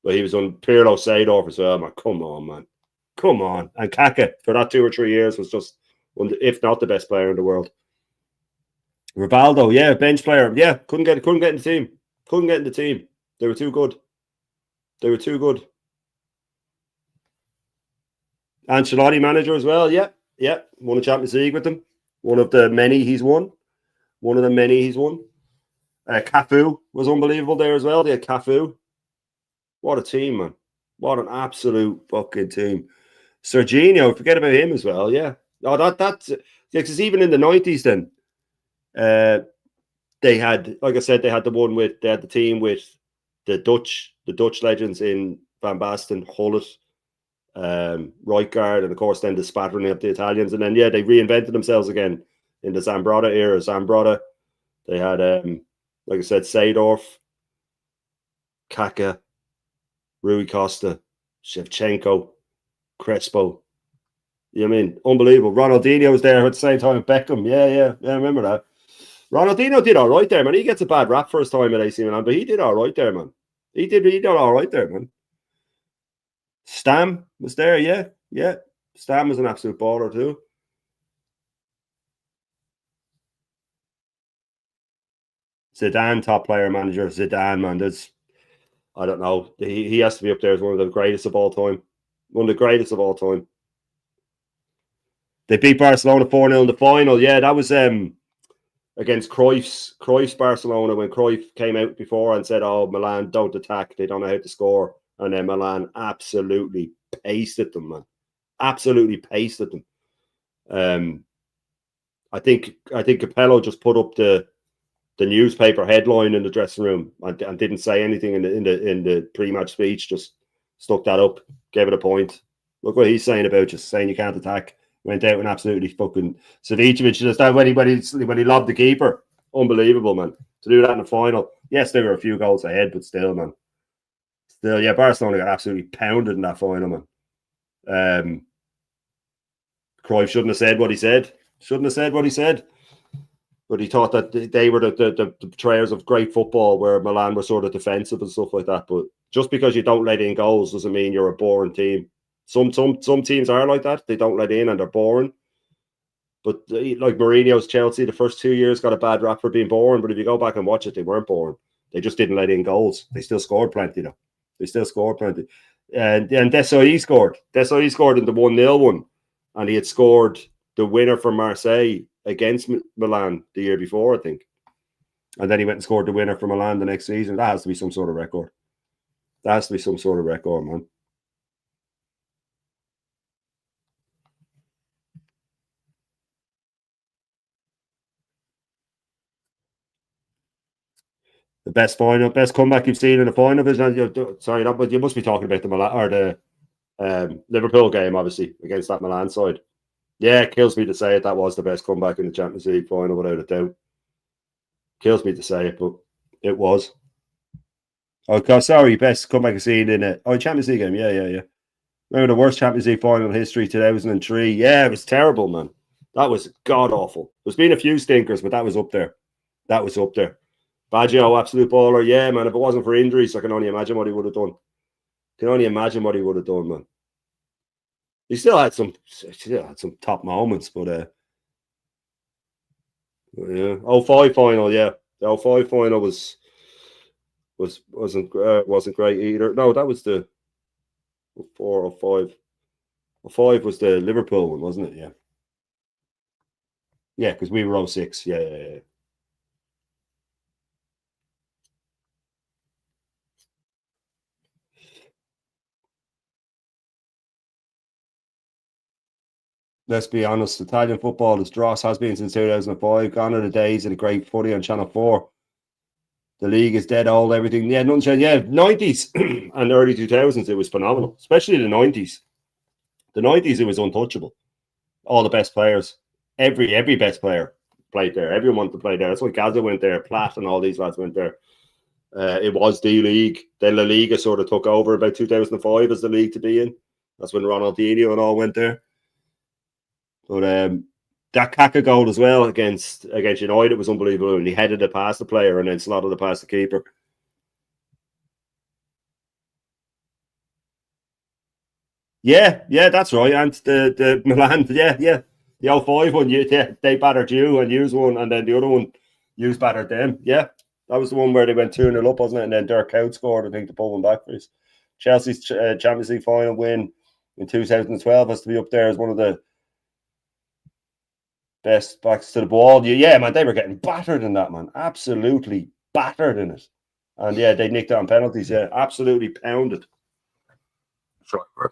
But he was on Pirlo Seedorf as well, man. Come on, man. Come on. And Kaka, for that 2 or 3 years, was just one, if not the best player in the world. Rivaldo, yeah, bench player. Yeah, couldn't get in the team. Couldn't get in the team. They were too good. Ancelotti manager as well, yeah. Won a Champions League with them. One of the many he's won. Cafu was unbelievable there as well. They had Cafu. What a team, man. What an absolute fucking team. Serginho, forget about him as well, yeah. Oh, that's because even in the 90s then, they had, like I said, they had the team with the Dutch legends in Van Basten, Gullit, Rijkaard, and of course then the spattering of the Italians, and then they reinvented themselves again in the Zambrotta era. Zambrotta, they had like I said, Seedorf, Kaka, Rui Costa, Shevchenko, Crespo. You know what I mean? Unbelievable. Ronaldinho was there at the same time with Beckham. Yeah, I remember that. Ronaldinho did all right there, man. He gets a bad rap for his time at AC Milan, but he did all right there, man. He did all right there, man. Stam was there, yeah. Stam was an absolute baller too. Zidane, top player manager. Zidane, man, I don't know. He has to be up there as one of the greatest of all time. One of the greatest of all time. They beat Barcelona 4-0 in the final. Yeah, that was against Cruyff's Barcelona, when Cruyff came out before and said, oh, Milan don't attack. They don't know how to score. And then Milan absolutely pasted them, man. Absolutely pasted them. I think Capello just put up the newspaper headline in the dressing room and didn't say anything in the pre-match speech. Just stuck that up, gave it a point. Look what he's saying about just saying you can't attack. Went out and absolutely fucking Savicevic just that when he lobbed the keeper. Unbelievable, man. To do that in the final. Yes, they were a few goals ahead, but still, man. Still, yeah, Barcelona got absolutely pounded in that final, man. Cruyff shouldn't have said what he said. But he thought that they were the betrayers of great football, where Milan were sort of defensive and stuff like that. But just because you don't let in goals doesn't mean you're a boring team. Some teams are like that. They don't let in and they're boring. But like Mourinho's Chelsea, the first 2 years got a bad rap for being boring. But if you go back and watch it, they weren't boring. They just didn't let in goals. They still scored plenty, though. And Desailly scored. Desailly scored in the 1-0 one. And he had scored the winner for Marseille against Milan the year before, I think. And then he went and scored the winner for Milan the next season. That has to be some sort of record. Man. best comeback you've seen in the final. Sorry, but you must be talking about the Milan or the Liverpool game, obviously, against that Milan side. Yeah, it kills me to say it. That was the best comeback in the Champions League final, without a doubt. Kills me to say it, but it was. Oh, God, sorry, best comeback I've seen in it. Oh, Champions League game. Yeah. Remember the worst Champions League final in history, 2003. Yeah, it was terrible, man. That was god awful. There's been a few stinkers, but that was up there. Baggio, absolute baller. Yeah, man. If it wasn't for injuries, I can only imagine what he would have done. Man. He still had some top moments, but yeah. 05 final, yeah. The 05 final wasn't great either. No, that was the 4 or 5. 05 was the Liverpool one, wasn't it? Yeah. Yeah, because we were 06. Yeah. Let's be honest, Italian football, as dross has been since 2005. Gone are the days of the great footy on Channel 4. The league is dead old, everything. Yeah, nothing changed. Yeah, 90s and early 2000s, it was phenomenal. Especially the 90s. The 90s, it was untouchable. All the best players. Every best player played there. Everyone wanted to play there. That's why Gaza went there. Platt and all these lads went there. It was the league. Then La Liga sort of took over about 2005 as the league to be in. That's when Ronaldinho and all went there. But that Kaka goal as well against United was unbelievable. And he headed it past the player and then slotted it past the keeper. Yeah, that's right. And the Milan, yeah. The 05 one, they battered you and used one, and then the other one, you battered them. Yeah, that was the one where they went 2-0 up, wasn't it? And then Dirk Kuyt scored, I think, to pull them back for us. Chelsea's Champions League final win in 2012 has to be up there as one of the best backs to the ball. Yeah, man, they were getting battered in that, man. Absolutely battered in it. And yeah, they nicked it on penalties. Yeah, absolutely pounded. Sorry, bro.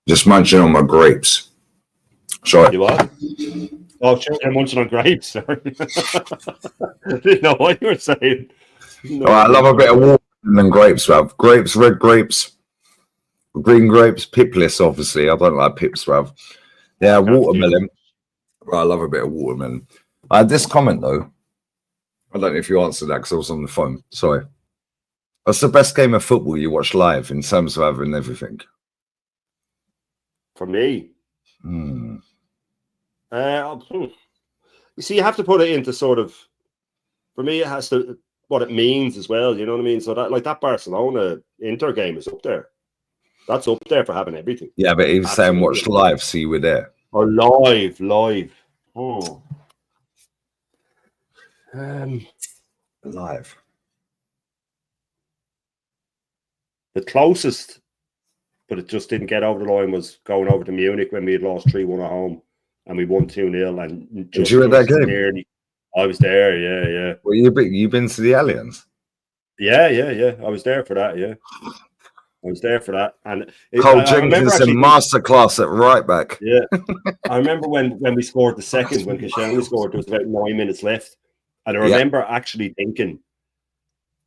Just munching on my grapes. Sorry. You what? Oh, sure, I'm munching on grapes. Sorry. I didn't know what you were saying. No. Oh, I love a bit of water and grapes, bruv. Grapes, red grapes, green grapes, pipless, obviously. I don't like pips, bruv. Yeah, watermelon. Well, I love a bit of watermelon. I had this comment, though. I don't know if you answered that because I was on the phone. Sorry. What's the best game of football you watch live in terms of having everything? For me? You see, you have to put it into sort of, for me, it has to, what it means as well, you know what I mean? So that, like that Barcelona Inter game is up there. That's up there for having everything. Yeah, but he was saying watch live, so you were there. Oh, live. Oh. Live. The closest, but it just didn't get over the line, was going over to Munich when we had lost 3-1 at home and we won 2-0. And did you at that game? Nearly, I was there, yeah. Well, you been to the Allianz? Yeah. I was there for that, yeah. I was there for that. And Cole Jenkins in masterclass at right back. Yeah. I remember when we scored the second, when Koscielny scored, there was about 9 minutes left. And I remember actually thinking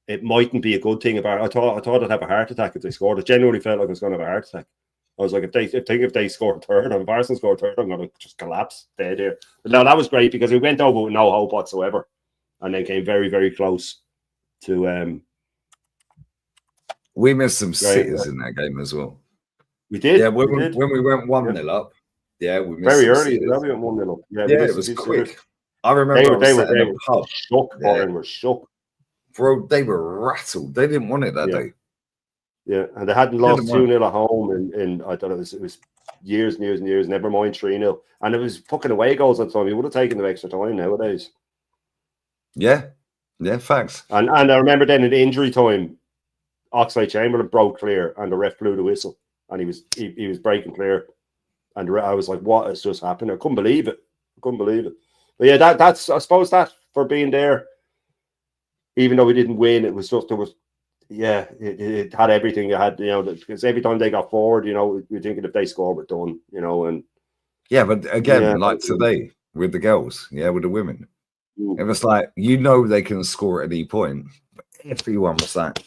it mightn't be a good thing. I thought I'd have a heart attack if they scored. It genuinely felt like I was going to have a heart attack. I was like, if they scored third, or if Arsenal scored third, I'm going to just collapse dead here. But no, that was great because we went over with no hope whatsoever, and then came very, very close to. We missed some sitters in that game as well. We did. Yeah, when we went 1-0 up. Yeah, we missed very early. We went 1-0 up. Yeah, it was quick. Sitters. I remember they were shook. Yeah. Were shook. Bro, they were rattled. They didn't want it that day. Yeah, and they hadn't lost 2-0 at home in I thought it was years and years and years, never mind 3-0. And it was fucking away goals at the time. You would have taken the extra time nowadays. Yeah, facts. And I remember then in injury time, Oxlade-Chamberlain broke clear and the ref blew the whistle and he was breaking clear. And I was like, what has just happened? I couldn't believe it. But yeah, that's I suppose that for being there, even though we didn't win, it was just it had everything. You had, because every time they got forward, you're thinking if they scored, we're done, and yeah. But again, like today with the girls, with the women, It was like, you know, they can score at any point. But everyone was like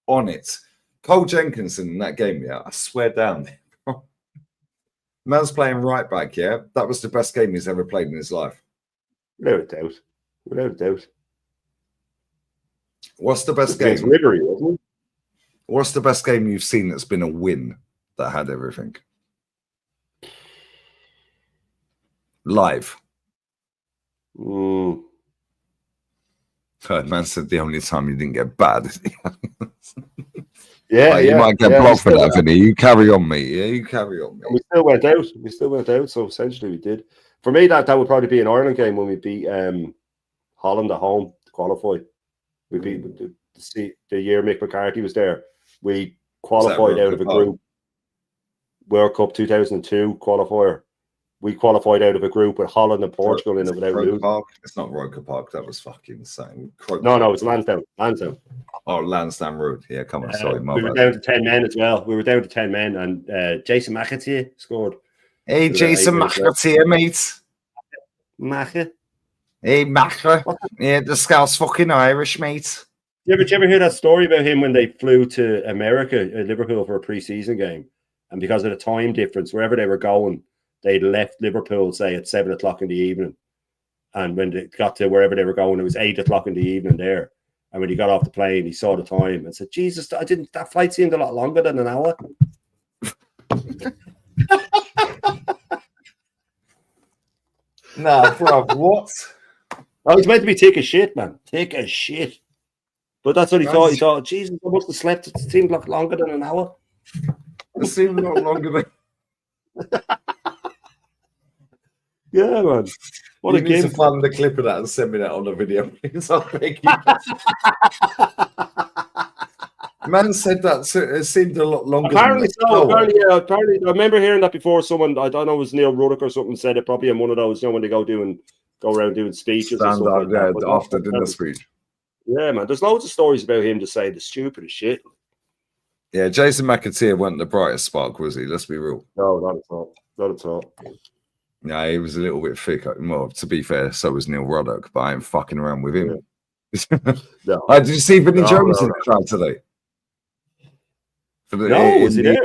on it. Cole Jenkinson in that game, yeah, I swear down. Man's playing right back, yeah. That was the best game he's ever played in his life. Without a doubt. Without a doubt. What's the best game? Rivalry, wasn't it? What's the best game you've seen that's been a win that had everything? Live. Man said the only time you didn't get bad. You might get blocked for that, Vinny. You carry on, mate. Yeah, you carry on, mate. We still went out. So essentially, we did. For me, that would probably be an Ireland game when we beat Holland at home to qualify. We beat the year Mick McCarthy was there. We qualified out of a group. World Cup 2002 qualifier. We qualified out of a group with Holland and Portugal in it without losing. It's not Roker Park. That was fucking insane. No, it's Lansdowne. Oh, Lansdowne Road. Yeah, come on. Sorry, we were down to 10 men as well. We were down to 10 men, and Jason McAtee scored. Hey, Jason McAtee, mate. Macha. Hey, Macha. Yeah, the Scout's fucking Irish, mate. Did you ever hear that story about him when they flew to America, Liverpool, for a pre-season game? And because of the time difference, wherever they were going, they'd left Liverpool, say, at 7 o'clock in the evening. And when they got to wherever they were going, it was 8 o'clock in the evening there. And when he got off the plane, he saw the time and said, Jesus, that flight seemed a lot longer than an hour. Nah, bro, what? Oh, he's meant to be take a shit, man. Take a shit. But that's what he thought. He thought, Jesus, I must have slept. It seemed like longer than an hour. It seemed not longer than... Yeah, man. What you a need game. to find the clip of that and send me that on a video, please. I'll make you. Man said that it seemed a lot longer. Apparently so. Apparently, I remember hearing that before. Someone, I don't know, it was Neil Ruddock or something, said it probably in one of those, you know, when they go around doing speeches. Stand up, yeah, after dinner speech. Yeah, man. There's loads of stories about him to say the stupidest shit. Yeah, Jason McAtee wasn't the brightest spark, was he? Let's be real. No, not at all. Not at all. Yeah, he was a little bit thick. Well, to be fair, so was Neil Ruddock, but I ain't fucking around with him. Yeah. No. Did you see Vinnie Jones in the crowd today? Was he there?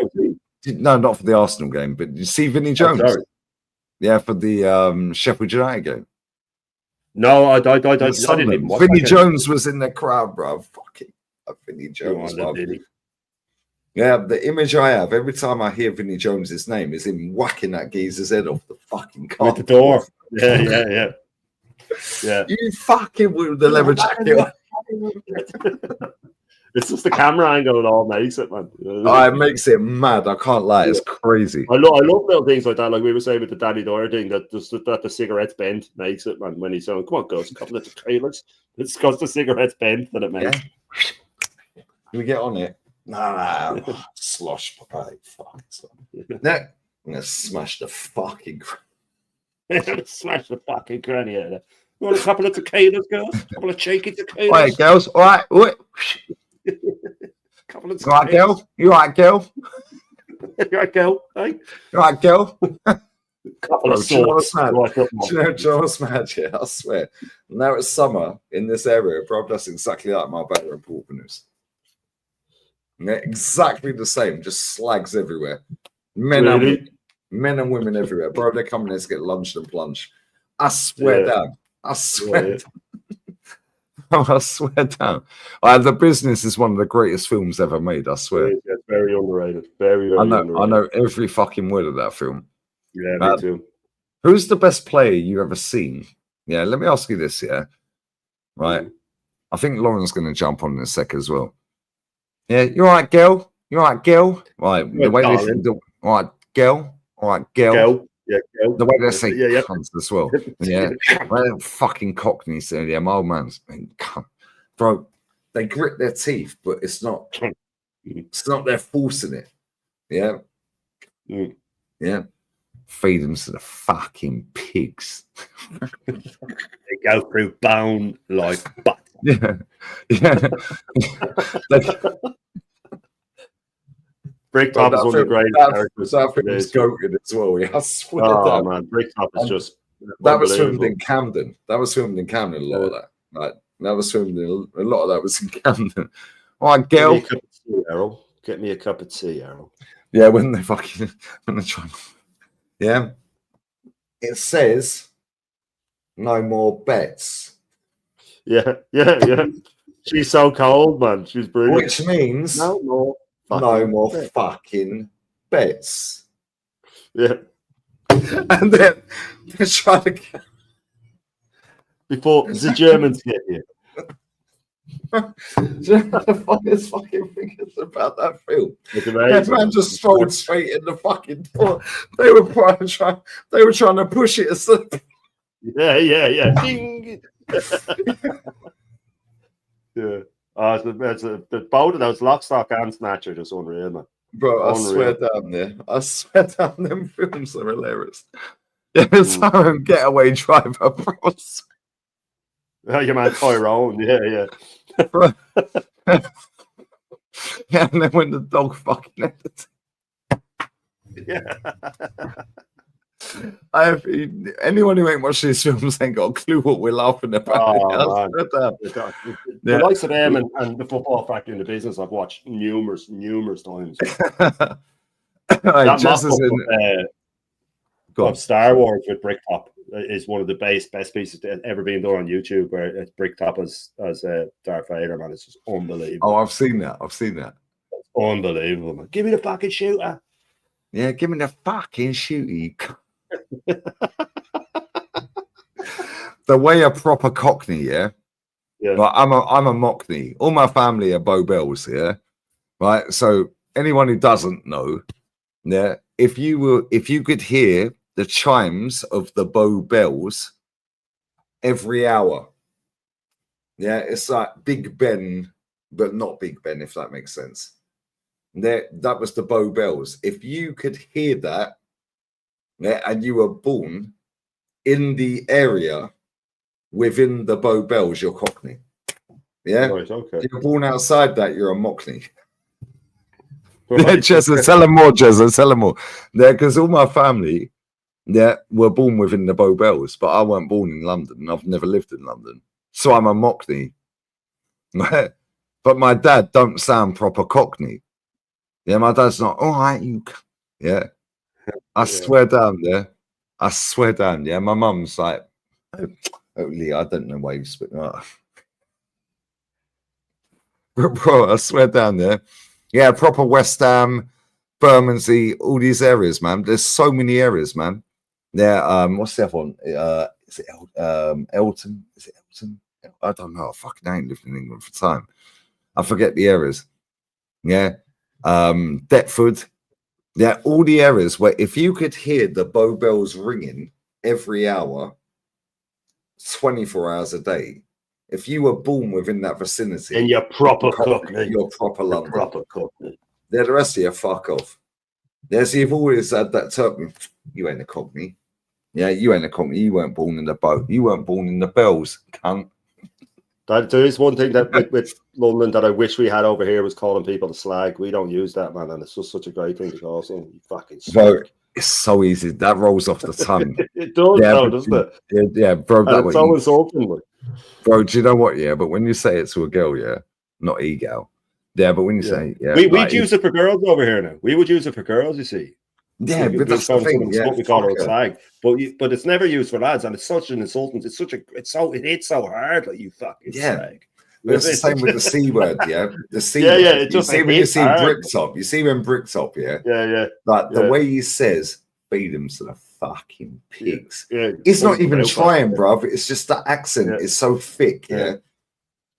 No, not for the Arsenal game, but did you see Vinnie Jones? Yeah, for the Sheffield United game. No, I didn't even watch Vinnie Jones was in the crowd, bro. Fucking Vinnie Jones. Yeah, the image I have every time I hear Vinnie Jones's name is him whacking that geezer's head off the fucking car. With the door. Yeah. You fucking with the leather jacket. It's just the camera angle and all makes it, man. It makes it mad. I can't lie. It's crazy. I love little things like that. Like we were saying with the Danny Dyer thing, that the cigarettes bend makes it, man. When he's saying, "Come on, girls, a couple of trailers," it's because the cigarettes bend that it makes. Yeah. Can we get on it? Nah, slosh, fuck. No, I'm gonna smash the fucking. Smash the fucking granny out of there. You want a couple of tequilas, girls? A couple of cheeky tequilas. All right, girls. All right. Couple of you all right, girl? You all right, girl? You all right, girl? Hey? You all right, girl? Couple of swords. Do you know what's mad? Yeah, I swear. Now it's summer in this area, bro. That's exactly like my Marbella and Portmanus. Yeah, exactly the same. Just slags everywhere. Men and women everywhere, bro. They're coming here to get lunched and plunged. I swear down. I swear down. I swear down. The Business is one of the greatest films ever made. I swear. It's very underrated. Very underrated. I know every fucking word of that film. Yeah, me too. Who's the best player you ever seen? Yeah, let me ask you this. Yeah, right. I think Lauren's going to jump on in a sec as well. Yeah, you're all right, girl. You're all right, girl. Right, the way they all right, girl. All right, girl. Yeah, the way they say cunts as well. Yeah, well, fucking cockneys. Yeah, my old man's cunt. Bro. They grit their teeth, but it's not their forcing it. Yeah, yeah. Feed them to the fucking pigs. They go through bone like butter. Yeah. Bricktop is one of the greatest characters. That film's goated as well. Yeah, I swear. Oh man, Bricktop is just That was filmed in Camden. A lot of that. Like, that was filmed in a lot of that was in Camden. All right, girl. Get me a cup of tea, Errol. Yeah, when they're trying. Yeah. It says no more bets. Yeah. She's so cold, man. She's brilliant. Which means no more fucking bets. Yeah. And then they're trying to get... Before the Germans get here. Do you know the funniest fucking thing is about that film? That man just strolled straight in the fucking door. They were trying to push it. Yeah. Ding. Yeah. The both of those Lock, Stock and Snatcher just unreal, man. Bro, I swear down them films are hilarious. Yeah, Siren Getaway Driver, bro. Oh, your man Tyrone, yeah. Bro. Yeah, and then when the dog fucking ended. Yeah. Anyone who ain't watched these films ain't got a clue what we're laughing about. The likes of them and the football factory in the business I've watched numerous times. Of Star Wars with Bricktop is one of the best pieces that ever been done on YouTube, where it's Bricktop as Darth Vader, man. It's just unbelievable. Oh, I've seen that. It's unbelievable, man. Give me the fucking shooter. Yeah, give me the fucking shooter. The way a proper Cockney, yeah. But I'm a Mockney. All my family are Bow Bells, yeah. Right. So anyone who doesn't know, yeah, if you could hear the chimes of the Bow Bells every hour, yeah, it's like Big Ben, but not Big Ben, if that makes sense. That was the Bow Bells. If you could hear that, yeah, and you were born in the area within the Bow Bells, you're Cockney. Yeah, right, okay. If you're born outside that, you're a Mockney. Right. Yeah, Chester, tell them more, Chester, tell them more. Yeah, because all my family, were born within the Bow Bells, but I weren't born in London. I've never lived in London, so I'm a Mockney. But my dad don't sound proper Cockney. Yeah, my dad's not. All right, you. Yeah. I swear down there. Yeah. My mum's like, Lee, I don't know why you speak. But bro, I swear down there. Yeah, proper West Ham, Bermondsey, all these areas, man. There's so many areas, man. Yeah, what's the other one? Is it Elton? Is it Elton? I don't know. I fucking ain't lived in England for time. I forget the areas. Yeah. Deptford. Yeah, all the areas where if you could hear the Bow Bells ringing every hour, 24 hours a day, if you were born within that vicinity, and you're proper Cockney, you're proper London, proper Cockney. Yeah, the rest of you fuck off. Yeah, so you've always had that term. You ain't a Cockney. Yeah, you ain't a Cockney. You weren't born in the boat. You weren't born in the bells, cunt. There is one thing that with London that I wish we had over here was calling people a slag. We don't use that, man, and it's just such a great thing to call someone. You fucking slag. It's so easy. That rolls off the tongue. It does, doesn't it? Yeah, bro. That's so insulting. Bro, do you know what? Yeah, but when you say it to a girl, yeah, not Egal. Yeah, but when you say, yeah, we'd use it for girls over here now. We would use it for girls, you see. Yeah, but that's the thing. Yeah, we call it a slag, but it's never used for lads, and it's such an insultant. It hits so hard, like you fucking slag. But it's the same with the C word, yeah. The C word. Yeah, it just when you see Bricktop, you see when Bricktop, yeah. Like the way he says, feed them to the fucking pigs. Yeah. He's not even trying, bruv. It's just the accent is so thick,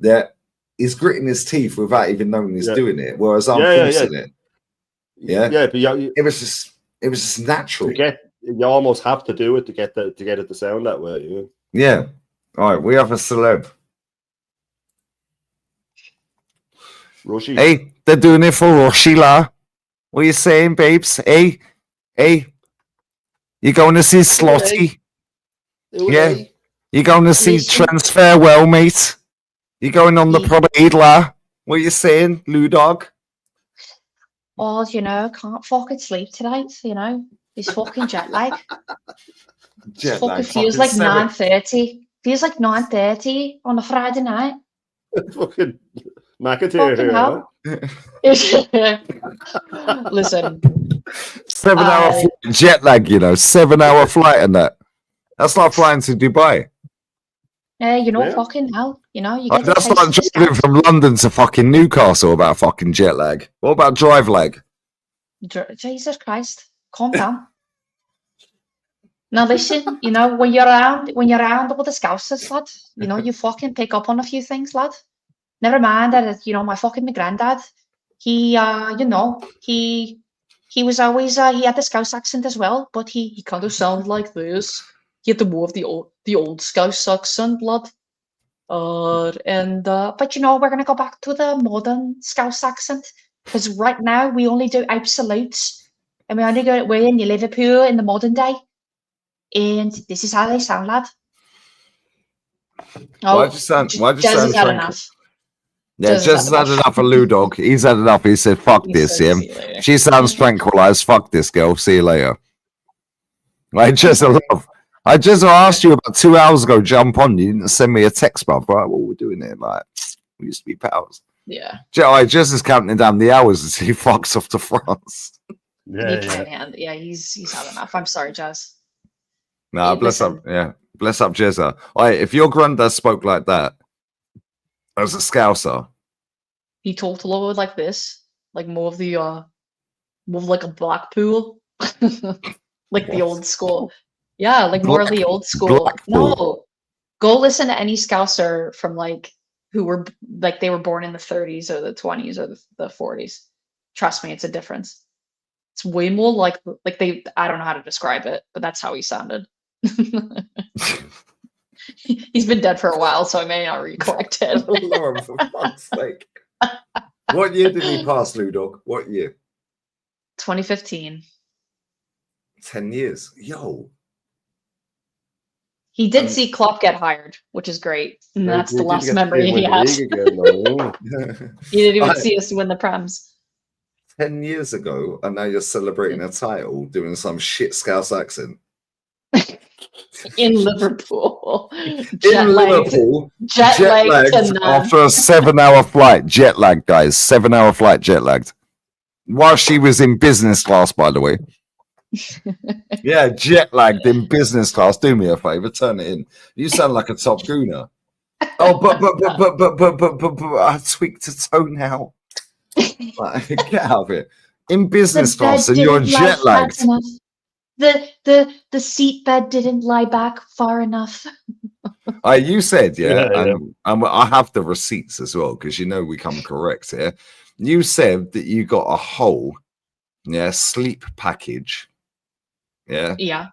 that he's gritting his teeth without even knowing he's doing it. Whereas I'm forcing it. Yeah, but it was just natural. You almost have to do it to get it to sound that way. Yeah. Yeah. All right, we have a celeb. Rushy. Hey, they're doing it for Roshila. What are you saying, babes? Hey, you going to see Slotty? Yeah. You going to see Transfer Well, mate? You going on the parade, la? What are you saying, Ludog? Well, can't fucking sleep tonight, this fucking jet lag. Jet Fucking lag. feels like 9:30. Feels like 9:30 on a Friday night. Fucking McAteer Fucking here. hell. Huh? Listen. 7 hour jet lag, you know, 7 hour flight and that. That's like flying to Dubai. You know, fucking hell. You know, you Like, get that's like driving from London to fucking Newcastle about fucking jet lag. What about drive lag? Jesus Christ. Calm down. Now listen, you know, when you're around all the Scousers, lad, you know, you fucking pick up on a few things, lad. Never mind that, you know, my granddad, he, you know, he was always, he had the Scouse accent as well, but he kind of sounded like this. He had the more of the old Scouse accent, lad. But you know, we're gonna go back to the modern Scouse accent because right now we only do absolutes, and we only go we're in Liverpool in the modern day. And this is how they sound, lad. Why'd you sound Jez had enough. Yeah, Jez has had enough of Lou Dog. He's had enough. He said, fuck this, yeah. She sounds tranquilized. Fuck this girl. See you later. I just asked you about 2 hours ago, jump on. You didn't send me a text, bro. Right, what we're doing here? Like, we used to be pals. Yeah. Jez is counting down the hours as he fucks off to France. Yeah, he's had enough. I'm sorry, Jez. Nah, bless up, Jezza. If your granddad spoke like that as a Scouser, he talked a little bit like this, like more of like a Blackpool, like the old school. Yeah, like more of the old school. No, go listen to any Scouser from like who were like they were born in the 30s or the 20s or the 40s. Trust me, it's a difference. It's way more like they. I don't know how to describe it, but that's how he sounded. He's been dead for a while, so I may not recollect it. Oh, Lord, for fuck's sake. What year did he pass, Lou Dog? What year? 2015. 10 years. Yo. He did see Klopp get hired, which is great. And that's the last memory he has. He didn't even see us win the Prems. 10 years ago, and now you're celebrating a title doing some shit Scouse accent. In Liverpool. Jet lagged after a 7-hour flight. Jet lagged, guys. 7-hour flight jet lagged. While she was in business class, by the way. Yeah, jet lagged in business class. Do me a favor, turn it in. You sound like a top gooner. Oh, but I tweaked a toe now. Get out of it. In business class and you're jet lagged. The seat bed didn't lie back far enough. You said, and I have the receipts as well, because you know we come correct here. You said that you got a whole sleep package. Yeah. Yeah.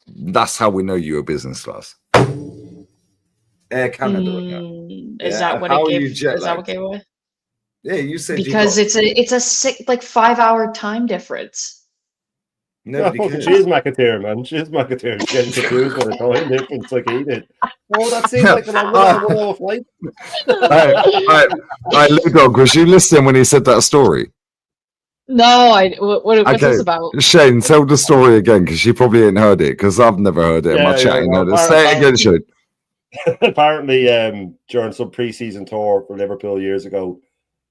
That's how we know you were business class. Air Canada. Is that what it gave? Is that what gave away? Yeah, you said because it's a 5-hour time difference. No, she's McAteer, man. She's McAteer. She's getting confused by the time difference like he did. Oh, that seems like an hour flight. All right, Lou Dog, was you listening when he said that story? No, what's this about? Shane, tell the story again, because you probably ain't heard it, because I've never heard it in my chat. Say it again, Shane. Apparently, during some pre-season tour for Liverpool years ago,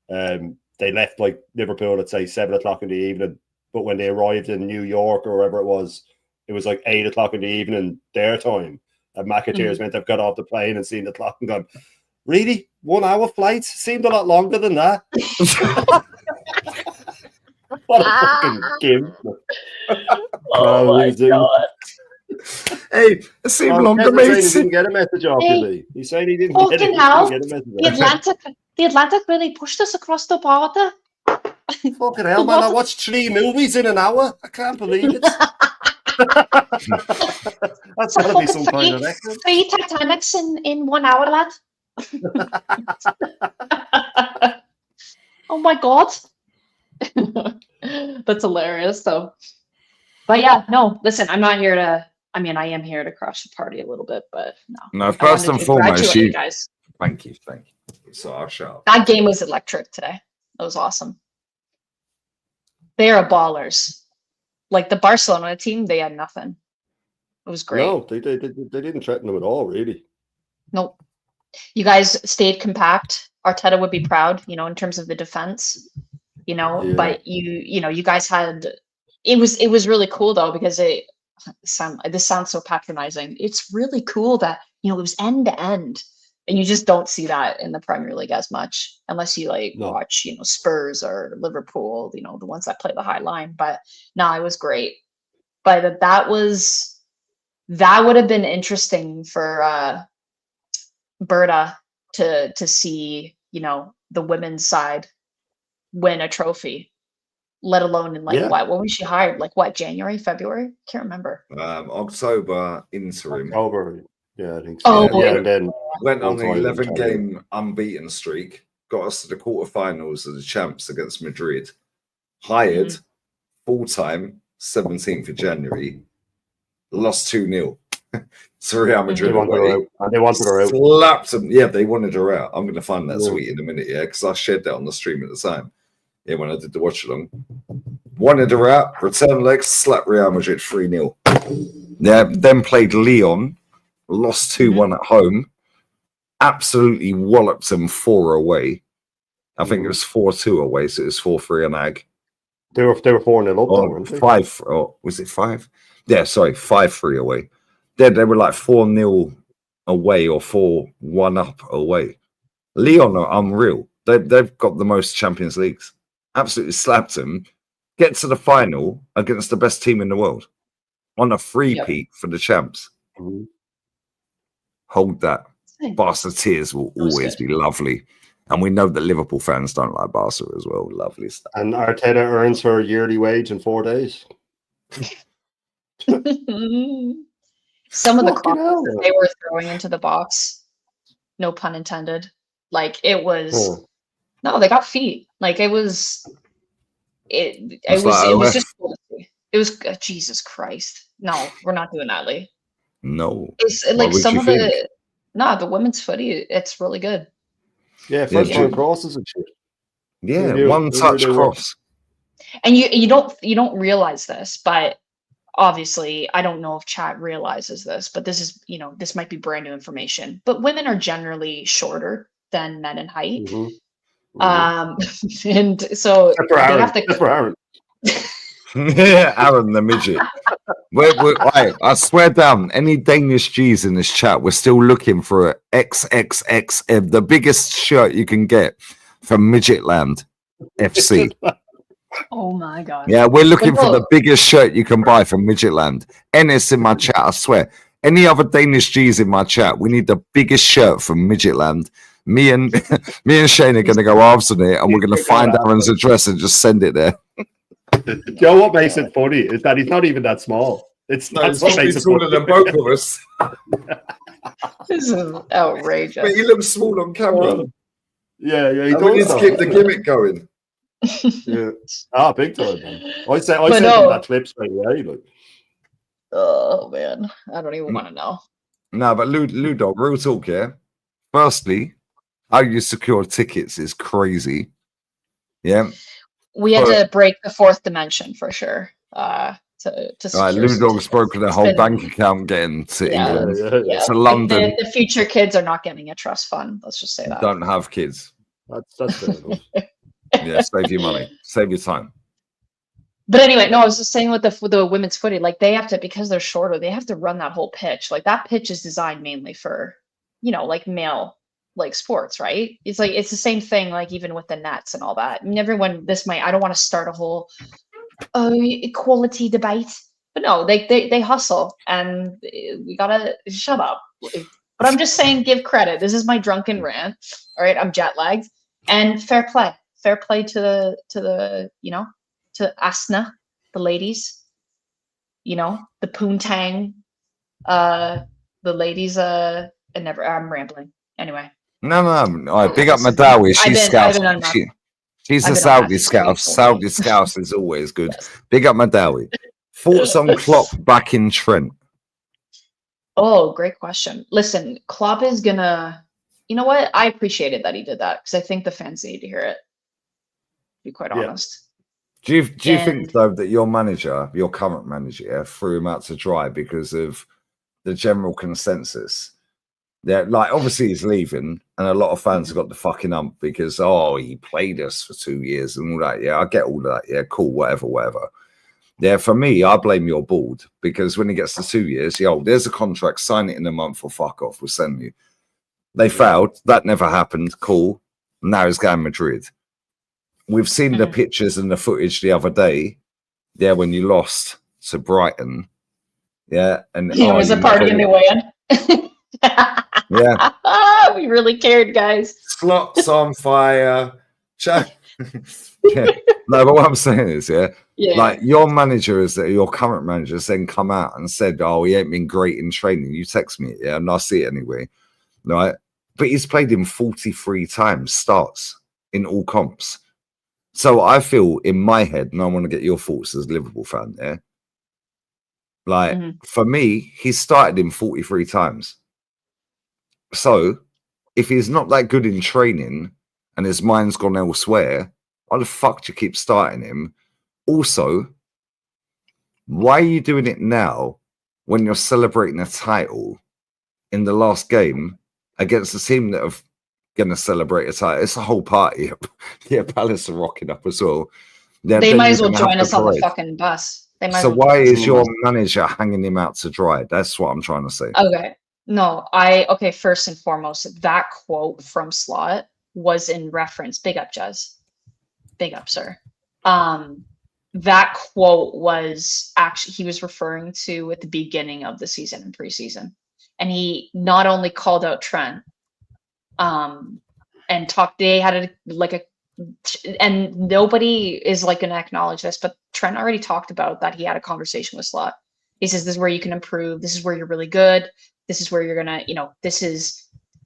they left like Liverpool at say 7 o'clock in the evening. But when they arrived in New York or wherever it was like 8 o'clock in the evening their time. And McAteer's meant to have got off the plane and seen the clock and gone, really? 1 hour flights? Seemed a lot longer than that. What a fucking game. Oh my God. Hey, it seemed longer, mate. He didn't get a message off you. He's saying he didn't get it. The Atlantic really pushed us across the border. Fucking hell, man. I watched 3 movies in an hour. I can't believe it. That's got to be some kind of record. 3 Titanics in 1 hour, lad. Oh my God. That's hilarious, though. But yeah, no, listen, I'm not here to, I am here to crash the party a little bit, but no. No, first and foremost, guys. Thank you. So I'll shout out. That game was electric today. That was awesome. They are ballers. Like the Barcelona team, they had nothing. It was great. No, they didn't threaten them at all, really. Nope. You guys stayed compact. Arteta would be proud, you know, in terms of the defense, you know, Yeah. but you know, you guys had, it was really cool though, because this sounds so patronizing. It's really cool that, you know, it was end to end, and you just don't see that in the Premier League as much unless you like watch, you know, Spurs or Liverpool, you know, the ones that play the high line. But no, it was great. But that would have been interesting for Berta to see, you know, the women's side win a trophy, let alone in like what was she hired? Like what, January, February? Can't remember. October interim. October, yeah, I think so. Oh, yeah, and then went on an 11-game unbeaten streak, got us to the quarterfinals of the champs against Madrid. Hired full time 17th of January, lost 2-0. to Real Madrid. They wanted her out. Slapped them. Yeah, they wanted her out. I'm going to find that tweet in a minute, because I shared that on the stream at the time. Yeah, when I did the watch along. Wanted her out, return legs, slap Real Madrid 3-0. Yeah, then played Lyon, lost 2-1 at home, absolutely walloped them 4 away. I think it was 4-2 away, so it was 4-3 on Ag. They were 4-0 up, weren't they? 5, oh, was it 5? Yeah, sorry, 5-3 away. They were like 4-0 away or 4-1 up away. Lyon are unreal. They've got the most Champions Leagues. Absolutely slapped them. Get to the final against the best team in the world on a three-peat for the champs. Hold that. Barca tears will always be lovely. And we know that Liverpool fans don't like Barca as well. Lovely stuff. And Arteta earns her yearly wage in 4 days. Some of the crosses that they were throwing into the box, no pun intended. Like it was, no, they got feet. Like it was just cool to see. It was Jesus Christ. No, we're not doing that, Lee. No, it's like some of the women's footy. It's really good. Yeah, first time crosses and shit. Yeah, one touch cross. And you don't realize this, but obviously I don't know if chat realizes this, but this is, you know, this might be brand new information. But women are generally shorter than men in height. And so they have to. Yeah, Aaron the midget. I swear down, any Danish G's in this chat, we're still looking for a XXX, the biggest shirt you can get from Midgetland FC. Oh my god. Yeah, we're looking for the biggest shirt you can buy from Midgetland. Ennis in my chat, I swear. Any other Danish G's in my chat, we need the biggest shirt from Midgetland. Me and Shane are going to go halves on it, and we're going to find Aaron's address and just send it there. You know what makes it funny is that he's not even that small. That's what makes it taller than both of us. This is outrageous. But he looks small on camera. Yeah, he does. We need to keep the gimmick going. Yeah, big time. Man. I sent him that clip straight away. Like. Oh man, I don't even want to know. No, but Ludo, real talk, yeah. Firstly, how you secure tickets is crazy. Yeah. We had to break the fourth dimension for sure. To Ludog's broken their whole bank account getting to England, to London. The future kids are not getting a trust fund. Let's just say that. Don't have kids. That's fair enough. Yeah, save your money, save your time. But anyway, no, I was just saying with the women's footy, like they have to, because they're shorter, they have to run that whole pitch. Like that pitch is designed mainly for, you know, like male like sports, right? It's like it's the same thing, like even with the nets and all that. I mean, everyone, I don't want to start a whole equality debate, but no, they hustle, and we gotta shut up. But I'm just saying, give credit. This is my drunken rant. All right, I'm jet lagged, and fair play to the you know, to Asna, the ladies, you know, the Poontang, the ladies. I'm rambling anyway. No. All right, big up Madawi. She's Scouse. She's a Saudi Scouse. Saudi Scouse is always good. Yes. Big up Madawi. Thoughts on Klopp back in Trent? Oh, great question. Listen, Klopp is gonna. You know what? I appreciated that he did that because I think the fans need to hear it. To be quite honest. Do you think though that your manager, your current manager, threw him out to dry because of the general consensus? Yeah, like obviously he's leaving, and a lot of fans have got the fucking ump because he played us for 2 years and all that. Yeah, I get all that. Yeah, cool, whatever. Yeah, for me, I blame your board because when he gets to 2 years, there's a contract, sign it in a month or fuck off. We'll send you. They failed. That never happened. Cool. Now he's going Madrid. We've seen the pictures and the footage the other day. Yeah, when you lost to Brighton. Yeah, and it was a party in the way. Yeah, we really cared, guys. Slots on fire. Yeah. No, but what I'm saying is, like your manager your current manager has then come out and said, he ain't been great in training. You text me, and I see it anyway, right? But he's played him 43 times, starts in all comps. So I feel in my head, and I want to get your thoughts as a Liverpool fan there. Like for me, he started him 43 times. So if he's not that good in training and his mind's gone elsewhere, why the fuck do you keep starting him? Also, why are you doing it now when you're celebrating a title in the last game against the team that are going to celebrate a title? It's a whole party. Yeah, Palace are rocking up as well. They might as well join us on the fucking bus. So why is your manager hanging him out to dry? That's what I'm trying to say. Okay. No, first and foremost, that quote from Slot was in reference. Big up, Jez. Big up, sir. That quote was actually, he was referring to at the beginning of the season and preseason. And he not only called out Trent, and they had and nobody is like going to acknowledge this, but Trent already talked about that. He had a conversation with Slot. He says, this is where you can improve. This is where you're really good. This is where you're going to, this is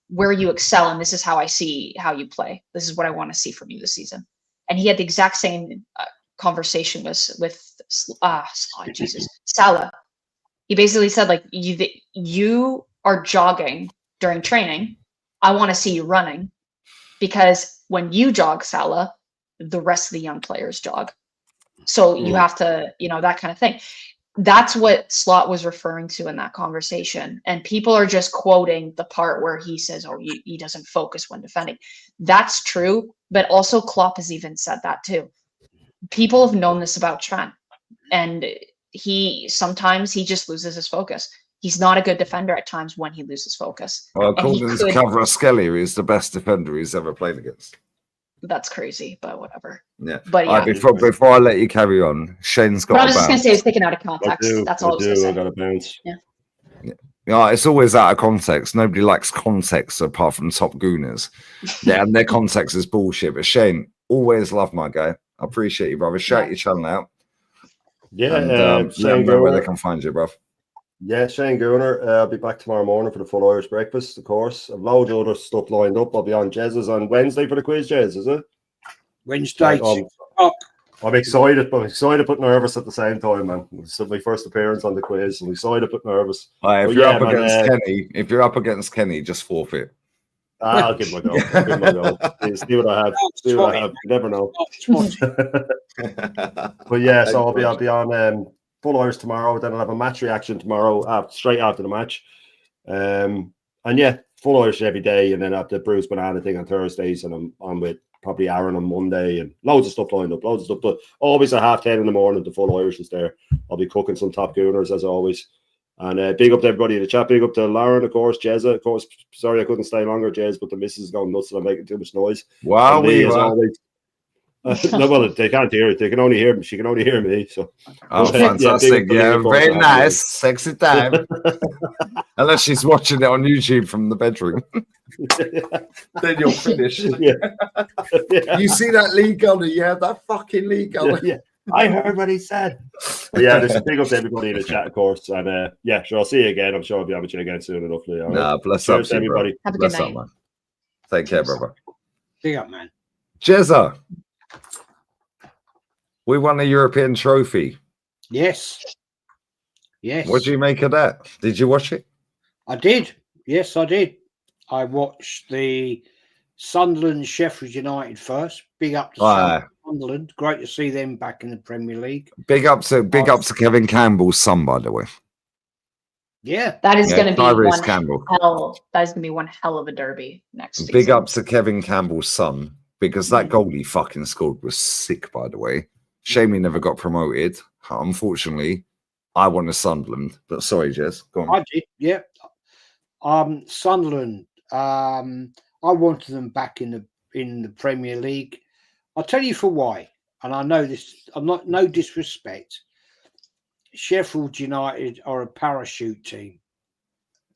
where you excel. And this is how I see how you play. This is what I want to see from you this season. And he had the exact same conversation with Salah. He basically said, like, you are jogging during training. I want to see you running, because when you jog, Salah, the rest of the young players jog. So you have to, that kind of thing. That's what Slot was referring to in that conversation. And people are just quoting the part where he says, he doesn't focus when defending. That's true. But also Klopp has even said that too. People have known this about Trent. And sometimes he just loses his focus. He's not a good defender at times when he loses focus. Well, according to Kvaratskhelia, he's the best defender he's ever played against. That's crazy, but whatever. Yeah. But yeah. Before I let you carry on, Shane's got. But I was just going to say it's taken out of context. That's all I was going to say. I got a bounce. Yeah, it's always out of context. Nobody likes context apart from top gooners. Yeah, and their context is bullshit. But Shane, always love my guy. I appreciate you, brother. Shout your channel out. Yeah, and, let them know where they can find you, bruv. Yeah, Shane Gooner. I'll be back tomorrow morning for the full Irish breakfast, of course. I've loads of other stuff lined up. I'll be on Jez's on Wednesday for the quiz, Jez, is it? Wednesday. I'm excited, but I'm excited but nervous at the same time, man. It's my first appearance on the quiz. I'm excited but nervous. If you're up against Kenny, just forfeit. I'll give him a go. See what I have. You never know. But yeah, so I'll be on full Irish tomorrow. Then I'll have a match reaction tomorrow, straight after the match. And yeah, full Irish every day, and then I have the Bruce Banana thing on Thursdays, and I'm on with probably Aaron on Monday, and loads of stuff lined up, but always at 10:30 in the morning. The full Irish is there. I'll be cooking some top gooners as always. And big up to everybody in the chat. Big up to Lauren, of course, Jezza, of course. Sorry I couldn't stay longer, Jez, but the missus is going nuts and I'm making too much noise. Wow, no, well, they can't hear it. They can only hear me. She can only hear me. So, fantastic! Yeah, very nice, sexy time. Unless she's watching it on YouTube from the bedroom, then you're finished. Yeah. You see that league goal? Yeah, that fucking league goal. Yeah. I heard what he said. But yeah, there's a big up to everybody in the chat, of course. And yeah, sure, I'll see you again. I'm sure I'll be having you again soon enough. Nah, bless up, everybody. Have a good night. Man. Take care, brother. See ya, man. Jezza, we won a European trophy. Yes. What do you make of that? Did you watch it? I did. Yes, I did. I watched the Sunderland Sheffield United first. Big up to Sunderland. Great to see them back in the Premier League. Big up to Kevin Campbell's son, by the way. Yeah, That is going to be Tyrese Campbell. That is going to be one hell of a derby next season. Big up to Kevin Campbell's son, because that goal he fucking scored was sick, by the way. Shame he never got promoted. Unfortunately, I won a Sunderland, but sorry, Jez, go on. I did, yeah. Sunderland. I wanted them back in the Premier League. I'll tell you for why. And I know this. I'm not no disrespect. Sheffield United are a parachute team.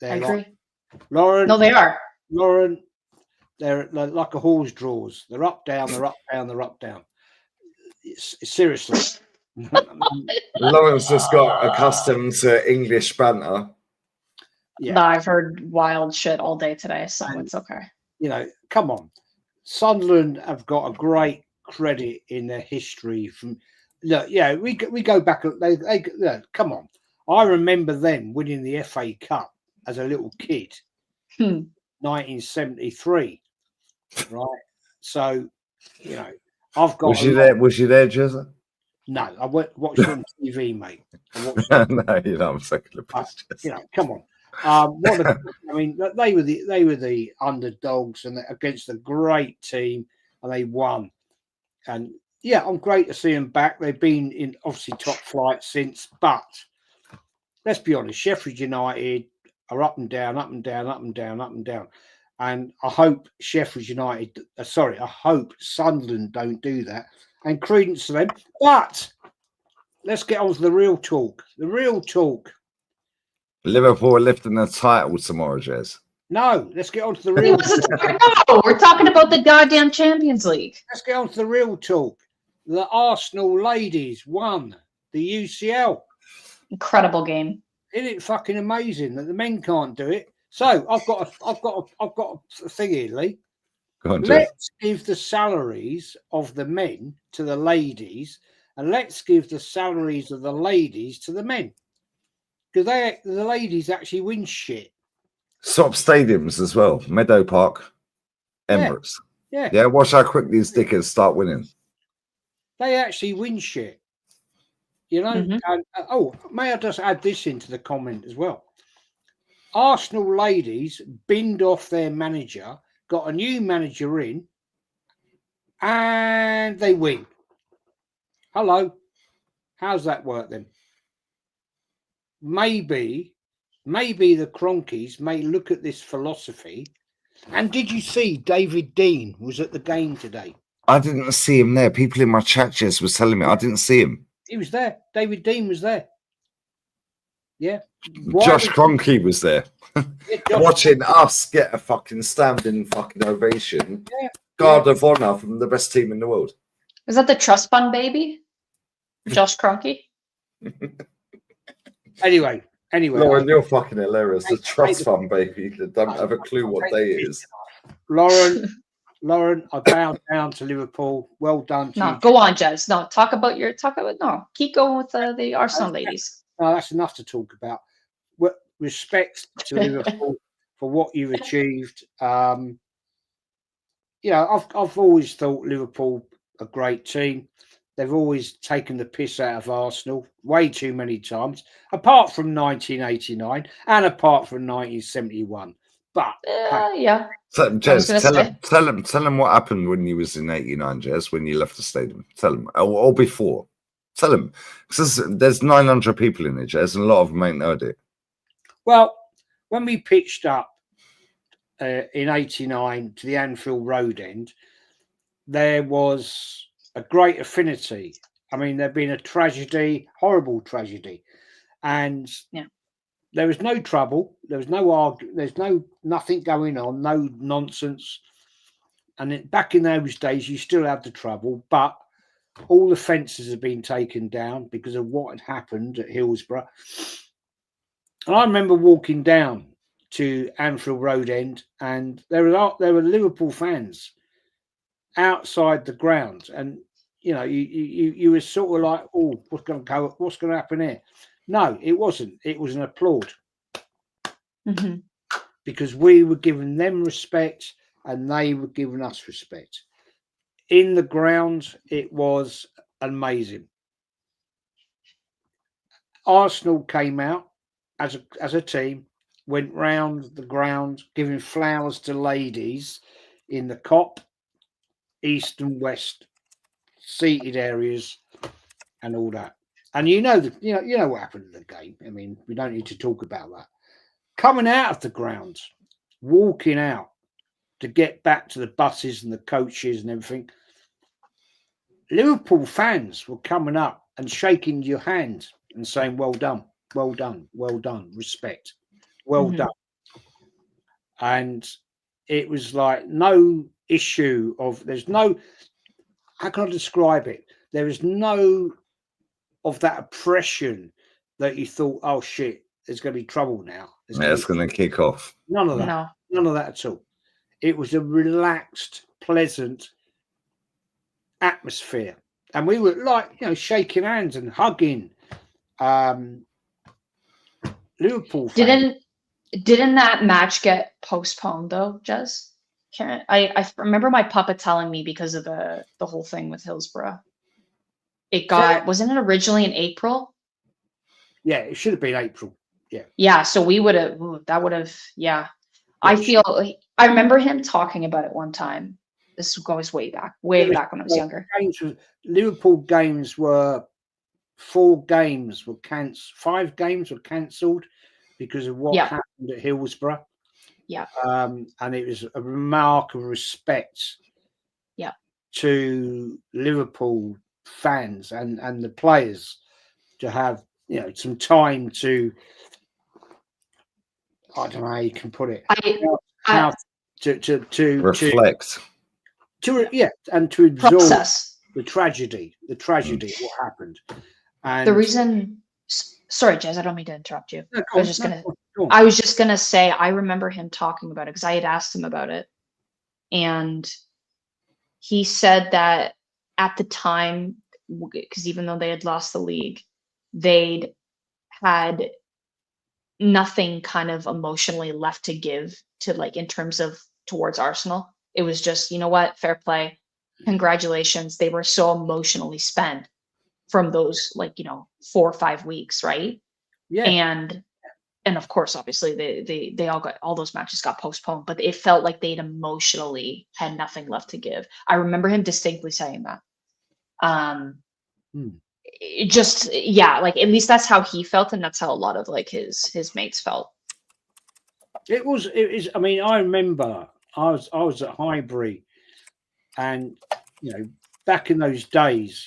They're I agree. like, Lauren. No, they are. Lauren, they're like a horse draws. They're up, down, they're up, down, they're up, down. Seriously. Lawrence just got accustomed to English banter. Yeah. No, I've heard wild shit all day today, so it's okay. You know, come on. Sunderland have got a great credit in their history. From look, yeah, we go back. They come on. I remember them winning the FA Cup as a little kid, 1973. Right. So, you know, I've got. Was you there? Was you there, Jezza? No, I watched it on TV, mate. No, you know, I'm second the best. You know, come on. I mean, they were the underdogs and against a great team, and they won. And yeah, I'm great to see them back. They've been in obviously top flight since, but let's be honest, Sheffield United are up and down, up and down, up and down, up and down. And I hope Sheffield United, I hope Sunderland don't do that. And credence to them. But let's get on to the real talk. The real talk. Liverpool are lifting the title tomorrow, Jez. No, let's get on to the real talk. No, we're talking about the goddamn Champions League. Let's get on to the real talk. The Arsenal ladies won the UCL. Incredible game. Isn't it fucking amazing that the men can't do it? So I've got a thing here, Lee. Go on, let's give the salaries of the men to the ladies, and let's give the salaries of the ladies to the men. Because the ladies actually win shit. Swap stadiums as well. Meadow Park, Emirates. Yeah. Watch how quick these dickers start winning. They actually win shit. You know? And, may I just add this into the comment as well? Arsenal ladies binned off their manager, got a new manager in, and they win. Hello. How's that work then? Maybe the Cronkies may look at this philosophy. And did you see David Dean was at the game today? I didn't see him there. People in my chat just was telling me I didn't see him. He was there. David Dean was there. Yeah. Josh Kroenke was there. Watching us get a fucking standing fucking ovation. Yeah. Guard of honor from the best team in the world. Was that the trust fund baby? Josh Kroenke? Anyway. Lauren, you're fucking hilarious. The trust fund baby that don't have a clue what day it is. Lauren, I bow down to Liverpool. Well done. No, go on, Jez. No, keep going with the Arsenal ladies. No, that's enough to talk about. Respect to Liverpool for what you've achieved. I've always thought Liverpool a great team. They've always taken the piss out of Arsenal way too many times, apart from 1989 and apart from 1971. But yeah. So, Jez, tell him what happened when you was in '89, Jez, when you left the stadium. Tell him, or before. Tell him, because there's 900 people in it, Jez, and a lot of them ain't heard it. Well, when we pitched up in '89 to the Anfield Road end, there was a great affinity. I mean, there'd been a tragedy, horrible tragedy, and there was no trouble. There was no argument. There's nothing going on, no nonsense. And back in those days, you still had the trouble, but all the fences had been taken down because of what had happened at Hillsborough. And I remember walking down to Anfield Road end, and there were Liverpool fans outside the ground, and you were sort of like, oh, what's going to happen here? No, it wasn't. It was an applaud because we were giving them respect and they were giving us respect. in the ground, it was amazing. Arsenal came out as a team, went round the ground, giving flowers to ladies in the Kop, east and west seated areas, and all that. And you know what happened in the game. I mean, we don't need to talk about that. Coming out of the ground, walking out to get back to the buses and the coaches and everything, Liverpool fans were coming up and shaking your hand and saying, "Well done, well done, well done, respect, well done." And it was like no issue of, there's no, how can I describe it? There is no of that oppression that you thought, oh shit, there's going to be trouble now. It's going to kick off. None of that. No. None of that at all. It was a relaxed, pleasant atmosphere. And we were like, shaking hands and hugging. Liverpool fans. Didn't that match get postponed though, Jez? I remember my papa telling me because of the whole thing with Hillsborough. Wasn't it originally in April? Yeah, it should have been April. Yeah. Yeah, so we would have, yeah. I remember him talking about it one time. This goes way back when I was younger. Liverpool games were 4 games were cancelled, 5 games were cancelled because of what happened at Hillsborough. Yeah. And it was a remark of respect to Liverpool fans and the players to have some time to, I don't know how you can put it, to reflect, and to absorb process the tragedy of what happened. And the reason, sorry, Jez, I don't mean to interrupt you. I was just gonna say, I remember him talking about it because I had asked him about it, and he said that at the time, because even though they had lost the league, they'd had nothing kind of emotionally left to give to, like, in terms of towards Arsenal. It was just, you know what, fair play, congratulations. They were so emotionally spent from those 4 or 5 weeks, right? Yeah. And of course, obviously, they all those matches got postponed, but it felt like they'd emotionally had nothing left to give. I remember him distinctly saying that. Like, at least that's how he felt, and that's how a lot of his mates felt. It was. I mean, I remember I was at Highbury, and back in those days,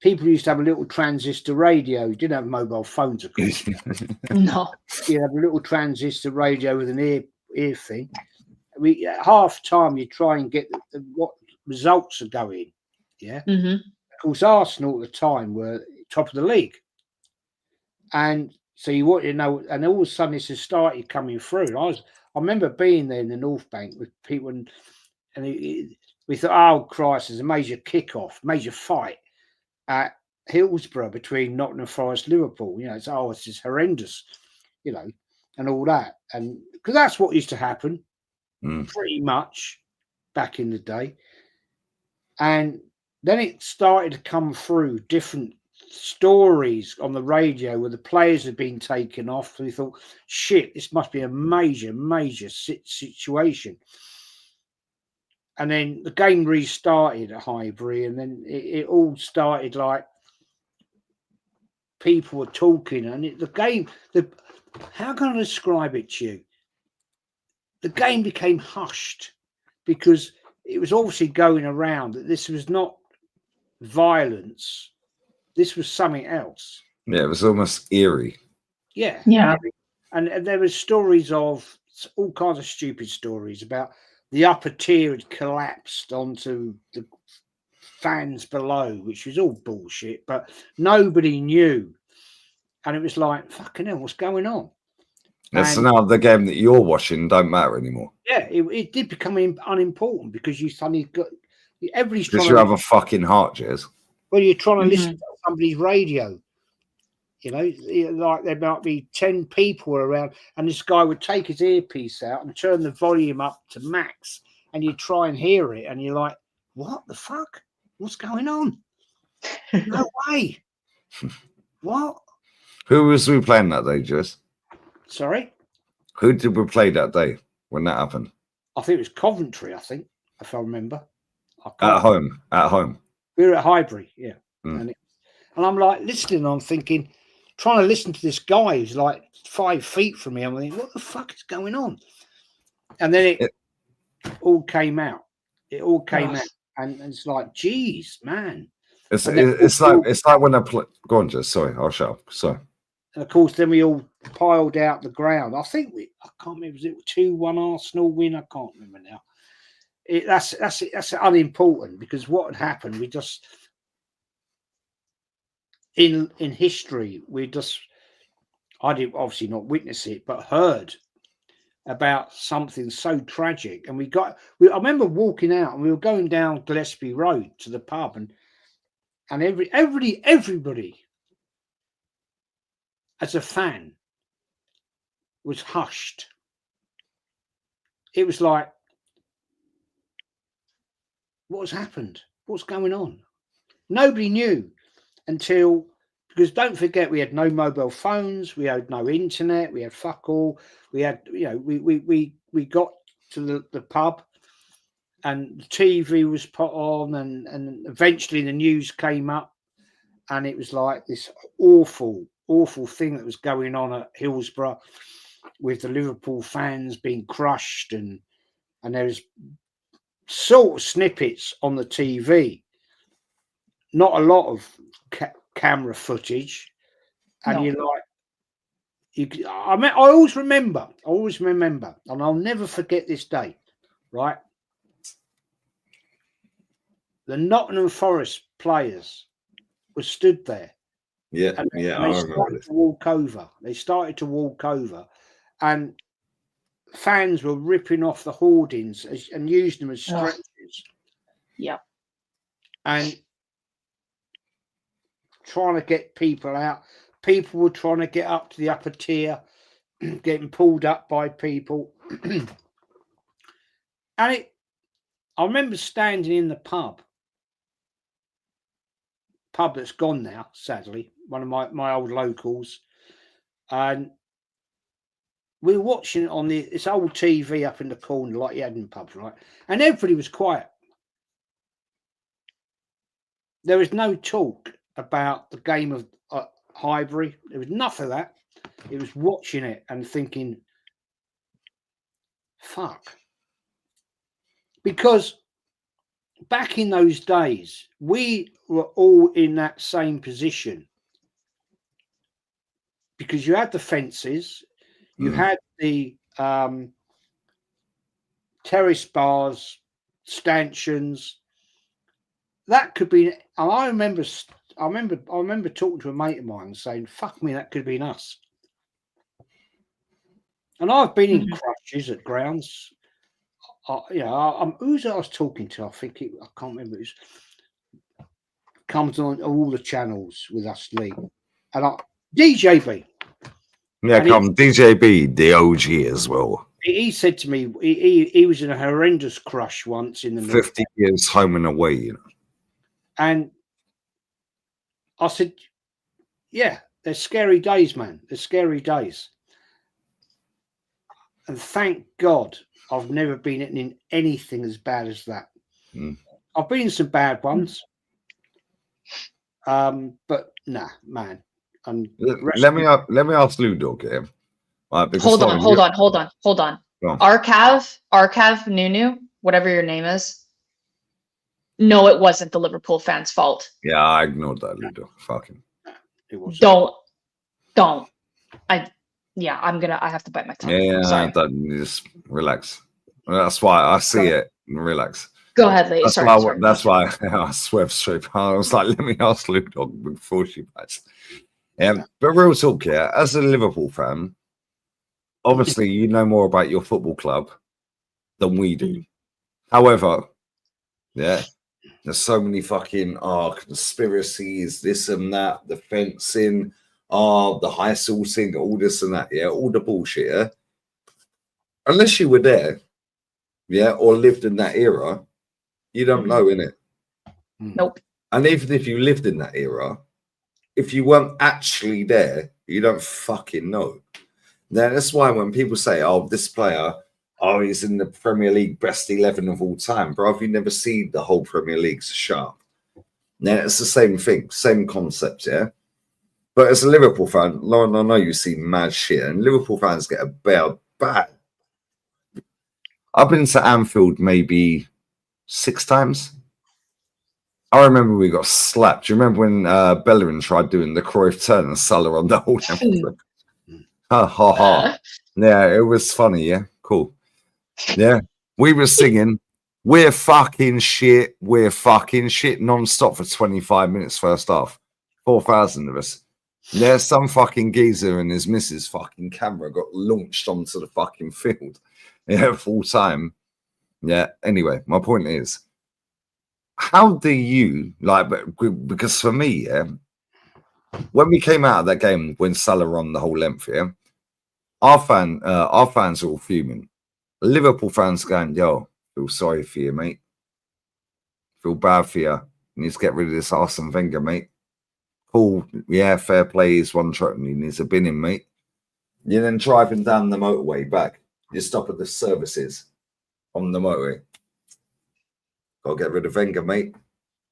people used to have a little transistor radio. You didn't have mobile phones, of course. No. You had a little transistor radio with an ear thing. At half time, you try and get what results are going. Yeah. Mm-hmm. Of course, Arsenal at the time were top of the league, and so you want to know. And all of a sudden, this has started coming through. And I remember being there in the North Bank with people, and we thought, oh Christ, there's a major kickoff, major fight at Hillsborough between Nottingham Forest, Liverpool. It's just horrendous, and all that, and because that's what used to happen, pretty much back in the day, and then it started to come through different stories on the radio where the players had been taken off. So we thought, shit, this must be a major situation. And then the game restarted at Highbury, and then it all started like people were talking, and how can I describe it to you? The game became hushed because it was obviously going around that this was not violence, this was something else. Yeah, it was almost eerie. Yeah. And there were stories of all kinds of stupid stories about the upper tier had collapsed onto the fans below, which was all bullshit, but nobody knew. And it was like, fucking hell, what's going on? So now the game that you're watching don't matter anymore. Yeah, it did become unimportant because you suddenly got everybody's because trying you have a fucking heart, Jez. Well, you're trying to listen to somebody's radio. Like there might be 10 people around, and this guy would take his earpiece out and turn the volume up to max, and you try and hear it, and you're like, what the fuck? What's going on? No way. What? Who was we playing that day, Jess? Sorry? Who did we play that day when that happened? I think it was Coventry, I think, if I remember. At home. We were at Highbury, yeah. Mm. And I'm like listening, I'm thinking, trying to listen to this guy who's like 5 feet from me. I'm thinking, what the fuck is going on? And then it all came out. It all came out. And it's like, geez, man. It's like when I play. Go on, Jess. Sorry, I'll shut up. Sorry. And of course, then we all piled out the ground. I think I can't remember, was it 2-1 Arsenal win? I can't remember now. That's unimportant, because what had happened, we just in history, I did obviously not witness it, but heard about something so tragic. And I remember walking out, and we were going down Gillespie Road to the pub, and everybody as a fan was hushed. It was like, what's happened? What's going on? Nobody knew until, because don't forget, we had no mobile phones, we had no internet, we had fuck all. We had, we got to the pub, and the TV was put on, and eventually the news came up, and it was like this awful thing that was going on at Hillsborough with the Liverpool fans being crushed, and there was sort of snippets on the TV, not a lot of camera footage, and you're like, I always remember, and I'll never forget this day, right? The Nottingham Forest players were stood there. Yeah, and I they remember started this. to walk over. They started to walk over, and fans were ripping off the hoardings and using them as stretchers. Yeah. And trying to get people out. People were trying to get up to the upper tier, getting pulled up by people. And I remember standing in the pub that's gone now, sadly, one of my old locals, and we were watching it on this old TV up in the corner, like you had in pubs, right? And everybody was quiet. There was no talk about the game of Highbury. There was nothing of that. It was watching it and thinking, fuck. Because back in those days, we were all in that same position. Because you had the fences, you had the terrace bars, stanchions. That could be. And I remember talking to a mate of mine and saying, "Fuck me, that could have been us." And I've been in crutches at grounds. Who's I was talking to? I can't remember. It comes on all the channels with us, Lee, and DJB. Yeah, DJB, the OG as well. He said to me, he was in a horrendous crush once in the 50 years home and away, you know. And I said, yeah, they're scary days, man. They're scary days. And thank God I've never been in anything as bad as that. I've been in some bad ones. But nah, man. Let me ask Lou Dog here. Right, hold on. Arcav Nunu, whatever your name is. No, it wasn't the Liverpool fans' fault. Yeah, I ignored that, Ludo. Fucking. Don't. I have to bite my tongue. Yeah, just relax. That's why I see it and relax. Go ahead, lady. That's why I swerved straight. I was like, let me ask Lou Dog before she bites. But real talk here, as a Liverpool fan, obviously you know more about your football club than we do. However, there's so many fucking conspiracies, this and that, the fencing, the high sourcing, all this and that, all the bullshit. Yeah? Unless you were there, or lived in that era, You don't know, innit? Nope. And even if you lived in that era, if you weren't actually there, you don't fucking know. Now, that's why when people say, oh, this player, oh, he's in the Premier League best 11 of all time, bro, if you never see the whole Premier League, so sharp. Now, it's the same thing, same concept, yeah? But as a Liverpool fan, Lauren, I know you see mad shit, and Liverpool fans get a bad. I've been to Anfield maybe 6 times. I remember we got slapped. Do you remember when Bellerin tried doing the Cruyff turn and Salah on the whole Anfield? Ha ha ha. Yeah, it was funny, yeah? Cool. Yeah. We were singing, we're fucking shit, non-stop for 25 minutes first half. 4,000 of us. Yeah, some fucking geezer and his missus fucking camera got launched onto the fucking field. Yeah, full time. Yeah, anyway, my point is, how do you, like, because for me, yeah, when we came out of that game when Salah on the whole length, yeah, our fans are all fuming. Liverpool fans going, yo, feel sorry for you, mate. Feel bad for you. You need to get rid of this Arsene Wenger, mate. Cool, yeah, fair play. He's one truck and he needs a binning, mate. You're then driving down the motorway back. You stop at the services on the motorway. Gotta get rid of Wenger, mate.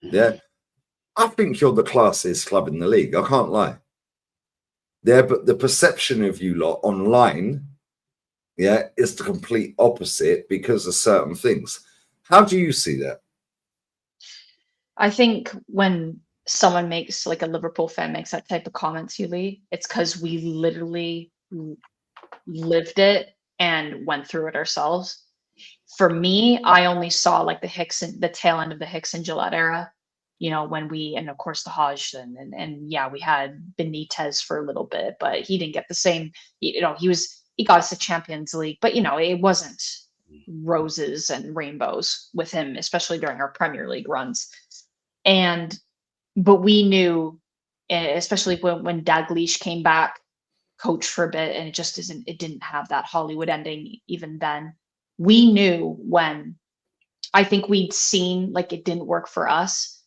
Yeah. I think you're the classiest club in the league. I can't lie. Yeah, but the perception of you lot online, yeah, is the complete opposite because of certain things. How do you see that? I think when someone makes, like a Liverpool fan makes that type of comments, Yuli, it's because we literally lived it and went through it ourselves. For me, I only saw like the tail end of the Hicks and Gillette era, you know, when and of course the Hodge and yeah, we had Benitez for a little bit, but he didn't get the same, you know, he got us the Champions League, but you know, it wasn't roses and rainbows with him, especially during our Premier League runs. But we knew, especially when Dalglish came back, coach for a bit, and it didn't have that Hollywood ending even then. We knew when, I think we'd seen like it didn't work for us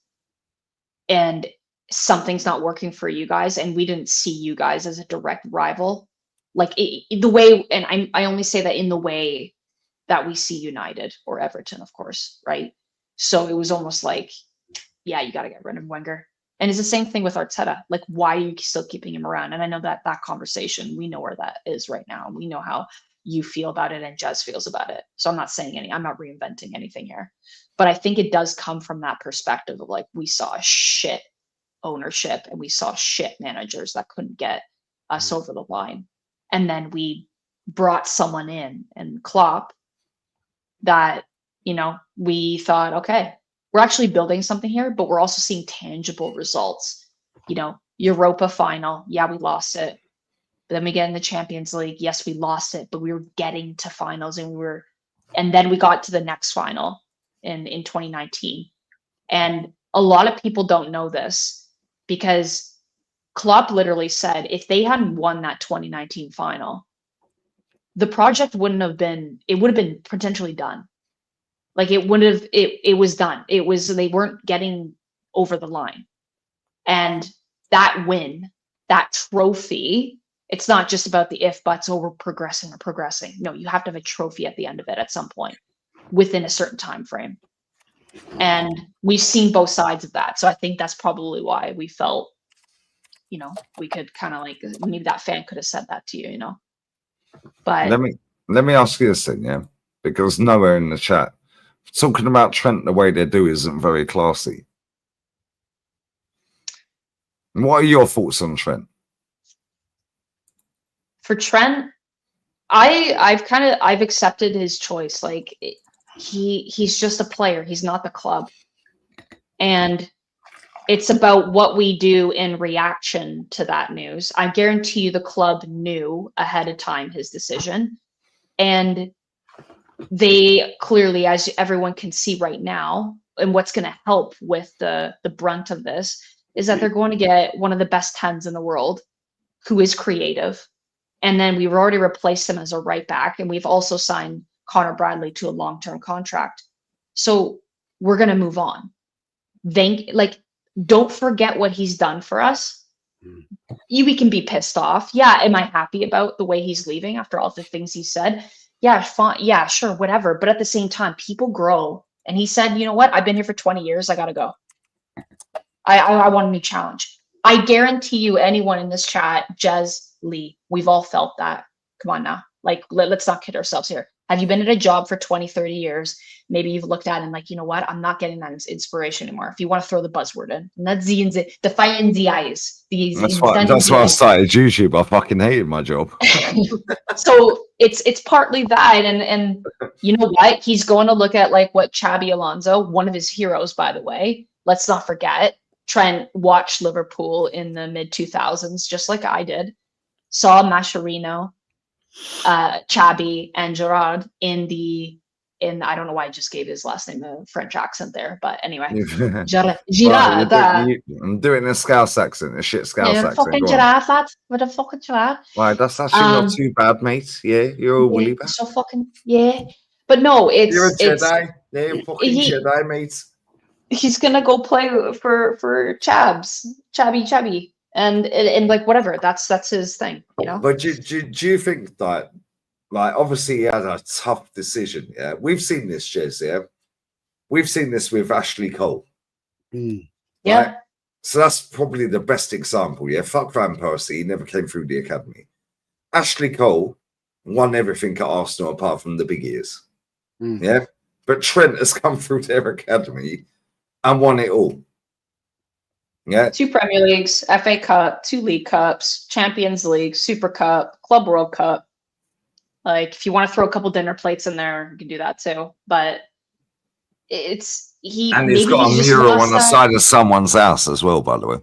and something's not working for you guys, and we didn't see you guys as a direct rival. Like the way, and I only say that in the way that we see United or Everton, of course, right? So it was almost like, yeah, you got to get rid of Wenger. And it's the same thing with Arteta. Like, why are you still keeping him around? And I know that conversation, we know where that is right now. We know how you feel about it and Jez feels about it. So I'm not saying I'm not reinventing anything here. But I think it does come from that perspective of like, we saw shit ownership and we saw shit managers that couldn't get us over the line. And then we brought someone in, and Klopp, that, you know, we thought, okay, we're actually building something here, but we're also seeing tangible results. You know, Europa final, yeah, we lost it. But then we get in the Champions League, yes, we lost it, but we were getting to finals, and then we got to the next final in 2019. And a lot of people don't know this because Klopp literally said if they hadn't won that 2019 final, the project would have been potentially done. Like it was done. They weren't getting over the line. And that win, that trophy, it's not just about the if buts, we're progressing. No, you have to have a trophy at the end of it at some point within a certain time frame. And we've seen both sides of that. So I think that's probably why we felt, you know, we could kind of like, maybe that fan could have said that to you, you know. But let me ask you this thing, yeah, because nowhere in the chat talking about Trent the way they do isn't very classy. What are your thoughts on Trent? For Trent, I've accepted his choice. Like he's just a player. He's not the club. And it's about what we do in reaction to that news. I guarantee you the club knew ahead of time his decision. And they clearly, as everyone can see right now, and what's going to help with the brunt of this is that they're going to get one of the best 10s in the world who is creative. And then we've already replaced him as a right back. And we've also signed Connor Bradley to a long-term contract. So we're gonna move on. Don't forget what he's done for us. We can be pissed off. Yeah, am I happy about the way he's leaving after all the things he said? Yeah, fine. Yeah, sure, whatever. But at the same time, people grow. And he said, you know what? I've been here for 20 years. I gotta go. I want a new challenge. I guarantee you, anyone in this chat, Jez, Lee, we've all felt that. Come on now. Like, let's not kid ourselves here. Have you been at a job for 20, 30 years? Maybe you've looked at it and like, you know what? I'm not getting that inspiration anymore. If you want to throw the buzzword in. And that's the fire in the eyes. That's why I started YouTube. I fucking hated my job. So it's partly that. And you know what? He's going to look at like what Xabi Alonso, one of his heroes, by the way. Let's not forget. Trent watched Liverpool in the mid-2000s, just like I did. Saw Mascherino, Xabi, and Gerrard in I don't know why I just gave his last name a French accent there, but anyway. Gerrard. I'm doing a Scouse accent, a shit Scouse accent. Fucking Gerrard, lad. What the fucking Gerrard? Right, that's actually not too bad, mate. Yeah, you're a woolly back. So fucking, yeah. But no, you're a Jedi. Yeah, you're fucking Jedi, mate. He's gonna go play for Xabi, and like whatever. That's his thing, you know. But do you think that, like, obviously he had a tough decision? Yeah, we've seen this, Jez. Yeah, we've seen this with Ashley Cole. Yeah. Right? So that's probably the best example. Yeah, fuck Van Persie. He never came through the academy. Ashley Cole won everything at Arsenal apart from the big ears. Yeah, but Trent has come through their academy and won it all. Yeah. 2 Premier Leagues, FA Cup, 2 League Cups, Champions League, Super Cup, Club World Cup. Like, if you want to throw a couple dinner plates in there, you can do that too. But he's got a mural on the side of someone's house as well, by the way.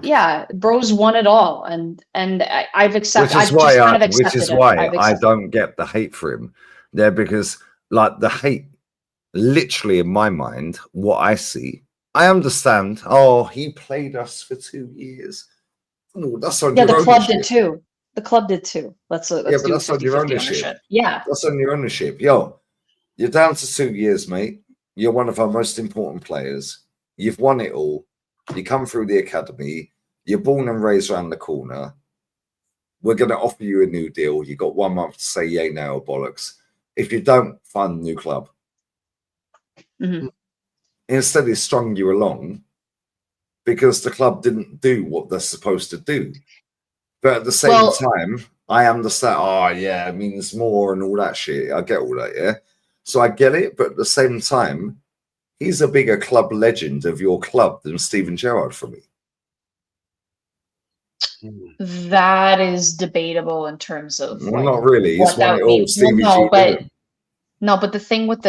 Yeah, bro's won it all, and I've accepted. Which is why I don't get the hate for him there, because like the hate, literally in my mind, what I see, I understand. Oh, he played us for 2 years. Oh, that's on your the ownership. club did too. The club did too. Let's but that's on your ownership. Yeah, that's on your ownership. Yo, you're down to 2 years, mate. You're one of our most important players. You've won it all. You come through the academy. You're born and raised around the corner. We're going to offer you a new deal. You got 1 month to say yay, no, or bollocks. If you don't, find a new club. Instead, he strung you along because the club didn't do what they're supposed to do. But at the same time, I understand. Oh, yeah, it means more and all that shit. I get all that, yeah. So I get it, but at the same time, he's a bigger club legend of your club than Steven Gerrard for me. that is debatable in terms of. Well, not really. He's won it all. No, but the thing with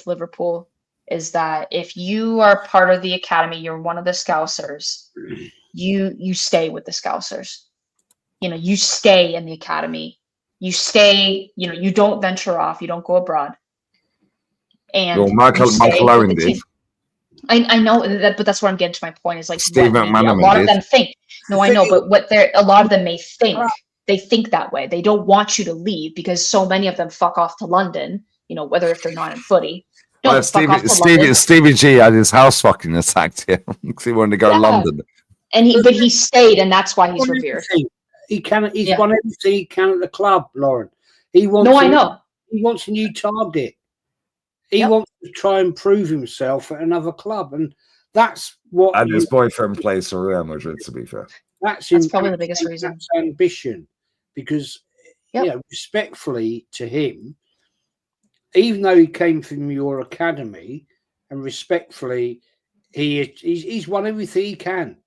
Liverpool is that if you are part of the academy, you're one of the Scousers. You stay with the Scousers. You know, you stay in the academy. You stay. You know, you don't venture off. You don't go abroad. And well, Michael Owen did. I know that, but that's what I'm getting to. My point is like Steve McManaman a lot of them think. No, I know, but a lot of them may think. They think that way. They don't want you to leave because so many of them fuck off to London. You know, whether if they're not in footy. Stevie G had his house fucking attacked him because he wanted to go to London. And he stayed, and that's why he's revered. He's won everything he can at the club, Lauren. He wants. I know. He wants a new target. He wants to try and prove himself at another club, and that's what. And his boyfriend plays for Real Madrid. To be fair, that's probably the biggest reason. That's ambition, because respectfully to him, even though he came from your academy, and respectfully, he's won everything he can.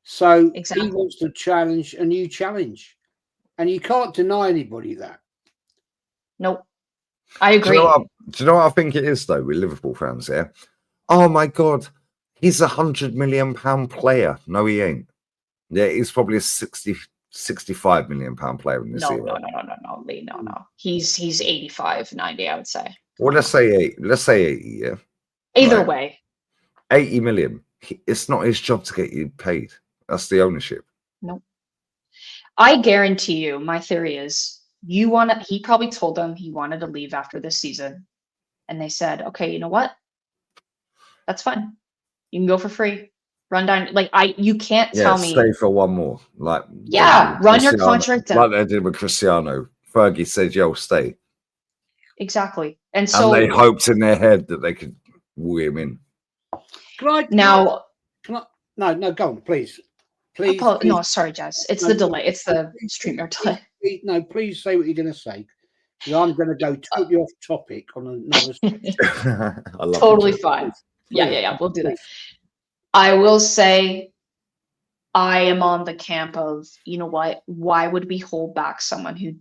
So he wants to challenge a new challenge, and you can't deny anybody that. Nope. I agree. Do you know what I think it is though with Liverpool fans? Yeah. Oh my God, he's £100 million player. No, he ain't. Yeah, he's probably a 65 million pound player in this era. No, Lee, no. He's 85, 90, I would say. Well, let's say 80. Let's say 80. Yeah. Either way. 80 million. It's not his job to get you paid. That's the ownership. No. I guarantee you, my theory is he probably told them he wanted to leave after this season. And they said, okay, you know what? That's fine. You can go for free. Run down. Like you can't tell me. Stay for one more. Like run your contract down. Like they did with Cristiano. Fergie said, "Yo, stay." Exactly. And so they hoped in their head that they could woo him in. No, go on, please. Please. No, sorry, Jazz. It's the delay. It's the streamer delay. No, please say what you're going to say. I'm going to go totally off topic on another. Totally fine. Yeah. We'll do that. I will say I am on the camp of, you know what? Why would we hold back someone who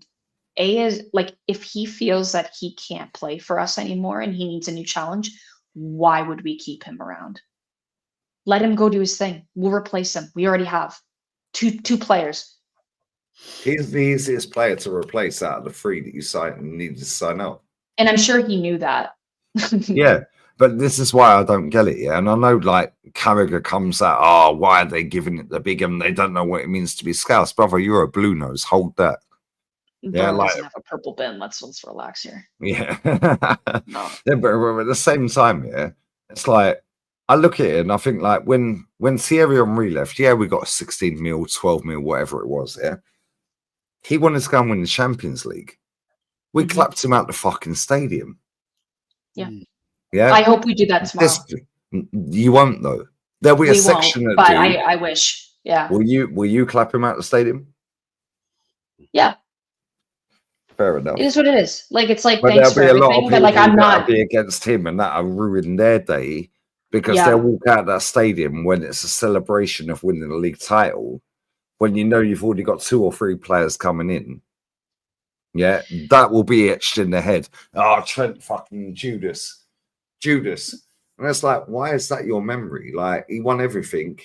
is like, if he feels that he can't play for us anymore and he needs a new challenge, why would we keep him around? Let him go do his thing. We'll replace him. We already have two players. He's the easiest player to replace out of the three that you need to sign up. And I'm sure he knew that. Yeah, but this is why I don't get it. Yeah, and I know like Carragher comes out, oh, why are they giving it the big and they don't know what it means to be Scouse, brother. You're a blue nose. Hold that. Yeah, like have a purple bin. Let's relax here. Yeah, no. Yeah, but at the same time, yeah, it's like I look at it and I think like when Thierry Henry left, yeah, we got 16 mil, 12 mil, whatever it was. Yeah, he wanted to go and win the Champions League. We clapped him out the fucking stadium. Yeah, yeah. I hope we do that tomorrow. You won't though. There'll be a section that but I wish. Yeah. Will you clap him out the stadium? Yeah. Fair enough. It is what it is. Like it's like but thanks for everything, but like I'm not be against him and that'll ruin their day because they'll walk out that stadium when it's a celebration of winning the league title. When you know you've already got 2 or 3 players coming in, yeah, that will be etched in their head. Oh, Trent fucking Judas, and it's like, why is that your memory? Like he won everything.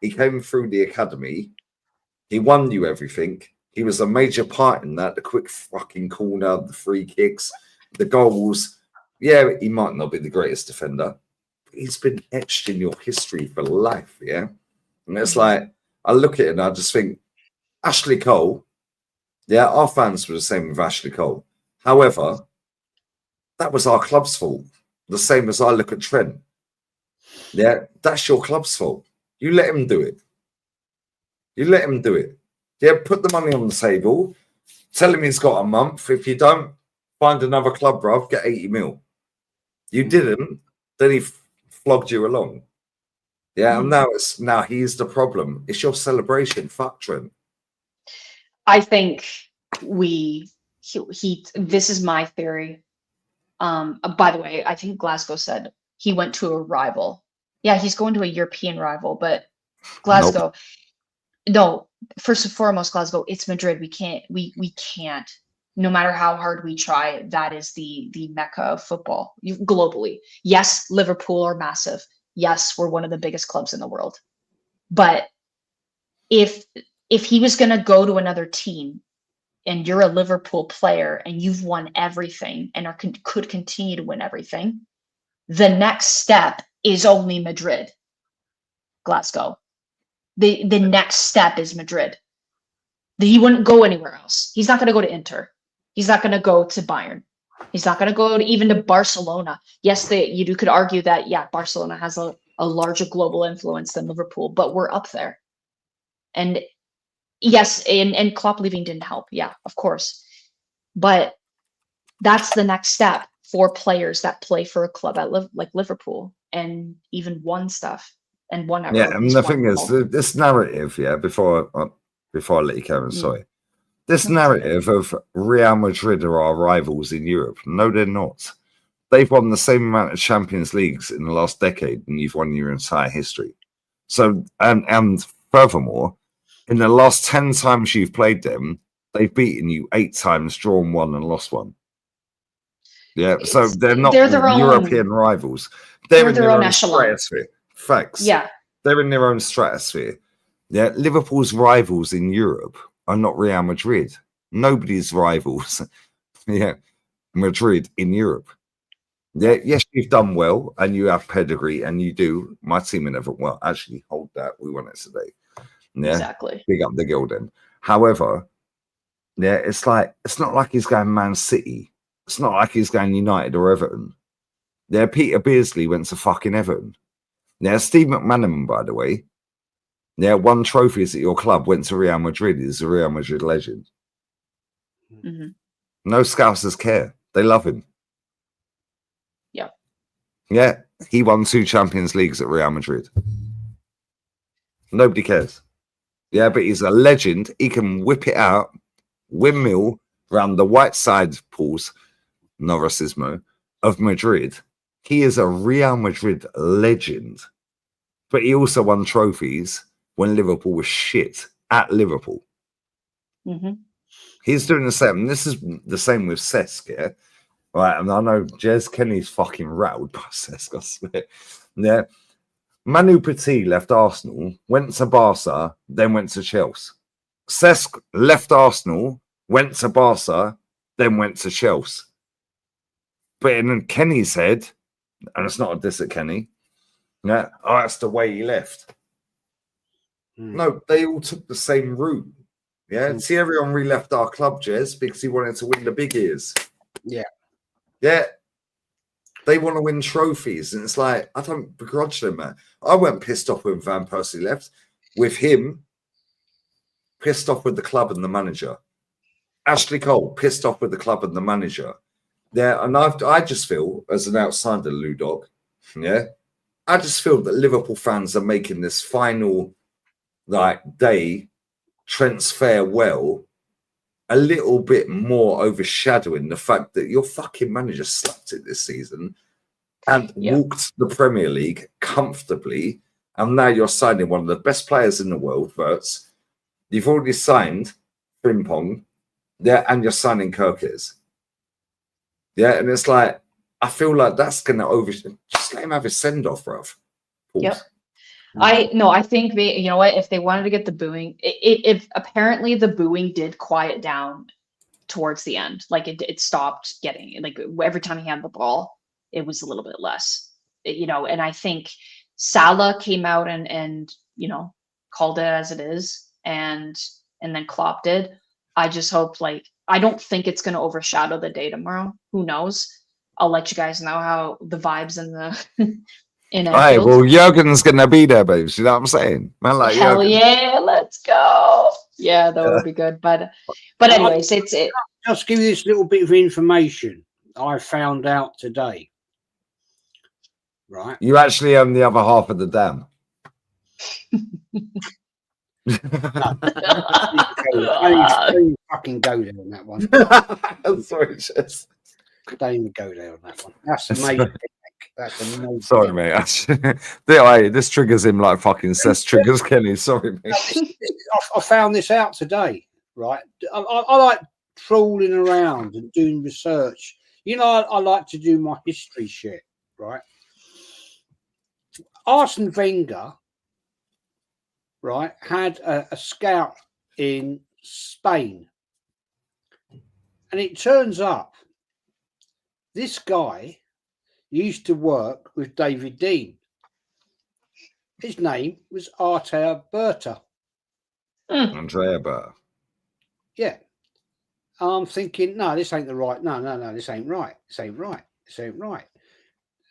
He came through the academy. He won you everything. He was a major part in that. The quick fucking corner, the free kicks, the goals. Yeah, he might not be the greatest defender, but he's been etched in your history for life. Yeah, and it's like I look at it and I just think Ashley Cole. Yeah, our fans were the same with Ashley Cole. However, that was our club's fault. The same as I look at Trent. Yeah, that's your club's fault. You let him do it. Yeah, put the money on the table. Tell him he's got a month. If you don't, find another club, bruv. Get 80 mil. You didn't. Then he flogged you along. Yeah, and now he's the problem. It's your celebration. Fuck Trent. I think this is my theory. By the way, I think Glasgow said he went to a rival. Yeah, he's going to a European rival, but Glasgow. No, first and foremost, Glasgow, it's Madrid. We can't. No matter how hard we try, that is the mecca of football globally. Yes, Liverpool are massive. Yes, we're one of the biggest clubs in the world. But if he was going to go to another team and you're a Liverpool player and you've won everything and could continue to win everything, the next step is only Madrid, Glasgow. The next step is Madrid. He wouldn't go anywhere else. He's not going to go to Inter. He's not going to go to Bayern. He's not going to go even to Barcelona. Yes, you could argue that, yeah, Barcelona has a larger global influence than Liverpool, but we're up there. And yes, and Klopp leaving didn't help. Yeah, of course. But that's the next step for players that play for a club like Liverpool and even won stuff and won everything. Yeah, and the thing is, this narrative, yeah, before I let you carry on, sorry. This narrative of Real Madrid are our rivals in Europe. No, they're not. They've won the same amount of Champions Leagues in the last decade than you've won in your entire history. So, and furthermore, in the last 10 times you've played them, they've beaten you 8 times, drawn 1 and lost 1. Yeah, so they're not European rivals. They're in their own stratosphere. Facts. Yeah. They're in their own stratosphere. Yeah, Liverpool's rivals in Europe are not Real Madrid. Nobody's rivals. Yeah, Madrid in Europe. Yeah, yes, you've done well and you have pedigree and you do. My team never well. Actually, hold that. We won it today. Yeah, exactly. Big up the Gilden. However, yeah, it's not like he's going Man City. It's not like he's going United or Everton. Yeah, Peter Beardsley went to fucking Everton. Now, Steve McManaman, by the way, won trophies at your club, went to Real Madrid. He's a Real Madrid legend. Mm-hmm. No Scousers care. They love him. Yeah. Yeah, he won 2 Champions Leagues at Real Madrid. Nobody cares. Yeah, but he's a legend. He can whip it out, windmill around the white side pools, no racismo, of Madrid. He is a Real Madrid legend. But he also won trophies when Liverpool was shit at Liverpool. Mm-hmm. He's doing the same. This is the same with Cesc, yeah? Right, and I know Jez Kenny's fucking rattled by Cesc, I swear. Yeah. Manu Petit left Arsenal, went to Barca, then went to Chelsea. Cesc left Arsenal, went to Barca, then went to Chelsea. But in Kenny's head, and it's not a diss at Kenny, yeah, oh, that's the way he left. No, they all took the same route. Yeah, Thierry Henry left our club, Jez, because he wanted to win the big ears. Yeah. Yeah. They want to win trophies, and it's like, I don't begrudge them, man. I weren't pissed off when Van Persie left. With him, pissed off with the club and the manager. Ashley Cole, pissed off with the club and the manager. Yeah, and I just feel, as an outsider, Lou Dog, yeah, I just feel that Liverpool fans are making this final day Trent's farewell a little bit more overshadowing the fact that your fucking manager slapped it this season and walked the Premier League comfortably, and now you're signing one of the best players in the world, Verts. You've already signed Frimpong, yeah, and you're signing Kirkes. Yeah, and it's like, I feel like that's going to just let him have his send-off, bruv. Yep. I think they, you know what, if they wanted to get the booing, if apparently the booing did quiet down towards the end, like it stopped getting, like every time he had the ball, it was a little bit less, you know, and I think Salah came out and you know, called it as it is, and then Klopp did. I just hope, like, I don't think it's going to overshadow the day tomorrow. Who knows? I'll let you guys know how the vibes in the in Hey, well, Jurgen's gonna be there, babes. You know what I'm saying? Man, like hell Jurgen. yeah, let's go. Yeah, that would be good. But anyways, it's it. Just give you this little bit of information I found out today. Right. You actually own the other half of the dam. Don't fucking go there on that one. I'm sorry, Jess. Don't even go there on that one. That's amazing. That's amazing. Sorry, mate. Hey, this triggers him like fucking Cess triggers Kenny. Sorry, mate. I found this out today, right? I like trawling around and doing research. You know, I like to do my history shit, right? Arsene Wenger, right, had a scout in Spain. And it turns up this guy used to work with David Dean. His name was Artea Berta. Andrea Berta. Yeah. I'm thinking, no, this ain't the right. No, this ain't right. This ain't right. This ain't right.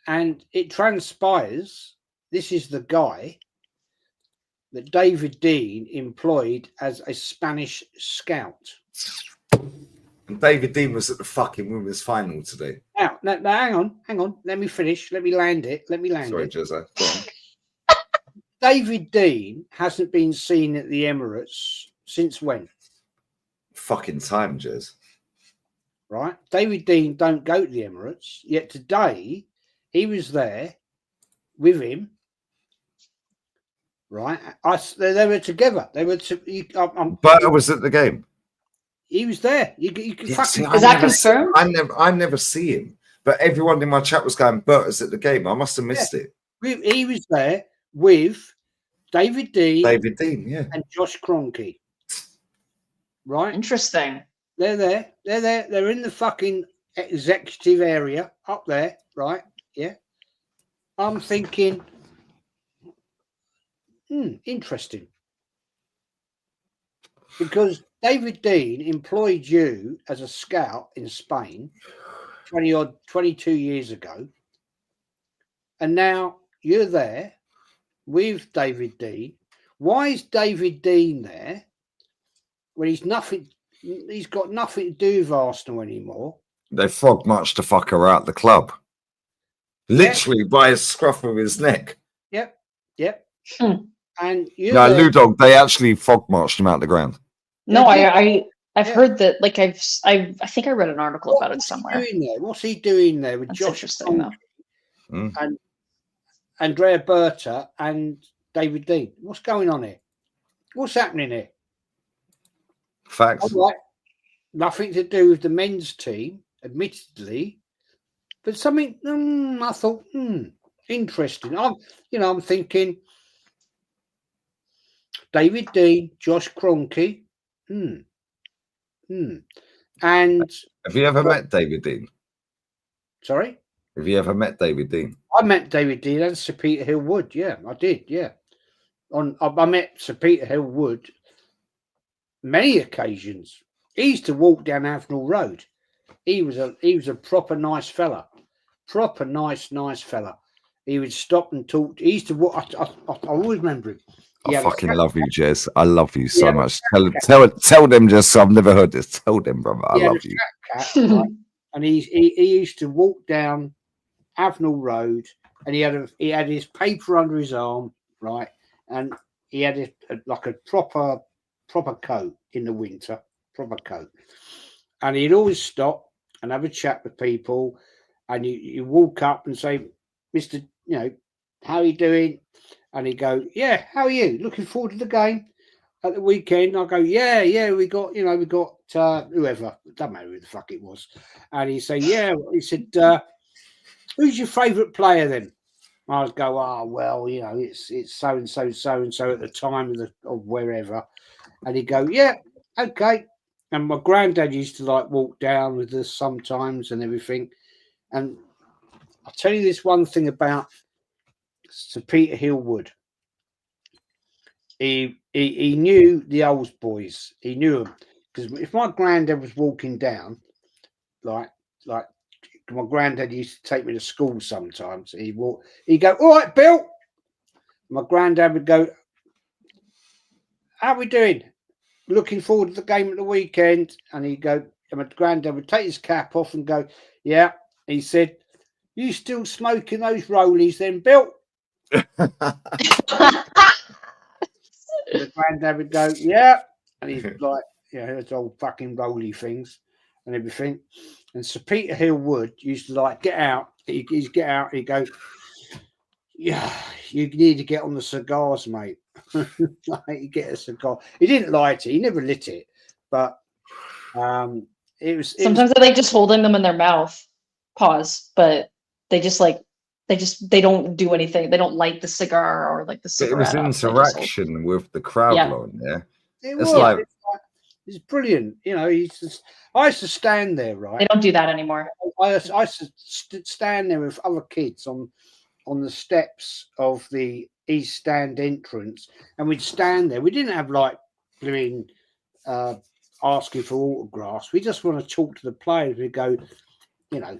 And it transpires this is the guy that David Dean employed as a Spanish scout. And David Dean was at the fucking women's final today. Now, hang on. Let me finish. Let me land it. Sorry, Jezza. David Dean hasn't been seen at the Emirates since when? Fucking time, Jez. Right? David Dean don't go to the Emirates, yet today he was there with him. Right? They were together. They were. Berta was at the game. He was there. You can fucking. Is that confirmed? I never see him, but everyone in my chat was going, Berta's at the game. I must have missed it. He was there with David Dean. Yeah. And Josh Kroenke. Right? Interesting. They're there. They're in the fucking executive area up there. Right? Yeah. I'm thinking, interesting. Because David Dean employed you as a scout in Spain 22 years ago. And now you're there with David Dean. Why is David Dean there when he's nothing? He's got nothing to do with Arsenal anymore. They frog marched the fucker out the club. Literally by a scruff of his neck. Yep. And No, Lou Dog, they actually frog marched him out the ground. No, I've heard that. Like I think I read an article about it somewhere. What's he doing there with That's Josh interesting, though. and Andrea Berta and David Dean? What's going on here? What's happening here? Facts. All right. Nothing to do with the men's team, admittedly, but something I thought interesting. I'm thinking David Dean, Josh Kroenke, and have you ever met David Dean? Sorry, have you ever met David Dean? I met David Dean and Sir Peter Hill Wood. Yeah, I did. Yeah, I met Sir Peter Hill Wood many occasions. He used to walk down Avenel Road. He was a proper nice fella, proper nice fella. He would stop and talk. He used to walk. I always remember him. I fucking love you, Jez. I love you so much. Tell them, Jez. I've never heard this. Tell them, brother. I love you. Cat, right? And he used to walk down Avenel Road, and he had his paper under his arm, right? And he had like a proper coat in the winter, proper coat. And he'd always stop and have a chat with people, and you walk up and say, "Mr. How are you doing?" And he'd go, "Yeah, how are you? Looking forward to the game at the weekend?" I'll go, yeah, we got whoever, it doesn't matter who the fuck it was. And he'd say, yeah, he said, "Who's your favourite player then?" I'd go, "Oh, well, it's so and so at the time of wherever." And he'd go, "Yeah, okay." And my granddad used to walk down with us sometimes and everything. And I'll tell you this one thing about Sir Peter Hill Wood. He knew the old boys. He knew them, because if my granddad was walking down, like my granddad used to take me to school sometimes. He'd go, "All right, Bill." My granddad would go, "How are we doing? Looking forward to the game at the weekend." And he'd go, and my granddad would take his cap off and go, "Yeah." He said, "You still smoking those rollies then, Bill?" The granddad would go, "Yeah." And he's like, those old fucking rolly things and everything. And Sir Peter Hill Wood used to get out. He'd get out. He'd go, "Yeah, you need to get on the cigars, mate." You get a cigar. He didn't light it. He never lit it. But sometimes they like just holding them in their mouth. Pause. But they don't do anything. They don't light the cigar or the cigarette. It was interaction with the crowd, It's brilliant. I used to stand there, right? They don't do that anymore. I used to stand there with other kids on the steps of the East Stand entrance, and we'd stand there. We didn't have doing asking for autographs. We just want to talk to the players. We go,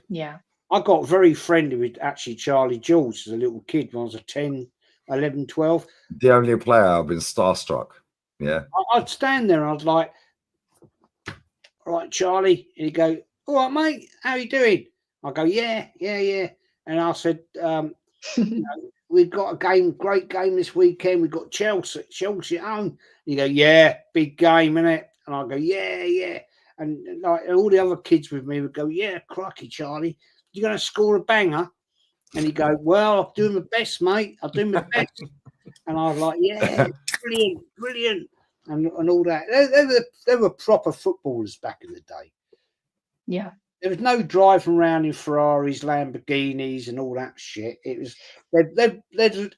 Yeah. I got very friendly with actually Charlie Jules as a little kid when I was 10, 11, 12. The only player I've been starstruck. Yeah. I'd stand there and I'd like, "All right, Charlie." And he'd go, "All right, mate, how you doing?" I go, yeah. And I said, "We've got a great game this weekend. We've got Chelsea at home." And you go, "Yeah, big game, innit?" And I go, yeah. And all the other kids with me would go, "Yeah, crikey, Charlie, you're going to score a banger?" And he'd go, "Well, I'll do my best, mate. I'll do my best." And I was like, "Yeah, brilliant. And all that. They were proper footballers back in the day. Yeah. There was no driving around in Ferraris, Lamborghinis, and all that shit. It was they'd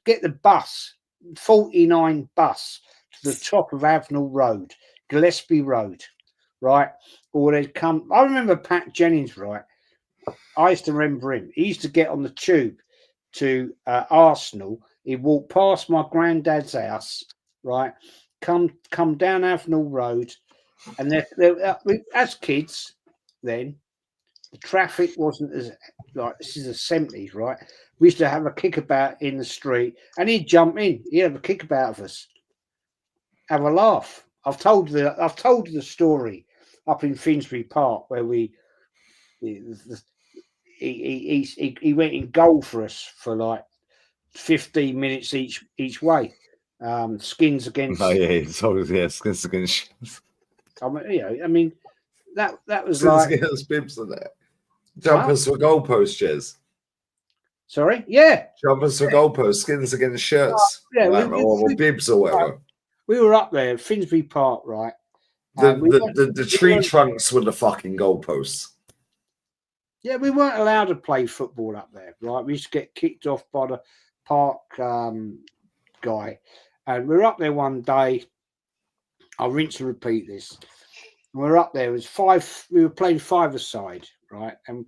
get the bus, 49 bus, to the top of Avenel Road, Gillespie Road, right? Or they'd come. I remember Pat Jennings, right? I used to remember him. He used to get on the tube to Arsenal. He'd walk past my granddad's house, right? Come down Avenel Road, and as kids then, the traffic wasn't as this is the 70s, right? We used to have a kickabout in the street, and he'd jump in. He'd have a kickabout of us, have a laugh. I've told the story up in Finsbury Park where he went in goal for us for like 15 minutes each way. Skins against. Oh yeah, it's always skins against. I mean, that was Skins like against bibs and that. Jumpers for goalposts, Jez. Sorry, yeah. Jumpers for goalposts, skins against shirts. Yeah, or bibs or whatever. We were up there, Finsbury Park, right? The tree trunks were the fucking goalposts. Yeah, we weren't allowed to play football up there, right? We used to get kicked off by the park guy. And we were up there one day. I'll rinse and repeat this. We were up there. It was five. We were playing five-a-side, right? And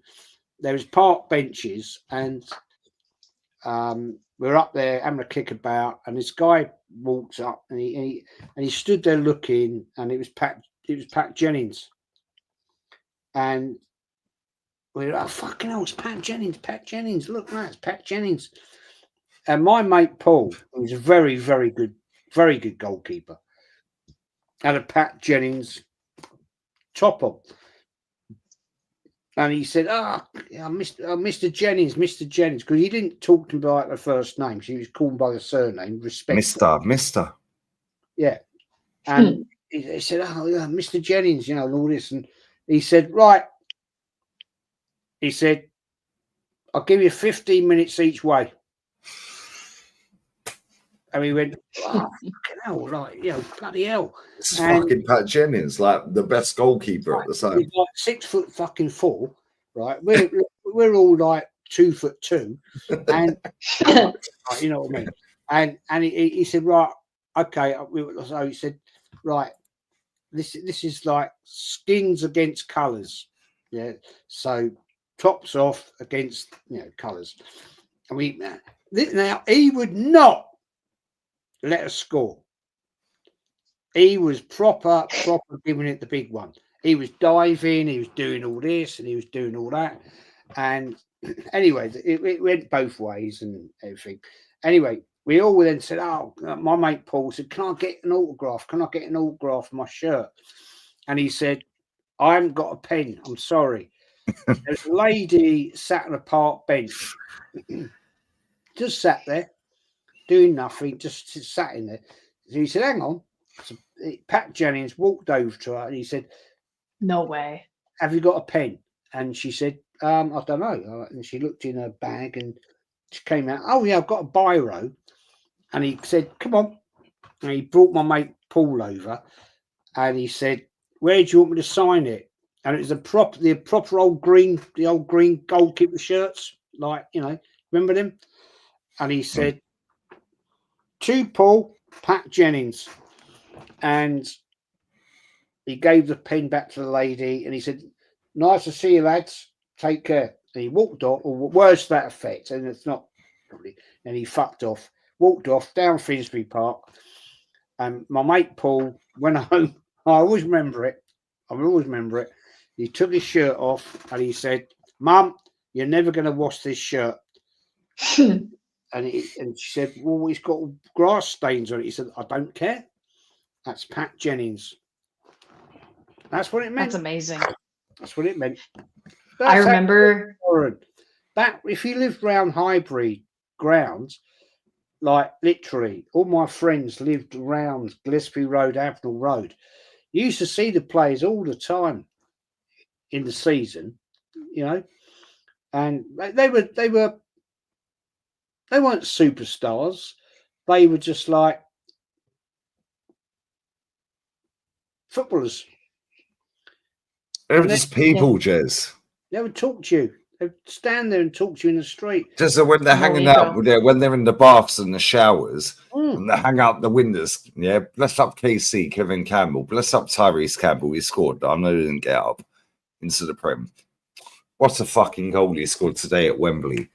there was park benches, and we were up there having a kickabout. And this guy walked up, and he stood there looking, and it was Pat Jennings. And we were, oh fucking hell, it's Pat Jennings. Pat Jennings, look, man, it's Pat Jennings. And my mate Paul, who was a very, very good goalkeeper, had a Pat Jennings top on. And he said, Mr. Jennings, because he didn't talk to him by the first name. So he was called by the surname, respect. Mr. Yeah. And he said, oh, yeah, Mr. Jennings, and all this. And he said, right. He said, I'll give you 15 minutes each way. And we went, oh, fucking hell, bloody hell. It's fucking Pat Jennings, like the best goalkeeper at the time. He's like 6'4", right? We're all like 2'2", and you know what I mean. And he said, right, okay. So he said, right, this is like skins against colours, yeah. So tops off against colours, and we now he would not let us score. He was proper giving it the big one. He was diving, he was doing all this, and he was doing all that. And anyway, it went both ways and everything. Anyway, we all then said, oh, my mate Paul said, can I get an autograph? Can I get an autograph of my shirt? And he said, I haven't got a pen. I'm sorry. There's a lady sat on a park bench, just sat there, doing nothing, just sat in there. So he said, hang on. So Pat Jennings walked over to her and he said, no way. Have you got a pen? And she said, I don't know. And she looked in her bag and she came out, oh, yeah, I've got a biro. And he said, come on. And he brought my mate Paul over and he said, where do you want me to sign it? And it was the proper old green goalkeeper shirts, like, remember them? And he said, to Paul, Pat Jennings. And he gave the pen back to the lady and he said, nice to see you, lads. Take care. And he walked off, or words to that effect, and it's not probably, and he fucked off, walked off down Finsbury Park. And my mate Paul went home. I always remember it. He took his shirt off and he said, Mum, you're never going to wash this shirt. And she said, well, he's got grass stains on it. He said, I don't care. That's Pat Jennings. That's what it meant. That's amazing. That's what it meant. I remember that if you lived around Highbury grounds, like literally all my friends lived around Gillespie Road, Avenel Road. You used to see the players all the time in the season, and they weren't superstars. They were just like footballers. They were just people, Jez. They would talk to you. They'd stand there and talk to you in the street. Just so when they're hanging out, when they're in the baths and the showers, and they hang out the windows. Yeah, bless up KC, Kevin Campbell. Bless up Tyrese Campbell. He scored. I know he didn't get up into the Prem. What a fucking goal he scored today at Wembley.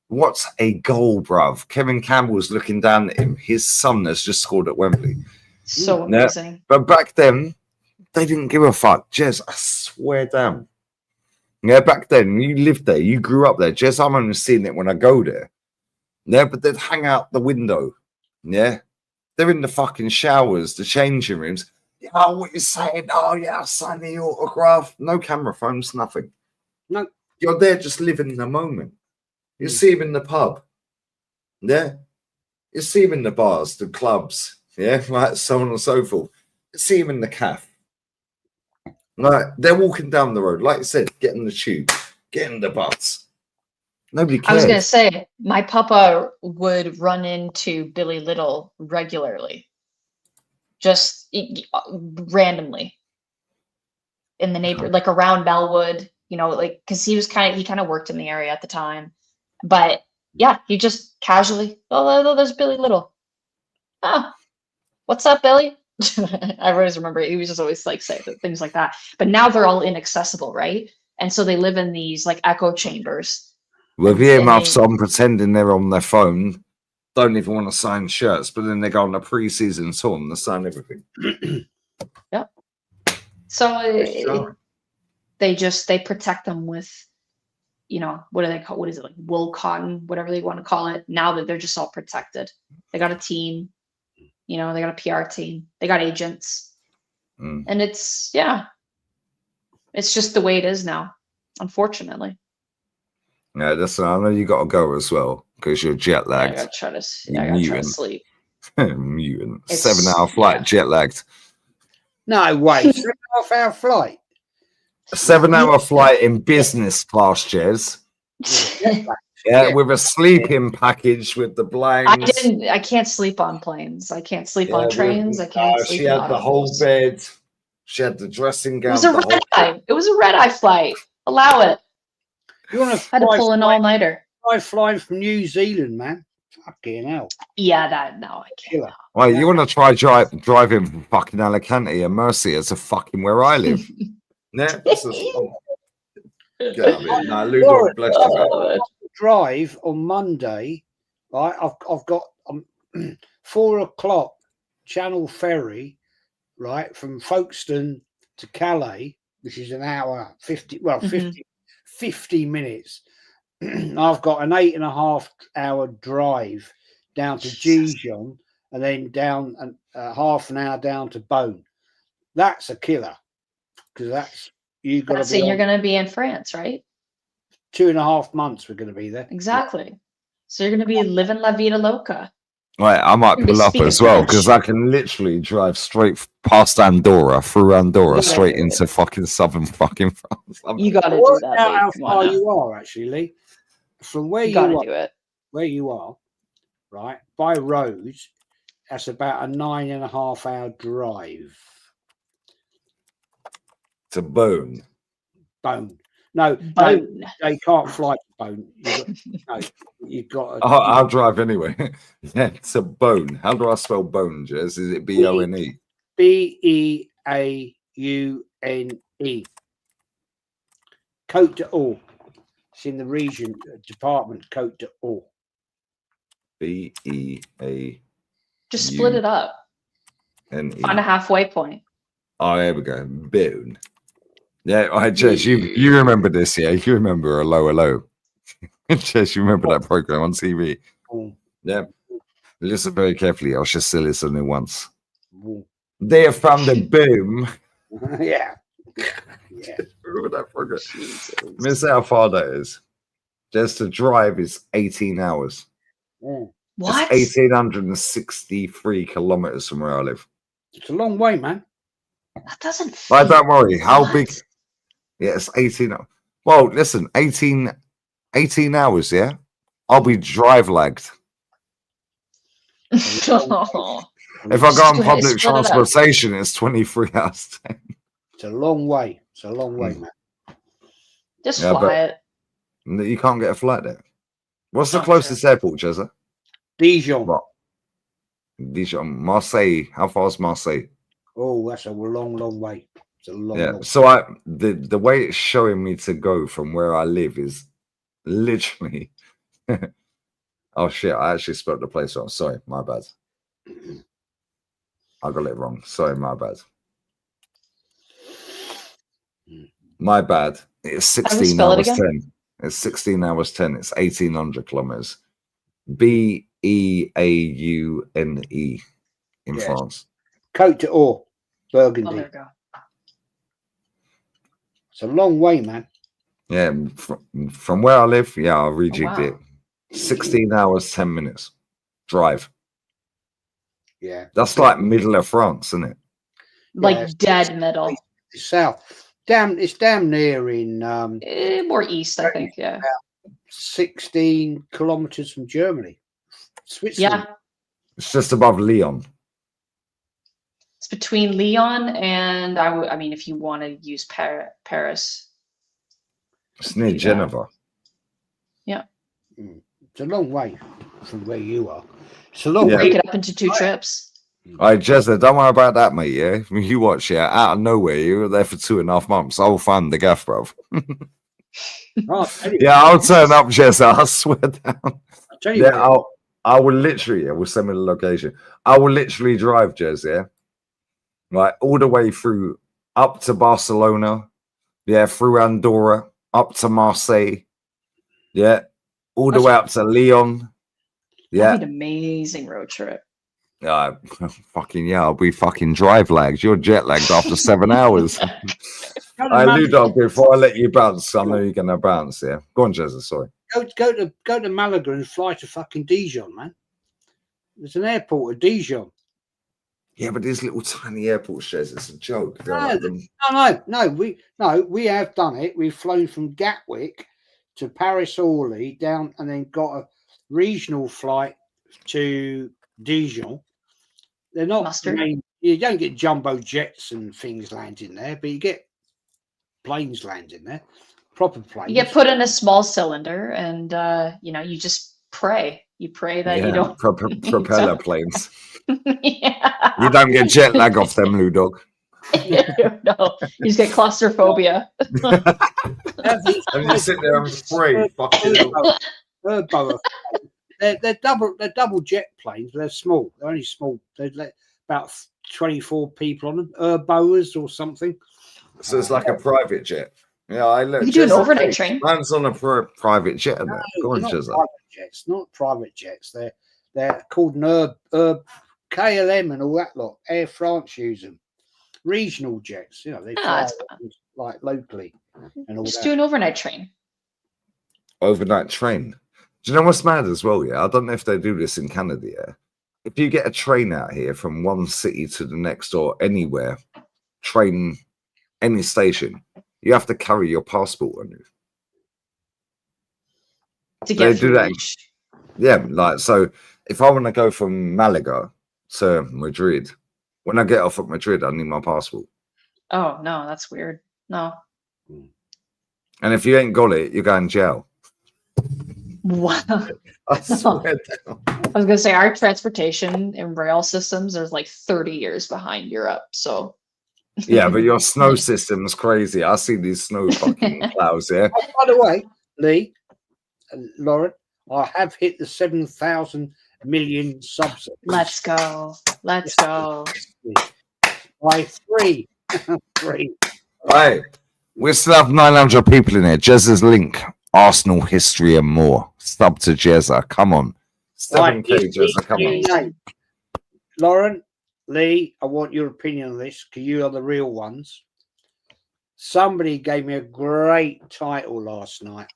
What a goal, bruv. Kevin Campbell's looking down at him. His son has just scored at Wembley. So amazing. But back then, they didn't give a fuck. Jez, I swear down. Yeah, back then you lived there, you grew up there. Just I'm only seeing it when I go there. Yeah, but they'd hang out the window. Yeah, they're in the fucking showers, the changing rooms. Oh, what you saying? Oh, yeah, I'll sign the autograph. No camera phones, nothing. No, you're there just living in the moment. You see him in the pub. Yeah, you see him in the bars, the clubs. Yeah, right, so on and so forth. You see him in the cafe. Like they're walking down the road, like I said, getting the tube, getting the bus. Nobody cares. I was gonna say my papa would run into Billy Little regularly, just randomly in the neighborhood, like around Bellwood. You know, like because he kind of worked in the area at the time, but yeah, he just casually, oh, there's Billy Little. Oh, what's up, Billy? I always remember he was just always like say things like that. But now they're all inaccessible, right? And so they live in these like echo chambers. With earmuffs on, pretending they're on their phone, don't even want to sign shirts, but then they go on a pre-season tour and they sign everything. Yep. So they protect them with, you know, what do they call? What is it, like wool, cotton, whatever they want to call it? Now that they're just all protected, they got a team. You know, they got a PR team. They got agents, and it's just the way it is now, unfortunately. Yeah, listen, I know you got to go as well because you're jet lagged. I gotta try to sleep. Mutant. 7-hour flight, jet lagged. No way, 7.5 hour flight. 7-hour flight in business class, Jez. Yeah, with a sleeping package with the blinds. I can't sleep on planes. I can't sleep on trains. I can't sleep. She had the whole bed. She had the dressing gown. It was a red eye. It was a red eye flight. Allow it. You want to had to pull an all-nighter. I flying from New Zealand, man. Fucking hell. Yeah, I can't. Wait, you want to try driving from fucking Alicante and Murcia to fucking where I live? Yeah, this is fun. No, Ludo, bless you. Drive on Monday, right? I've got 4 o'clock Channel Ferry, right, from Folkestone to Calais, which is an hour 50 minutes. I've got an 8.5 hour drive down to Dijon and then down half an hour down to Beaune. That's a killer because that's you got to. You're going to be in France, right? 2.5 months we're going to be there. Exactly. So you're going to be living La Vida Loca. Right, I might pull up as well because I can literally drive straight past Andorra, through Andorra, straight into fucking southern fucking France. You got to do that. How far you are actually, Lee? From where you are, do it. Where you are, right? By road, that's about a 9.5 hour drive. To Beaune. Beaune. No, they can't fly to Beaune. You've got. I'll drive anyway. Yeah, to Beaune. How do I spell Beaune, Jez? Is it B-O-N-E? B-E-A-U-N-E. Côte d'Or. It's in the region department. Côte d'Or. B-E-A. Just split it up. N-E. Find a halfway point. Oh, there we go. Beaune. Yeah, Jez, you remember this, yeah? You remember Hello. Jez, you remember that program on TV? Yeah. Listen very carefully. I'll just say this only once. They have found a boom. Yeah. Remember that program? Miss how far that is. Just to drive is 18 hours. What? It's 1,863 kilometers from where I live. It's a long way, man. That doesn't. Don't worry. How big? Yeah, it's 18. Well, listen, 18 hours, yeah? I'll be drive lagged. If I go on public transportation, it's 23 hours. It's a long way. It's a long way, man. Just fly it. You can't get a flight there. What's the closest airport, Jezza? Dijon. What? Dijon. Marseille. How far is Marseille? Oh, that's a long way. It's a long. Yeah. So the way it's showing me to go from where I live is literally. Oh shit! I actually spelled the place wrong. Sorry, my bad. I got it wrong. Sorry, my bad. My bad. It's 16 spell it hours again? 10. It's 16 hours 10. It's 1,800 kilometers. Beaune in Yes. France. Côte d'Or, Burgundy. Oh, there we go. It's a long way, man. Yeah, from where I live, yeah, I rejigged wow. it. 16 hours, 10 minutes drive. Yeah. That's like middle of France, isn't it? Like Yeah, dead middle. It's south. It's damn near in More east, I think. Yeah. 16 kilometers from Germany. Switzerland. Yeah. It's just above Lyon. It's between Lyon and I mean, if you want to use Paris. It's near Geneva. Yeah. It's a long way from where you are. It's a long Break way. it up into 2 trips. All right, Jezza, don't worry about that, mate. Yeah, you watch. Yeah, out of nowhere, you were there for 2.5 months. I'll find the gaff, bro. Yeah, I'll turn up, Jezza. I swear down. I'll tell you Yeah, I will literally. Yeah, we'll send me the location. I will literally drive, Jez. Yeah, right, all the way through up to Barcelona. Yeah, through Andorra, up to Marseille. Yeah, all the way up to Lyon. Yeah, That'd be an amazing road trip. fucking yeah, I'll be fucking drive lagged. You're jet lagged after 7 hours. I Ludog, before I let you bounce, I know you're gonna bounce. Yeah, go on, Jezza. Sorry. Go to Malaga and fly to fucking Dijon, man. There's an airport at Dijon. Yeah, but these little tiny airports, Jez, it's a joke. No. We have done it. We've flown from Gatwick to Paris Orly down, and then got a regional flight to Dijon. They're not. You don't get jumbo jets and things landing there, but you get planes landing there, proper planes. You get put in a small cylinder, and you just pray. You pray that you don't propeller planes. Yeah. You don't get jet lag off them, Ludog. No, you just get claustrophobia. And you sit there and pray. They're double jet planes. They're small. They're only small. They're about 24 people on them. Boas or something. So it's like a private jet. Yeah, I look. You do an overnight train. Mine's on a private jet. No, Go on, not Jezza. private jets. Not private jets. They're called KLM and all that lot. Air France use them. Regional jets. They fly like locally and all Just that. do an overnight train. Overnight train. Do you know what's mad as well? Yeah, I don't know if they do this in Canada. Yeah, if you get a train out here from one city to the next or anywhere, train any station, you have to carry your passport on you. To get they do that. Yeah, like so. If I want to go from Malaga to Madrid, when I get off at Madrid, I need my passport. Oh no, that's weird. No. And if you ain't got it, you're going jail. Wow. I swear down. I was gonna say our transportation and rail systems are like 30 years behind Europe. So yeah, but your snow system's crazy. I see these snow fucking clouds here. Oh, by the way, Lee and Lauren, I have hit the 7,000 million subs. Let's go. Let's go. By 3. 3. Right. We still have 900 people in here. Jezza's link, Arsenal history and more. Sub to Jezza. Come on. 7K, Jezza. Come on. Lauren, Lee, I want your opinion on this because you are the real ones. Somebody gave me a great title last night.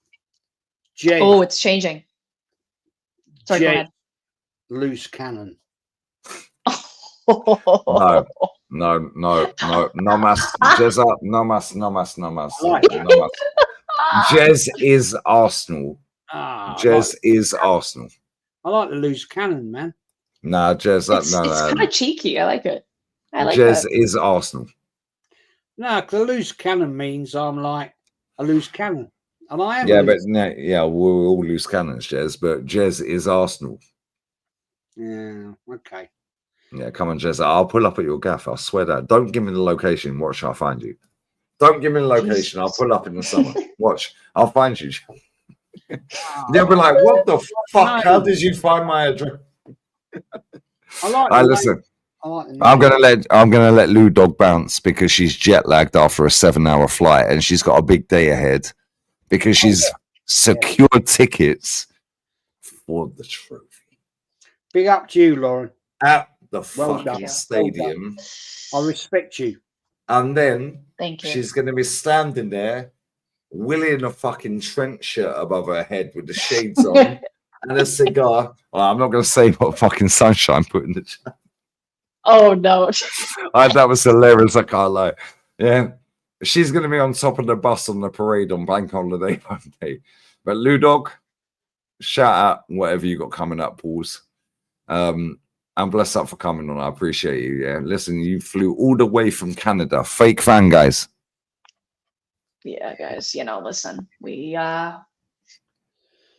Oh, it's changing. Sorry, go ahead. Loose cannon. No, mas. Jezza, no mas. Jez is Arsenal. Jez is Arsenal. I like the loose cannon, man. Nah, Jez, It's kind of cheeky. I like it. I like Jez that. is Arsenal. No, because a loose cannon means I'm like a loose cannon. And I am. Yeah, but no, yeah, we're all loose cannons, Jez, but Jez is Arsenal. Yeah, okay. Yeah, come on, Jez. I'll pull up at your gaff. I swear that. Don't give me the location. Watch, I'll find you. Don't give me the location. I'll pull up in the summer. Watch, I'll find you. They'll be like, what the fuck? How did you find my address? I like Listen. I'm gonna let Lou Dog bounce because she's jet lagged after a 7-hour flight and she's got a big day ahead because she's secured tickets for the trophy. Big up to you, Lauren. At the Well fucking done. stadium. I respect you. And then Thank you. she's going to be standing there, willing a fucking trench shirt above her head with the shades on and a cigar. Well, I'm not going to say what fucking Sunshine put in the chat. Oh no. That was hilarious. I can't lie. Yeah. She's going to be on top of the bus on the parade on Bank Holiday Monday. But Lou Dog, shout out whatever you got coming up, Pauls. And bless up for coming on. I appreciate you. Yeah. Listen, you flew all the way from Canada. Fake fan, guys. Yeah, guys, listen, we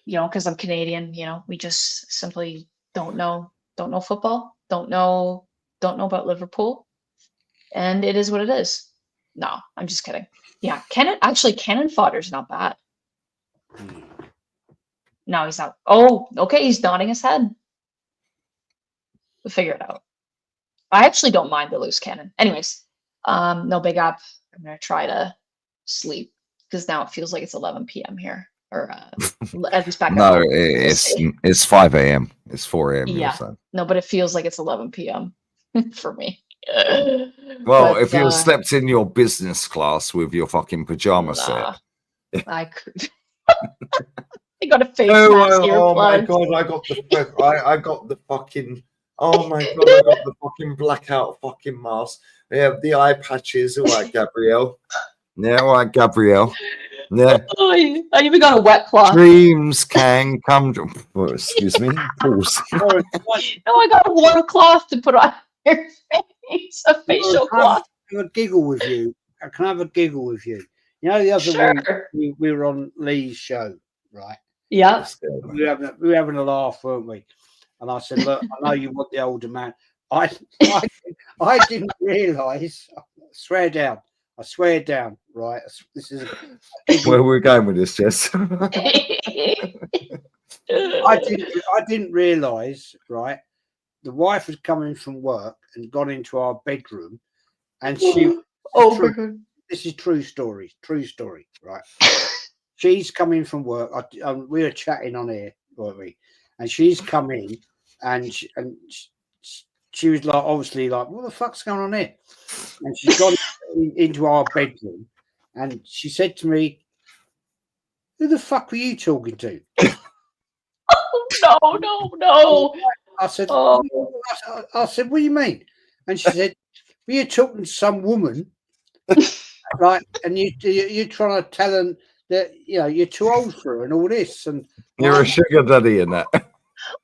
because I'm Canadian, we just simply don't know football, don't know about Liverpool, and it is what it is. No, I'm just kidding. Yeah, cannon fodder's not bad. No, he's not. Oh, okay, he's nodding his head. We'll figure it out. I actually don't mind the loose cannon. Anyways, no big up. I'm gonna try to sleep because now it feels like it's 11 p.m. here, or at least back. No, it's 5 a.m. It's 4 a.m. Yeah, no, but it feels like it's 11 p.m. for me. Well, But, if you slept in your business class with your fucking pajama set, I could. I got a face mask here. Oh my god, I got the fucking. Oh my god, I got the fucking blackout fucking mask. Yeah, the eye patches. All right, Gabrielle. Yeah, all right, Gabrielle. Yeah. I even got a wet cloth. Dreams can come. Oh, excuse me. Pause. No, I got a warm cloth to put on your face. A facial cloth. Can I have a giggle with you? Can I have a giggle with you? You know, the other week we were on Lee's show, right? Yeah. We were having a laugh, weren't we? And I said, look, I know you want the older man. I didn't realise. I swear down, right? This is where we're going with this, Jess. I didn't realise, right? The wife had come in from work and gone into our bedroom, and she. This is true story, right? She's come in from work. We were chatting on here, weren't we? And she's come in, and she was like, obviously, like, what the fuck's going on here? And she's gone into our bedroom, and she said to me, "Who the fuck were you talking to?" No. I said, I said, what do you mean? And she said, were you talking to some woman, right? And you're trying to tell them that you're too old for her and all this, and you're a sugar daddy in that.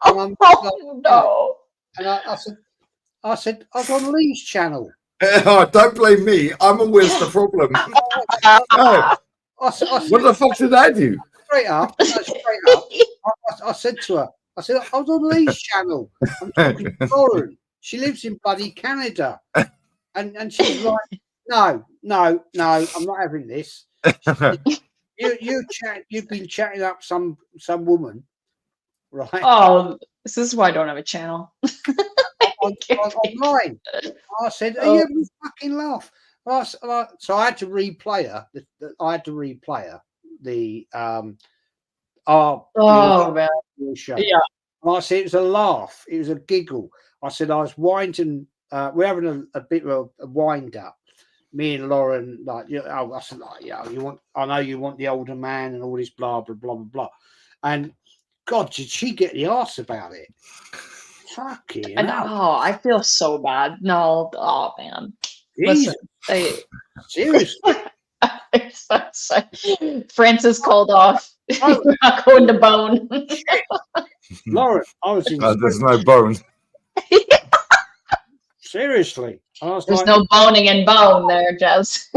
No. And I said, I was on Lee's channel. Oh, don't blame me. I'm always the problem. What the fuck did I do? Straight up. I said to her, I was on Lee's channel. I'm talking to Lauren. She lives in bloody Canada. And she's like, no, I'm not having this. Said, you've been chatting up some woman, right? Oh, this is why I don't have a channel. Online. I said, are you having a fucking laugh? So I had to replay her. The show. Yeah. And I said it was a laugh. It was a giggle. I said I was winding. We're having a bit of a wind up. Me and Lauren, like, I said, like, I know you want the older man and all this blah blah blah blah blah. And God, did she get the arse about it? Fucking hell. I feel so bad. No, oh man. Jesus. Listen, Seriously. Francis called off. We're not going to bone. Lauren, I was in. There's no bone. Seriously. There's no boning in bone there, Jess.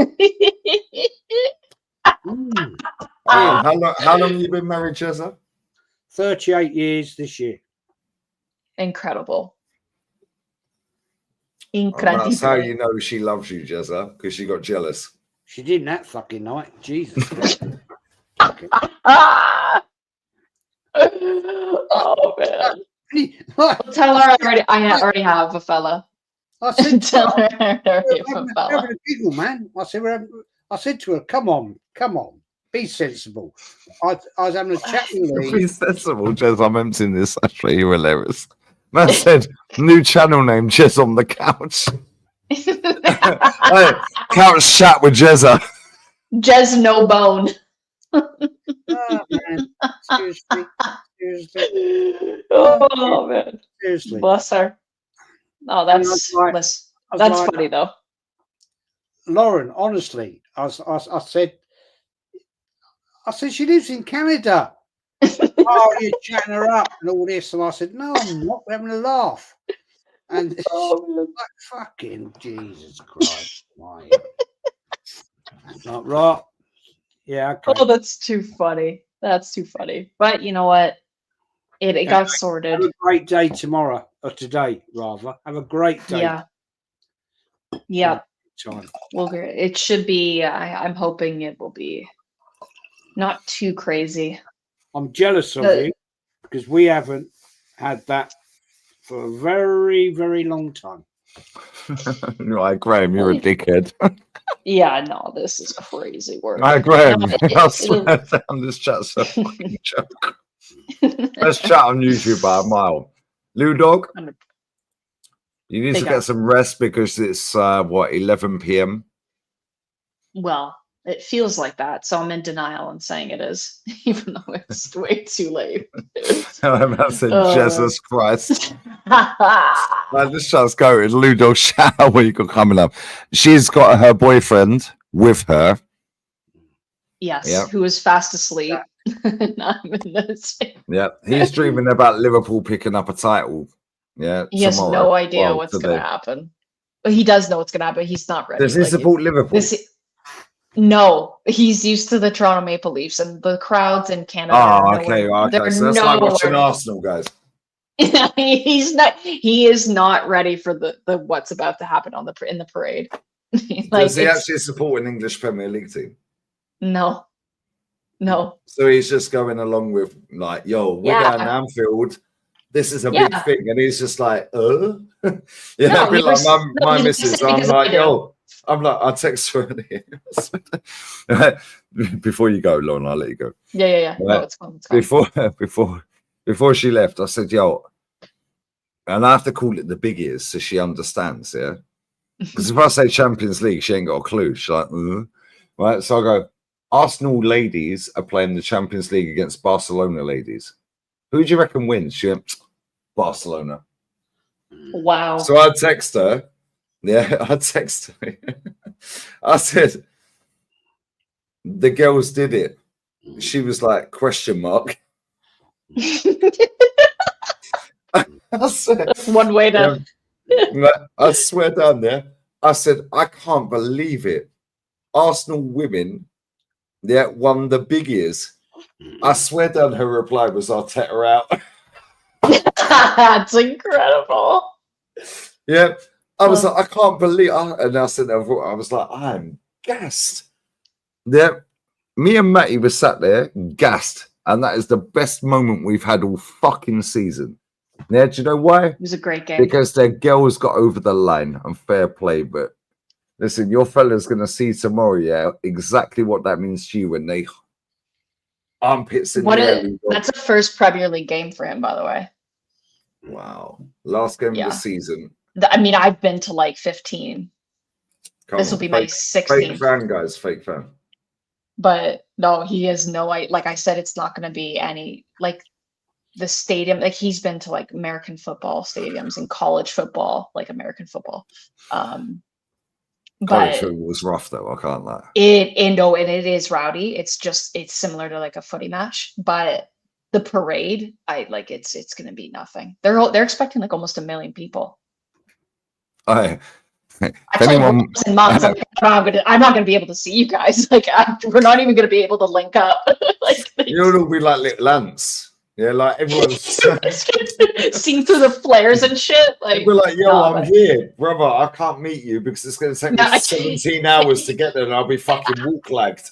How long have you been married, Jezza? 38 years this year. Incredible. That's how you know she loves you, Jezza, because she got jealous. She didn't that fucking night. Jesus. Oh man. Tell her I already have a fella. I said, Tell her we're having a giggle, man. I said to her, come on, be sensible. I was having a chat with Lee. Be sensible, Jez. I'm emptying this. Actually, you're hilarious. Man said, new channel name, Jez on the couch. Hey, couch chat with Jezza. Jez no bone. Oh, man. Seriously. Oh, man. Seriously. Bless her. Oh, that's funny, though. Lauren, honestly, I said, she lives in Canada. Oh, you're chatting her up and all this. And I said, no, I'm not. We're having a laugh. And like, fucking Jesus Christ. Not right. Yeah. Okay. Oh, that's too funny. That's too funny. But you know what? It got sorted. Have a great day tomorrow, or today, rather. Have a great day. Yeah. Yeah. Time. Well, it should be. I'm hoping it will be not too crazy. I'm jealous of you because we haven't had that for a very, very long time. Right, Graham, you're a dickhead. Yeah, no, this is crazy work. Right, Graham, No, I swear down, this chat's a fucking joke. Let's chat on YouTube by a mile. Lou Dog, you need to get some rest because it's 11 p.m. Well, it feels like that, so I'm in denial and saying it is, even though it's way too late. I said, Jesus Christ. Man, this chat's going. Lou Dog, shout out what you got coming up. She's got her boyfriend with her. Yes, who is fast asleep. Yeah, he's dreaming about Liverpool picking up a title. Yeah, he has no idea what's going to happen. But he does know what's going to happen. He's not ready. Does he support Liverpool? No, he's used to the Toronto Maple Leafs and the crowds in Canada. Oh, okay. So that's like watching Arsenal, guys. He is not ready for the what's about to happen in the parade. Does he actually support an English Premier League team? No. So he's just going along with like, yo, we're going to Anfield. This is a big thing, and he's just like, yeah, no, a bit like my missus. I'm like, yo. I'll text her before you go, Lauren. I'll let you go. Yeah. No, it's fine. Before she left, I said, yo, and I have to call it the big ears so she understands, yeah. Because if I say Champions League, she ain't got a clue. She's like, right. So I go, Arsenal ladies are playing the Champions League against Barcelona ladies. Who do you reckon wins? She went, Barcelona. Wow. So I text her. Yeah, I texted her. I said, the girls did it. She was like, question mark. I said, that's one way to. I swear down there. I said, I can't believe it. Arsenal women, won the big ears. I swear down her reply was, I'll take her out. That's incredible. Yeah. I was like, I can't believe, and I said, I was like, I'm gassed. Yeah, me and Matty were sat there gassed, and that is the best moment we've had all fucking season. Yeah, do you know why? It was a great game because their girls got over the line and fair play. But listen, your fella's gonna see tomorrow, exactly what that means to you when they armpits in the air. That's a first Premier League game for him, by the way. Wow, last game of the season. I mean, I've been to like 15. This will be my 16th. Fake fan, guys. Fake fan. But no, he has no idea. Like I said, it's not going to be any, like the stadium. Like he's been to like American football stadiums and college football, like American football. College football was rough though. I can't lie. It is rowdy. It's similar to like a footy match, but the parade, it's going to be nothing. They're expecting like almost 1 million people. I'm not going to be able to see you guys. Like we're not even going to be able to link up. You'll all be like little ants. Yeah, like everyone's seeing through the flares and shit. Like we're like, yo, I'm here, brother. I can't meet you because it's going to take me 17 hours to get there, and I'll be fucking walk lagged.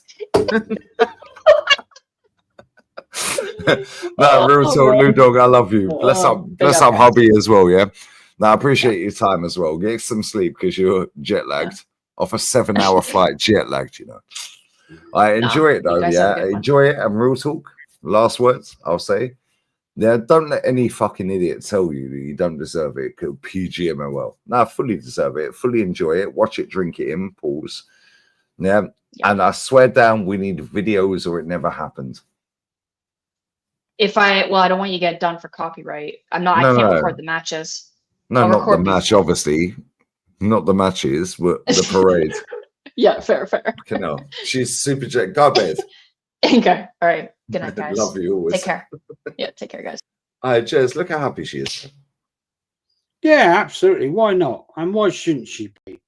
No, real talk, Lou Dog. I love you. Bless up, hubby as well. Yeah. Now, I appreciate your time as well. Get some sleep because you're jet lagged. Off a 7-hour flight, jet lagged, you know. I enjoy it though, yeah. Enjoy it. And real talk, last words, I'll say. Yeah, don't let any fucking idiot tell you that you don't deserve it. PGMOL. No, I fully deserve it. Fully enjoy it. Watch it, drink it in, pause. Yeah. And I swear down, we need videos or it never happened. I don't want you to get done for copyright. I can't record the matches. No, I'll not the record match, obviously. Not the matches, but the parade. Yeah, fair. No, she's super jet. Go bed. Okay. All right. Good night, guys. Love you always. Take care. Yeah, take care, guys. All right, Jez, look how happy she is. Yeah, absolutely. Why not? And why shouldn't she be?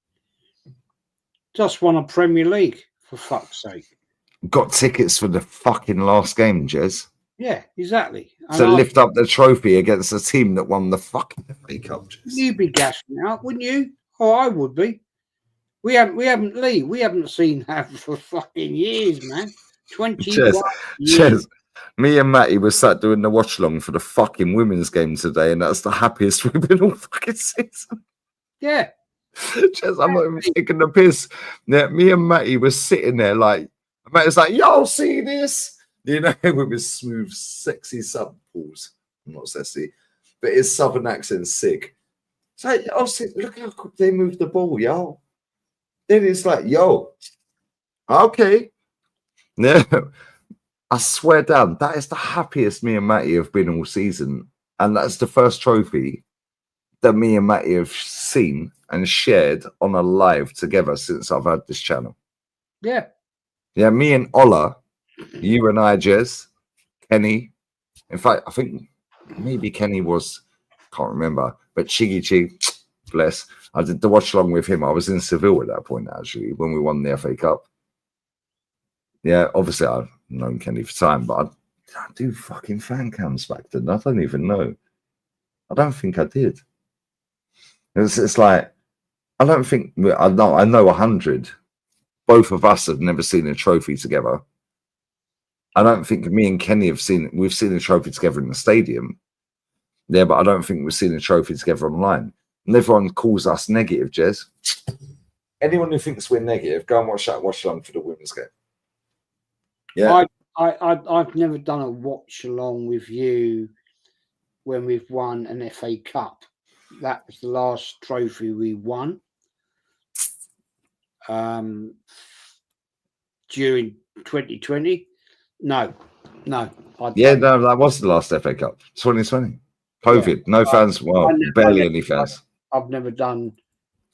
Just won a Premier League, for fuck's sake. Got tickets for the fucking last game, Jez. Yeah, exactly. To lift up the trophy against a team that won the fucking FA Cup. You'd be gassing out, wouldn't you? Oh, I would be. We haven't seen that for fucking years, man. 21 years. Jez, me and Matty were sat doing the watch along for the fucking women's game today, and that's the happiest we've been all fucking season. Yeah. Jez, I'm not even taking the piss. Yeah, me and Matty were sitting there like, Matty's like, y'all see this? You know, with his smooth, sexy pause. Not sexy, but his southern accent's sick. It's like, oh, look how quick they move the ball, y'all. Then it's like, yo, okay. No, I swear down, that is the happiest me and Matty have been all season. And that's the first trophy that me and Matty have seen and shared on a live together since I've had this channel. Yeah. Yeah, me and Ola, you and I, Jez, Kenny. In fact, I think maybe Kenny was, can't remember, but Chiggy Chig, bless. I did the watch along with him. I was in Seville at that point, actually, when we won the FA Cup. Yeah, obviously I've known Kenny for time, but I do fucking fan cams back then. I don't even know. I don't think I did. It's like, I don't think, I know 100. Both of us have never seen a trophy together. I don't think me and Kenny we've seen a trophy together in the stadium. Yeah, but I don't think we've seen a trophy together online. And everyone calls us negative, Jez. Anyone who thinks we're negative, go and watch along for the women's game. Yeah. I've never done a watch along with you when we've won an FA Cup. That was the last trophy we won. During 2020. No. That was the last FA Cup, 2020. COVID, yeah. No fans, barely any fans. I've never done.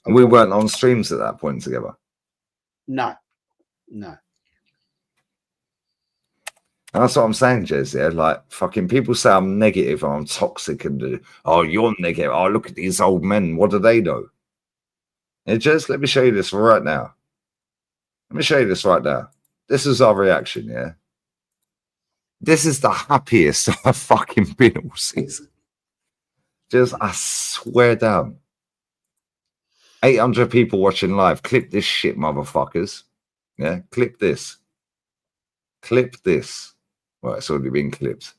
And we weren't on streams at that point together. No. And that's what I'm saying, Jez. Yeah, like fucking people say I'm negative, I'm toxic, and you're negative. Oh, look at these old men. What do they know? Yeah, Jez, let me show you this right now. This is our reaction, yeah? This is the happiest I've fucking been all season. Just, I swear down. 800 people watching live. Clip this shit, motherfuckers. Yeah, clip this. Well, it's already been clipped.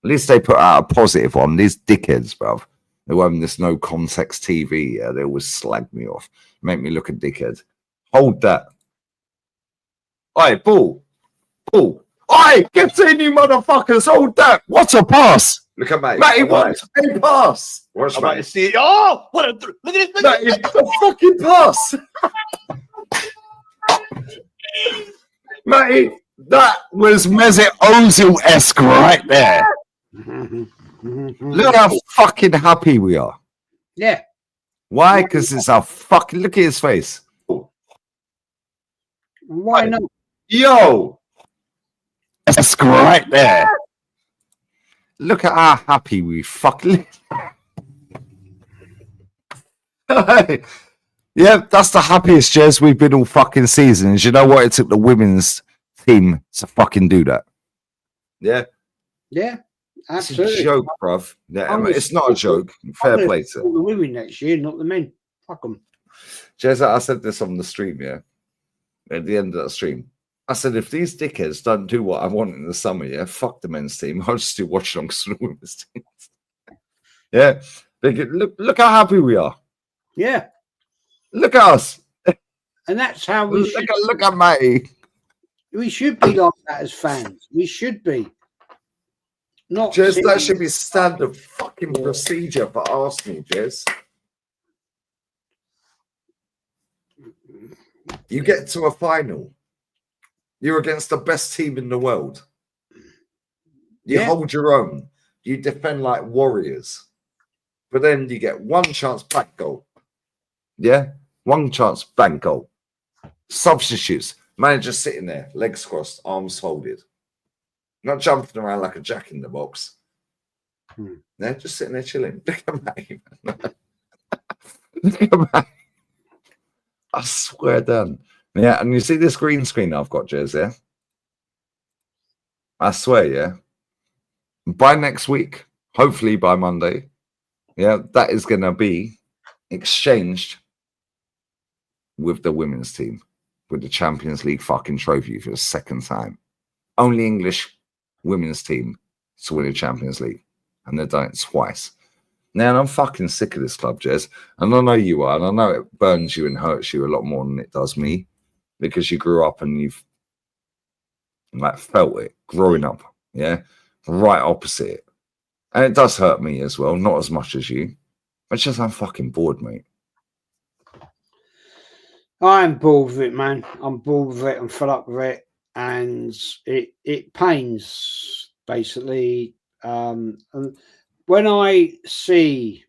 At least they put out a positive one. These dickheads, bruv. They were having this no context TV. Yeah, they always slag me off. Make me look a dickhead. Hold that. Oi, ball. Oi, get in, you motherfuckers. Hold that. What's a pass? Look at Matty. What's a pass? Watch Matty. See it. Oh, what a look at this. Matty, a fucking pass. Matty, that was Mesut Ozil-esque right there. Look how fucking happy we are. Yeah. Why? Because it's our fucking... Look at his face. Why not? Yo! Esque right there. Look at how happy we fucking... Yeah, that's the happiest, Jez, we've been all fucking seasons. You know what? It took the women's team to fucking do that. Yeah. Yeah, absolutely. It's a joke, bruv. Yeah, it's not a joke. Fair play to the women next year, not the men. Fuck them. Jez, I said this on the stream, yeah? At the end of that stream. I said, if these dickheads don't do what I want in the summer, yeah, fuck the men's team. I'll just do watch-alongs for the women's team. Yeah. Look how happy we are. Yeah. Look at us. And that's how we should. Look at Matty. We should be like that as fans. We should be. Not Jez, that should be standard fucking procedure for Arsenal, Jez. You get to a final. You're against the best team in the world. You hold your own. You defend like warriors. But then you get one chance back goal. Yeah? One chance back goal. Substitutes. Manager sitting there, legs crossed, arms folded. Not jumping around like a jack in the box. They're just sitting there chilling. Look at me. Look at me. I swear down. Yeah, and you see this green screen I've got, Jez, yeah? I swear, yeah. By next week, hopefully by Monday, yeah, that is going to be exchanged with the women's team, with the Champions League fucking trophy for the second time. Only English women's team to win the Champions League, and they've done it twice. Now, I'm fucking sick of this club, Jez, and I know you are, and I know it burns you and hurts you a lot more than it does me, because you grew up and you've like felt it growing up, yeah, right opposite it. And it does hurt me as well, not as much as you. It's just I'm fucking bored, mate. I'm bored with it, man. I'm bored with it. I'm fed up with it, and it pains basically. And when I see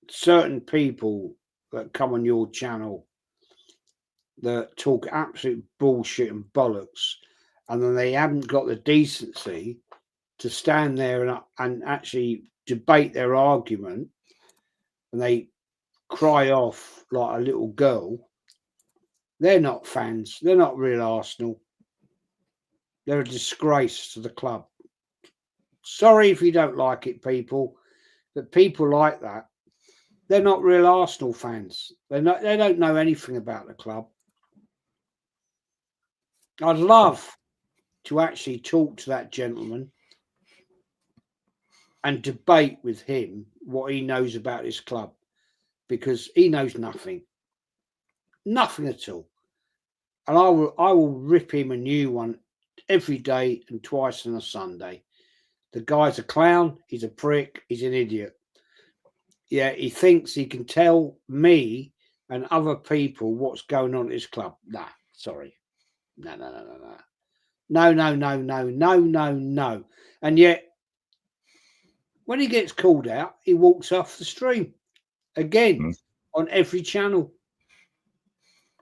certain people that come on your channel that talk absolute bullshit and bollocks, and then they haven't got the decency to stand there and actually debate their argument, and they cry off like a little girl, they're not fans. They're not real Arsenal. They're a disgrace to the club. Sorry if you don't like it, people, but people like that, they're not real Arsenal fans. They don't know anything about the club. I'd love to actually talk to that gentleman and debate with him what he knows about this club, because he knows nothing at all. And I will rip him a new one every day and twice on a Sunday. The guy's a clown. He's a prick. He's an idiot. Yeah, he thinks he can tell me and other people what's going on at this club. Nah, sorry. No. No. And yet, when he gets called out, he walks off the stream again on every channel.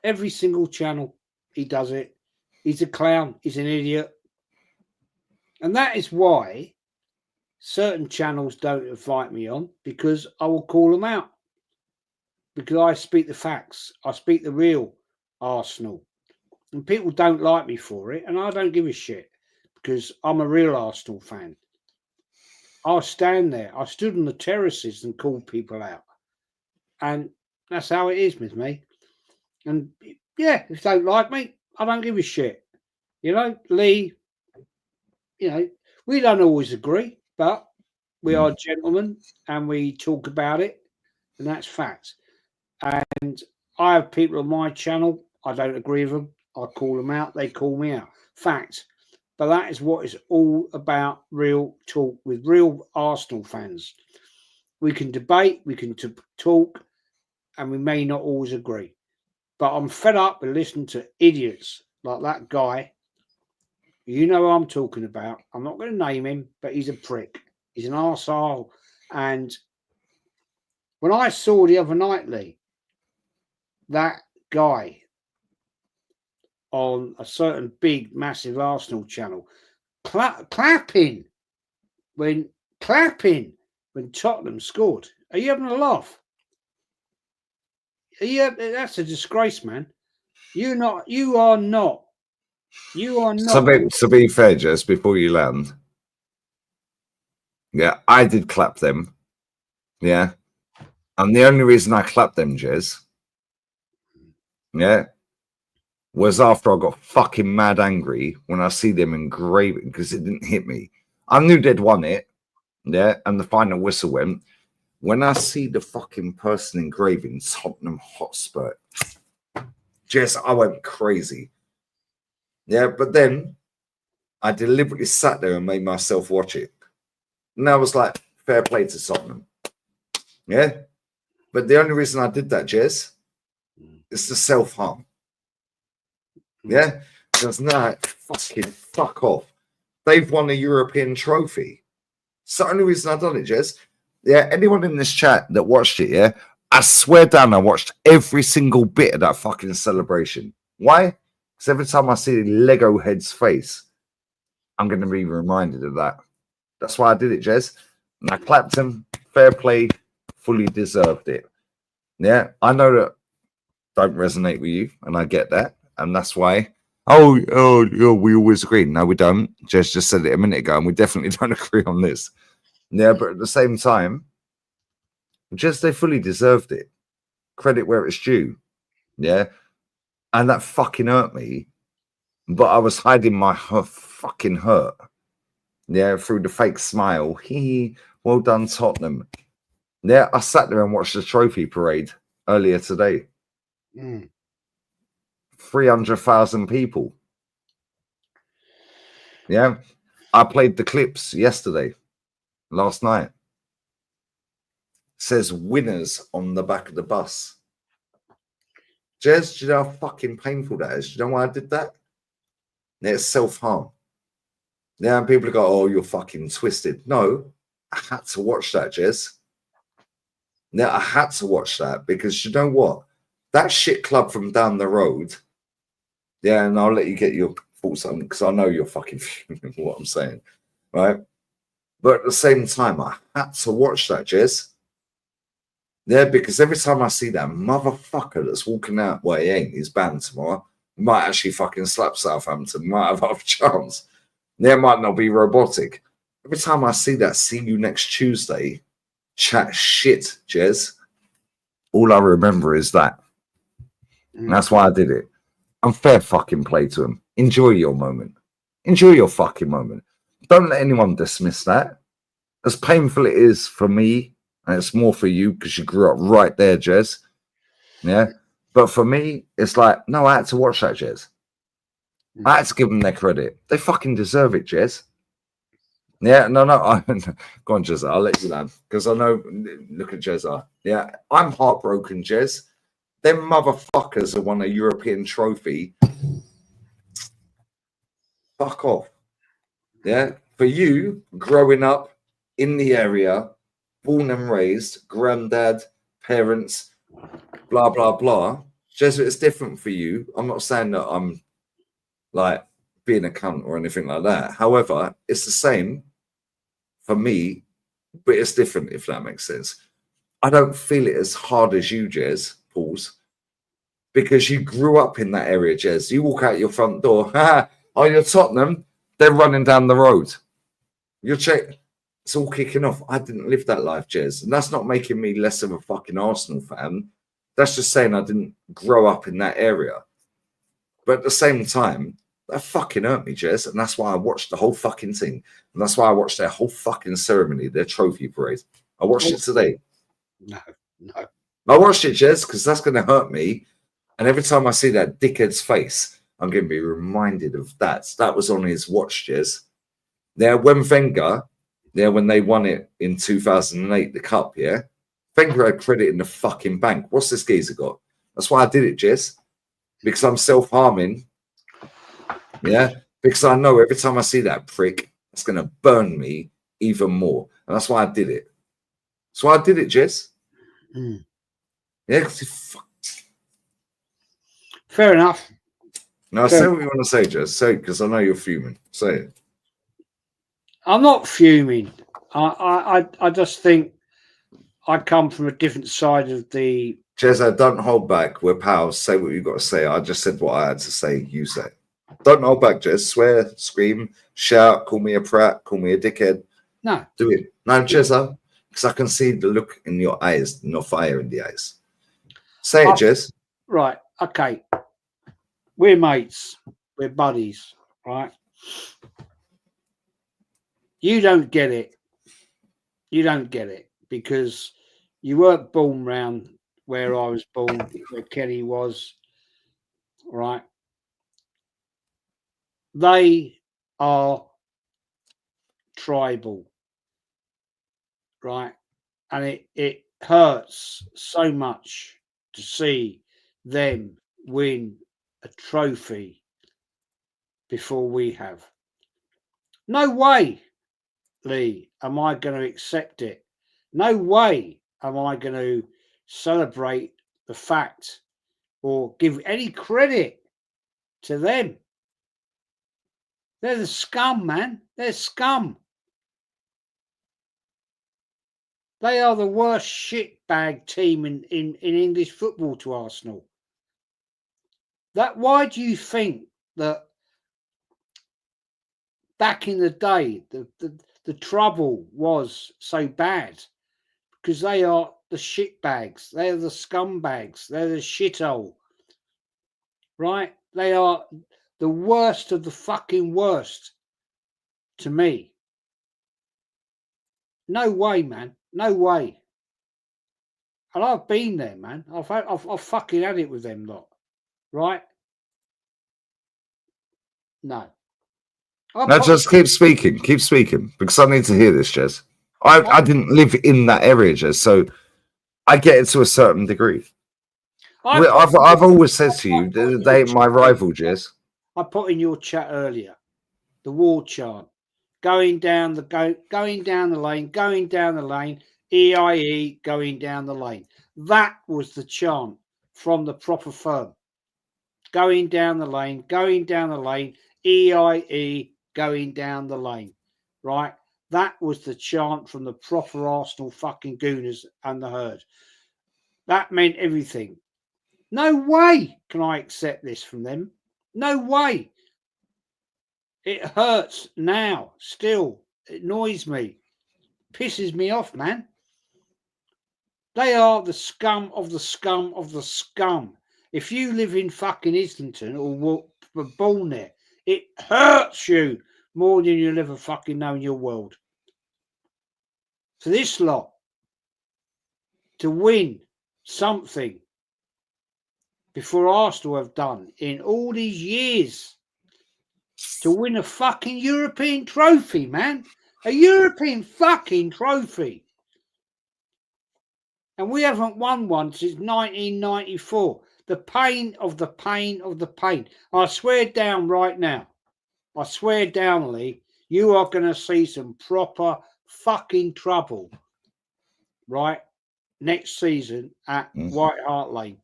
Every single channel, he does it. He's a clown. He's an idiot. And that is why certain channels don't invite me on, because I will call them out. Because I speak the facts. I speak the real Arsenal. And people don't like me for it, and I don't give a shit, because I'm a real Arsenal fan. I'll stand there. I stood on the terraces and called people out. And that's how it is with me. And yeah, if they don't like me, I don't give a shit. You know, Lee, you know, we don't always agree, but we are gentlemen and we talk about it, and that's fact. And I have people on my channel, I don't agree with them. I call them out, they call me out. Fact. But that is what it's all about, real talk with real Arsenal fans. We can debate, we can talk, and we may not always agree. But I'm fed up with listening to idiots like that guy. You know who I'm talking about. I'm not going to name him, but he's a prick. He's an arsehole. And when I saw the other night, Lee, that guy on a certain big, massive Arsenal channel clapping when Tottenham scored. Are you having a laugh? That's a disgrace, man. You are not. To be fair, just before you land, yeah, I did clap them. Yeah. And the only reason I clapped them, Jez, yeah, was after I got fucking mad angry when I see them engraving because it didn't hit me. I knew they'd won it. Yeah, and the final whistle went. When I see the fucking person engraving Tottenham Hotspur, Jess, I went crazy. Yeah, but then I deliberately sat there and made myself watch it. And I was like, fair play to Tottenham. Yeah. But the only reason I did that, Jez, is to self-harm. Yeah. Because now, fucking fuck off. They've won a European trophy. It's the only reason I've done it, Jez. Yeah, anyone in this chat that watched it, yeah, I swear down, I watched every single bit of that fucking celebration. Why? Because every time I see Lego Head's face, I'm going to be reminded of that. That's why I did it, Jez. And I clapped him. Fair play. Fully deserved it. Yeah, I know that don't resonate with you, and I get that. And that's why, we always agree. No, we don't. Jez just said it a minute ago, and we definitely don't agree on this. Yeah, but at the same time, just they fully deserved it. Credit where it's due. Yeah. And that fucking hurt me. But I was hiding my fucking hurt. Yeah, through the fake smile. Well done, Tottenham. Yeah, I sat there and watched the trophy parade earlier today. 300,000 people. Yeah. I played the clips last night. It says winners on the back of the bus. Jez, do you know how fucking painful that is? Do you know why I did that? Yeah, it's self-harm. Yeah, and people go, oh, you're fucking twisted. No, I had to watch that, Jez. Yeah, I had to watch that because you know what? That shit club from down the road, yeah, and I'll let you get your thoughts on because I know you're fucking fuming what I'm saying, right? But at the same time, I had to watch that, Jez. Yeah, because every time I see that motherfucker that's walking out, well, he ain't, he's banned tomorrow. He might actually fucking slap Southampton, might have half a chance. There might not be robotic. Every time I see that, see you next Tuesday, chat shit, Jez. All I remember is that. And that's why I did it. And fair fucking play to him. Enjoy your moment. Enjoy your fucking moment. Don't let anyone dismiss that. As painful it is for me, and it's more for you because you grew up right there, Jez. Yeah. But for me, it's like, no, I had to watch that, Jez. I had to give them their credit. They fucking deserve it, Jez. Yeah, no. Go on, Jez. I'll let you land because I know. Look at Jez. Yeah, I'm heartbroken, Jez. Them motherfuckers have won a European trophy. Fuck off. Yeah, for you growing up in the area, born and raised, granddad, parents, blah blah blah. Jez, it's different for you. I'm not saying that I'm like being a cunt or anything like that. However, it's the same for me, but it's different, if that makes sense. I don't feel it as hard as you, Jez, Pauls, because you grew up in that area, Jez. You walk out your front door, oh, you're Tottenham, they're running down the road. You're it's all kicking off. I didn't live that life, Jez. And that's not making me less of a fucking Arsenal fan. That's just saying I didn't grow up in that area. But at the same time, that fucking hurt me, Jez. And that's why I watched the whole fucking thing. And that's why I watched their whole fucking ceremony, their trophy parade. I watched it today. No. I watched it, Jez, because that's going to hurt me. And every time I see that dickhead's face, I'm going to be reminded of that. That was on his watch, Jez. Now, when Wenger, when they won it in 2008, the cup, yeah, Wenger had credit in the fucking bank. What's this geezer got? That's why I did it, Jez. Because I'm self-harming. Yeah, because I know every time I see that prick, it's going to burn me even more. And that's why I did it. That's why I did it, Jez. Yeah, fair enough. Now, say what you want to say, Jez. Say it, because I know you're fuming. Say it. I'm not fuming. I just think I come from a different side of the... Jez, don't hold back. We're pals. Say what you've got to say. I just said what I had to say. You say. Don't hold back, Jez. Swear, scream, shout, call me a prat, call me a dickhead. No. Do it. No, Jez, because I can see the look in your eyes, no fire in the eyes. Say it, Jez. Right. Okay. We're mates. We're buddies. Right. You don't get it. You don't get it because you weren't born round where I was born, where Kenny was, right? They are tribal, right? And it hurts so much to see them win a trophy before we have. No way, Lee, am I going to accept it. No way am I going to celebrate the fact or give any credit to them. They're the scum, man. They're scum. They are the worst shitbag team in English football to Arsenal. Why do you think that back in the day the trouble was so bad? Because they are the shitbags. They're the scumbags. They're the shithole. Right? They are the worst of the fucking worst to me. No way, man. No way. And I've been there, man. I've fucking had it with them lot. Right? No. No, just keep speaking, because I need to hear this, Jez. I didn't live in that area, Jez, so I get it to a certain degree. I've always said to you, they my rival, Jez. I put in your chat earlier, the war chant, going down the lane, EIE, going down the lane. That was the chant from the proper firm. Going down the lane, EIE, going down the lane. Right? That was the chant from the proper Arsenal fucking gooners and the herd. That meant everything. No way can I accept this from them. No way. It hurts now, still. It annoys me. Pisses me off, man. They are the scum of the scum of the scum. If you live in fucking Islington or were born there, it hurts you more than you'll ever fucking know in your world. For this lot to win something before Arsenal have done in all these years, to win a fucking European trophy, man. A European fucking trophy. And we haven't won one since 1994. The pain of the pain of the pain. I swear down right now. I swear down, Lee, you are going to see some proper fucking trouble, right, next season at White Hart Lane.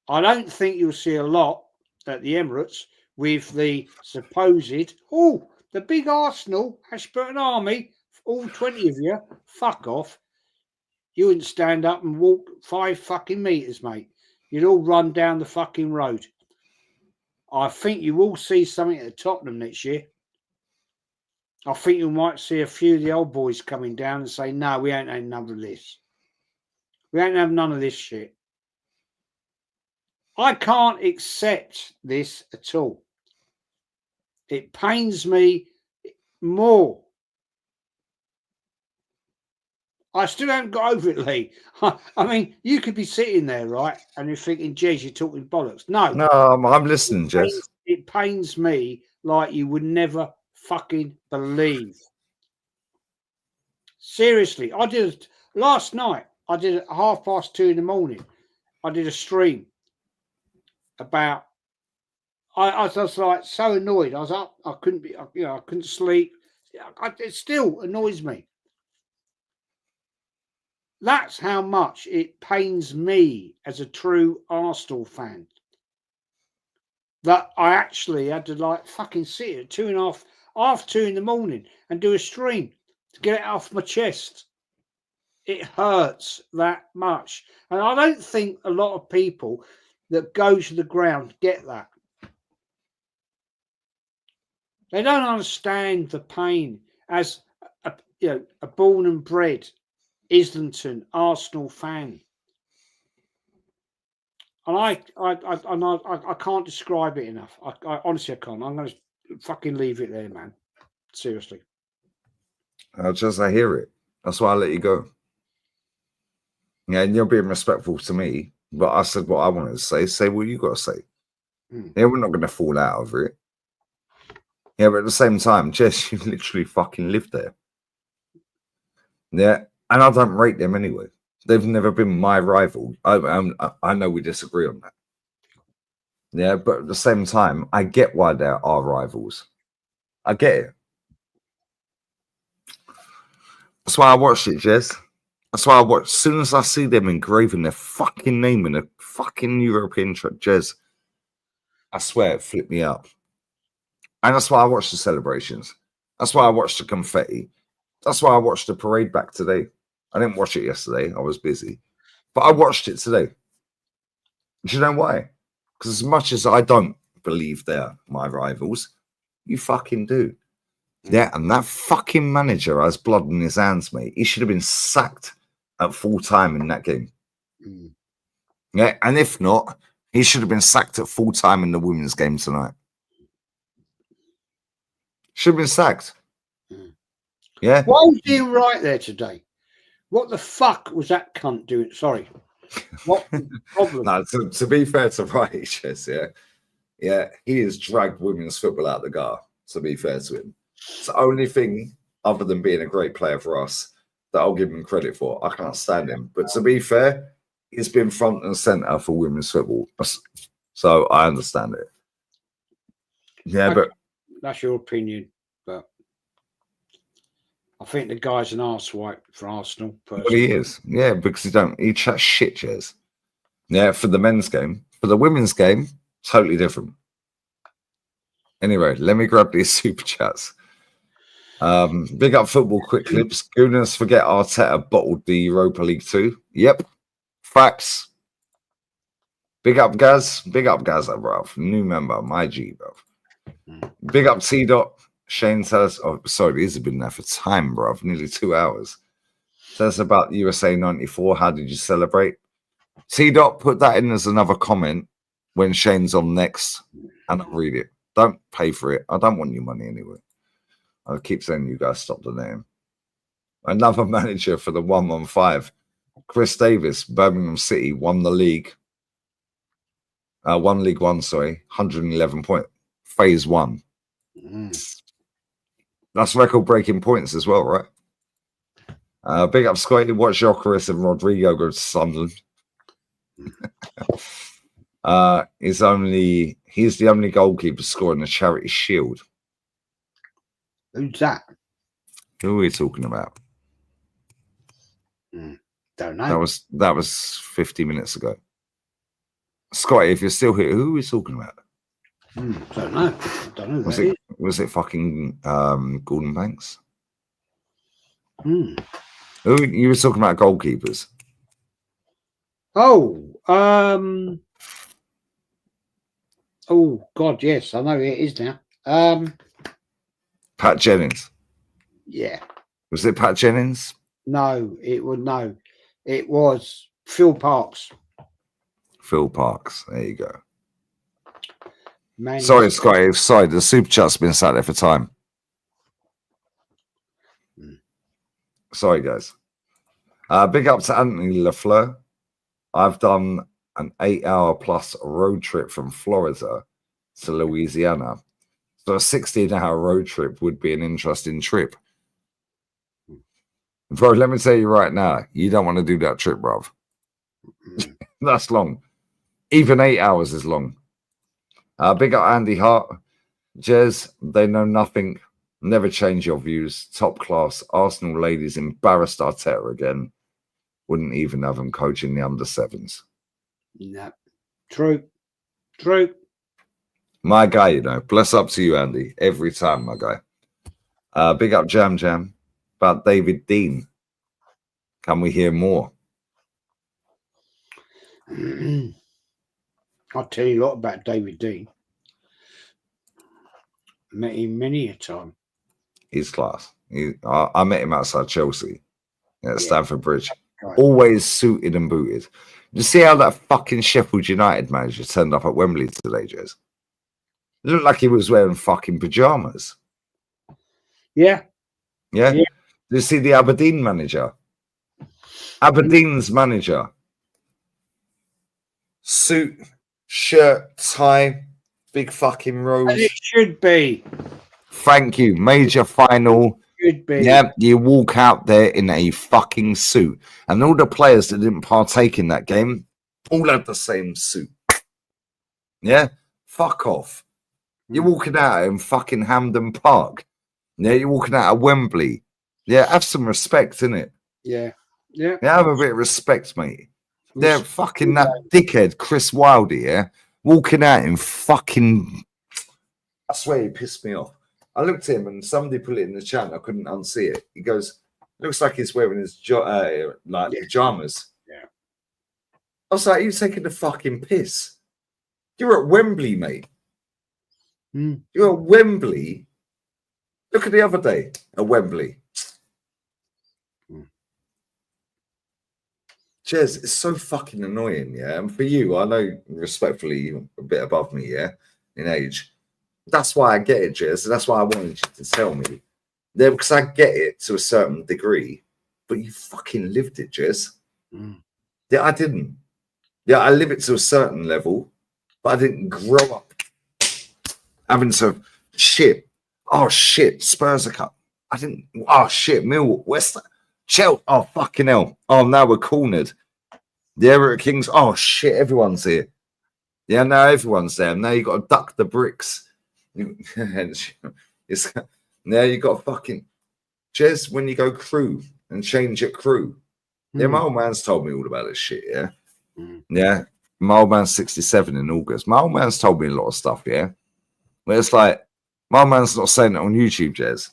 I don't think you'll see a lot at the Emirates with the supposed, the big Arsenal, Ashburton Army, all 20 of you, fuck off. You wouldn't stand up and walk 5 fucking metres, mate. You'd all run down the fucking road. I think you will see something at Tottenham next year. I think you might see a few of the old boys coming down and say, no, we ain't had none of this. We ain't have none of this shit. I can't accept this at all. It pains me more. I still haven't got over it, Lee. I mean, you could be sitting there, right, and you're thinking, Jez, you're talking bollocks. No. No, I'm listening, Jez. It pains me like you would never fucking believe. Seriously, I did last night. I did at 2:30 in the morning. I did a stream about. I was just like so annoyed. I was up. I couldn't be. I couldn't sleep. It still annoys me. That's how much it pains me as a true Arsenal fan that I actually had to fucking sit at 2:30 in the morning and do a stream to get it off my chest. It hurts that much. And I don't think a lot of people that go to the ground get that. They don't understand the pain as a born and bred Islington Arsenal fan. And I can't describe it enough. I honestly, I can't. I'm going to fucking leave it there, man. Seriously. I hear it. That's why I let you go. Yeah, and you're being respectful to me, but I said what I wanted to say. Say what you got to say. Yeah, we're not going to fall out over it. Yeah, but at the same time, Jess, you literally fucking lived there. Yeah, and I don't rate them anyway. They've never been my rival. I know we disagree on that. Yeah, but at the same time, I get why they're our rivals. I get it. That's why I watched it, Jez. That's why I watched. As soon as I see them engraving their fucking name in a fucking European truck, Jez, I swear it flipped me up. And that's why I watched the celebrations. That's why I watched the confetti. That's why I watched the parade back today. I didn't watch it yesterday. I was busy. But I watched it today. Do you know why? Because as much as I don't believe they're my rivals, you fucking do. Yeah, and that fucking manager has blood in his hands, mate. He should have been sacked at full time in that game. Yeah, and if not, he should have been sacked at full time in the women's game tonight. Should have been sacked. Yeah. Why was he right there today? What the fuck was that cunt doing? Sorry. What the problem? No, to be fair to Righteous, yeah, he has dragged women's football out the gutter, to be fair to him. It's the only thing, other than being a great player for us, that I'll give him credit for. I can't stand him. But to be fair, he's been front and centre for women's football. So I understand it. Yeah, but that's your opinion. But I think the guy's an arsewipe for Arsenal. But he is. Yeah, because he chats shit, Jez. Yeah, for the men's game. For the women's game, totally different. Anyway, let me grab these super chats. Big up football quick clips. Gooners forget Arteta bottled the Europa League 2. Yep. Facts. Big up Gaz. Big up Gaza, bruv. New member, my G, bruv. Big up T Dot. Shane tells us, oh, sorry, these have been there for time, bruv. Nearly 2 hours. Tell us about USA 94. How did you celebrate? T Dot, put that in as another comment when Shane's on next, and I'll read it. Don't pay for it. I don't want your money anyway. I keep saying you guys stop the name. Another manager for the 115. Chris Davis, Birmingham City, won the league. Won League One, sorry. 111 points. Phase 1. That's record-breaking points as well, right? Big up Scotty. Watch Jokeris and Rodrigo go to Sunderland. He's the only goalkeeper scoring the Charity Shield. Who's that? Who are we talking about? Don't know. That was 50 minutes ago. Scotty, if you're still here, who are we talking about? Don't know. Don't know. Was it fucking Gordon Banks? Hmm. Who you were talking about goalkeepers? Oh, oh God, yes, I know who it is now. Pat Jennings. Yeah. Was it Pat Jennings? No, it was Phil Parks. Phil Parks. There you go. Man, sorry, Scotty. Sorry, the super chat's been sat there for time. Sorry, guys. Big up to Anthony Lafleur. I've done an 8-hour plus road trip from Florida to Louisiana. So a 16-hour road trip would be an interesting trip. Bro, let me tell you right now, you don't want to do that trip, bruv. That's long. Even 8 hours is long. Big up Andy Hart. Jez, they know nothing. Never change your views. Top class. Arsenal ladies embarrassed Arteta again. Wouldn't even have him coaching the under-7s. No. True. True. My guy, you know. Bless up to you, Andy. Every time, my guy. Big up Jam Jam. About David Dean. Can we hear more? I'll tell you a lot about David Dean. Met him many a time. He's class. I met him outside Chelsea at Stamford Bridge. Right. Always suited and booted. You see how that fucking Sheffield United manager turned up at Wembley today, Jez? It looked like he was wearing fucking pajamas. Yeah. Yeah. you see the Aberdeen manager? Aberdeen's manager. Suit, shirt, tie, big fucking rose. As it should be. Thank you. Major final. Should be. Yeah, you walk out there in a fucking suit. And all the players that didn't partake in that game all had the same suit. Yeah? Fuck off. You're walking out in fucking Hampden Park. Yeah, you're walking out of Wembley. Yeah, have some respect, innit? Yeah. Yeah. Yeah, have a bit of respect, mate. They're fucking that dickhead, Chris Wilder, yeah? Walking out in fucking... I swear he pissed me off. I looked at him and somebody put it in the chat and I couldn't unsee it. He goes, looks like he's wearing his pajamas. Yeah. I was like, you're taking the fucking piss. You're at Wembley, mate. You're at Wembley. Look at the other day at Wembley. Jez, it's so fucking annoying, yeah? And for you, I know, respectfully, you're a bit above me, yeah, in age. That's why I get it, Jez. That's why I wanted you to tell me. Yeah, because I get it to a certain degree, but you fucking lived it, Jez. Yeah, I didn't. Yeah, I live it to a certain level, but I didn't grow up having to shit. Oh, shit, Spurs are cut. I didn't. Oh, shit, Millwall, West Chelsea. Oh, fucking hell. Oh, now we're cornered. Yeah, we're at Kings. Oh, shit, everyone's here. Yeah, now everyone's there. Now you got to duck the bricks. Now you got to fucking... Jez, when you go crew and change your crew. Yeah, my old man's told me all about this shit, yeah? Yeah, my old man's 67 in August. My old man's told me a lot of stuff, yeah? But it's like, my old man's not saying it on YouTube, Jez.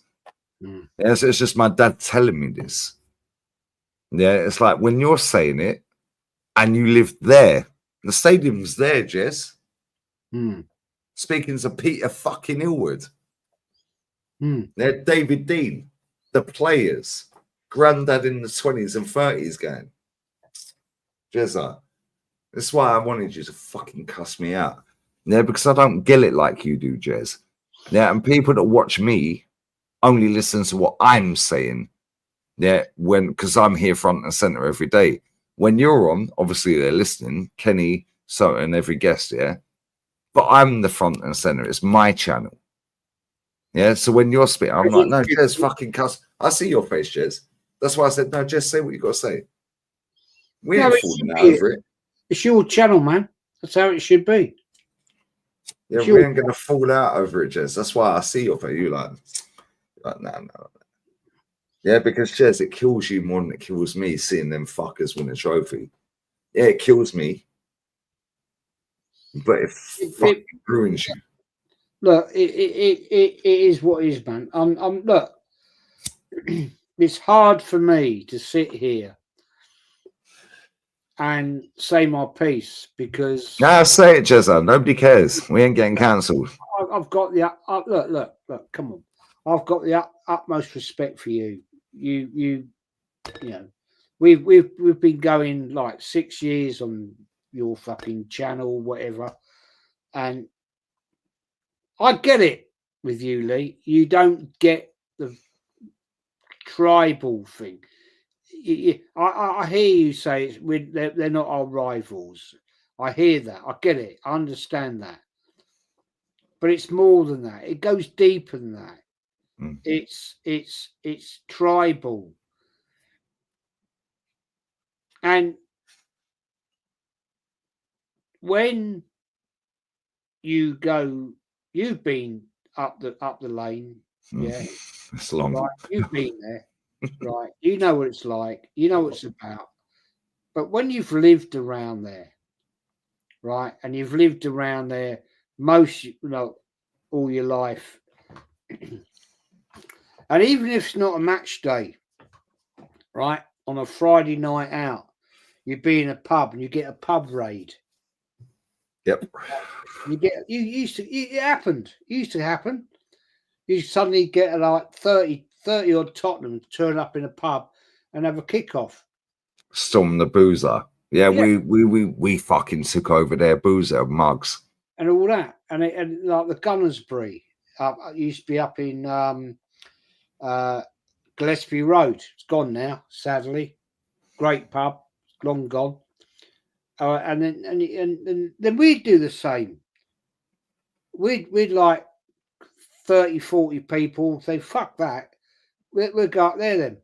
Yeah, so it's just my dad telling me this. Yeah, it's like when you're saying it and you live there, the stadium's there, Jez. Speaking to Peter fucking Illwood. They're David Dean, the players, granddad in the 20s and 30s going, Jezza, that's why I wanted you to fucking cuss me out. Yeah, because I don't get it like you do, Jez. Yeah, and people that watch me only listen to what I'm saying. Yeah, because I'm here front and center every day. When you're on, obviously they're listening, Kenny, so and every guest, yeah. But I'm the front and center. It's my channel. Yeah, so when you're spitting, I'm like, no, Jez, fucking cuss. I see your face, Jez. That's why I said, no, Jez, say what you got to say. We ain't falling out over it. It's your channel, man. That's how it should be. Yeah, we ain't going to fall out over it, Jez. That's why I see your face. You like no. Yeah, because, Jez, it kills you more than it kills me seeing them fuckers win a trophy. Yeah, it kills me. But it fucking ruins you. Look, it is what it is, man. Look, it's hard for me to sit here and say my piece because... Nah, say it, Jezza. Nobody cares. We ain't getting cancelled. I've got the... Look, come on. I've got the utmost respect for you. You know, we've been going like 6 years on your fucking channel, whatever, and I get it with you, Lee. You don't get the tribal thing. I hear you say they're not our rivals. I hear that. I get it. I understand that. But it's more than that. It goes deeper than that. It's tribal. And when you go, you've been up the lane, yeah. It's long. Right? You've been there, right? You know what it's like. You know what it's about. But when you've lived around there, right, and you've lived around there all your life, and even if it's not a match day, right, on a Friday night out, you be in a pub and you get a pub raid. Yep. It happened. It used to happen. You suddenly get like 30 odd Tottenham turn up in a pub and have a kickoff. Storm the boozer. Yeah. We fucking took over their boozer mugs. And all that. And like the Gunnersbury used to be up in Gillespie Road. It's gone now, sadly. Great pub, long gone. And then we'd do the same. We'd like 30, 40 people say, fuck that. We'll go up there then.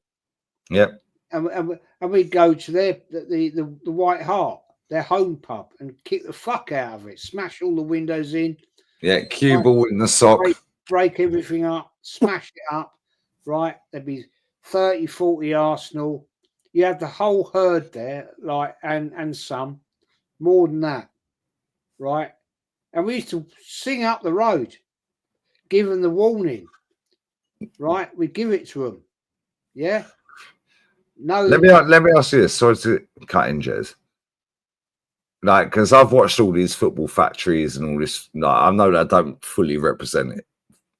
Yep. And we'd go to the White Hart, their home pub, and kick the fuck out of it, smash all the windows in. Yeah, cue ball in the sock. Break everything up, smash it up, right? There'd be 30, 40 Arsenal. You had the whole herd there, like, and some, more than that, right? And we used to sing up the road, give them the warning, right? We'd give it to them, yeah? No. Let me ask you this. Sorry to cut in, Jez. Like, because I've watched all these football factories and all this. Like, I know that I don't fully represent it.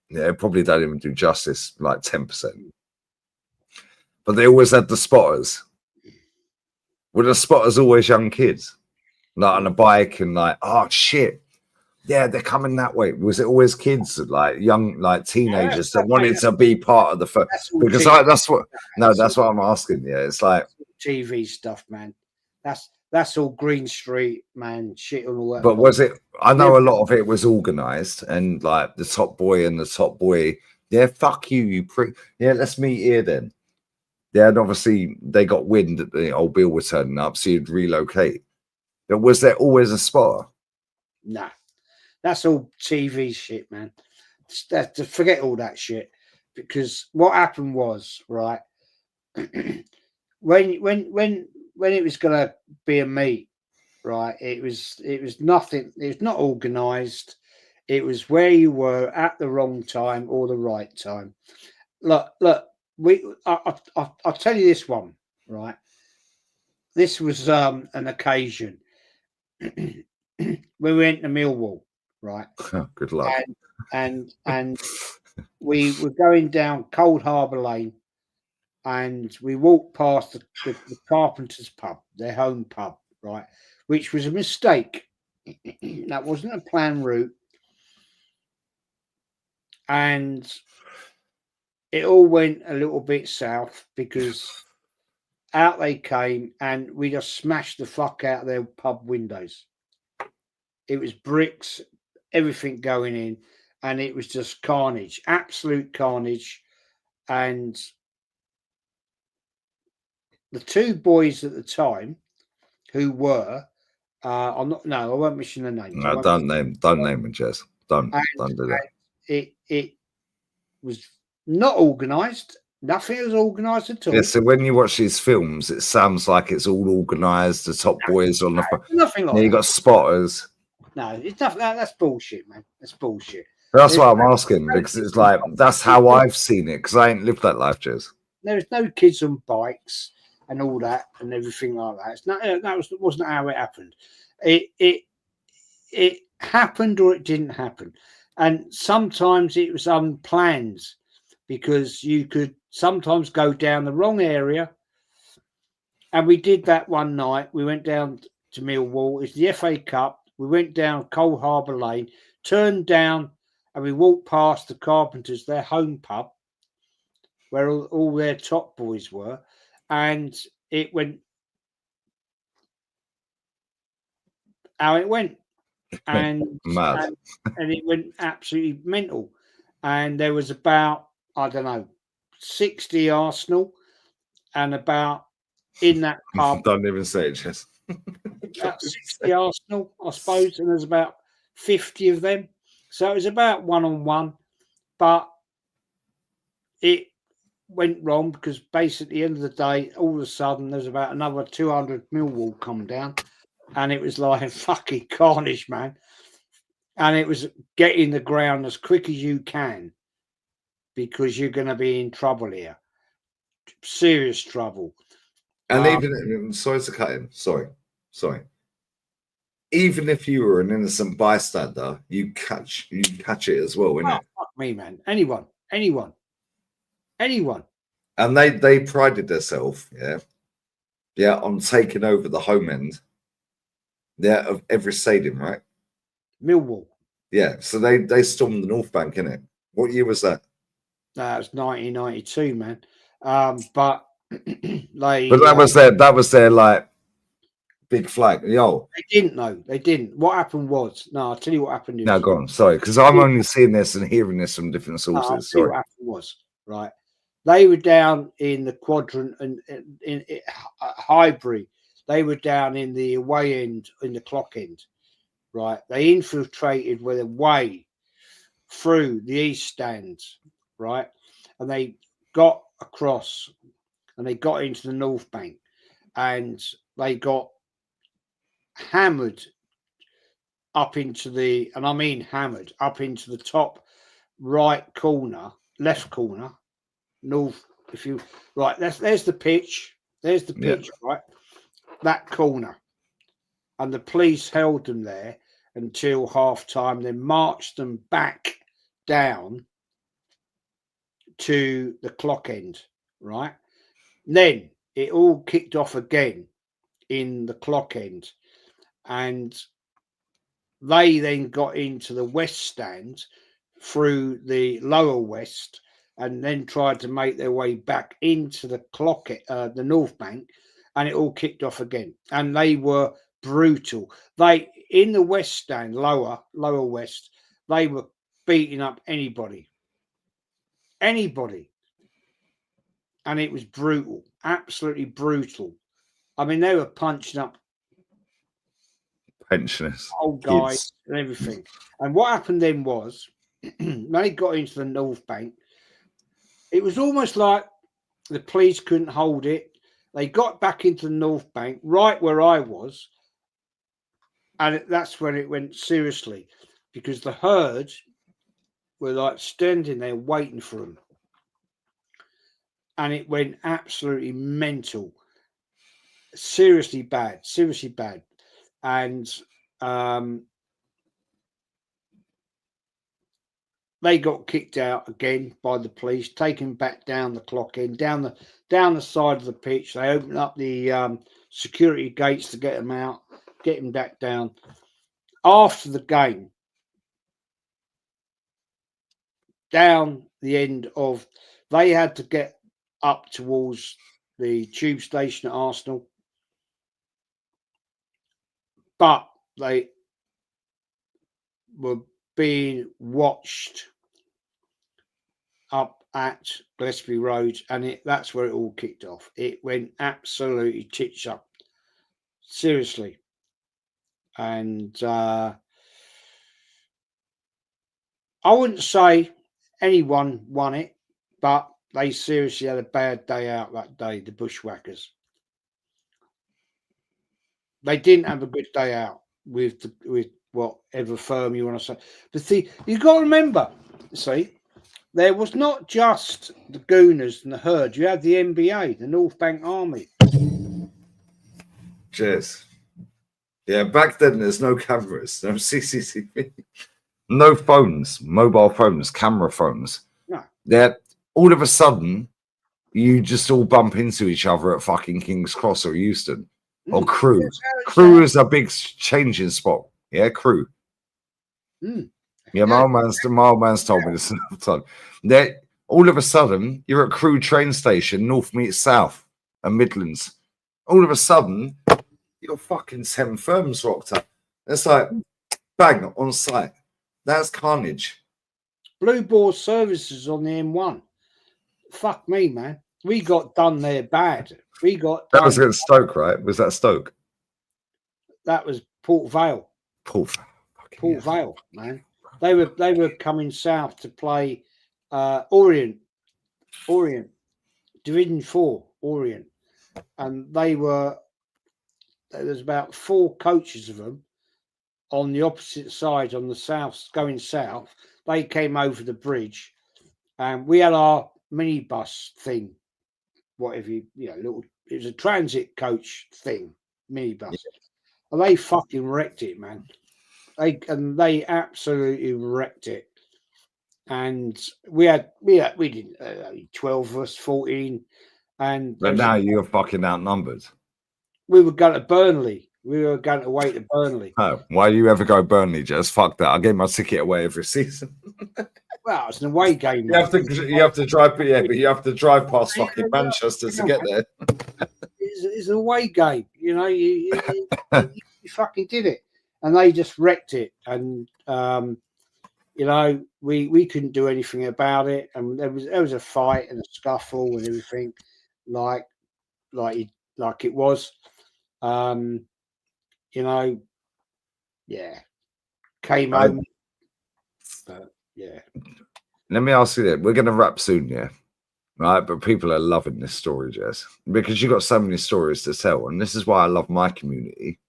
Yeah, probably don't even do justice, like 10%. But they always had the spotters. Were the spotters always young kids? Like on a bike and like, oh shit. Yeah, they're coming that way. Was it always kids, like young, like teenagers that wanted to be part of the first? Because that's what I'm asking. Yeah, it's like TV stuff, man. That's all Green Street, man. Shit and all that. But was it? I know a lot of it was organized, and like the top boy and the top boy. Yeah, fuck you, you prick. Yeah, let's meet here then. Yeah, and obviously they got wind that the old Bill was turning up, so you'd relocate. But was there always a spotter? Nah. That's all TV shit, man. Forget all that shit, because what happened was, right, when it was gonna be a meet, right, it was nothing. It was not organised. It was where you were at the wrong time or the right time. Look. I'll tell you this one, right. This was an occasion when we went to Millwall. Right. Oh, good luck. And we were going down Cold Harbour Lane, and we walked past the Carpenters pub, their home pub, right, which was a mistake. That wasn't a planned route, and it all went a little bit south because out they came, and we just smashed the fuck out of their pub windows. It was bricks, everything going in, and it was just carnage, absolute carnage. And the two boys at the time who were I won't mention the names. No, don't name them, Jess. Don't do that. It was not organised. Nothing was organised at all. Yeah, so when you watch these films, it sounds like it's all organised. The top boys on the nothing like that. You got spotters. No, it's nothing. That's bullshit, man. That's bullshit. That's what I'm asking, because it's like that's how I've seen it, because I ain't lived that life, Jez. There's no kids on bikes and all that and everything like that. It's not. That wasn't how it happened. It happened or it didn't happen, and sometimes it was unplanned, because you could sometimes go down the wrong area. And we did that one night. We went down to Millwall. It's the FA Cup. We went down Cold Harbour Lane, turned down, and we walked past the Carpenters, their home pub, where all their top boys were. And it went how it went. And it went absolutely mental. And there was about, I don't know, 60 Arsenal, and about in that pub. Don't even say it, Jess. About 60 Arsenal, I suppose, and there's about 50 of them. So it was about 1-on-1, but it went wrong because basically at the end of the day, all of a sudden there's about another 200 Millwall come down, and it was like fucking carnage, man. And it was get in the ground as quick as you can, because you're going to be in trouble here, serious trouble. And even sorry to cut in, sorry. Even if you were an innocent bystander, you catch it as well, innit? Fuck me, man. Anyone. And they prided themselves, on taking over the home end, of every stadium, right? Millwall. Yeah, so they stormed the North Bank, innit? What year was that? That was 1992, man. But they. But that was their like big flag. Yo, they didn't know. They didn't. What happened was I'll tell you what happened. No, go on. Sorry, because I'm only seeing this and hearing this from different sources. I'll tell you Sorry. what happened was right. They were down in the quadrant and in Highbury. They were down in the away end, in the clock end. Right. They infiltrated with a way through the east stands. Right. And they got across and they got into the North Bank and they got hammered up into the, and I mean hammered up into the top right corner, left corner, north. If you right, there's the pitch. There's the pitch, right? That corner, and the police held them there until half time. Then marched them back down to the clock end, right? Then it all kicked off again in the clock end, and they then got into the west stand through the lower west and then tried to make their way back into the clock, the North Bank, and it all kicked off again. And they were brutal. They, in the west stand, lower west, they were beating up anybody. And it was brutal, absolutely brutal. I mean, they were punching up pensioners, old guys, and everything. And what happened then was, they got into the North Bank. It was almost like the police couldn't hold it. They got back into the North Bank, right where I was, and that's when it went seriously, because the herd were like standing there waiting for them, and it went absolutely mental, seriously bad, and they got kicked out again by the police, taken back down the clock end, down the side of the pitch. They opened up the security gates to get them out, get them back down. After the game, down the end of, they had to get up towards the tube station at Arsenal, but they were being watched up at Gillespie Road, and that's where it all kicked off. It went absolutely tits up, seriously. And I wouldn't say anyone won it, but they seriously had a bad day out that day, the Bushwhackers. They didn't have a good day out with whatever firm you want to say. But see, you've got to remember, there was not just the Gooners and the herd. You had the NBA, the North Bank Army. Cheers. Yeah, back then there's no cameras, no CCTV, no phones, mobile phones, camera phones. No. Yeah, all of a sudden, you just all bump into each other at fucking King's Cross or Euston or Crewe. Crewe is a big changing spot. Yeah, Crewe. Yeah, my old man's told me this another time. That all of a sudden you're at Crewe train station, North meets South and Midlands. All of a sudden, you're fucking 7 firms rocked up. It's like bang on site. That's carnage. Blue Ball Services on the M1. Fuck me, man. We got done there bad. That was against Stoke, right? Was that Stoke? That was Port Vale. Port Vale, man. They were coming south to play Orient, Division 4, Orient, and there's about 4 coaches of them on the opposite side, on the south, going south. They came over the bridge, and we had our minibus thing, whatever little. It was a transit coach thing, minibus, and they fucking wrecked it, man. They absolutely wrecked it, and we didn't 12 of us, 14, and but now you're fucking outnumbered. We were going to Burnley. We were going away to Burnley. Oh, why do you ever go Burnley, Jess? Fuck that. I gave my ticket away every season. Well, it's an away game. You have to drive, yeah, but you have to drive past fucking Manchester to get there. It's an away game, you know. You fucking did it, and they just wrecked it. And you know, we couldn't do anything about it, and there was a fight and a scuffle and everything, like it was. You know, yeah, came home. But yeah. Let me ask you that. We're going to wrap soon, yeah? Right? But people are loving this story, Jez, because you've got so many stories to tell. And this is why I love my community.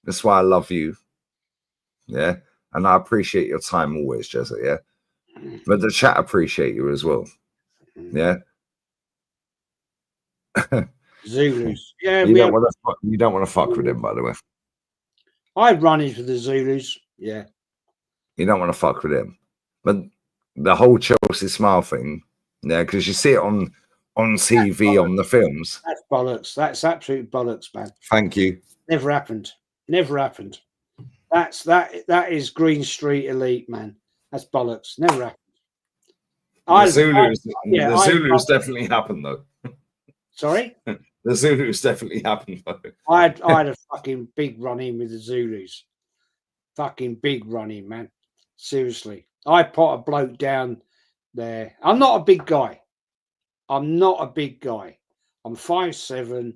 That's why I love you. Yeah? And I appreciate your time always, Jez, yeah? But the chat appreciate you as well. Yeah? Zulus. Yeah, you don't want to fuck with him, by the way. I had run-ins with the Zulus. Yeah. You don't want to fuck with him. But the whole Chelsea Smile thing, yeah, because you see it on TV, on the films. That's bollocks. That's absolute bollocks, man. Thank you. Never happened. Never happened. That is Green Street elite, man. That's bollocks. Never happened. The Zulus definitely happened, though. Sorry? The Zulus definitely happened, though. I had a fucking big run-in with the Zulus. Fucking big run-in, man. Seriously. I put a bloke down there. I'm not a big guy. I'm 5'7",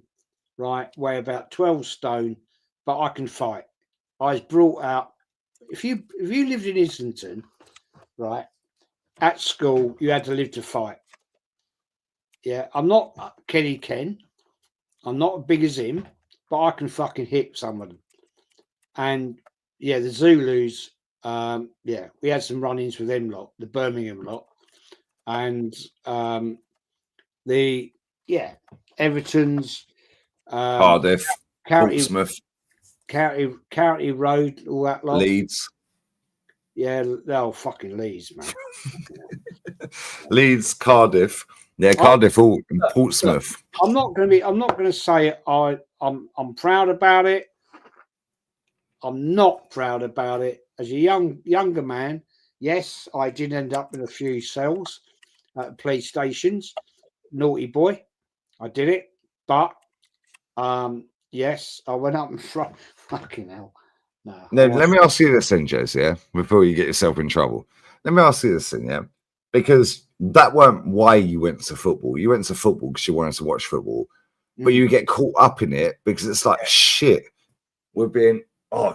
right? Weigh about 12 stone, but I can fight. I was brought out. If you lived in Islington, right, at school, you had to live to fight. Yeah, I'm not Kenny Ken. I'm not as big as him, but I can fucking hit some of them. And yeah, the Zulus. Yeah, we had some run-ins with them lot, the Birmingham lot, and Everton's, Cardiff, Portsmouth, County Road, all that lot. Leeds. Yeah, they're fucking Leeds, man. Leeds, Cardiff. Yeah, Cardiff, all in Portsmouth. I'm not gonna say I'm proud about it. I'm not proud about it. As a younger man, yes, I did end up in a few cells at police stations. Naughty boy, I did it. But yes, I went up in front. Fucking hell. No. Let me ask you this thing, Jez, yeah, before you get yourself in trouble. Let me ask you this thing, yeah, because that weren't why you went to football. You went to football because you wanted to watch football, but you get caught up in it because it's like shit. We're being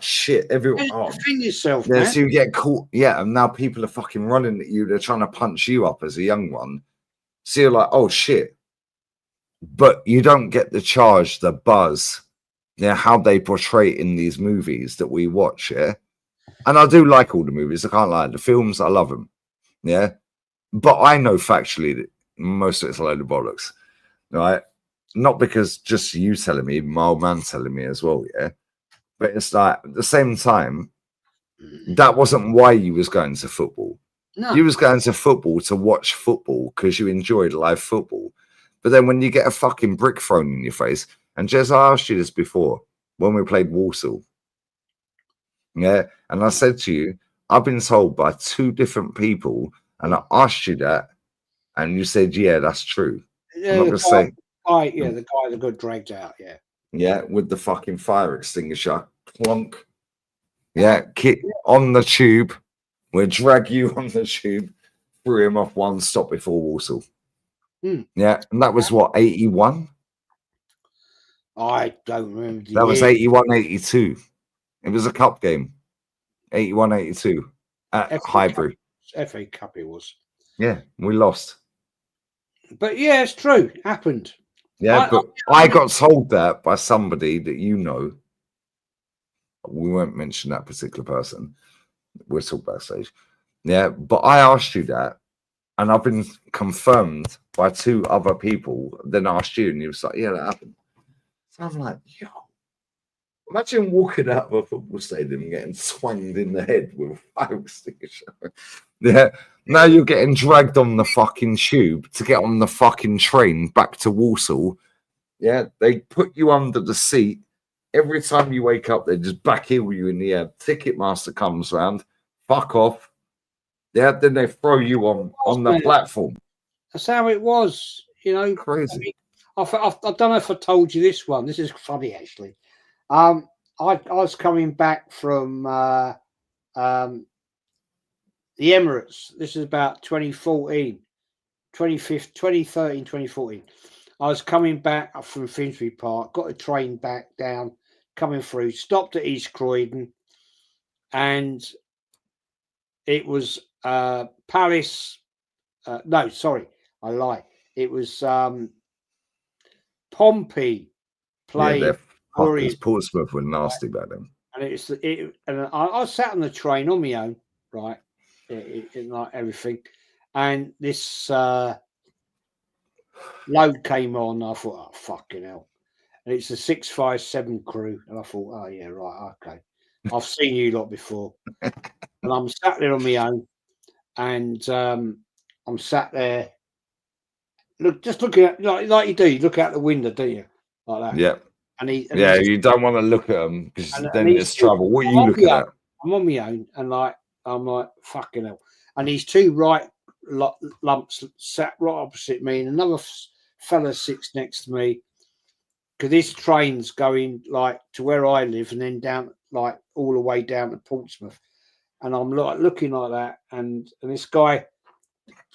shit. Everyone defend yourself, yeah, man. so you get caught, yeah, and now people are fucking running at you. They're trying to punch you up as a young one. So you're like, oh shit. But you don't get the charge, the buzz, yeah, how they portray it in these movies that we watch, yeah. And I do like all the movies, I can't lie. The films, I love them. Yeah. But I know factually that most of it's a load of bollocks. Right? Not because just you telling me, my old man telling me as well, yeah. But it's like at the same time, that wasn't why you was going to football. No. You was going to football to watch football because you enjoyed live football. But then when you get a fucking brick thrown in your face, and Jez, I asked you this before when we played Walsall. Yeah. And I said to you, I've been told by 2 different people, and I asked you that, and you said, yeah, that's true. Yeah, I'm not going to say. The guy that got dragged out, yeah. Yeah, with the fucking fire extinguisher. Plonk. Yeah, kit on the tube. We'll drag you on the tube. Threw him off one stop before Walsall. Yeah, and that was what, 81? I don't remember. That was 81, 82. It was a cup game. 81, 82 at Highbury. FA Cup it was. Yeah, we lost. But yeah, it's true. It happened. Yeah, but I got told that by somebody that you know. We won't mention that particular person. We'll talk backstage. Yeah, but I asked you that, and I've been confirmed by 2 other people. Then I asked you, and you was like, yeah, that happened. So I'm like, yo, imagine walking out of a football stadium and getting swanged in the head with a fire extinguisher. Yeah, now you're getting dragged on the fucking tube to get on the fucking train back to Walsall. Yeah, they put you under the seat. Every time you wake up, they just backheel you in the air. Ticketmaster comes round, fuck off. Yeah, then they throw you on the platform. That's how it was, you know. Crazy. I don't know if I told you this one. This is funny, actually. I was coming back from the Emirates. This is about 2013, 2014. I was coming back up from Finsbury Park, got a train back down, coming through, stopped at East Croydon, and it was Palace. No, sorry, I lie. It was Pompey playing. Yeah, Portsmouth were nasty back then. And I sat on the train on my own, right, in like everything, and this load came on. I thought, oh fucking hell! And it's a 657 crew, and I thought, oh yeah, right, okay, I've seen you lot before. And I'm sat there on my own, and I'm sat there, just looking at like you do. You look out the window, do you? Like that. Yeah. And you don't want to look at them because then there's trouble. What are you looking at? I'm on my own, and I'm like fucking hell. And these two right lumps sat right opposite me, and another fella sits next to me. Because this train's going like to where I live, and then down like all the way down to Portsmouth. And I'm like looking like that, and this guy,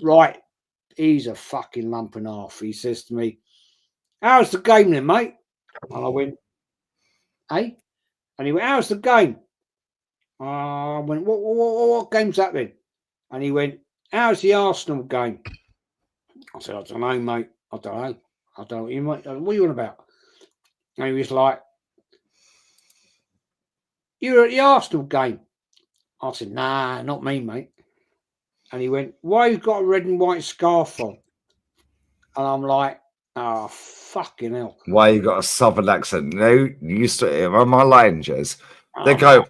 right, he's a fucking lump and a half. He says to me, "How's the game then, mate?" And I went, "Hey," and he went, "How's the game?" I went, "What game's that then?" And he went, "How's the Arsenal game?" I said, "I don't know, mate. I don't know. I don't know. You might, what are you on about?" And he was like, "You were at the Arsenal game." I said, "Nah, not me, mate." And he went, "Why you got a red and white scarf on?" And I'm like, "Oh, fucking hell." Why you got a southern accent? No, you used to on my line, Jez. They go,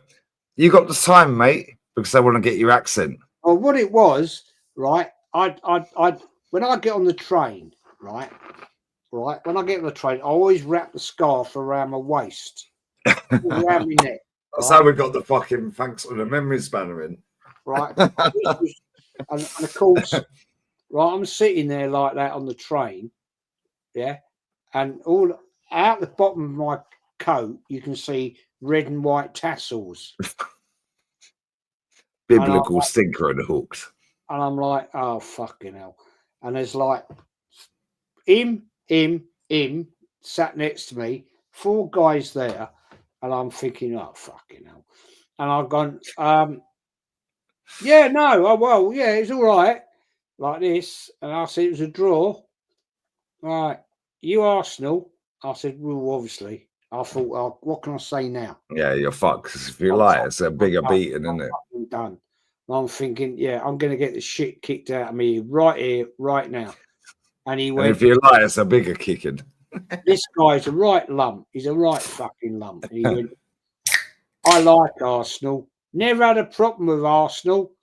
"You got the time, mate," because they want to get your accent. Well, what it was, right? I when I get on the train, right. When I get on the train, I always wrap the scarf around my waist, around my neck. That's how we got the fucking thanks for the memory spanner in. Right. and of course, right, I'm sitting there like that on the train, yeah, and all out the bottom of my coat, you can see red and white tassels. Biblical stinker and hooks. And I'm like, oh, fucking hell. And there's like him sat next to me, 4 guys there, and I'm thinking, oh, fucking hell. And I've gone, yeah, no, oh, well, yeah, it's all right, like this. And I said, it was a draw. Right, you Arsenal? I said, well, obviously. I thought, oh, what can I say now? Yeah, you're fucked. 'Cause if you lie, it's a bigger beating, isn't it? I'm done. And I'm thinking, yeah, I'm going to get the shit kicked out of me right here, right now. And he went, and if you lie, it's a bigger kicking. This guy's a right lump. He's a right fucking lump. And he went, I like Arsenal. Never had a problem with Arsenal.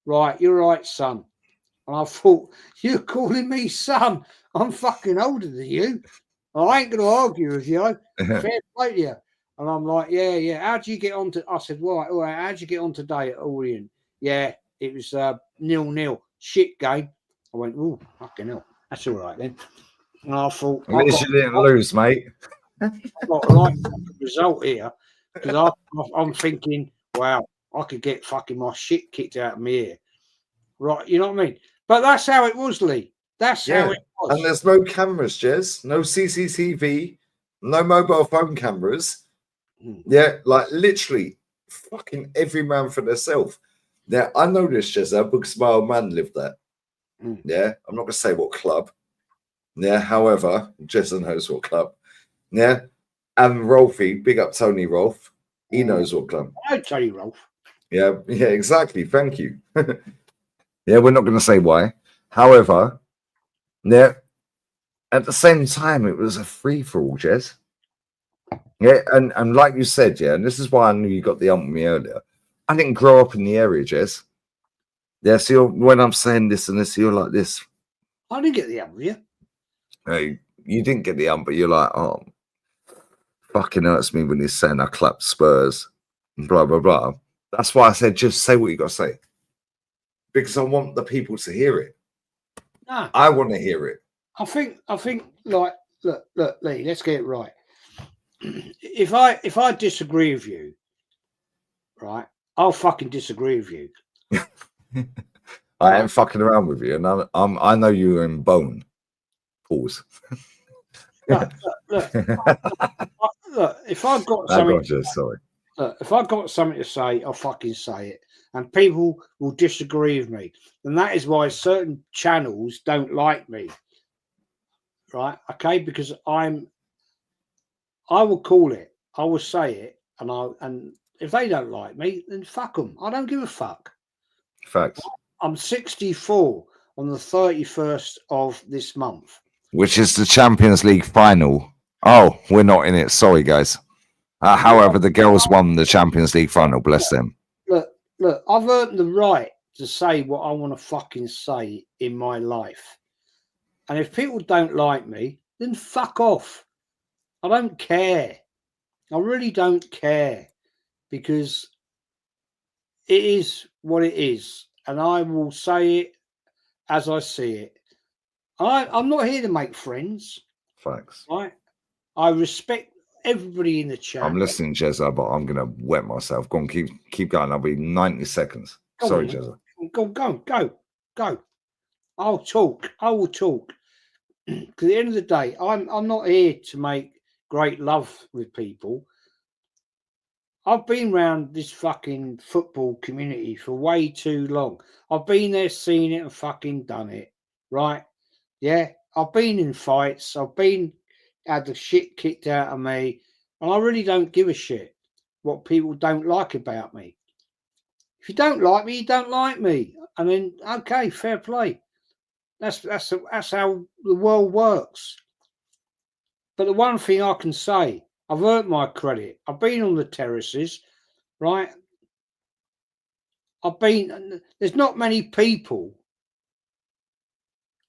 Right, you're right, son. And I thought, you're calling me son? I'm fucking older than you. I ain't going to argue with you. Fair play to you. And I'm like, yeah. How'd you get on to? I said, all right. How'd you get on today at Orient? Yeah, it was 0-0. Shit game. I went, oh, fucking hell. That's all right then. And I thought, at least you didn't lose, mate. I've got a right result here because I'm thinking, wow, I could get fucking my shit kicked out of me here. Right, you know what I mean? But that's how it was, Lee. That's how it was. And there's no cameras, Jez. No CCTV. No mobile phone cameras. Yeah, like literally fucking every man for themselves. Now, I know this, Jez, because my old man lived there. Yeah, I'm not going to say what club. Yeah, however, Jez knows what club. Yeah, and Rolfie, big up Tony Rolf. He knows what club. I know Tony Rolf. Yeah, exactly. Thank you. Yeah, we're not going to say why. However, yeah, at the same time, it was a free-for-all, Jez. Yeah, and like you said, yeah, and this is why I knew you got the ump with me earlier. I didn't grow up in the area, Jez. Yeah, so when I'm saying this and this, you're like this. I didn't get the ump, yeah. Hey, you didn't get the ump, but you're like, oh, fucking hurts me when he's saying I clapped Spurs, blah, blah, blah. That's why I said, just say what you got to say. because I want the people to hear it. No. I want to hear it. I think like look, Lee, let's get it right. If I disagree with you, right, I'll fucking disagree with you. I ain't fucking around with you, and I know you're in bone. Pause. Look, if I've got something, if I've got something to say, I'll fucking say it, and people will disagree with me, and that is why certain channels don't like me, right? Okay, because I will call it, I will say it, and if they don't like me, then fuck them. I don't give a fuck. Facts. I'm 64 on the 31st of this month. Which is the Champions League final. Oh, we're not in it. Sorry, guys. However, the girls won the Champions League final. Bless them. Look, I've earned the right to say what I want to fucking say in my life. And if people don't like me, then fuck off. I don't care. I really don't care, because it is what it is. And I will say it as I see it. I'm not here to make friends. Facts. Right? I respect everybody in the chat. I'm listening, Jezza, but I'm gonna wet myself. Go on, keep going. I'll be 90 seconds. Sorry, Jezza. Go. I'll talk. I will talk. Because at the end of the day, I'm not here to make great love with people. I've been around this fucking football community for way too long. I've been there, seen it, and fucking done it. Right? Yeah. I've been in fights. I've had the shit kicked out of me. And I really don't give a shit what people don't like about me. If you don't like me, you don't like me. I mean, okay, fair play. That's how the world works. But the one thing I can say, I've earned my credit. I've been on the terraces, right? There's not many people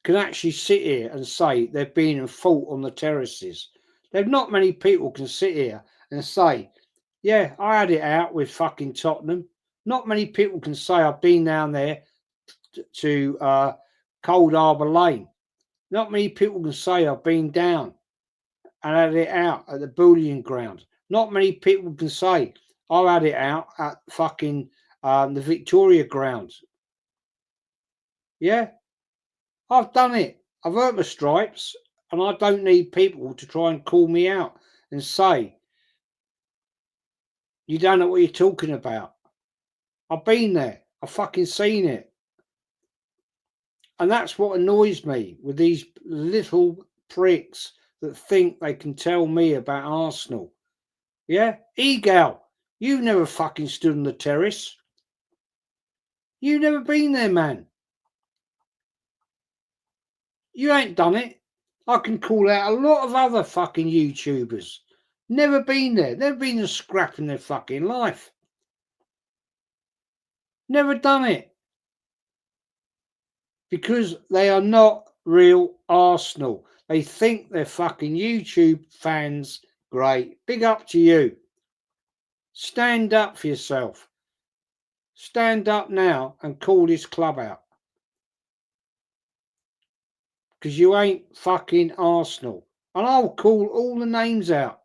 can actually sit here and say they've been and fought on the terraces. There's not many people can sit here and say, yeah, I had it out with fucking Tottenham. Not many people can say I've been down there to Cold Harbour Lane. Not many people can say I've been down and had it out at the Bullion Ground. Not many people can say I had it out at fucking the Victoria Ground. Yeah, I've done it. I've earned my stripes, and I don't need people to try and call me out and say, you don't know what you're talking about. I've been there. I've fucking seen it. And that's what annoys me with these little pricks that think they can tell me about Arsenal. Yeah? Egal, you've never fucking stood on the terrace. You've never been there, man. You ain't done it. I can call out a lot of other fucking YouTubers. Never been there. Never been a scrap in their fucking life. Never done it. Because they are not real Arsenal. They think they're fucking YouTube fans. Great. Big up to you. Stand up for yourself. Stand up now and call this club out. Because you ain't fucking Arsenal. And I'll call all the names out.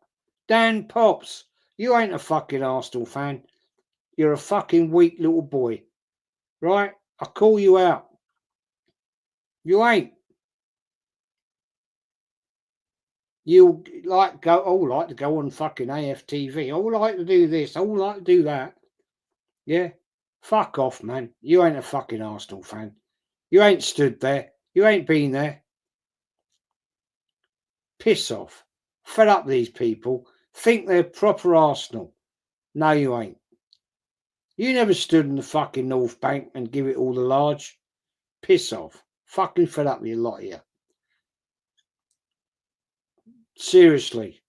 Dan Pops, you ain't a fucking Arsenal fan. You're a fucking weak little boy. Right? I'll call you out. You ain't. You like to go on fucking AFTV. I like to do this. I like to do that. Yeah? Fuck off, man. You ain't a fucking Arsenal fan. You ain't stood there. You ain't been there. Piss off. Fed up these people. Think they're proper Arsenal. No, you ain't. You never stood in the fucking North Bank and give it all the large. Piss off. Fucking fed up with a lot of you. Seriously.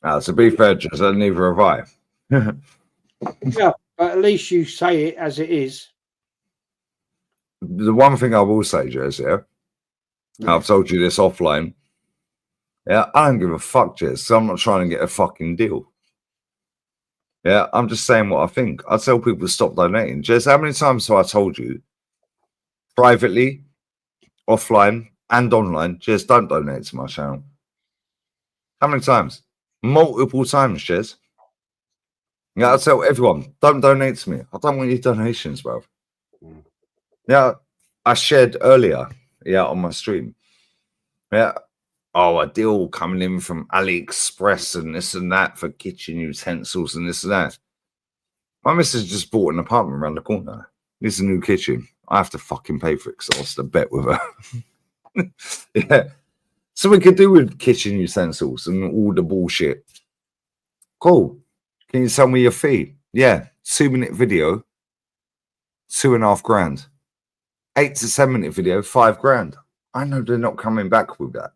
To be fair, Jezza, neither have I. Yeah, but at least you say it as it is. The one thing I will say, Jez, I've told you this offline. Yeah, I don't give a fuck, Jez, so I'm not trying to get a fucking deal. Yeah, I'm just saying what I think. I tell people to stop donating. Jez, how many times have I told you privately, offline, and online, just don't donate to my channel. How many times? Multiple times, Jez. Yeah, I tell everyone, don't donate to me. I don't want your donations, bro. Yeah, I shared earlier, on my stream. Yeah. Oh, a deal coming in from AliExpress and this and that for kitchen utensils and this and that. My missus just bought an apartment around the corner. It's a new kitchen. I have to fucking pay for it because I lost a bet with her. Yeah. So we could do with kitchen utensils and all the bullshit. Cool. Can you tell me your fee? Yeah. 2-minute video, 2.5 grand. 8 to 10-minute video, 5 grand. I know they're not coming back with that.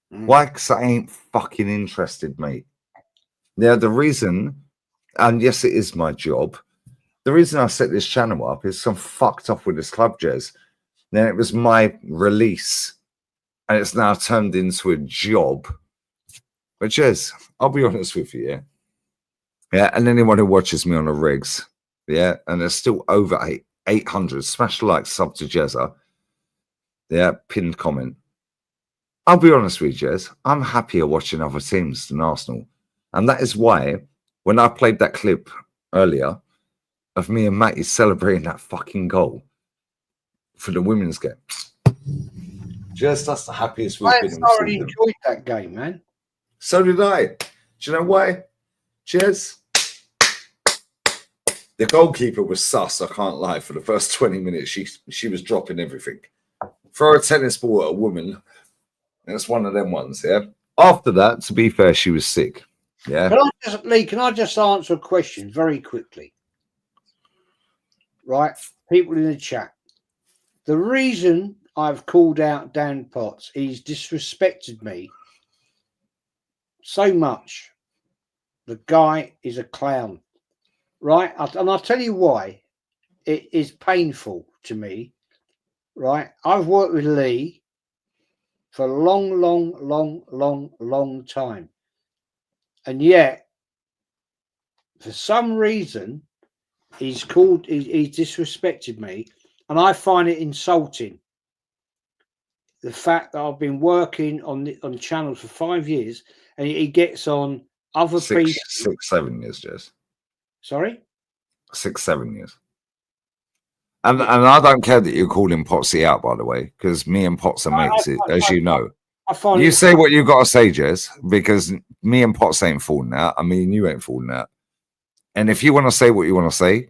Why? Because I ain't fucking interested, mate. Yeah, the reason, and yes, it is my job. The reason I set this channel up is some fucked off with this club, Jez. Then it was my release, and it's now turned into a job. But Jez, I'll be honest with you, yeah, and anyone who watches me on the rigs, yeah, and there's still over 800. Smash the like, sub to Jezza, yeah, pinned comment. I'll be honest with you, Jez, I'm happier watching other teams than Arsenal. And that is why, when I played that clip earlier of me and Matty celebrating that fucking goal for the women's game, Jez, that's the happiest we've been. I thoroughly enjoyed that game, man. So did I. Do you know why, Jez? The goalkeeper was sus, I can't lie. For the first 20 minutes, she was dropping everything. Throw a tennis ball at a woman. It's one of them ones, yeah. After that, to be fair, she was sick. Yeah. Can I just answer a question very quickly? Right, people in the chat. The reason I've called out Dan Potts, he's disrespected me so much. The guy is a clown, right? And I'll tell you why. It is painful to me, right? I've worked with Lee for a long time. And yet, for some reason, he's disrespected me. And I find it insulting. The fact that I've been working on channels for 5 years and he gets on other people. 7 years, Jez. Sorry? 6-7 years. And I don't care that you're calling Potsy out, by the way, because me and Potts are mates, as you know. You say what you got to say, Jez, because me and Potts ain't falling out. I mean, you ain't falling out. And if you want to say what you want to say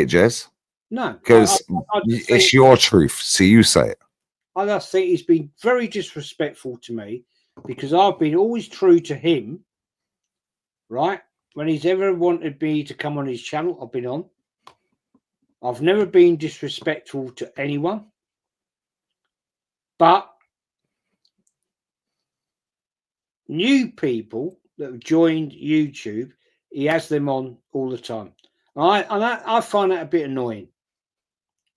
it, Jez. No. Because it's your truth, so you say it. I just think he's been very disrespectful to me because I've been always true to him, right? When he's ever wanted me to come on his channel, I've been on. I've never been disrespectful to anyone. But new people that have joined YouTube, he has them on all the time. I find that a bit annoying.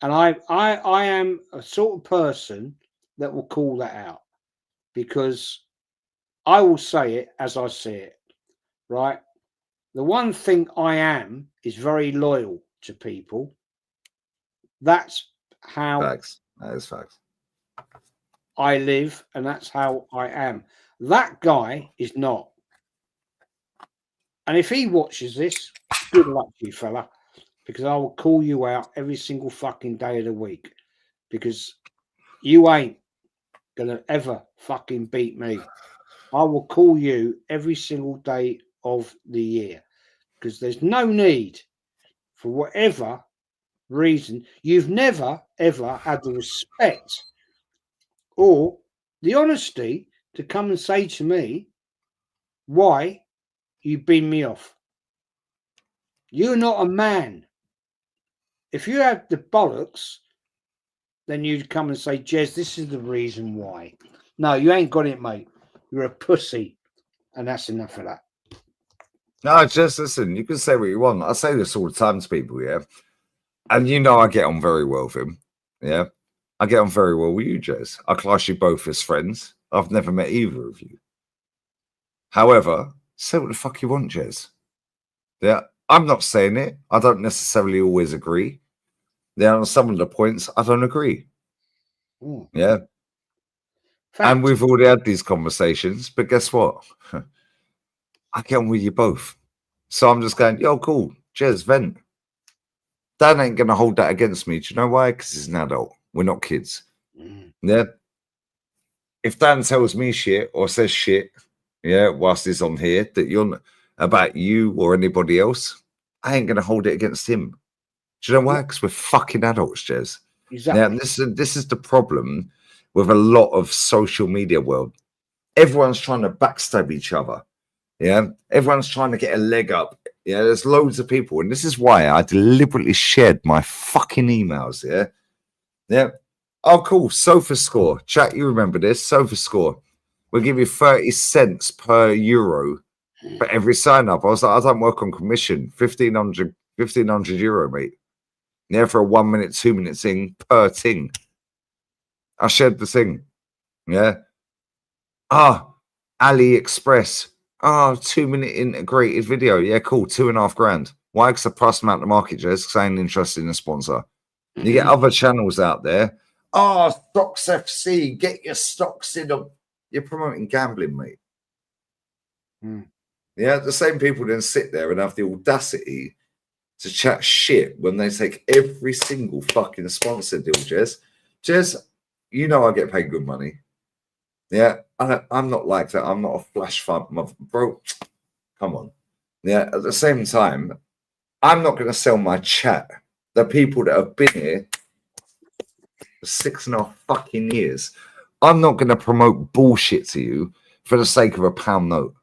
And I am a sort of person that will call that out because I will say it as I see it, right? The one thing I am is very loyal to people. That's how facts. That is facts. I live, and that's how I am. That guy is not. And if he watches this, good luck to you, fella, because I will call you out every single fucking day of the week because you ain't gonna ever fucking beat me. I will call you every single day of the year because there's no need for whatever reason. You've never ever had the respect or the honesty to come and say to me why you beam me off. You're not a man. If you had the bollocks, then you'd come and say, Jez, this is the reason why. No, you ain't got it, mate. You're a pussy. And that's enough of that. No, just listen, you can say what you want. I say this all the time to people, yeah. And you know I get on very well with him. Yeah. I get on very well with you, Jez. I class you both as friends. I've never met either of you. However, say what the fuck you want, Jez. Yeah. I'm not saying it. I don't necessarily always agree. Yeah, on some of the points, I don't agree. Mm. Yeah. And we've already had these conversations, but guess what? I get on with you both. So I'm just going, yo, cool. Cheers, vent. Dan ain't going to hold that against me. Do you know why? Because he's an adult. We're not kids. Yeah. If Dan tells me shit or says shit, yeah, whilst he's on here, that you're about you or anybody else, I ain't going to hold it against him. Do you know why? Because we're fucking adults, Jez. Exactly. Yeah, and this is the problem with a lot of social media world. Everyone's trying to backstab each other. Yeah, everyone's trying to get a leg up. Yeah, there's loads of people, and this is why I deliberately shared my fucking emails. Yeah, yeah. Oh, cool. Sofa score. Chat, you remember this? Sofa score. We'll give you 30 cents per euro for every sign up. I was like, I don't work on commission. 1,500 euro, mate. Yeah, for a 1 minute, 2 minute thing per thing. I shared the thing. Yeah. AliExpress. 2 minute integrated video. Yeah, cool. 2.5 grand. Why? Because I priced them out the market, Jez, because I ain't interested in a sponsor. You get other channels out there. Stocks FC. Get your stocks in them. You're promoting gambling, mate. Yeah, the same people then sit there and have the audacity to chat shit when they take every single fucking sponsor deal, Jez. Jez, you know I get paid good money. Yeah, I'm not like that. I'm not a flash fund, bro. Come on. Yeah, at the same time, I'm not going to sell my chat. The people that have been here for 6.5 fucking years, I'm not going to promote bullshit to you for the sake of a pound note.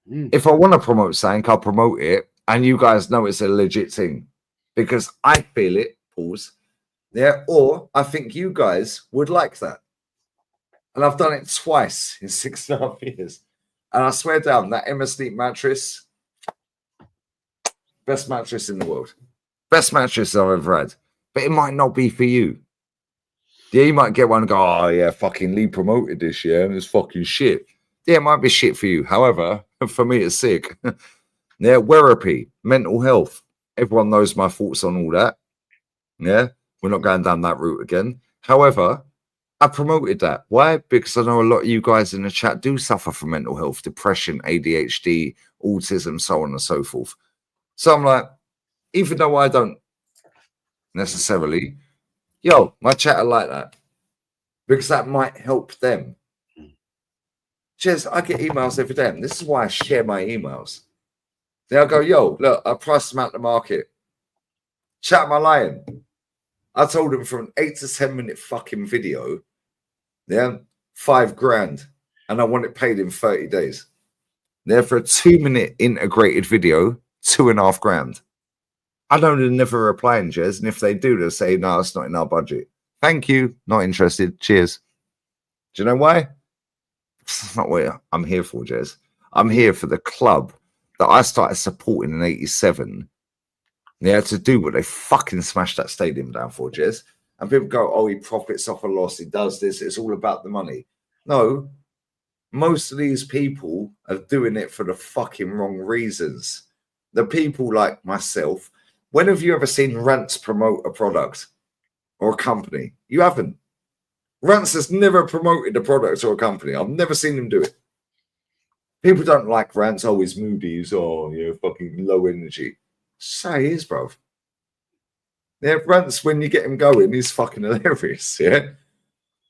If I want to promote something, I'll promote it, and you guys know it's a legit thing because I feel it. Pause. Yeah, or I think you guys would like that. And I've done it twice in 6.5 years. And I swear down, that Emma Sleep mattress, best mattress in the world. Best mattress I've ever had. But it might not be for you. Yeah, you might get one and go, oh, yeah, fucking Lee promoted this, yeah, and it's fucking shit. Yeah, it might be shit for you. However, for me, it's sick. Yeah, therapy, mental health. Everyone knows my thoughts on all that. Yeah, we're not going down that route again. However, I promoted that. Why? Because I know a lot of you guys in the chat do suffer from mental health, depression, ADHD, autism, so on and so forth. So I'm like, even though I don't necessarily, my chat are like that because that might help them. Cheers, I get emails every day. And this is why I share my emails. Then I go, look, I priced them out the market. Chat, am I lying? I told them for an 8 to 10 minute fucking video, yeah, 5 grand, and I want it paid in 30 days. There for a 2 minute integrated video, 2.5 grand. I know they're never replying, Jez, and if they do, they'll say, no, it's not in our budget. Thank you, not interested. Cheers. Do you know why? That's not what I'm here for, Jez. I'm here for the club that I started supporting in 87. Yeah, to do what they fucking smashed that stadium down for, Jez. And people go, oh, he profits off a loss. He does this. It's all about the money. No, most of these people are doing it for the fucking wrong reasons. The people like myself, when have you ever seen Rants promote a product or a company? You haven't. Rants has never promoted a product or a company. I've never seen him do it. People don't like Rants. Oh, he's moody. He's fucking low energy. So he is, bro. Yeah, Rants, when you get him going, he's fucking hilarious, yeah?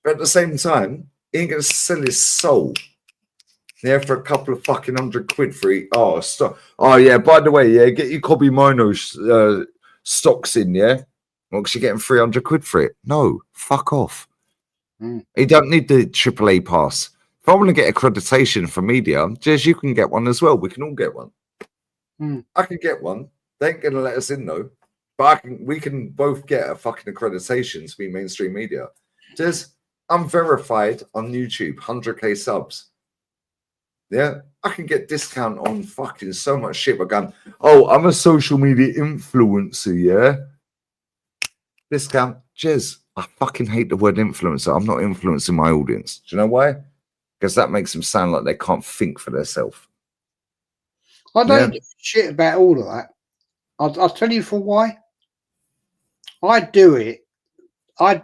But at the same time, he ain't going to sell his soul, yeah, for a couple of fucking £100 for it. Oh, stop. Oh, yeah, by the way, yeah, get your Kobe Mino stocks in, yeah? Well, because you're getting £300 for it. No, fuck off. You don't need the AAA pass. If I want to get accreditation for media, Jez, you can get one as well. We can all get one. I can get one. They ain't going to let us in, though. But we can both get a fucking accreditation to be mainstream media. Jez, I'm verified on YouTube, 100k subs. Yeah, I can get discount on fucking so much shit. But going, oh, I'm a social media influencer, yeah? Discount. Jez, I fucking hate the word influencer. I'm not influencing my audience. Do you know why? Because that makes them sound like they can't think for themselves. I don't give a shit about all of that. I'll tell you for why. I do it. I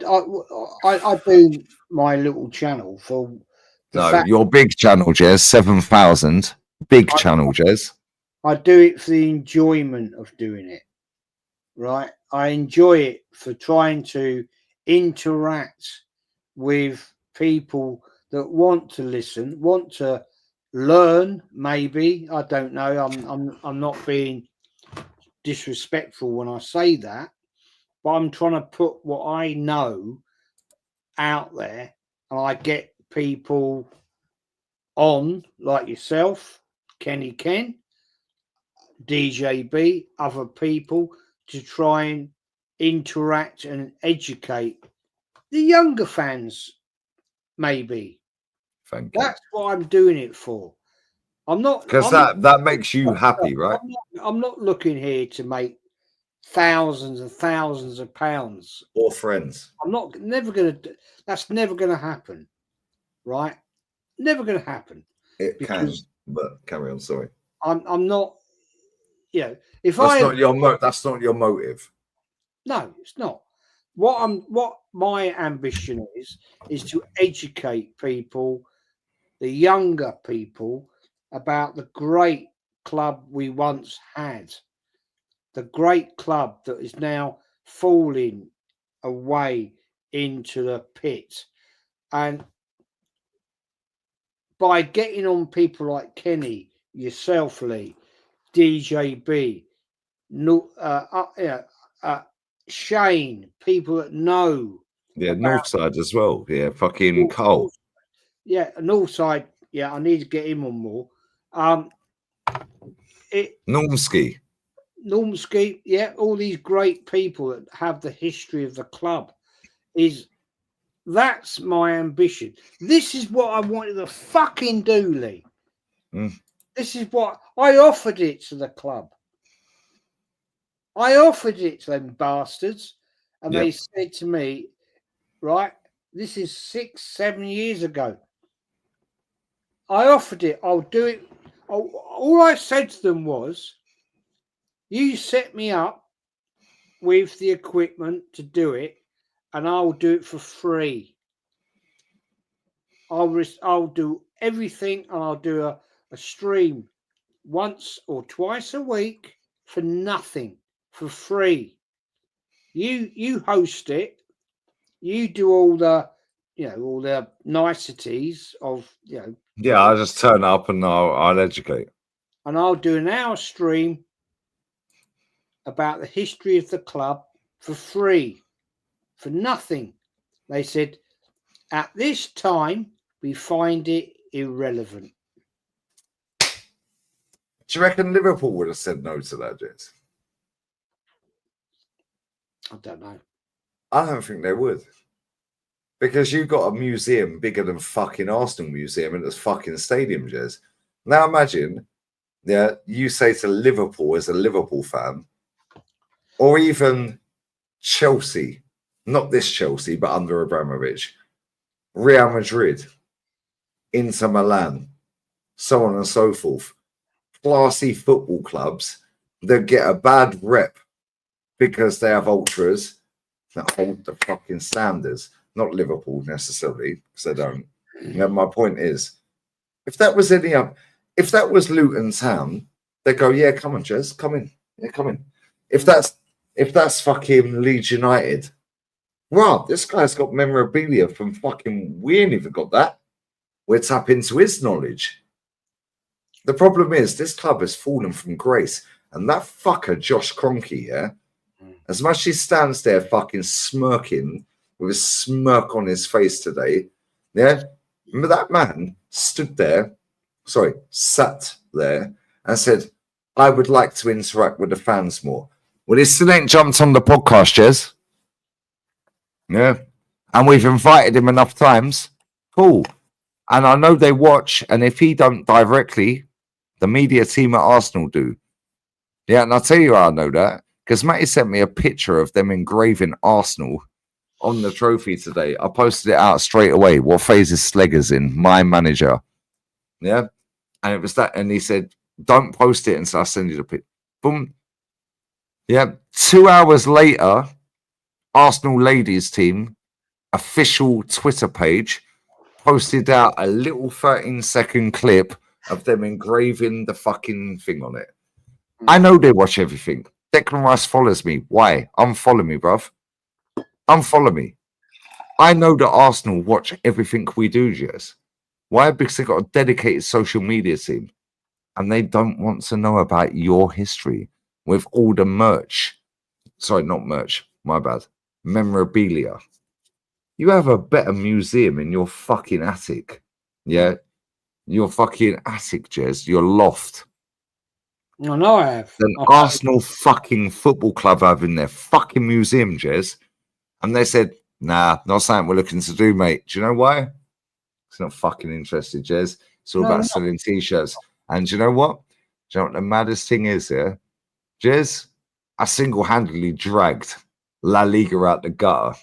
do my little channel for the No, fact your big channel, Jez, 7,000. Big channel, Jez. I do it for the enjoyment of doing it. Right? I enjoy it for trying to interact with people that want to listen, want to learn. Maybe I don't know. I'm not being disrespectful when I say that, but I'm trying to put what I know out there, and I get people on like yourself, Kenny Ken, DJB, other people to try and interact and educate the younger fans. Maybe Thank you. that's what I'm doing it for. I'm not Because that makes you happy, right? I'm not looking here to make thousands and thousands of pounds or friends. That's never gonna happen, right? Never gonna happen. It can, but carry on. Sorry, I'm not. If that's I not your that's not your motive. No, it's not. What my ambition is to educate people, the younger people, about the great club we once had, the great club that is now falling away into the pit. And by getting on people like Kenny, yourself, Lee, DJB, Shane, people that know. Yeah, Northside as well. Yeah, fucking Cole. Yeah, Northside. Yeah, I need to get him on more. Normski. Yeah, all these great people that have the history of the club. That's my ambition. This is what I wanted to fucking do, Lee. This is what I offered it to the club. I offered it to them bastards, and they said to me, right, this is 6-7 years ago. I offered it. I'll do it. All I said to them was, you set me up with the equipment to do it, and I'll do it for free. I'll do everything, and I'll do a stream once or twice a week for nothing, for free. You host it. You do all the niceties of Yeah, I'll just turn up and I'll educate. And I'll do an hour stream about the history of the club for free, for nothing. They said, at this time, we find it irrelevant. Do you reckon Liverpool would have said no to that, Jez? I don't know. I don't think they would. Because you've got a museum bigger than fucking Arsenal Museum and it's fucking stadium, Jez. Now imagine, you say to Liverpool as a Liverpool fan, or even Chelsea, not this Chelsea, but under Abramovich, Real Madrid, Inter Milan, so on and so forth. Classy football clubs that get a bad rep because they have ultras that hold the fucking standards. Not Liverpool necessarily, because they don't. And my point is, if that was if that was Luton Town, they go, yeah, come on, Jez, come in. Yeah, come in. If that's fucking Leeds United, wow, this guy's got memorabilia from fucking, we ain't even got that. We'll tap into his knowledge. The problem is, this club has fallen from grace. And that fucker, Josh Kroenke, yeah, as much as he stands there fucking smirking with a smirk on his face today, yeah, remember that man sat there and said, I would like to interact with the fans more. Well, he still ain't jumped on the podcast, Jez. Yeah. And we've invited him enough times. Cool. And I know they watch, and if he don't directly, the media team at Arsenal do. Yeah, and I'll tell you how I know that. Because Matty sent me a picture of them engraving Arsenal on the trophy today. I posted it out straight away. What phase is Slegers in? My manager. Yeah. And it was that. And he said, don't post it until I send you the picture. Boom. Yeah. 2 hours later, Arsenal ladies team official Twitter page posted out a little 13-second clip of them engraving the fucking thing on it. I know they watch everything. Declan Rice follows me. Why? Unfollow me, bruv. Unfollow me. I know that Arsenal watch everything we do, Jess. Why? Because they've got a dedicated social media team. And they don't want to know about your history with all the merch. Sorry, not merch. My bad. Memorabilia. You have a better museum in your fucking attic. Yeah? Your fucking attic, Jez. Your loft. I know I have. Than Arsenal fucking football club have in their fucking museum, Jez. And they said, nah, not something we're looking to do, mate. Do you know why? It's not fucking interested, Jez. It's all about selling t-shirts. And do you know what? Do you know what the maddest thing is here? Jez, I single-handedly dragged La Liga out the gutter.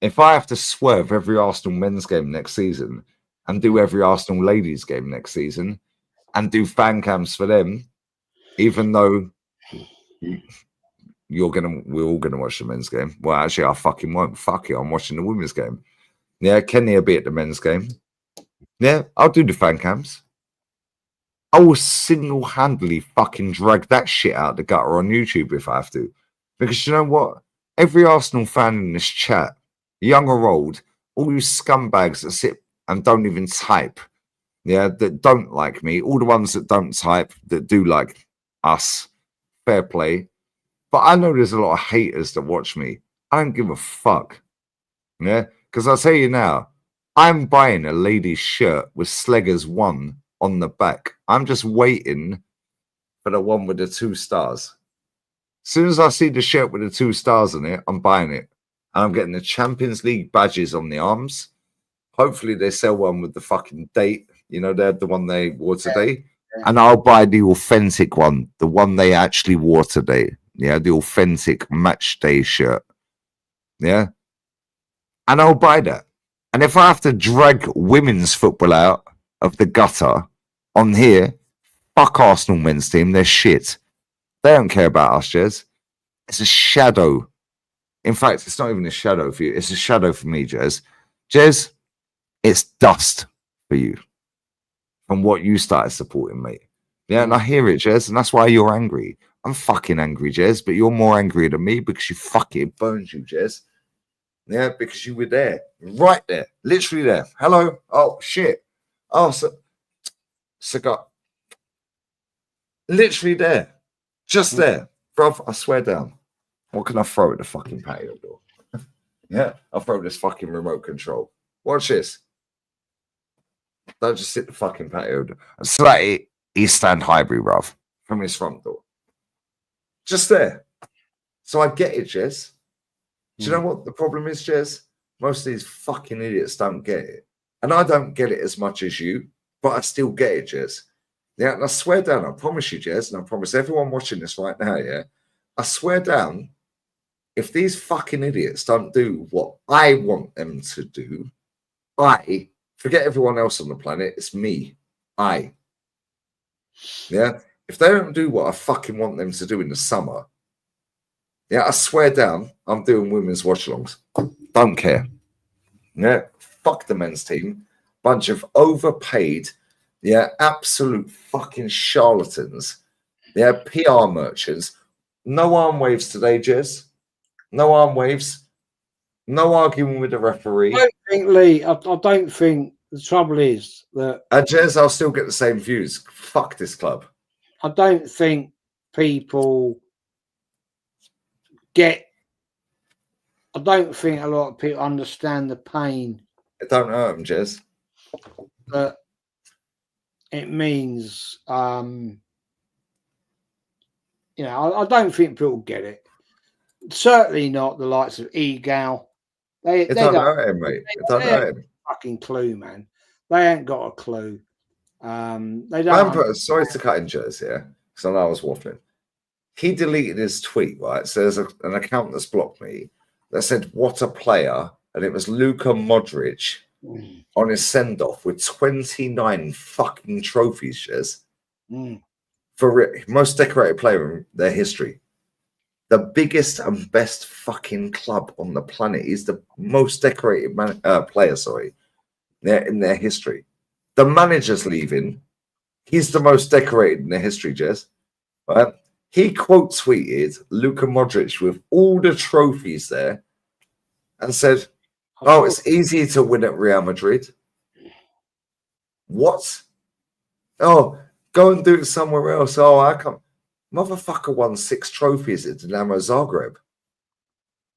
If I have to swerve every Arsenal men's game next season and do every Arsenal ladies game next season and do fan cams for them, even though we're all gonna watch the men's game. Well, actually, I fucking won't. Fuck it, I'm watching the women's game. Yeah, Kenny will be at the men's game. Yeah, I'll do the fan cams. I will single-handedly fucking drag that shit out the gutter on YouTube if I have to. Because you know what? Every Arsenal fan in this chat, young or old, all you scumbags that sit and don't even type, yeah, that don't like me, all the ones that don't type, that do like us, fair play. But I know there's a lot of haters that watch me. I don't give a fuck. Yeah, because I'll tell you now, I'm buying a lady's shirt with Slegers 1 on the back. I'm just waiting for the one with the 2 stars. As soon as I see the shirt with the 2 stars on it, I'm buying it. And I'm getting the Champions League badges on the arms. Hopefully they sell one with the fucking date. You know, they're the one they wore today. And I'll buy the authentic one, the one they actually wore today. Yeah, the authentic Matchday shirt. Yeah. And I'll buy that. And if I have to drag women's football out of the gutter on here, fuck Arsenal men's team. They're shit. They don't care about us, Jez. It's a shadow. In fact, it's not even a shadow for you. It's a shadow for me, Jez. Jez, it's dust for you from what you started supporting, mate. Yeah, and I hear it, Jez, and that's why you're angry. I'm fucking angry, Jez, but you're more angry than me because you fucking burned you, Jez. Yeah, because you were there. Right there. Literally there. Hello? Oh, shit. Oh, cigar. Literally there. Just there. Bruv, I swear down. What can I throw at the fucking patio door? Yeah, I'll throw this fucking remote control. Watch this. Don't just sit the fucking patio door. It's like East Stand Highbury, bruv, from his front door. Just there. So I get it, Jez. Do you know what the problem is, Jez? Most of these fucking idiots don't get it. And I don't get it as much as you, but I still get it, Jez. Yeah, and I swear down, I promise you, Jez, and I promise everyone watching this right now, yeah, I swear down, if these fucking idiots don't do what I want them to do, I forget everyone else on the planet, it's me. Yeah, if they don't do what I fucking want them to do in the summer, yeah, I swear down, I'm doing women's watch-alongs. Don't care. Yeah, fuck the men's team. Bunch of overpaid, yeah, absolute fucking charlatans. Yeah, PR merchants. No arm waves today, Jez. No arm waves. No arguing with the referee. I don't think, Lee, I don't think the trouble is that... And Jez, I'll still get the same views. Fuck this club. I don't think people get... I don't think a lot of people understand the pain. It don't hurt them, Jez. That it means... you know, I don't think people get it. Certainly not the likes of Egal. They don't hurt him, mate. It don't hurt him. Fucking clue, man. They ain't got a clue. They don't. Sorry to cut in, Jez, yeah, because I know I was waffling. He deleted his tweet, right? So there's an account that's blocked me that said, "What a player," and it was Luka Modric on his send-off with 29 fucking trophies, Jez. For most decorated player in their history. the biggest and best fucking club on the planet. He's the most decorated player, in their history. The manager's leaving. He's the most decorated in their history, Jez. Right? He quote tweeted Luka Modric with all the trophies there and said, "Oh, it's easy to win at Real Madrid." What? Oh, go and do it somewhere else. Oh, I can't. Motherfucker won 6 trophies at Dinamo Zagreb.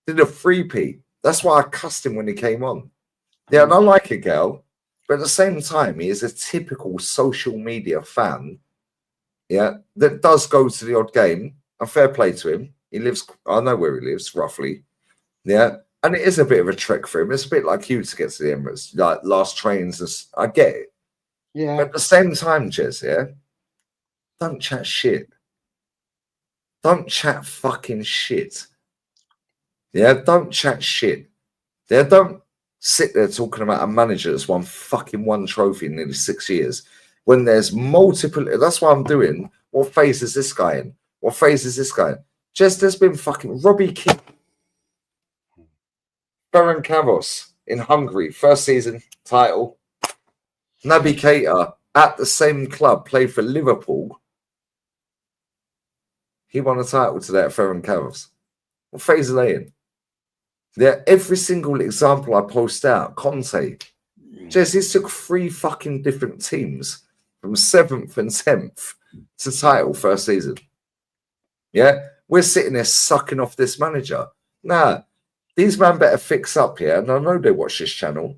Did a 3-peat. That's why I cussed him when he came on. Yeah, and I like Egal, but at the same time, he is a typical social media fan. Yeah, that does go to the odd game. And fair play to him. He lives. I know where he lives roughly. Yeah, and it is a bit of a trek for him. It's a bit like you to get to the Emirates, like last trains. I get it. Yeah. But at the same time, Jez, yeah, don't chat shit. Don't chat fucking shit. Yeah, don't chat shit. Yeah, don't sit there talking about a manager that's won fucking 1 trophy in nearly 6 years when there's multiple. That's what I'm doing. What phase is this guy in? What phase is this guy in? Just there's been fucking Robbie King, Baron Kavos in Hungary, first season title. Naby Keita at the same club, played for Liverpool. He won a title today at Ferran Cavs. What phase are they in? Yeah, every single example I post out, Conte, Jesse took 3 fucking different teams from 7th and 10th to title first season. Yeah, we're sitting there sucking off this manager. Nah, these men better fix up here, and I know they watch this channel.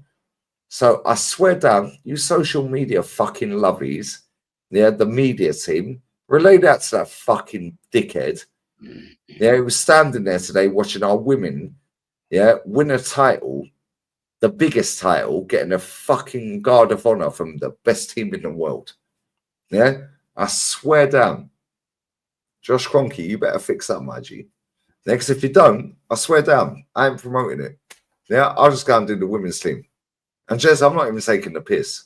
So I swear down, you social media fucking lovies, yeah, the media team, relay that to that fucking dickhead. Yeah, he was standing there today watching our women, yeah, win a title, the biggest title, getting a fucking guard of honor from the best team in the world. Yeah, I swear down. Josh Kroenke, you better fix up, my G. Next, if you don't, I swear down, I ain't promoting it. Yeah, I'll just go and do the women's team. And Jez, I'm not even taking the piss.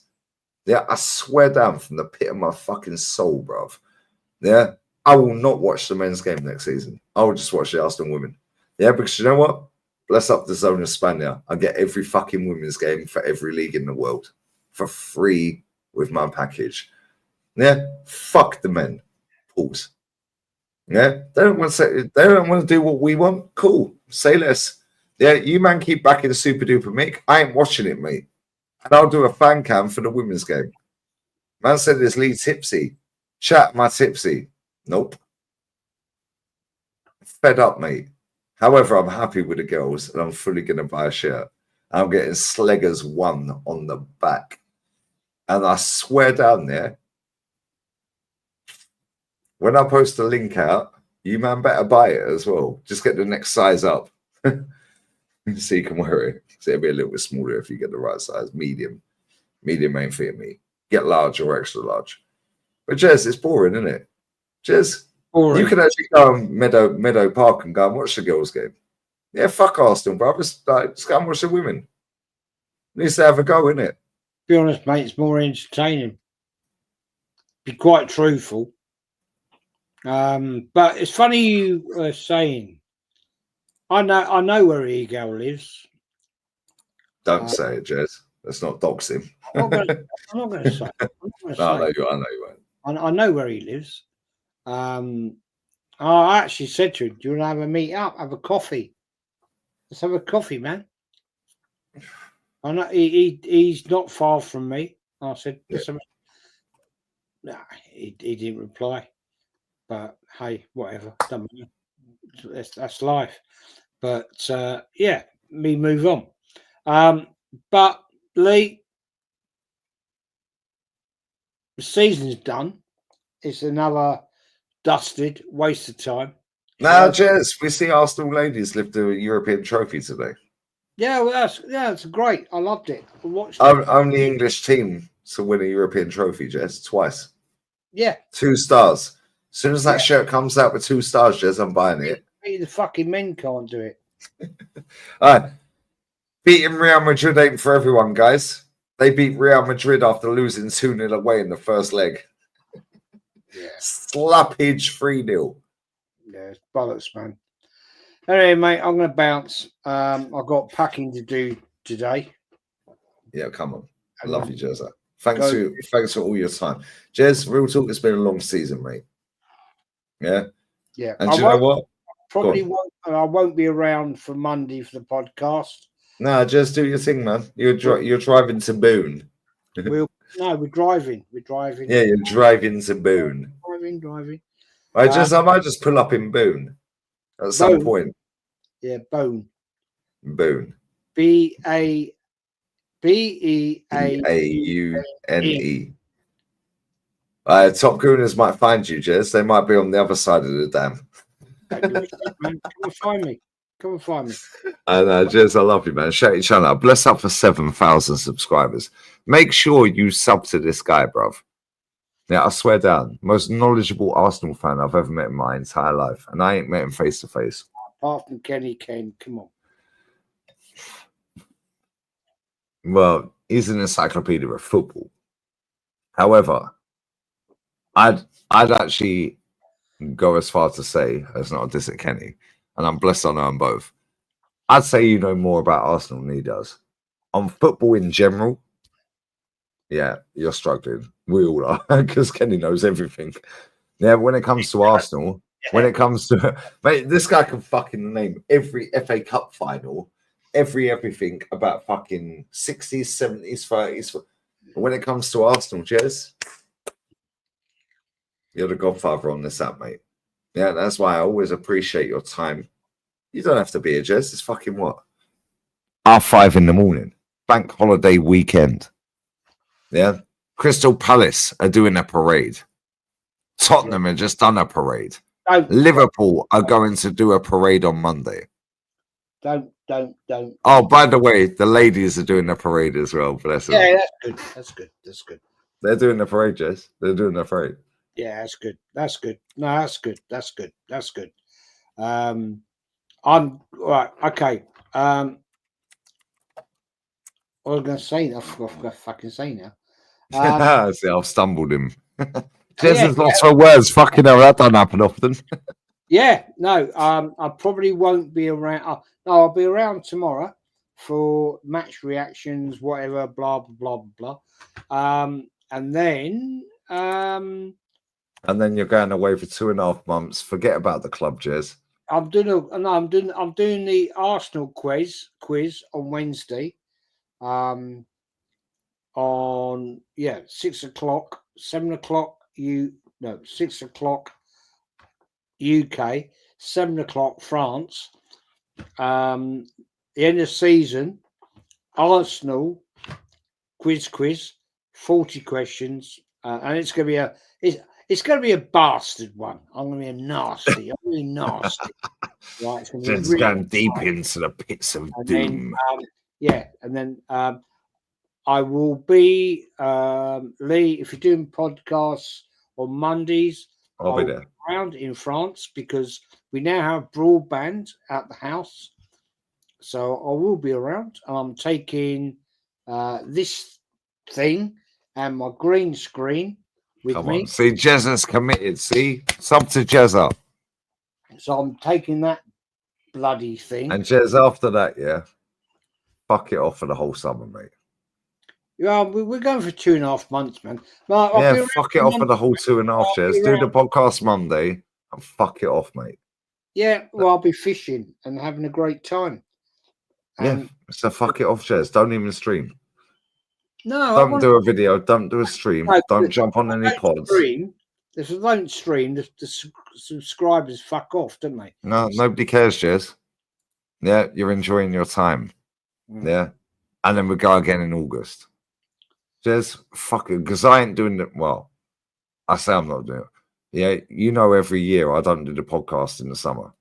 Yeah, I swear down from the pit of my fucking soul, bruv. Yeah, I will not watch the men's game next season. I will just watch the Arsenal women. Yeah, because you know what? Bless up the zone of Spania. I get every fucking women's game for every league in the world for free with my package. Yeah, fuck the men. Pause. Yeah, they don't want to do what we want. Cool, say less. Yeah, you man keep backing Super Duper Mick. I ain't watching it, mate. And I'll do a fan cam for the women's game. Man said this Lee tipsy. Chat my tipsy. Nope. Fed up, mate. However, I'm happy with the girls and I'm fully going to buy a shirt. I'm getting Slegers 1 on the back. And I swear down there, when I post the link out, you man better buy it as well. Just get the next size up. So you can wear it. So it'll be a little bit smaller if you get the right size. Medium. Medium ain't fit me. Get large or extra large. But Jez, it's boring, isn't it? Jez, you can actually go on Meadow Park and go and watch the girls' game. Yeah, fuck Arsenal, bro. Just go and watch the women. At least they have a go, innit? Be honest, mate, it's more entertaining. Be quite truthful. But it's funny you were saying. I know where Egal lives. Don't say it, Jez. Let's not dox him. I'm not going to say it. I know you won't. I know where he lives. I actually said to him, "Do you want to have a meet up? Have a coffee? Let's have a coffee, man." I know he's not far from me. I said, "Nah." He didn't reply. But hey, whatever. That's life. But yeah, me move on. But Lee, the season's done. It's another dusted waste of time. Now, Jez, we see Arsenal ladies lift the European trophy today. Yeah, well, that's great. I loved it. I watched Only English team to win a European trophy, Jez, twice. Yeah. 2 stars. As soon as that shirt comes out with 2 stars, Jez, I'm buying it. The fucking men can't do it. All right. Beating Real Madrid ain't for everyone, guys. They beat Real Madrid after losing 2-0 away in the first leg. Yeah. Slappage 3-0. Yeah, it's bollocks, man. Anyway, mate, I'm going to bounce. I've got packing to do today. Yeah, come on. I love you, Jezza. Thanks for all your time. Jez, real talk, it's been a long season, mate. Yeah? Yeah. And do you know what? Probably won't. I won't be around for Monday for the podcast. No, just do your thing, man. You're driving to Boone. We're driving. We're driving. Yeah, you're driving to Boone. Driving. I might just pull up in Boone at some point. Yeah, Boone. Boone. B-A-U-N-E. Top Gooners might find you, Jez. They might be on the other side of the dam. Man, come and find me. Come and find me. And Jez, I love you, man. Shout your channel out. Bless up for 7,000 subscribers. Make sure you sub to this guy, bruv. Yeah, I swear down. Most knowledgeable Arsenal fan I've ever met in my entire life. And I ain't met him face to face. Apart from Kenny Kane, come on. Well, he's an encyclopedia of football. However, I'd actually go as far to say, it's not a diss at Kenny, and I'm blessed I know them both. I'd say you know more about Arsenal than he does. On football in general, yeah, you're struggling. We all are, because Kenny knows everything. Yeah, when it comes to Arsenal, when it comes to... Mate, this guy can fucking name every FA Cup final, everything about fucking 60s, 70s, 30s. But when it comes to Arsenal, Jez, you're the godfather on this app, mate. Yeah, that's why I always appreciate your time. You don't have to be a Jez. It's fucking what? 5:30 in the morning. Bank holiday weekend. Yeah. Crystal Palace are doing a parade. Tottenham have just done a parade. Liverpool are going to do a parade on Monday. Don't. Oh, by the way, the ladies are doing a parade as well. Bless them. Yeah, that's good. They're doing the parade, Jess. They're doing the parade. Yeah, that's good. No, that's good. I'm right. Okay. What was I going to say? I forgot what I fucking say now. See, I've stumbled him. Jess has lost her words. Fucking hell, that don't happen often. Yeah, no. I probably won't be around. No, I'll be around tomorrow for match reactions, whatever. Blah blah blah blah. And then you're going away for 2.5 months. Forget about the club, Jez. I'm doing the Arsenal quiz on Wednesday. On 6 o'clock, 7 o'clock 6 o'clock UK, 7 o'clock France. The end of season, Arsenal quiz, 40 questions, and it's going to be it's going to be a bastard one. I'm going to be a nasty. I'm going to be nasty. Right, it's going to be just going deep into the pits of doom. And then I will be Lee. If you're doing podcasts on Mondays, I'll be there around in France because we now have broadband at the house, so I will be around. I'm taking this thing and my green screen with me. See, Jezza's committed. See, sub to Jezza. So I'm taking that bloody thing. And Jez, after that, yeah, fuck it off for the whole summer, mate. Yeah, we're going for 2.5 months, man. Yeah, fuck it off for the whole 2.5, Jez. Do the podcast Monday and fuck it off, mate. Yeah, well, I'll be fishing and having a great time. Yeah, so fuck it off, Jez. Don't even stream. No, don't do a video. Don't do a stream. No, don't jump on any pods. If I don't stream, the subscribers fuck off, don't they? No, nobody cares, Jez. Yeah, you're enjoying your time. Yeah, and then we go again in August. Jez, fuck it, because I ain't doing it. Well, I say I'm not doing it. Yeah, you know, every year I don't do the podcast in the summer.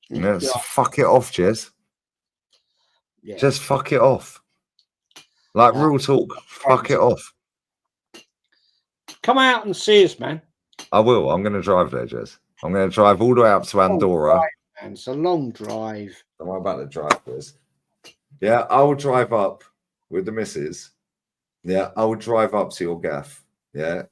Yeah, so fuck it off, Jez. Yeah. Just fuck it off. Like real talk, fuck it off. Come out and see us, man. I will. I'm going to drive there, Jez. I'm going to drive all the way up to Andorra. And it's a long drive. Don't worry about the drive, Jez. Yeah, I will drive up with the missus. Yeah, I will drive up to your gaff. Yeah,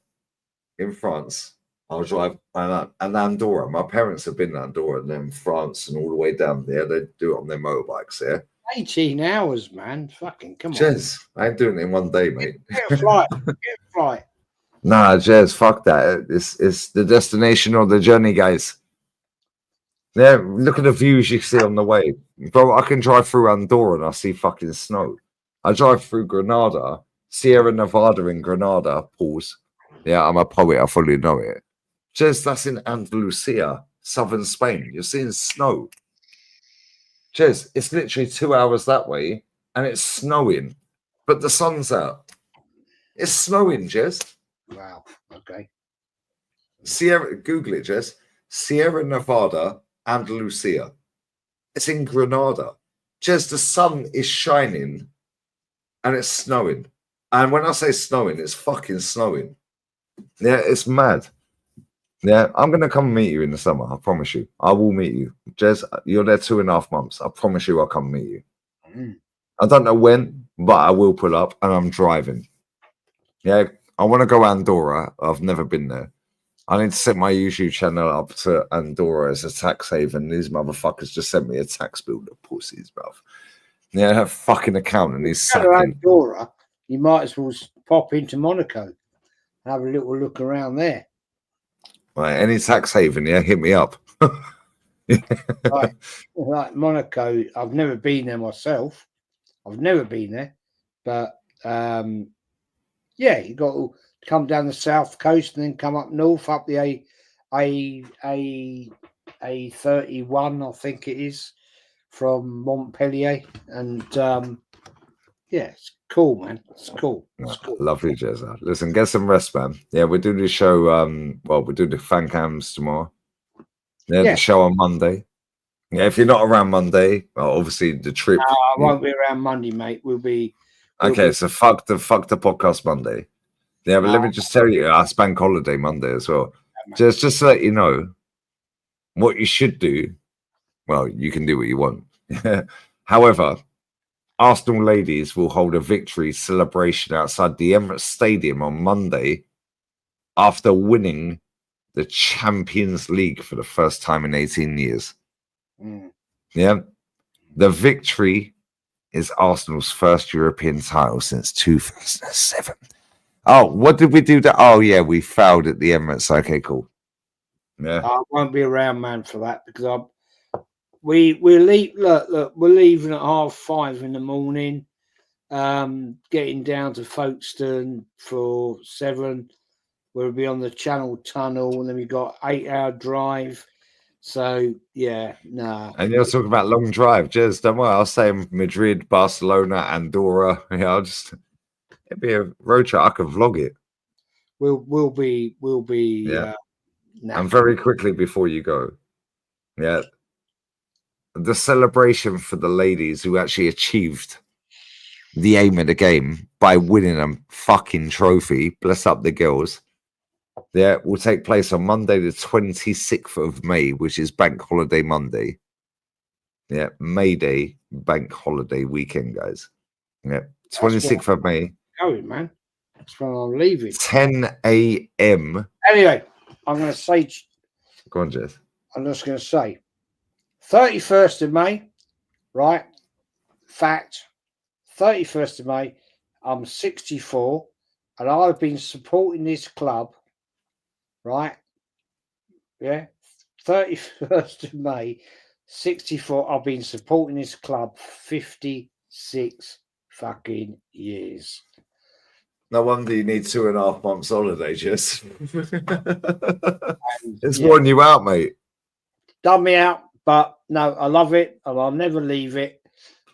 in France. I'll drive and Andorra. My parents have been to Andorra and then France and all the way down there. They do it on their motorbikes there. 18 hours, man. Fucking come on. Jez, I ain't doing it in one day, mate. Get a flight. Get a flight. Nah, Jez, fuck that. It's the destination or the journey, guys. Yeah, look at the views you see on the way. Bro, I can drive through Andorra and I see fucking snow. I drive through Granada, Sierra Nevada in Granada, pause. Yeah, I'm a poet, I fully know it. Jez, that's in Andalusia, southern Spain. You're seeing snow. Jez, it's literally 2 hours that way and it's snowing, but the sun's out. It's snowing, Jez. Wow, okay. Google it, Jez. Sierra Nevada, Andalusia. It's in Granada. Jez, the sun is shining and it's snowing. And when I say snowing, it's fucking snowing. Yeah, it's mad. Yeah, I'm going to come meet you in the summer. I promise you. I will meet you. Jez, you're there 2.5 months. I promise you I'll come meet you. I don't know when, but I will pull up and I'm driving. Yeah, I want to go Andorra. I've never been there. I need to set my YouTube channel up to Andorra as a tax haven. These motherfuckers just sent me a tax bill to pussies, bruv. Yeah, have fucking account and he's Go to Andorra, you might as well pop into Monaco and have a little look around there. Right, any tax haven, yeah, hit me up. Like Monaco, I've never been there myself. I've never been there, but yeah, you got to come down the south coast and then come up north up the A31, I think it is, from Montpellier, and yeah, it's cool, man. It's cool. It's cool. Lovely, Jezza. Listen, get some rest, man. Yeah, we're doing the show. Well, we're doing the fan cams tomorrow. Yeah, the show on Monday. Yeah, if you're not around Monday, well, obviously the trip. I won't be around Monday, mate. We'll be okay. So fuck the podcast Monday. Yeah, but let me just tell you, I bank holiday Monday as well. Just to let you know what you should do. Well, you can do what you want. However, Arsenal ladies will hold a victory celebration outside the Emirates Stadium on Monday after winning the Champions League for the first time in 18 years. Yeah. The victory is Arsenal's first European title since 2007. Oh, what did we do? Oh, yeah, we fouled at the Emirates. Okay, cool. Yeah. I won't be around, man, for that because we're leaving at 5:30 in the morning, getting down to Folkestone for 7. We'll be on the Channel Tunnel, and then we got 8-hour drive. So yeah, nah. And you're talking about long drive, Jez. Don't worry, I'll say Madrid, Barcelona, Andorra. Yeah, it'll be a road trip. I can vlog it. We'll be. Yeah. And very quickly before you go, yeah, the celebration for the ladies who actually achieved the aim of the game by winning a fucking trophy. Bless up the girls. Yeah, will take place on Monday, the 26th of May, which is Bank Holiday Monday. Yeah, May Day, Bank Holiday weekend, guys. Yeah, 26th of May. Going, man. That's when I'm leaving. 10 a.m. Anyway, I'm going to say. Go on, Jess. I'm just going to say 31st of May, right? Fact, 31st of May, I'm 64, and I've been supporting this club, right? Yeah, 31st of May, 64. I've been supporting this club 56 fucking years. No wonder you need 2.5 months holiday, Jess. It's worn you out, mate. Done me out, but no, I love it and I'll never leave it.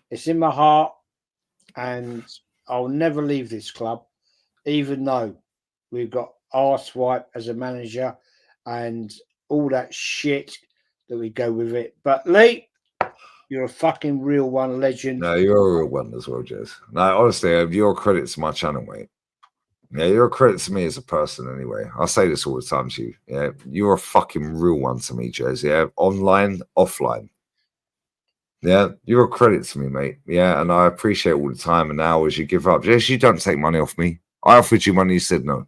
It's in my heart and I'll never leave this club, even though we've got Arswipe as a manager and all that shit that we go with it. But Lee, you're a fucking real one, legend. No, you're a real one as well, Jess. No, honestly, you're a credit to my channel, mate. Yeah, you're a credit to me as a person anyway. I say this all the time to you. Yeah, you're a fucking real one to me, Jez. Yeah, online, offline. Yeah, you're a credit to me, mate. Yeah, and I appreciate all the time and hours you give up. Jez, you don't take money off me. I offered you money, you said no.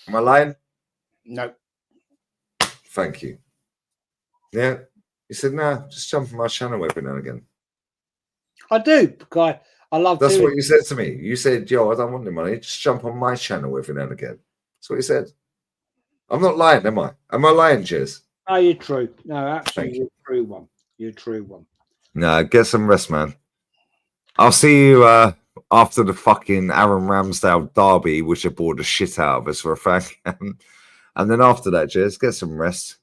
Am I lying? No. Thank you. Yeah. He said, nah, just jump on my channel every now and again. I do, because I love That's doing what you said to me. You said, yo, I don't want the money. Just jump on my channel every now and again. That's what you said. I'm not lying, am I? Am I lying, Jez? Oh, you're true. No, absolutely, you're a true one. You're a true one. Nah, get some rest, man. I'll see you after the fucking Aaron Ramsdale derby, which have bored the shit out of us for a fact. And then after that, Jez, get some rest.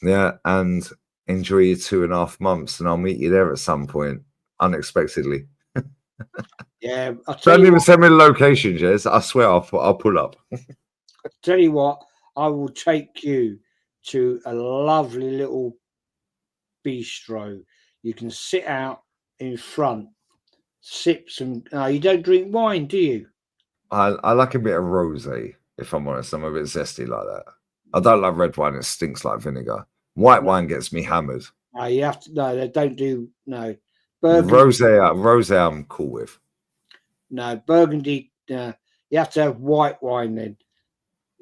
Yeah, and enjoy your 2.5 months, and I'll meet you there at some point, unexpectedly. Yeah, Don't even send me the location, Jez. I swear I'll pull up. I'll tell you what, I will take you to a lovely little bistro. You can sit out in front, sip some. You don't drink wine, do you? I like a bit of rosé, if I'm honest. I'm a bit zesty like that. I don't like red wine. It stinks like vinegar. White wine gets me hammered. You have to. No, they don't do. No, Burgundy. Rosé, I'm cool with. No, Burgundy. You have to have white wine then,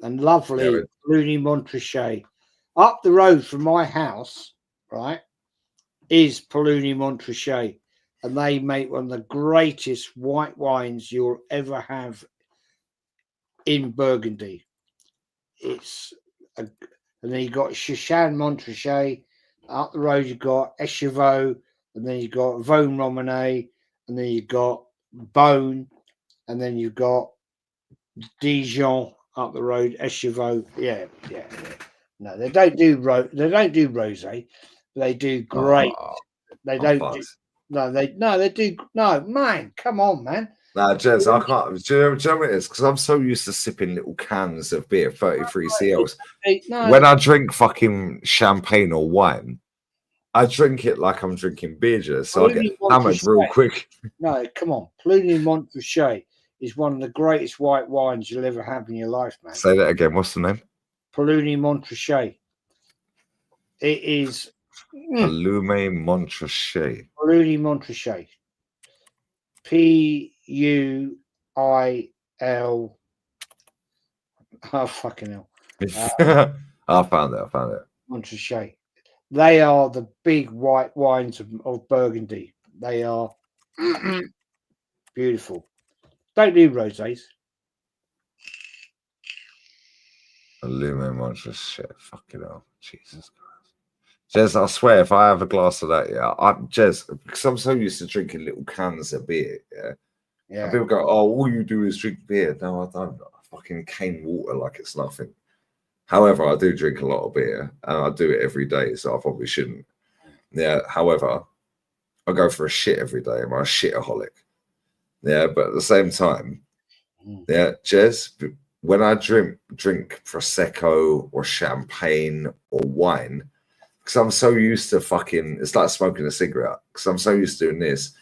and lovely Cluny Montrachet. Up the road from my house, right, is Poluni Montrachet, and they make one of the greatest white wines you'll ever have in Burgundy. And then you got Chichan Montrachet. Up the road you got Echeveau, and then you got Vaume Romanée, and then you got Beaune, and then you got Dijon up the road, Echeveau. Yeah. No, they don't do rosé. They do great. They don't. They do. No, man, come on, man. Nah, Jez, I can't. Do you know what it is? Because I'm so used to sipping little cans of beer, 33 CLs. When I drink fucking champagne or wine, I drink it like I'm drinking beer, Jez. So I get hammered real quick. No, come on. Poluni Montrachet is one of the greatest white wines you'll ever have in your life, man. Say that again. What's the name? Poluni Montrachet. It is. Poluni Montrachet. Poluni Montrachet. Puil. Oh, fucking hell. I found it. Montrachet. They are the big white wines of Burgundy. They are beautiful. Don't do rosés. Poluni Montrachet. Fucking hell. Jesus Christ. Jez, I swear, if I have a glass of that, Jez, because I'm so used to drinking little cans of beer, yeah. And people go, oh, all you do is drink beer. No, I don't. I fucking cane water like it's nothing. However, I do drink a lot of beer, and I do it every day, so I probably shouldn't. Yeah. However, I go for a shit every day. I'm a shitaholic. Yeah, but at the same time, yeah, Jez, when I drink prosecco or champagne or wine. Because I'm so used to it's like smoking a cigarette. Because I'm so used to doing this,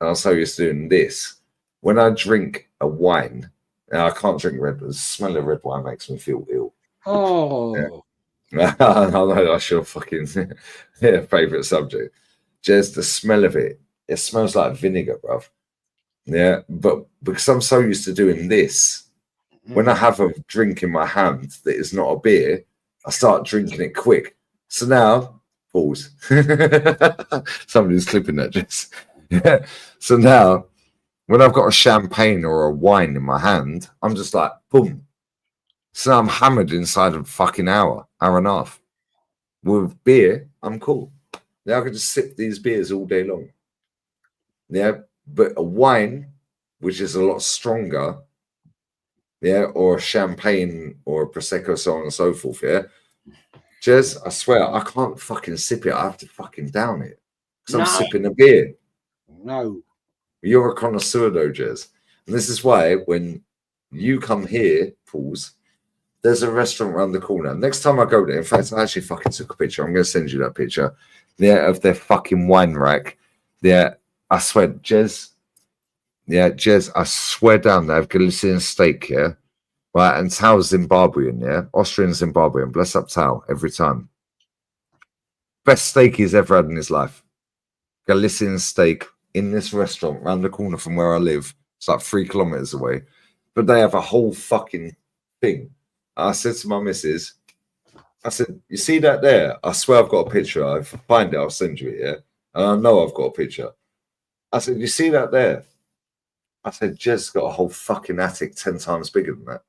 and I'm so used to doing this. When I drink a wine, and I can't drink red, but the smell of red wine makes me feel ill. Oh. Yeah. I know that's your fucking favorite subject. Just the smell of it smells like vinegar, bruv. Yeah, but because I'm so used to doing this, when I have a drink in my hand that is not a beer, I start drinking it quick. So now, pause. Somebody's clipping that, Jess. Yeah. So now, when I've got a champagne or a wine in my hand, I'm just like, boom. So now I'm hammered inside of a fucking hour and a half. With beer, I'm cool. Now I can just sip these beers all day long. Yeah. But a wine, which is a lot stronger, yeah, or a champagne or a prosecco, so on and so forth, yeah. Jez, I swear, I can't fucking sip it. I have to fucking down it. Because I'm sipping a beer. No. You're a connoisseur, though, Jez. And this is why when you come here, pause, there's a restaurant around the corner. Next time I go there, in fact, I actually fucking took a picture. I'm going to send you that picture. Yeah, of their fucking wine rack. Yeah, I swear, Jez. Yeah, Jez, I swear down, they have Galician steak, yeah? Right, and Tao's Zimbabwean, yeah? Austrian Zimbabwean. Bless up Tao every time. Best steak he's ever had in his life. Galician steak in this restaurant around the corner from where I live. It's like 3 kilometers away. But they have a whole fucking thing I said to my missus, I said, you see that there? I swear I've got a picture. If I find it, I'll send you it, yeah? And I know I've got a picture. I said, you see that there? I said, Jez's got a whole fucking attic 10 times bigger than that.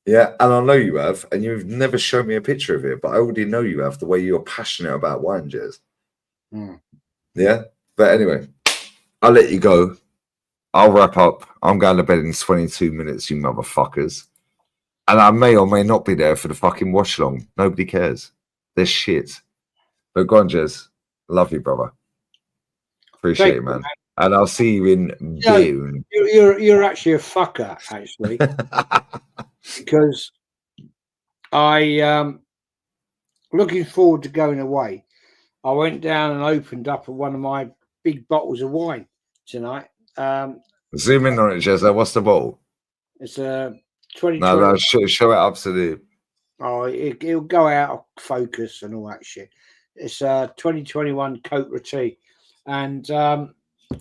Yeah, and I know you have, and you've never shown me a picture of it, but I already know you have the way you're passionate about wine, Jez. Yeah? But anyway, I'll let you go. I'll wrap up. I'm going to bed in 22 minutes, you motherfuckers. And I may or may not be there for the fucking watch long. Nobody cares. They're shit. But go on, Jez. Love you, brother. Appreciate it, man. And I'll see you in June. You're actually a fucker, actually. Because I looking forward to going away. I went down and opened up one of my big bottles of wine tonight. Zoom in on it, Jez. What's the bottle? It's a 2020. No, show it up to the. Oh, it'll go out of focus and all that shit. It's a 2021 Cote Rôtie, and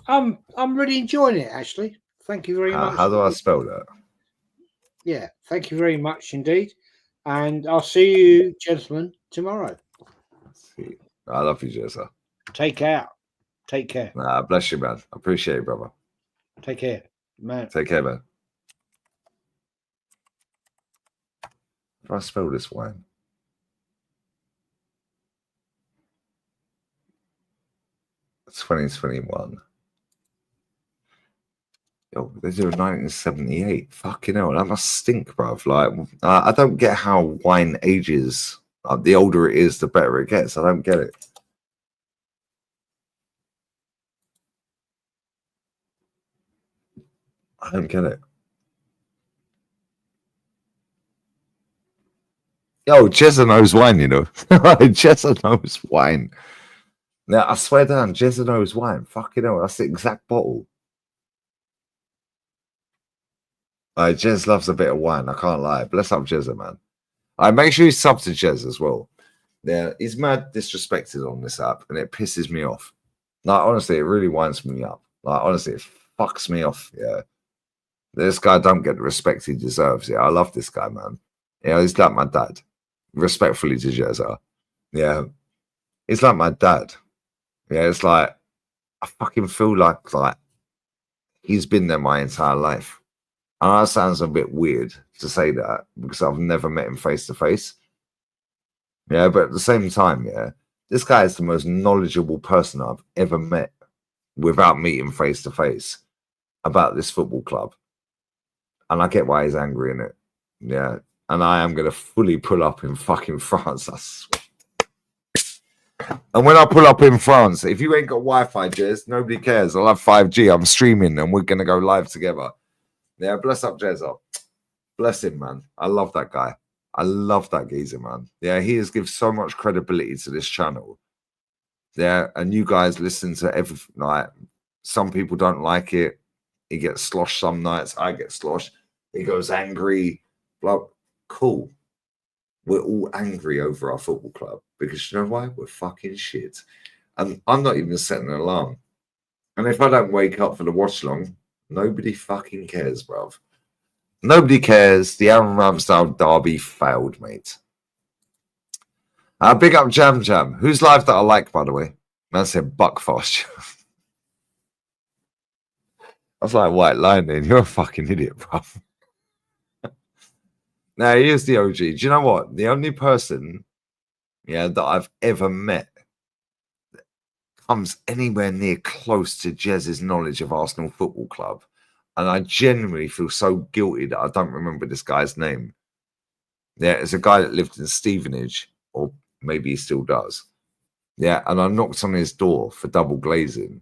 I'm really enjoying it. Actually, thank you very much. How do I spell that? Yeah, thank you very much indeed, and I'll see you, gentlemen, tomorrow. I love you, Jez. Take care. Take care. Nah, bless you, man. I appreciate it, brother. Take care, man. Take care, man. How do I spell this wine? It's 2021. Yo, they do 1978. Fucking hell, that must stink, bruv. Like, I don't get how wine ages. The older it is, the better it gets. I don't get it. I don't get it. Yo, Jezza knows wine, you know. Jezza knows wine. Now, I swear down, Jezza knows wine. Fucking hell, that's the exact bottle. Jez loves a bit of wine. I can't lie. Bless up Jezza, man. Make sure you sub to Jez as well. Yeah, he's mad disrespected on this app, and it pisses me off. Like, honestly, it really winds me up. Like, honestly, it fucks me off. Yeah. This guy don't get the respect he deserves. Yeah, I love this guy, man. Yeah, he's like my dad. Respectfully to Jezza. Yeah. He's like my dad. Yeah, it's like, I fucking feel like he's been there my entire life. And that sounds a bit weird to say that because I've never met him face to face. Yeah, but at the same time, yeah, this guy is the most knowledgeable person I've ever met without meeting face to face about this football club. And I get why he's angry in it. Yeah. And I am going to fully pull up in fucking France. I swear. And when I pull up in France, if you ain't got Wi-Fi, Jez, nobody cares. I'll have 5G. I'm streaming and we're going to go live together. Yeah, bless up Jez up. Bless him, man. I love that guy. I love that geezer, man. Yeah, he has given so much credibility to this channel. Yeah, and you guys listen to everything. Like, some people don't like it. He gets sloshed some nights. I get sloshed. He goes angry. Blah. Cool. We're all angry over our football club because you know why? We're fucking shit. And I'm not even setting an alarm. And if I don't wake up for the watch long, nobody fucking cares, bruv. Nobody cares. The Aaron Ramsdale derby failed, mate. Big up Jam Jam. Who's live that I like, by the way? Man said Buckfast. I was like, White Lion, then you're a fucking idiot, bruv. Now, here's the OG. Do you know what? The only person, yeah, that I've ever met that comes anywhere near close to Jez's knowledge of Arsenal Football Club, and I genuinely feel so guilty that I don't remember this guy's name. Yeah, it's a guy that lived in Stevenage, or maybe he still does. Yeah, and I knocked on his door for double glazing,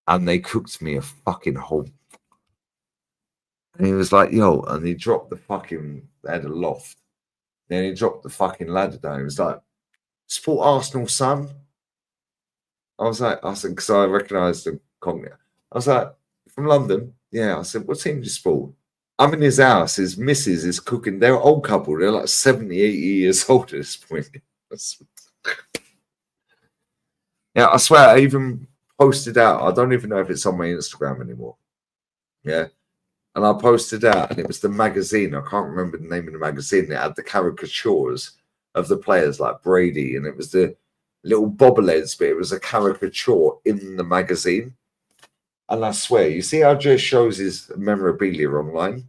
and they cooked me a fucking whole. And he was like, yo, and he dropped the fucking, they had a loft. Then he dropped the fucking ladder down. He was like, support Arsenal, son. I said, because I recognised the cognac. I was like, from London? Yeah. I said, what team do you support? I'm in his house. His missus is cooking. They're an old couple. They're like 70, 80 years old at this point. Yeah, I swear, I even posted out. I don't even know if it's on my Instagram anymore. Yeah. And I posted out, and it was the magazine. I can't remember the name of the magazine. It had the caricatures of the players like Brady, and it was the little bobbleheads, but it was a caricature in the magazine. And I swear, you see how Joe shows his memorabilia online?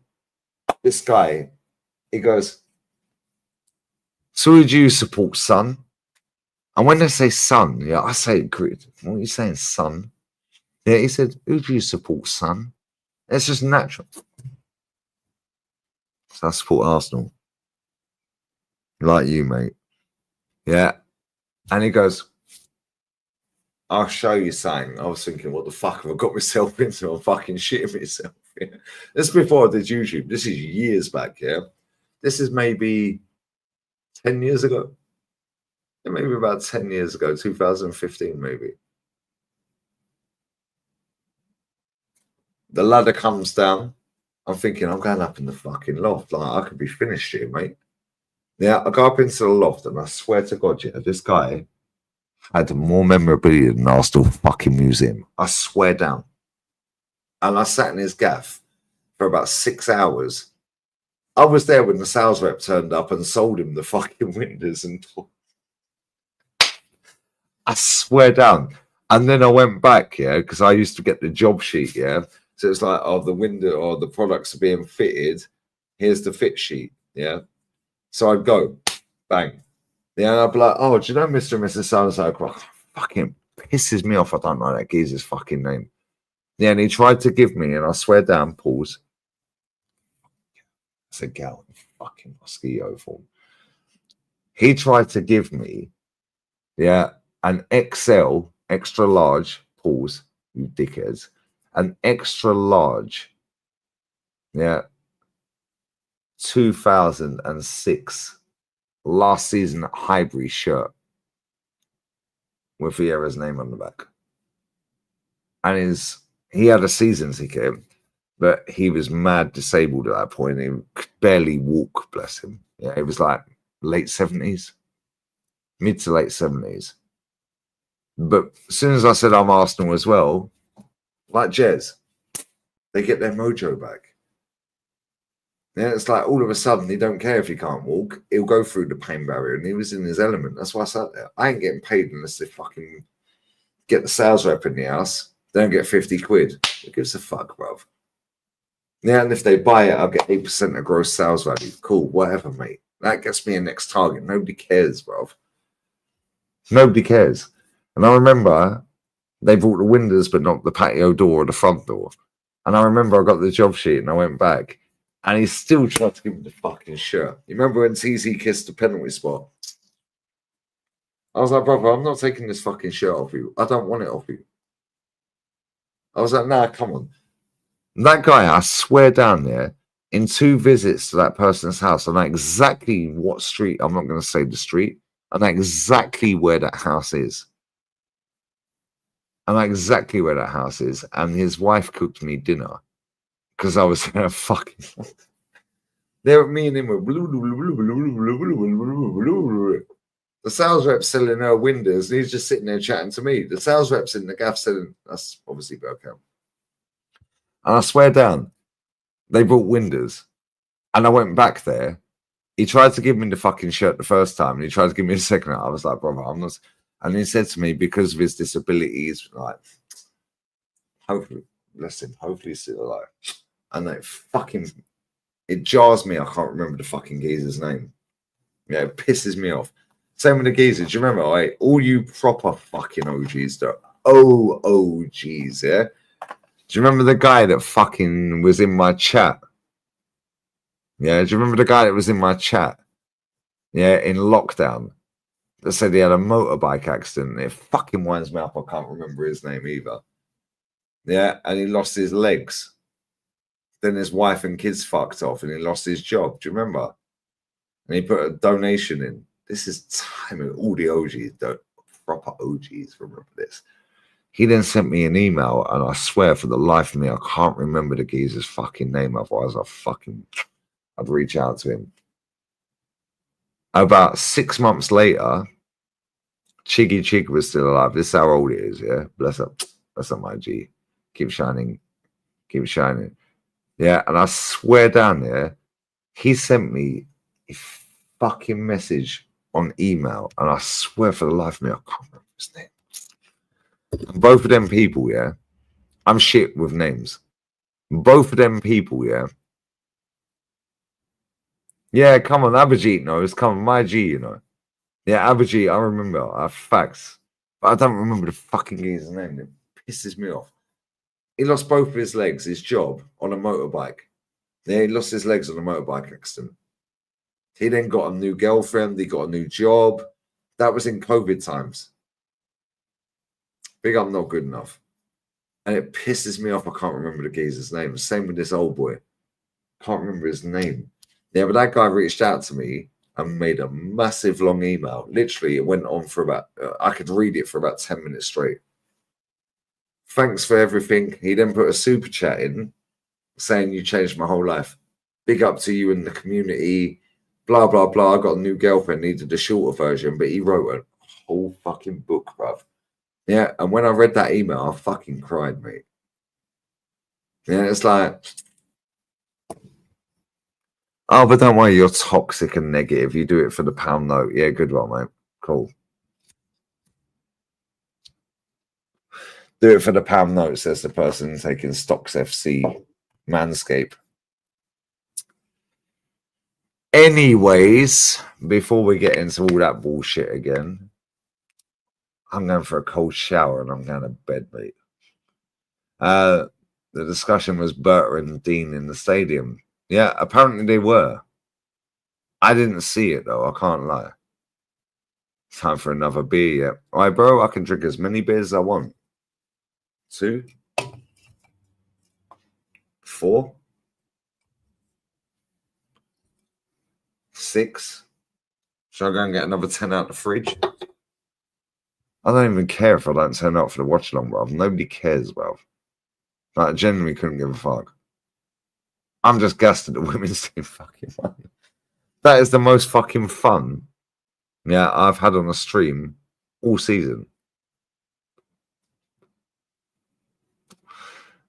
This guy, he goes, so who do you support, son? And when they say son, yeah, I say, what are you saying, son? Yeah, he said, who do you support, son? It's just natural. So I support Arsenal. Like you, mate. Yeah. And he goes, I'll show you something. I was thinking, what the fuck have I got myself into? I'm fucking shitting myself. Yeah. This is before I did YouTube. This is years back, yeah. This is maybe 10 years ago. Yeah, maybe about 10 years ago, 2015 maybe. The ladder comes down. I'm thinking, I'm going up in the fucking loft. Like, I could be finished here, mate. Yeah, I go up into the loft, and I swear to God, yeah, this guy had more memorabilia than Arsenal fucking museum. I swear down. And I sat in his gaff for about 6 hours. I was there when the sales rep turned up and sold him the fucking windows and I swear down. And then I went back, yeah, because I used to get the job sheet, yeah. So it's like, oh, the window or the products are being fitted. Here's the fit sheet, yeah. So I'd go, bang. Yeah, and I'd be like, oh, do you know Mr. and Mrs. So-and-so? Fucking pisses me off. I don't know that geezer's fucking name. Yeah, and he tried to give me, and I swear down, pause. It's Egal, fucking mosquito form. He tried to give me, yeah, an XL, extra large, pause, you dickheads, an extra large, yeah, 2006 last season Highbury shirt with Vieira's name on the back. And he had a season ticket, but he was mad disabled at that point. He could barely walk, bless him. Yeah, it was like late 70s, mid to late 70s. But as soon as I said I'm Arsenal as well, like Jez, they get their mojo back. Yeah, it's like all of a sudden he don't care if he can't walk. He'll go through the pain barrier, and he was in his element. That's why I sat there. I ain't getting paid unless they fucking get the sales rep in the house. They don't get 50 quid. Who gives a fuck, bruv? Yeah, and if they buy it, I'll get 8% of gross sales value. Cool, whatever, mate. That gets me a next target. Nobody cares, bruv. Nobody cares. And I remember they brought the windows, but not the patio door or the front door. And I remember I got the job sheet and I went back. And he still tried to give me the fucking shirt. You remember when TZ kissed the penalty spot? I was like, brother, I'm not taking this fucking shirt off you. I don't want it off you. I was like, nah, come on. And that guy, I swear down there, in 2 visits to that person's house, I know exactly what street, I'm not going to say the street, I know exactly where that house is. I know exactly where that house is. And his wife cooked me dinner. Because I was there fucking. There, me and him were. The sales rep's selling her windows, and he's just sitting there chatting to me. The sales rep's in the gaff selling. That's obviously Burkham. And I swear down, they brought windows, and I went back there. He tried to give me the fucking shirt the first time, and he tried to give me the second. I was like, brother, I'm not. And he said to me, because of his disabilities, like, hopefully, bless him, hopefully he's still alive. And it jars me. I can't remember the fucking geezer's name. Yeah, it pisses me off. Same with the geezer. Do you remember? Like, all you proper fucking OGs, the OGs, yeah? Do you remember the guy that fucking was in my chat? Yeah, do you remember the guy that was in my chat? Yeah, in lockdown. That said he had a motorbike accident. It fucking winds me up. I can't remember his name either. Yeah, and he lost his legs. Then his wife and kids fucked off and he lost his job. Do you remember? And he put a donation in. This is time. All the OGs, proper OGs, remember this. He then sent me an email, and I swear for the life of me, I can't remember the geezer's fucking name. Otherwise, I'd reach out to him. About 6 months later, Chiggy Chig was still alive. This is how old he is, yeah? Bless up. That's not my G. Keep shining. Keep shining. Yeah, and I swear down there, he sent me a fucking message on email, and I swear for the life of me, I can't remember his name. And both of them people, yeah, I'm shit with names. Both of them people, yeah. Yeah, come on, Abhijit knows. Come on, my G, you know. Yeah, Abhijit, I remember. I have facts. But I don't remember the fucking guy's name. It pisses me off. He lost both of his legs, his job, on a motorbike. Yeah, he lost his legs on a motorbike accident. He then got a new girlfriend. He got a new job. That was in COVID times. Big up, not good enough. And it pisses me off. I can't remember the geezer's name. Same with this old boy. Can't remember his name. Yeah, but that guy reached out to me and made a massive long email. Literally, it went on for about, I could read it for about 10 minutes straight. Thanks for everything. He then put a super chat in saying, you changed my whole life. Big up to you in the community. Blah, blah, blah. I got a new girlfriend, needed a shorter version, but he wrote a whole fucking book, bruv. Yeah, and when I read that email, I fucking cried, mate. Yeah, it's like, oh, but don't worry, you're toxic and negative. You do it for the pound note. Yeah, good one, mate. Cool. Do it for the pound note, says the person taking Stocks FC Manscape. Anyways, before we get into all that bullshit again, I'm going for a cold shower and I'm going to bed, mate. The discussion was Berta and Dean in the stadium. Yeah, apparently they were. I didn't see it, though. I can't lie. Time for another beer, yeah. All right, bro, I can drink as many beers as I want. 2, 4, 6. Shall I go and get another 10 out the fridge? I don't even care if I don't turn up for the watch along, bruv. Nobody cares, bruv. Like, I genuinely couldn't give a fuck. I'm just gassed at the women's team fucking won. That is the most fucking fun, yeah, I've had on a stream all season.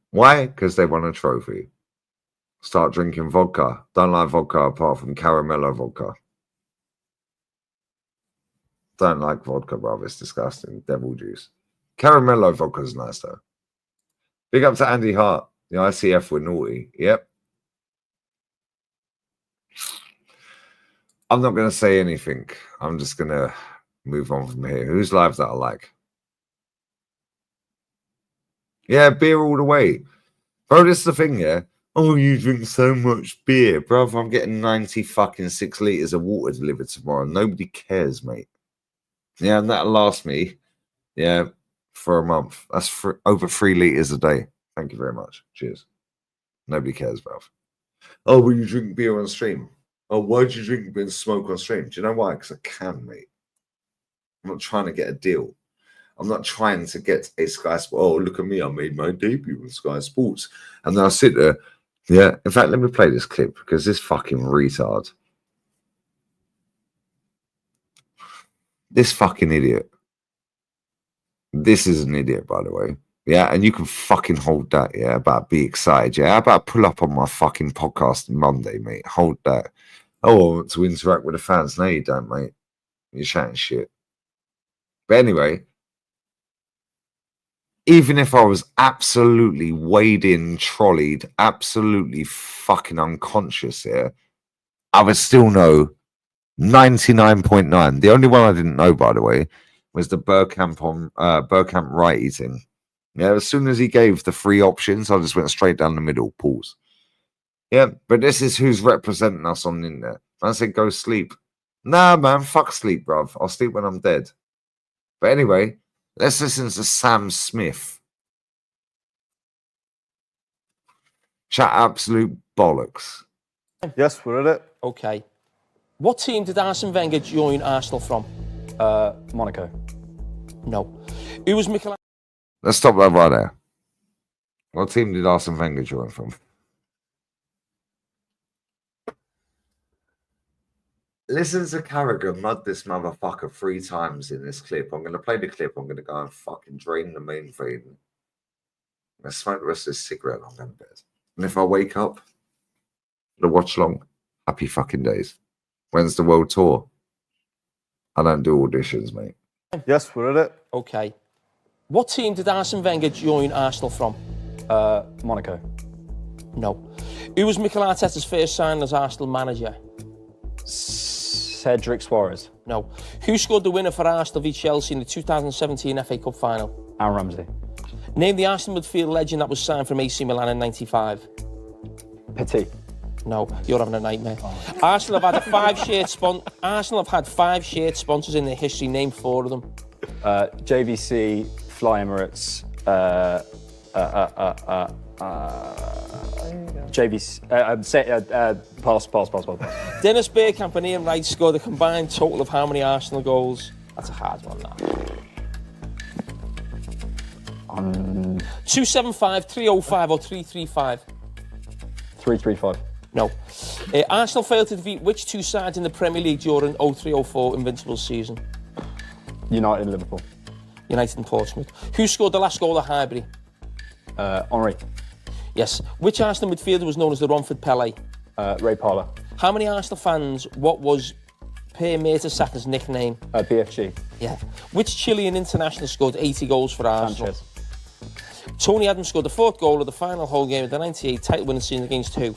Why? Because they won a trophy. Start drinking vodka. Don't like vodka apart from caramello vodka. Don't like vodka, bruv. It's disgusting. Devil juice. Caramello vodka is nice, though. Big up to Andy Hart. The ICF were naughty. Yep. I'm not going to say anything. I'm just going to move on from here. Whose lives that I like? Yeah, beer all the way. Bro, this is the thing, yeah? Oh, you drink so much beer. Bro, I'm getting 96 litres of water delivered tomorrow. Nobody cares, mate. Yeah, and that'll last me, yeah, for a month. That's over 3 litres a day. Thank you very much. Cheers. Nobody cares, bro. Oh, will you drink beer on stream? Oh, why do you drink beer and smoke on stream? Do you know why? Because I can, mate. I'm not trying to get a deal. I'm not trying to get a Sky Sports. Oh, look at me. I made my debut on Sky Sports. And then I sit there. Yeah. In fact, let me play this clip because this fucking retard. This fucking idiot. This is an idiot, by the way. Yeah. And you can fucking hold that. Yeah. About be excited. Yeah. How about pull up on my fucking podcast Monday, mate? Hold that. Oh, I want to interact with the fans. No, you don't, mate. You're chatting shit. But anyway, even if I was absolutely weighed in, trolleyed, absolutely fucking unconscious here, I would still know 99.9. The only one I didn't know, by the way, was the Bergkamp right eating. Yeah, as soon as he gave the 3 options, I just went straight down the middle. Pause. Yeah, but this is who's representing us on in there. I said, go sleep. Nah, man, fuck sleep, bruv. I'll sleep when I'm dead. But anyway, let's listen to Sam Smith. Chat absolute bollocks. Yes, we're at it. Okay. What team did Arsene Wenger join Arsenal from? Monaco. No. Who was Mikel? Let's stop that right there. What team did Arsene Wenger join from? Listen to Carragher mud this motherfucker 3 times in this clip. I'm going to play the clip. I'm going to go and fucking drain the main feed. I'm going to smoke the rest of this cigarette and I'm going to bed. And if I wake up to watch long, happy fucking days. When's the world tour? I don't do auditions, mate. Yes, we're at it. Okay. What team did Arsene Wenger join Arsenal from? Monaco. No. Who was Mikel Arteta's first signing as Arsenal manager? Cedric Suarez. No. Who scored the winner for Arsenal v Chelsea in the 2017 FA Cup final? Aaron Ramsey. Name the Arsenal midfield legend that was signed from AC Milan in '95. Petit. No, you're having a nightmare. Arsenal have had Arsenal have had 5 shared sponsors in their history. Name 4 of them. JVC, Fly Emirates, JVC. Pass. Dennis Bergkamp and Ian Wright scored a combined total of how many Arsenal goals? That's a hard one, that. 275, 305 or 335? 335. No. Arsenal failed to defeat which 2 sides in the Premier League during 03-04 Invincible season? United and Liverpool. United and Portsmouth. Who scored the last goal at Highbury? Henri. Yes. Which Arsenal midfielder was known as the Romford Pele? Ray Parlour. How many Arsenal fans, what was Per Mertesacker's nickname? BFG. Yeah. Which Chilean international scored 80 goals for Arsenal? Sanchez. Tony Adams scored the 4th goal of the final home game of the 98 title-winning season against who?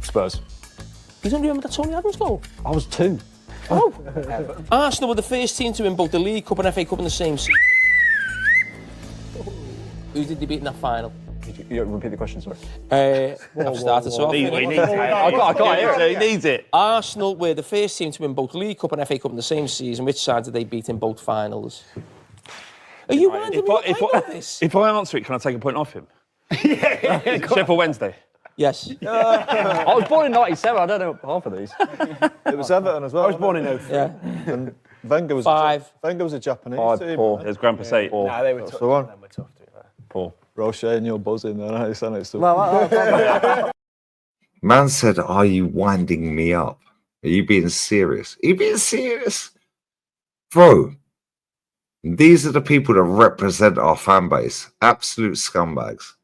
Spurs. You don't remember the Tony Adams goal? I was 2. Oh. Arsenal were the first team to win both the League Cup and FA Cup in the same season. Who did they beat in that final? You repeat the question, sorry. I've started, so I can't hear it. He needs it. Arsenal were the first team to win both League Cup and FA Cup in the same season. Which side did they beat in both finals? Are you winding me up like this? If I answer it, can I take a point off him? Sheffield Wednesday. Yes. I was born in 97. I don't know half of these. It was Everton as well. I was born in 03. Yeah. And Wenger was 5. Wenger was a Japanese 5, team. 4. There's Grand Passate. Nah, they were tough. The one. Them were tough to do that. 4. Roche and you're buzzing there. I sound like stuff. Man said, "Are you winding me up? Are you being serious? Are you being serious, bro?" These are the people that represent our fan base. Absolute scumbags.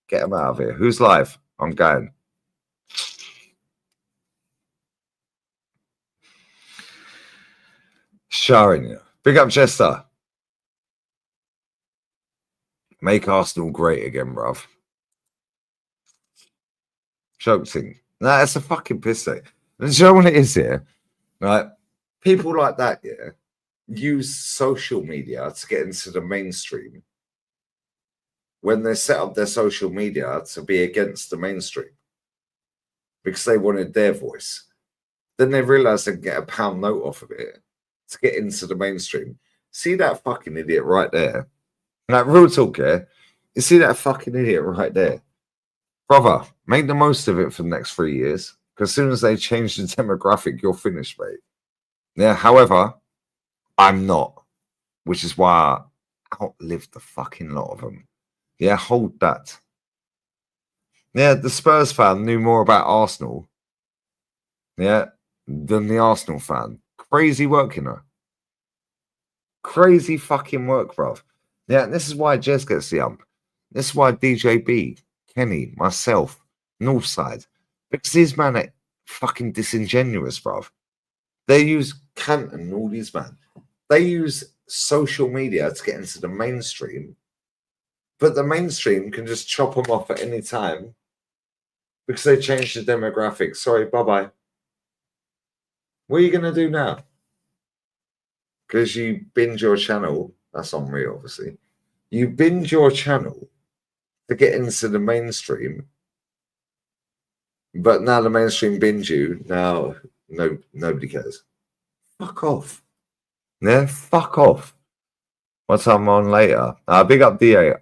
Get them out of here. Who's live? I'm going. Showing you. Big up, Chester. Make Arsenal great again, bruv. Joking. Nah, that's a fucking piss take. And do you know what it is here? Right? People like that, yeah, use social media to get into the mainstream when they set up their social media to be against the mainstream because they wanted their voice. Then they realized they could get a pound note off of it to get into the mainstream. See that fucking idiot right there? Like, real talk, yeah? You see that fucking idiot right there? Brother, make the most of it for the next 3 years, because as soon as they change the demographic, you're finished, mate. Yeah, however, I'm not, which is why I outlived the fucking lot of them. Yeah, hold that. Yeah, the Spurs fan knew more about Arsenal, yeah, than the Arsenal fan. Crazy work, you know. Crazy fucking work, bruv. Yeah, and this is why Jez gets the ump. This is why DJB, Kenny, myself, Northside, because these men are fucking disingenuous, bruv. They use Canton and all these men. They use social media to get into the mainstream, but the mainstream can just chop them off at any time because they changed the demographic. Sorry, bye-bye. What are you going to do now? Because you binge your channel. That's on me, obviously. You binge your channel to get into the mainstream, but now the mainstream binge you. Now nobody cares. Fuck off. Yeah, fuck off. What time on later? Big up DA.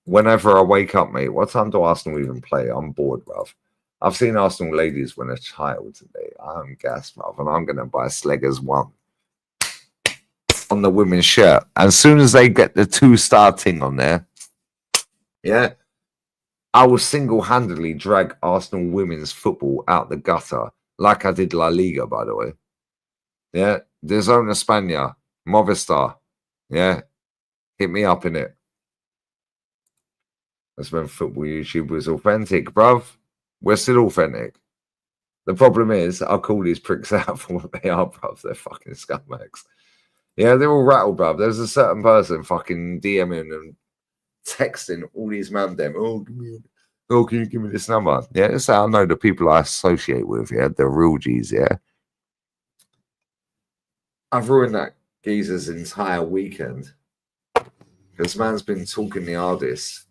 Whenever I wake up, mate, what time do Arsenal even play? I'm bored, bruv. I've seen Arsenal ladies win a child today. I'm gassed, bruv, and I'm gonna buy Slegers 1 on the women's shirt. As soon as they get the 2-star thing on there, yeah, I will single-handedly drag Arsenal women's football out the gutter, like I did La Liga, by the way. Yeah, De Zona España, Movistar. Yeah, hit me up in it. That's when football YouTube was authentic, bruv. We're still authentic. The problem is, I'll call these pricks out for what they are, bruv. They're fucking scumbags. Yeah, they're all rattled, bruv. There's a certain person fucking DMing and texting all these man them. Oh, can you give me this number? Yeah, that's how I know the people I associate with. Yeah, the real G's. Yeah, I've ruined that geezer's entire weekend because man's been talking the hardest,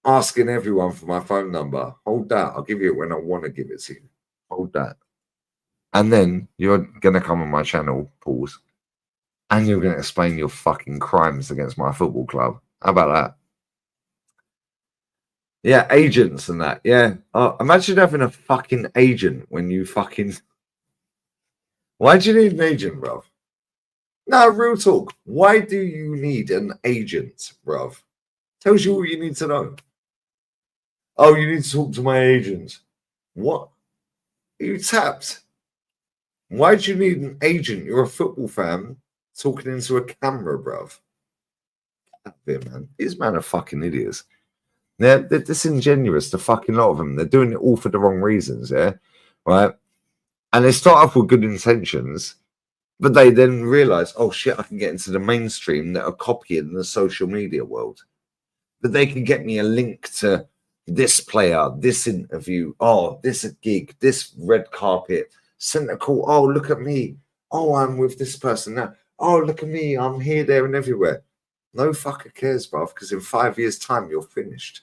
asking everyone for my phone number. Hold that. I'll give you it when I want to give it to you. Hold that. And then you're gonna come on my channel, pause, and you're gonna explain your fucking crimes against my football club. How about that? Yeah, agents and that. Yeah. Imagine having a fucking agent when you fucking... Why do you need an agent, bruv? No, real talk. Why do you need an agent, bruv? Tells you all you need to know. Oh, you need to talk to my agent. What? Are you tapped? Why do you need an agent? You're a football fan talking into a camera, bruv. Get man. These men are fucking idiots. They're disingenuous, the fucking lot of them. They're doing it all for the wrong reasons, yeah? Right? And they start off with good intentions, but they then realize, oh shit, I can get into the mainstream that are copying the social media world. But they can get me a link to this player, this interview, oh, this gig, this red carpet, send a call, oh, look at me. Oh, I'm with this person now. Oh, look at me, I'm here, there, and everywhere. No fucker cares, bruv, because in 5 years' time, you're finished.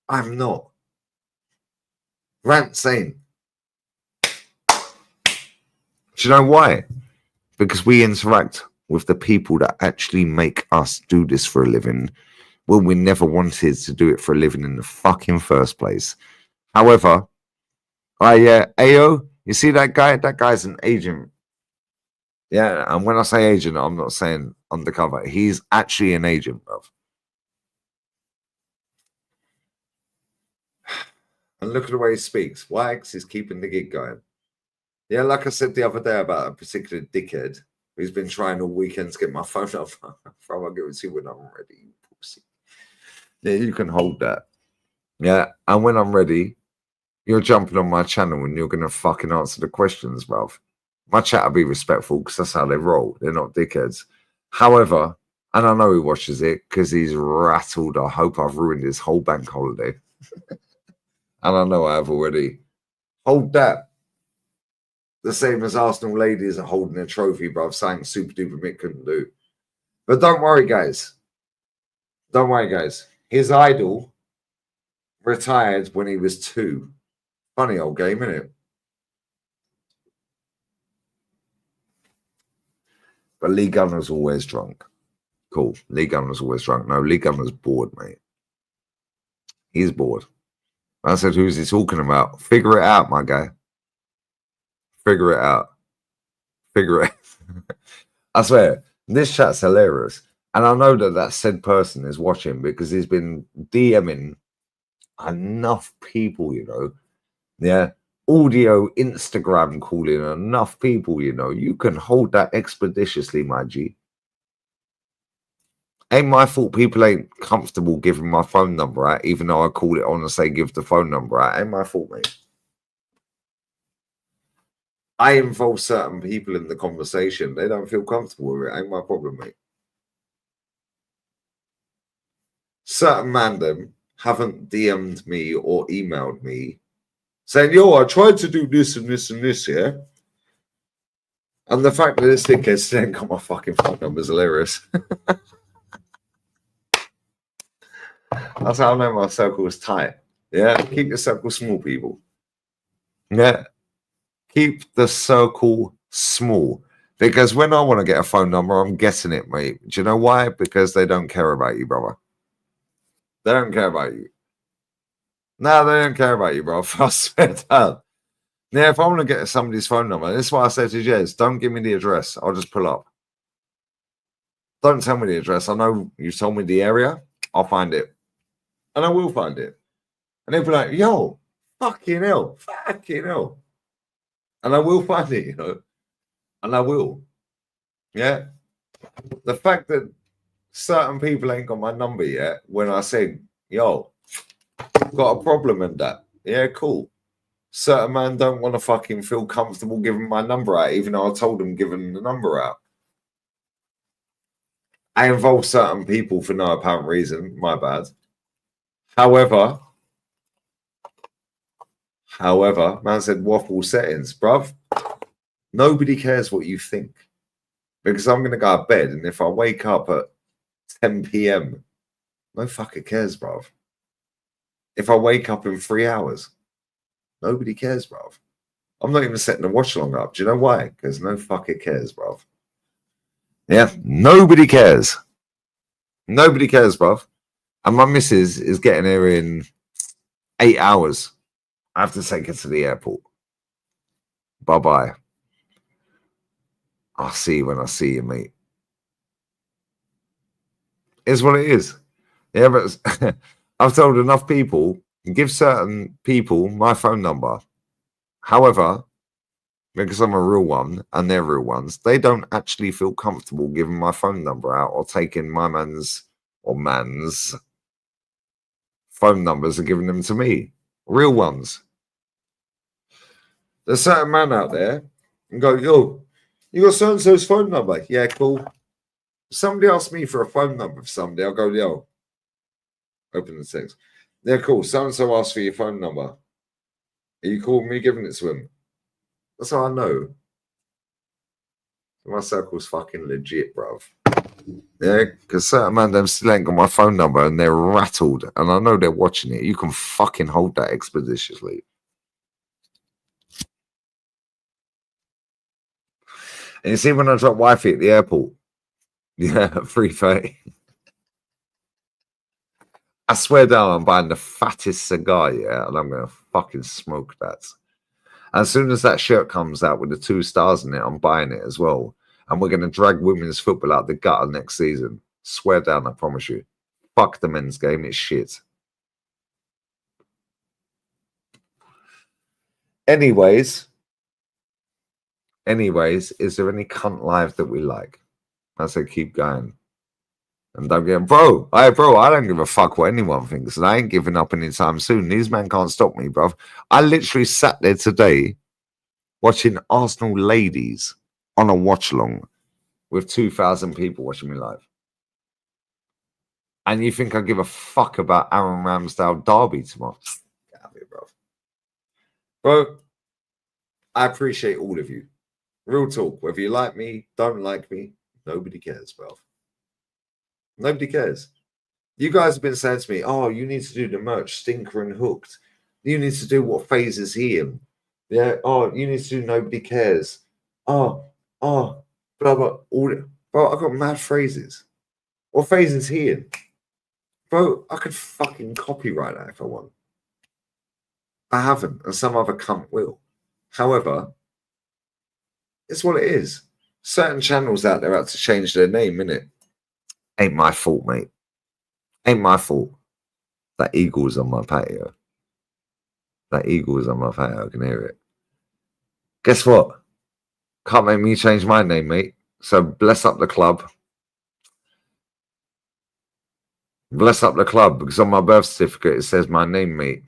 I'm not. Rant saying. Do you know why? Because we interact with the people that actually make us do this for a living when we never wanted to do it for a living in the fucking first place. However, Ayo, you see that guy? That guy's an agent. Yeah, and when I say agent, I'm not saying undercover. He's actually an agent, bruv. And look at the way he speaks. Wags is keeping the gig going. Yeah, like I said the other day about a particular dickhead who's been trying all weekend to get my phone up from. I'll give it to you when I'm ready. Yeah, you can hold that. Yeah, and when I'm ready, you're jumping on my channel and you're going to fucking answer the questions, bruv. My chat will be respectful because that's how they roll. They're not dickheads. However, and I know he watches it because he's rattled. I hope I've ruined his whole bank holiday. And I know I have already. Hold that. The same as Arsenal ladies are holding a trophy, bruv, saying Super Duper Mick couldn't do. But don't worry, guys. Don't worry, guys. His idol retired when he was 2. Funny old game, isn't it? But Lee Gunner's always drunk. Cool. Lee Gunner's always drunk. No, Lee Gunner's bored, mate. He's bored. I said, who's he talking about? Figure it out, my guy. Figure it out. Figure it out. I swear, this chat's hilarious. And I know that that said person is watching because he's been DMing enough people, you know. Yeah. Audio, Instagram calling enough people, you know. You can hold that expeditiously, my G. Ain't my fault people ain't comfortable giving my phone number out, even though I call it on and say give the phone number out. Ain't my fault, mate. I involve certain people in the conversation. They don't feel comfortable with it. Ain't my problem, mate. Certain mandem haven't DM'd me or emailed me saying, yo, I tried to do this and this and this, yeah? And the fact that this dickhead still ain't got my fucking phone number is hilarious. That's how I know my circle is tight. Yeah, keep your circle small, people. Yeah, keep the circle small. Because when I want to get a phone number, I'm getting it, mate. Do you know why? Because they don't care about you, brother. They don't care about you. No, they don't care about you, bro. I swear down. Yeah, if I want to get somebody's phone number, this is why I said to Jez, don't give me the address. I'll just pull up. Don't tell me the address. I know you told me the area. I'll find it. And I will find it. And they'll be like, yo, fucking hell. Fucking hell. And I will find it, you know. And I will. Yeah. The fact that certain people ain't got my number yet, when I say yo, got a problem in that. Yeah, cool. Certain man don't want to fucking feel comfortable giving my number out, even though I told him giving the number out. I involve certain people for no apparent reason. My bad. However, man said waffle settings, bruv. Nobody cares what you think because I'm going to go to bed, and if I wake up at 10 p.m., no fucker cares, bruv. If I wake up in 3 hours, nobody cares, bruv. I'm not even setting the watch along up. Do you know why? Because no fucker cares, bruv. Yeah, nobody cares. Nobody cares, bruv. And my missus is getting here in 8 hours. I have to take her to the airport. Bye-bye. I'll see you when I see you, mate. It's what it is. Yeah, but I've told enough people, give certain people my phone number. However, because I'm a real one and they're real ones, they don't actually feel comfortable giving my phone number out or taking my man's phone numbers and giving them to me. Real ones. There's certain man out there and go, yo, you got so-and-so's phone number? Yeah, cool. If somebody asks me for a phone number for somebody, I'll go, yo, open the text. Yeah, cool. So-and-so asked for your phone number. Are you cool with me giving it to him? That's how I know. My circle's fucking legit, bruv. Yeah, because certain man them still ain't got my phone number and they're rattled, and I know they're watching it. You can fucking hold that expeditiously. And you see when I drop wifey at the airport, yeah, 3:30. I swear down, I'm buying the fattest cigar, yeah, and I'm gonna fucking smoke that. As soon as that shirt comes out with the 2 stars in it, I'm buying it as well. And we're going to drag women's football out the gutter next season. Swear down, I promise you. Fuck the men's game, it's shit. Anyways, is there any cunt live that we like? I say keep going. And don't get, bro, I don't give a fuck what anyone thinks, and I ain't giving up anytime soon. These men can't stop me, bro. I literally sat there today watching Arsenal ladies on a watch along with 2,000 people watching me live. And you think I give a fuck about Aaron Ramsdale derby tomorrow? Get out of here, bro. Bro, I appreciate all of you. Real talk. Whether you like me, don't like me, nobody cares, bro. Nobody cares. You guys have been saying to me, oh, you need to do the merch, Stinker and Hooked. You need to do what phase is he in. Yeah, oh, you need to do Nobody Cares. Oh, blah, blah, all. Bro, I got mad phrases. What phase is he in? Bro, I could fucking copyright that if I want. I haven't, and some other cunt will. However, it's what it is. Certain channels out there have to change their name, innit? Ain't my fault, mate. Ain't my fault. That eagle's on my patio. That eagle is on my patio. I can hear it. Guess what? Can't make me change my name, mate. So bless up the club. Bless up the club, because on my birth certificate it says my name, mate.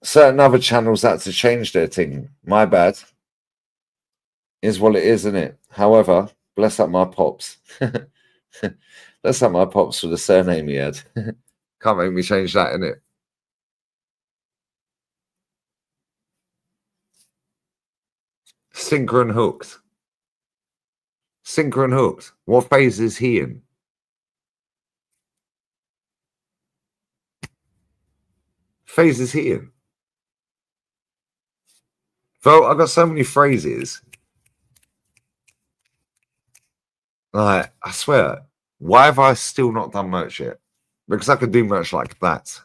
Certain other channels had to change their thing. My bad. Is what it is, isn't it? However, bless up my pops. Bless up my pops for the surname he had. Can't make me change that, innit? Sinker and Hooked. Sinker and Hooked. What phase is he in? Phase is he in? Bro, I got so many phrases. Like, I swear, why have I still not done merch yet? Because I could do merch like that.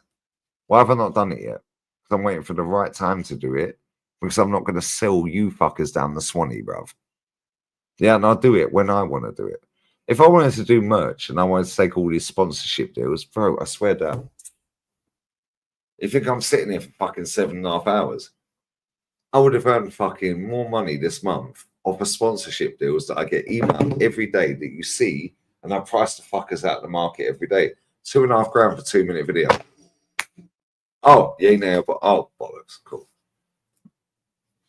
Why have I not done it yet? Because I'm waiting for the right time to do it. Because I'm not going to sell you fuckers down the Swanee, bruv. Yeah, and I'll do it when I want to do it. If I wanted to do merch and I wanted to take all these sponsorship deals, bro, I swear down. You think I'm sitting here for fucking 7.5 hours? I would have earned fucking more money this month off of sponsorship deals that I get emailed every day that you see and I price the fuckers out of the market every day. $2.5 grand for 2-minute video. Oh, yeah, no, but oh, bollocks. Cool.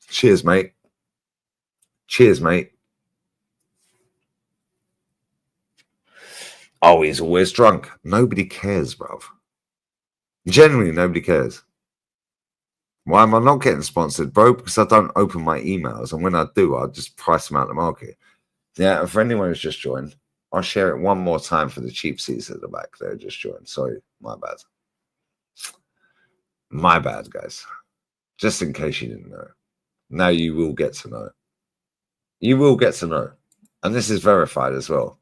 Cheers, mate. Cheers, mate. Oh, he's always drunk. Nobody cares, bruv. Generally, nobody cares. Why am I not getting sponsored, bro? Because I don't open my emails, and when I do, I just price them out of the market. Yeah, and for anyone who's just joined, I'll share it one more time for the cheap seats at the back there just joined. Sorry, my bad. My bad, guys. Just in case you didn't know. Now you will get to know. You will get to know. And this is verified as well.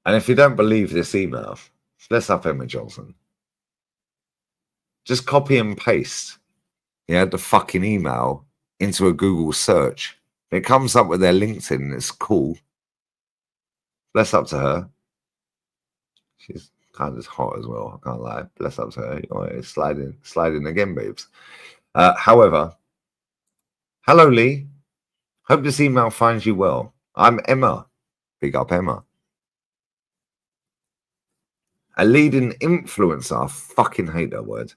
And if you don't believe this email, let's up Emma Johnson. Just copy and paste, the fucking email into a Google search. It comes up with their LinkedIn and it's cool. Bless up to her. She's kind of hot as well, I can't lie. Bless up to her. Oh, sliding again, babes. However, hello, Lee. Hope this email finds you well. I'm Emma. Big up, Emma. A leading influencer. I fucking hate that word.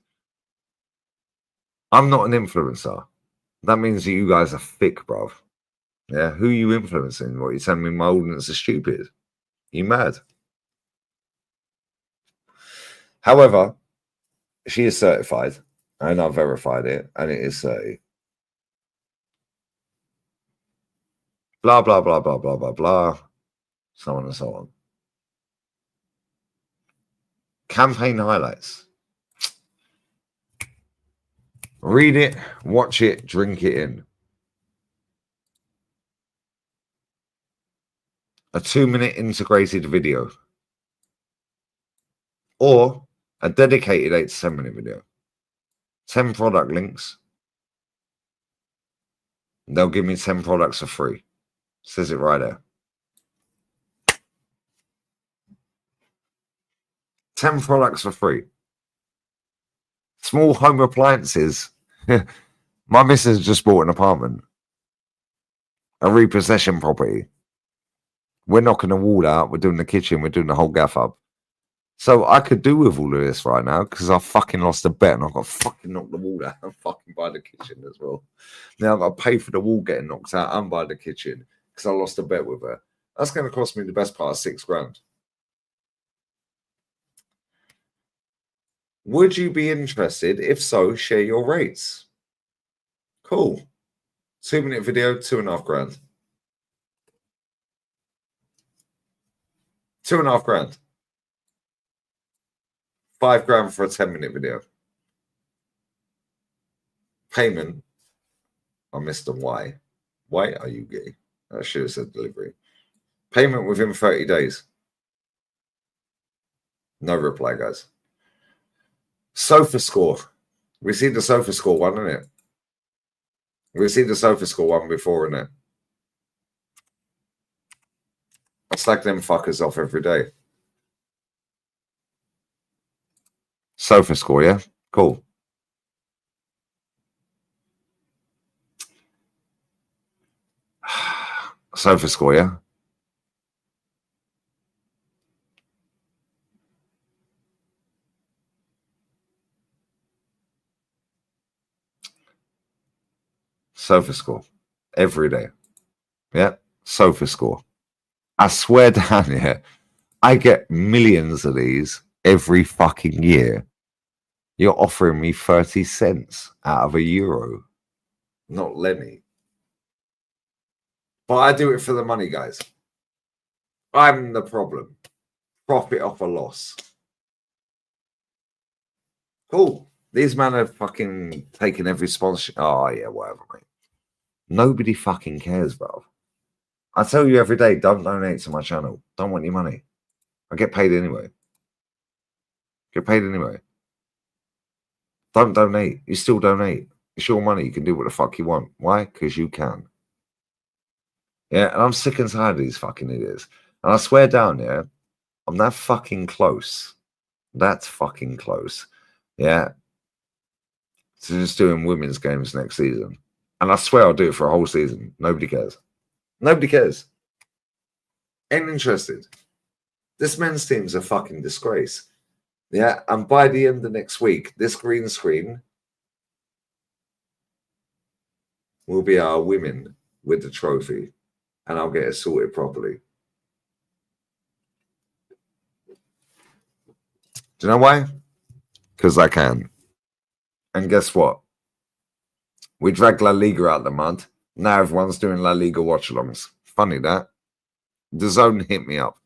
I'm not an influencer. That means that you guys are thick, bruv. Yeah, who are you influencing? What, you telling me my audience are stupid? You mad? However, she is certified, and I've verified it, and it is a blah, blah, blah, blah, blah, blah, blah, so on and so on. Campaign highlights. Read it, watch it, drink it in. A 2-minute integrated video. Or a dedicated 8 to 10 minute video. 10 product links. They'll give me 10 products for free. Says it right there. 10 products for free. Small home appliances. My missus just bought an apartment. A repossession property. We're knocking the wall out. We're doing the kitchen. We're doing the whole gaff up. So I could do with all of this right now because I fucking lost a bet and I've got to fucking knock the wall out and fucking buy the kitchen as well. Now I've got to pay for the wall getting knocked out and buy the kitchen because I lost a bet with her. That's going to cost me the best part of $6 grand. Would you be interested? If so, share your rates. Cool. 2-minute video, 2.5 grand. 2.5 grand. 5 grand for a 10-minute video. Payment. I missed the why. Why are you gay? I should have said delivery. Payment within 30 days. No reply, guys. Sofa score. We see the sofa score one, innit? We see the sofa score one before, innit? I slag them fuckers off every day. Sofa score, yeah? Cool. Sofa score, yeah? Sofa score. Every day. Yeah? Sofa score. I swear down here, I get millions of these every fucking year. You're offering me 30 cents out of €1. Not Lenny. But I do it for the money, guys. I'm the problem. Profit off a loss. Cool. These men are fucking taking every sponsorship. Oh, yeah, whatever, mate. Nobody fucking cares, bro. I tell you every day, don't donate to my channel. Don't want your money. I get paid anyway. Get paid anyway. Don't donate. You still donate. It's your money. You can do what the fuck you want. Why? Because you can. Yeah, and I'm sick and tired of these fucking idiots. And I swear down there, I'm that fucking close. That's fucking close. Yeah. To just doing women's games next season. And I swear I'll do it for a whole season. Nobody cares. Nobody cares. Ain't interested. This men's team's a fucking disgrace. Yeah, and by the end of next week, this green screen will be our women with the trophy, and I'll get it sorted properly. Do you know why? Because I can. And guess what? We dragged La Liga out the mud. Now everyone's doing La Liga watch-alongs. Funny that. The Zone hit me up.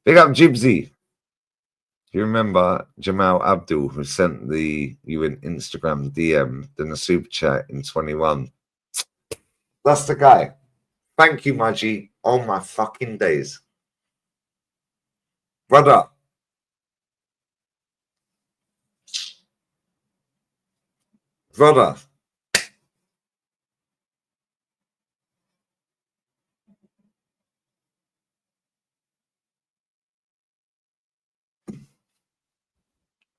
Big up Jibsy. Do you remember Jamal Abdul, who sent you an Instagram DM, then a super chat in 21? That's the guy. Thank you, my G. All my fucking days. Brother. Brother.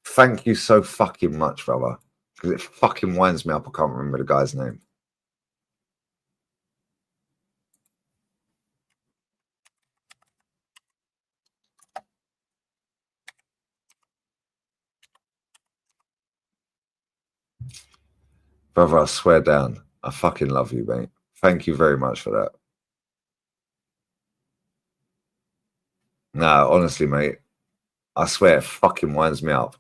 Thank you so fucking much, brother. Because it fucking winds me up. I can't remember the guy's name. Brother, I swear down. I fucking love you, mate. Thank you very much for that. Nah, honestly, mate. I swear it fucking winds me up.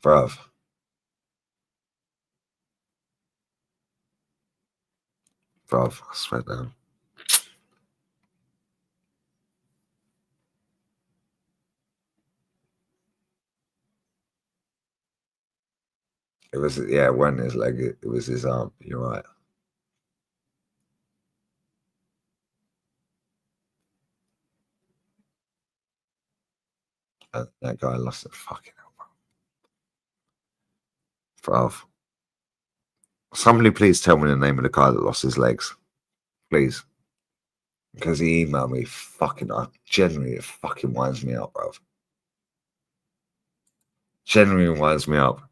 Bruv. Bruv, I swear down. It was, yeah, it wasn't his leg. It was his arm. You're right. And that guy lost it. Fucking hell, bro. Bruv. Somebody please tell me the name of the guy that lost his legs. Please. Because he emailed me. Fucking, genuinely, it fucking winds me up, bruv. Genuinely winds me up.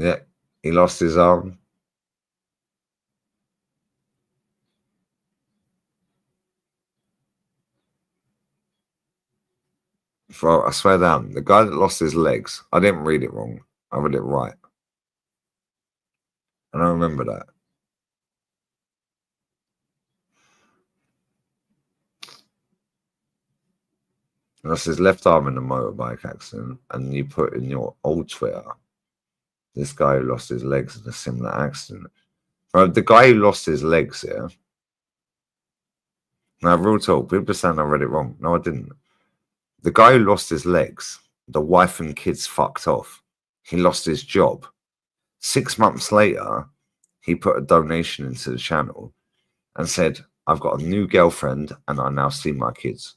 Yeah, he lost his arm. Bro, I swear down, the guy that lost his legs, I didn't read it wrong. I read it right. And I remember that. He lost his left arm in a motorbike accident, and you put in your old Twitter, this guy who lost his legs in a similar accident. Bro, the guy who lost his legs, yeah. Now, real talk, people are saying I read it wrong. No, I didn't. The guy who lost his legs, the wife and kids fucked off. He lost his job. 6 months later, he put a donation into the channel and said, I've got a new girlfriend and I now see my kids.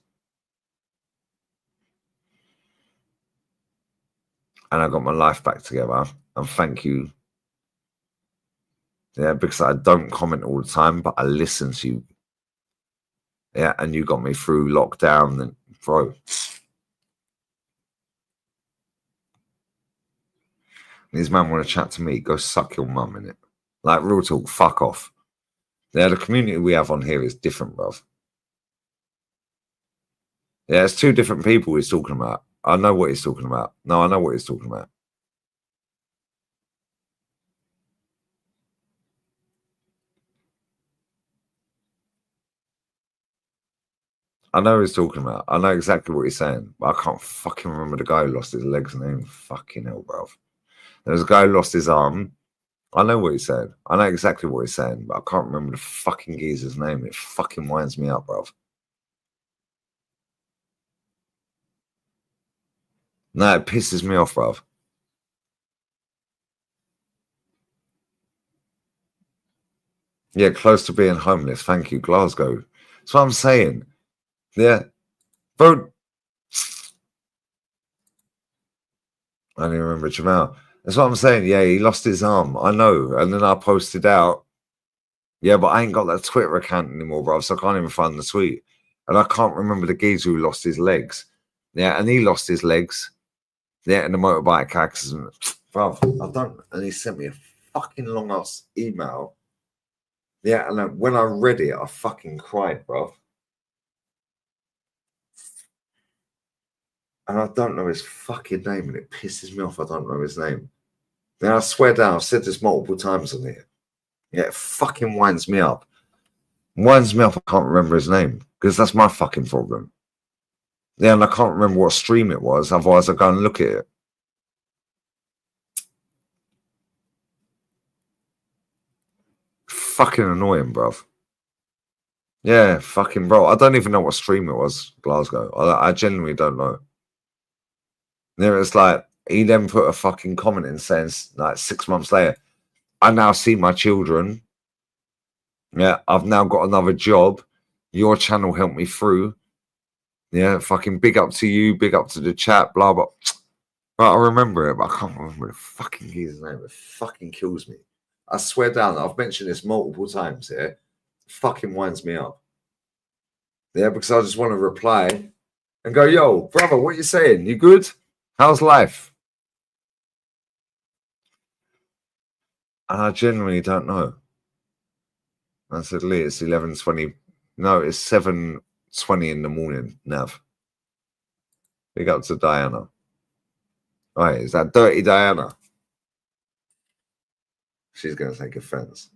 And I got my life back together. And thank you. Yeah, because I don't comment all the time, but I listen to you. Yeah, and you got me through lockdown. And bro. These men want to chat to me. Go suck your mum in it. Like, real talk, fuck off. Yeah, the community we have on here is different, bruv. Yeah, it's two different people he's talking about. I know what he's talking about. No, I know what he's talking about. I know what he's talking about. I know exactly what he's saying. But I can't fucking remember the guy who lost his legs name. Fucking hell, bruv. There's a guy who lost his arm. I know what he's saying. I know exactly what he's saying, but I can't remember the fucking geezer's name. It fucking winds me up, bruv. No, it pisses me off, bruv. Yeah, close to being homeless. Thank you, Glasgow. That's what I'm saying. Yeah. Bro, I don't even remember Jamal. That's what I'm saying. Yeah, he lost his arm. I know. And then I posted out. Yeah, but I ain't got that Twitter account anymore, bro. So I can't even find the tweet. And I can't remember the geezer who lost his legs. Yeah, and he lost his legs. Yeah, in the motorbike accident. Bro, I don't. And he sent me a fucking long ass email. Yeah, and when I read it, I fucking cried, bro. And I don't know his fucking name, and it pisses me off. I don't know his name. Now, I swear down, I've said this multiple times on here. Yeah, it fucking winds me up. Winds me up, I can't remember his name, because that's my fucking problem. Yeah, and I can't remember what stream it was, otherwise I'll go and look at it. Fucking annoying, bruv. Yeah, fucking bro. I don't even know what stream it was, Glasgow. I genuinely don't know. There it's like, he then put a fucking comment in saying, like 6 months later, I now see my children. Yeah, I've now got another job. Your channel helped me through. Yeah, fucking big up to you, big up to the chat, blah, blah. Right, I remember it, but I can't remember the fucking geezer's name. It fucking kills me. I swear down, I've mentioned this multiple times here. It fucking winds me up. Yeah, because I just want to reply and go, yo, brother, what you saying? You good? How's life? And I genuinely don't know. I said, Lee, it's 11:20. No, it's 7:20 in the morning, Nav. Big up to Diana. Right, is that Dirty Diana? She's going to take offense.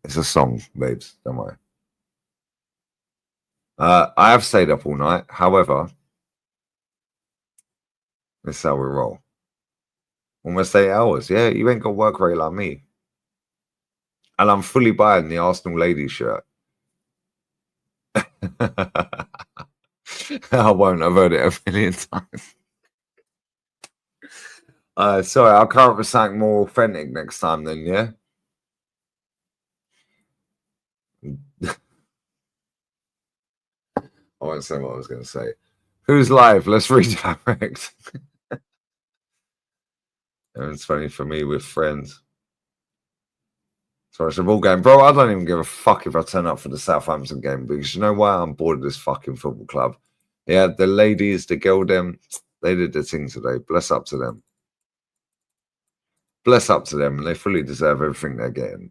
It's a song, babes. Don't worry. I have stayed up all night. However, this is how we roll. Almost 8 hours. Yeah, you ain't got work rate like me. And I'm fully buying the Arsenal ladies shirt. I won't. I've heard it a million times. Sorry, I'll come up with something more authentic next time then, yeah? I won't say what I was going to say. Who's live? Let's redirect. It's funny for me with friends. So it's a ball game. Bro, I don't even give a fuck if I turn up for the Southampton game because you know why? I'm bored of this fucking football club. Yeah, the ladies, the girl, them, they did the thing today. Bless up to them. Bless up to them. And they fully deserve everything they're getting.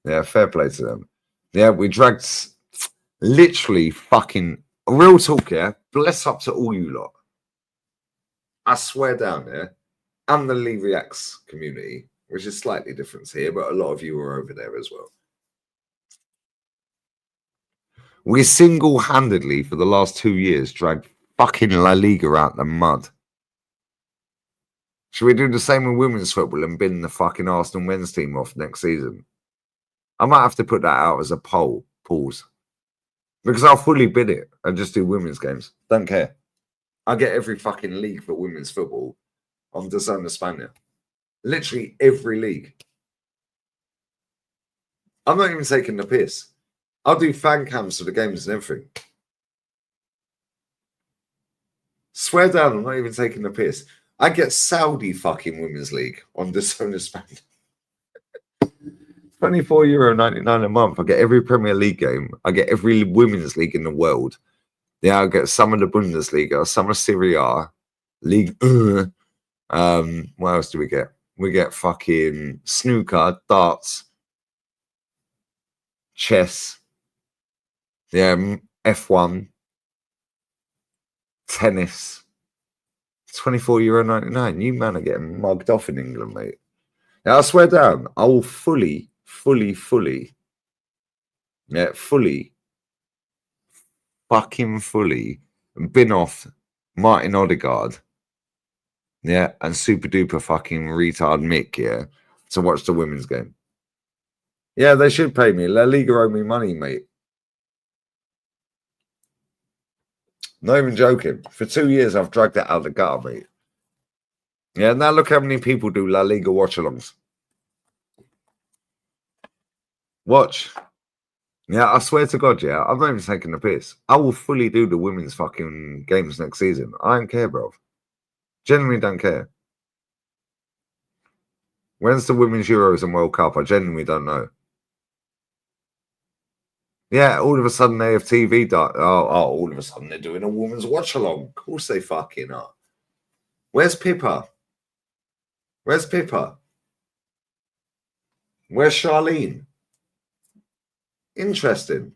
Yeah, fair play to them. Yeah, we dragged literally fucking real talk, yeah. Bless up to all you lot. I swear down there. And the Lee Reacts community, which is slightly different here, but a lot of you are over there as well. We single-handedly, for the last 2 years, dragged fucking La Liga out the mud. Should we do the same with women's football and bin the fucking Arsenal men's team off next season? I might have to put that out as a poll. Pause. Because I'll fully bid it and just do women's games. Don't care. I get every fucking league for women's football on the Zone of Spania. Literally every league. I'm not even taking the piss. I'll do fan cams for the games and everything. Swear down, I'm not even taking the piss. I get Saudi fucking Women's League on the Zone of Spania. €24.99 a month. I get every Premier League game. I get every Women's League in the world. Yeah, I get some of the Bundesliga, some of Serie A, League. What else do we get? We get fucking snooker, darts, chess, yeah, F1, tennis. €24.99. You man are getting mugged off in England, mate. Now, I swear down, I will fully bin off Martin Odegaard, yeah, and super duper fucking retard Mick, yeah, to watch the women's game. Yeah, they should pay me. La Liga owe me money, mate. Not even joking. For 2 years, I've dragged it out of the gutter, mate. Yeah, now look how many people do La Liga watch-alongs. Watch. Yeah, I swear to God, yeah, I'm not even taking the piss. I will fully do the women's fucking games next season. I don't care, bro. Genuinely don't care. When's the Women's Euros and World Cup? I genuinely don't know. Yeah, all of a sudden they have TV. All of a sudden they're doing a women's watch along. Of course they fucking are. Where's Pippa? Where's Pippa? Where's Charlene? Interesting.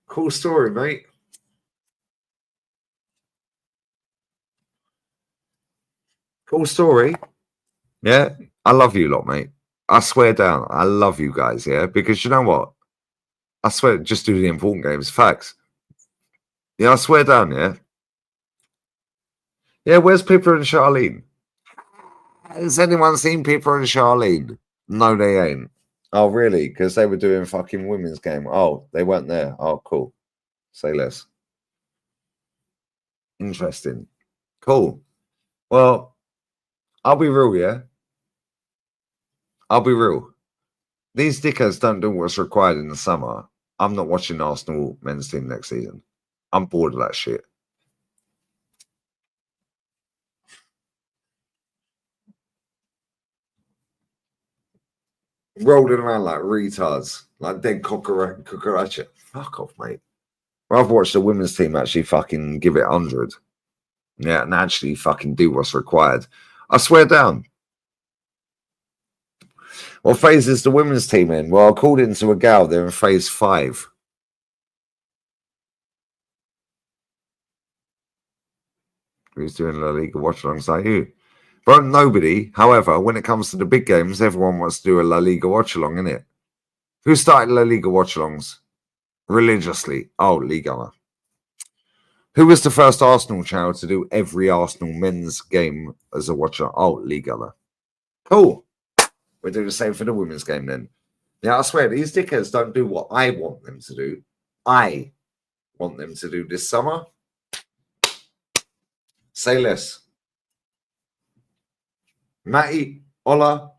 Cool story, mate. Cool story. Yeah, I love you lot, mate. I swear down, I love you guys, yeah? Because you know what? I swear, just do the important games. Facts. Yeah, I swear down, yeah? Yeah, where's Pippa and Charlene? Has anyone seen Pippa and Charlene? No, they ain't. Oh, really? Because they were doing fucking women's game. Oh, they weren't there. Oh, cool. Say less. Interesting. Cool. Well, I'll be real, yeah? I'll be real. These dickheads don't do what's required in the summer. I'm not watching Arsenal men's team next season. I'm bored of that shit. Rolling around like retards, like dead cockroach. Fuck off, mate. I've watched the women's team actually fucking give it 100. Yeah, and actually fucking do what's required. I swear down. What phase is the women's team in? Well, according to Egal, they're in phase 5. Who's doing La Liga watch alongside you? Bro, nobody. However, when it comes to the big games, everyone wants to do a La Liga watch along, innit? Who started La Liga watch alongs religiously? Oh, Liga. Who was the first Arsenal channel to do every Arsenal men's game as a watcher? Oh, Liga. Cool. We'll do the same for the women's game then. Yeah, I swear, these dickheads don't do what I want them to do. I want them to do this summer. Say less. Matty, Ola,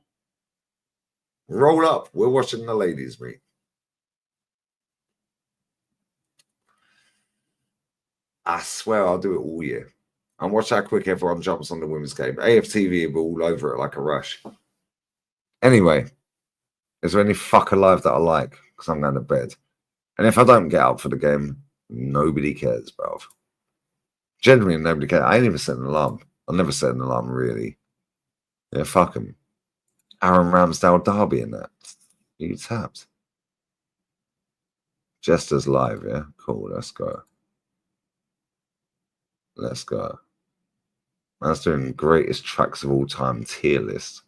roll up. We're watching the ladies, mate. I swear I'll do it all year. And watch how quick everyone jumps on the women's game. AFTV will be all over it like a rush. Anyway, is there any fuck alive that I like? Because I'm going to bed. And if I don't get out for the game, nobody cares, bro. Generally, nobody cares. I ain't even set an alarm. I never set an alarm, really. Yeah, fuck him. Aaron Ramsdale Derby in that. You tapped. Jester's live, yeah? Cool, let's go. Let's go. Man's doing greatest tracks of all time tier list.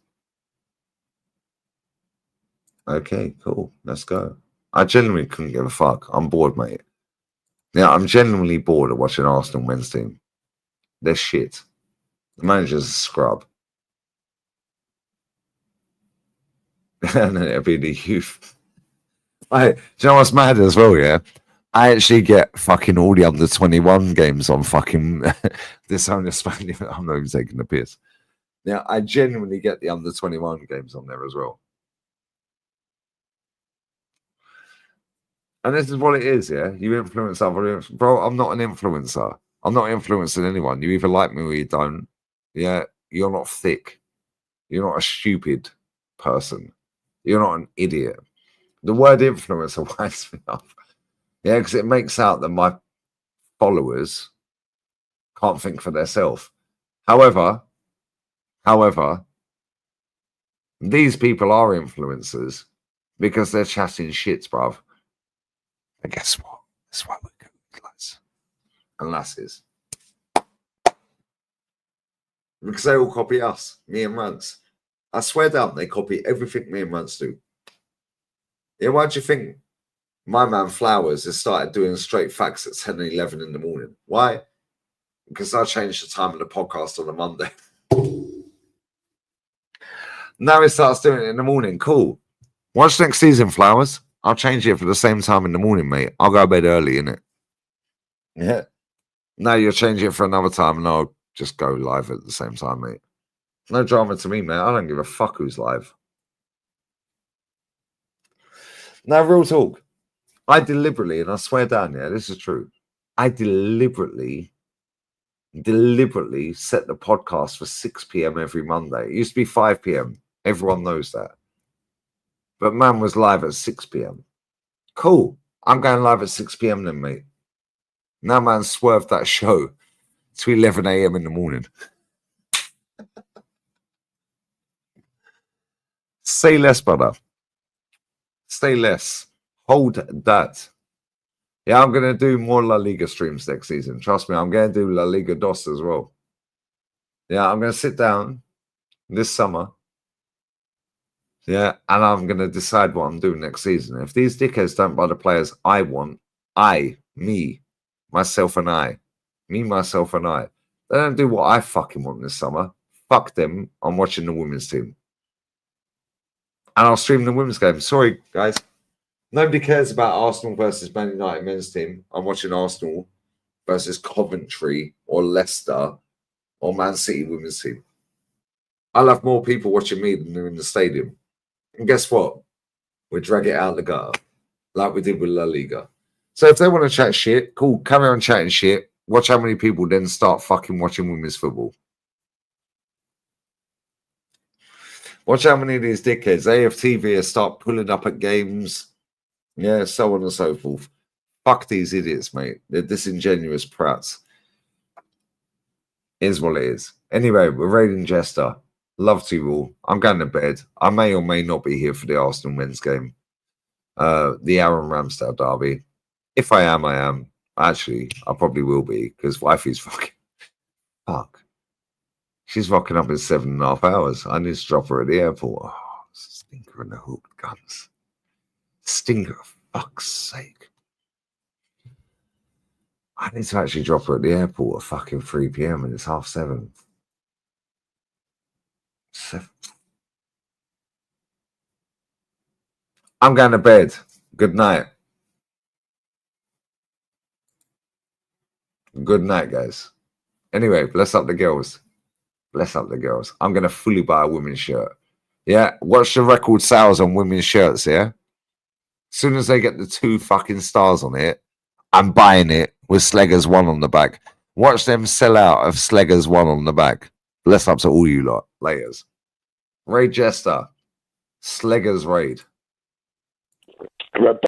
Okay, cool. Let's go. I genuinely couldn't give a fuck. I'm bored, mate. Yeah, I'm genuinely bored of watching Arsenal men's team. They're shit. The manager's a scrub. And then it'll be the youth. Do you know what's mad as well, yeah? I actually get fucking all the under 21 games on fucking this only Spanish. I'm not even taking the piss. Now, I genuinely get the under 21 games on there as well. And this is what it is, yeah? You influence other... Bro, I'm not an influencer. I'm not influencing anyone. You either like me or you don't. Yeah, you're not thick. You're not a stupid person. You're not an idiot. The word influencer winds me up. Yeah, because it makes out that my followers can't think for themselves. However, these people are influencers because they're chatting shit, bruv. And guess what? That's why we're going with lads and lasses. Because they all copy us, me and Rance. I swear down, they copy everything me and Rance do. Yeah, why do you think my man Flowers has started doing straight facts at 10 and 11 in the morning? Why? Because I changed the time of the podcast on a Monday. Now he starts doing it in the morning. Cool. Watch next season, Flowers. I'll change it for the same time in the morning, mate. I'll go to bed early, innit? Yeah. Now you'll change it for another time and I'll just go live at the same time, mate. No drama to me, mate. I don't give a fuck who's live. Now, real talk. I deliberately, and I swear down, yeah, this is true. I deliberately set the podcast for 6 p.m. every Monday. It used to be 5 p.m. Everyone knows that. But man was live at 6 p.m. Cool. I'm going live at 6 p.m. then, mate. Now man swerved that show to 11 a.m. in the morning. Say less, brother. Say less. Hold that. Yeah, I'm going to do more La Liga streams next season. Trust me, I'm going to do La Liga DOS as well. Yeah, I'm going to sit down this summer. Yeah, and I'm going to decide what I'm doing next season. If these dickheads don't buy the players I want, me, myself and I, they don't do what I fucking want this summer. Fuck them. I'm watching the women's team. And I'll stream the women's game. Sorry, guys. Nobody cares about Arsenal versus Man United men's team. I'm watching Arsenal versus Coventry or Leicester or Man City women's team. I'll have more people watching me than they're in the stadium. And guess what? We drag it out the gutter like we did with La Liga. So if they want to chat shit, cool, carry on chatting shit. Watch how many people then start fucking watching women's football. Watch how many of these dickheads, AFTV, start pulling up at games. Yeah, so on and so forth. Fuck these idiots, mate. They're disingenuous prats. Is what it is. Anyway, we're raiding Jester. Love to you all. I'm going to bed. I may or may not be here for the Arsenal men's game. The Aaron Ramsdale derby. If I am, I am. Actually, I probably will be because wifey's fucking. Fuck. She's rocking up in 7.5 hours. I need to drop her at the airport. Oh, stinker in the hooked guns. Stinker, for fuck's sake. I need to actually drop her at the airport at fucking 3 p.m. and it's 7:30. 7. I'm going to bed. Good night. Good night, guys. Anyway, bless up the girls. Bless up the girls. I'm going to fully buy a women's shirt. Yeah, watch the record sales on women's shirts, yeah? As soon as they get the 2 fucking stars on it, I'm buying it with Slegers 1 on the back. Watch them sell out of Slegers 1 on the back. Bless up to all you lot. Laters. Raid Jester. Slegers raid.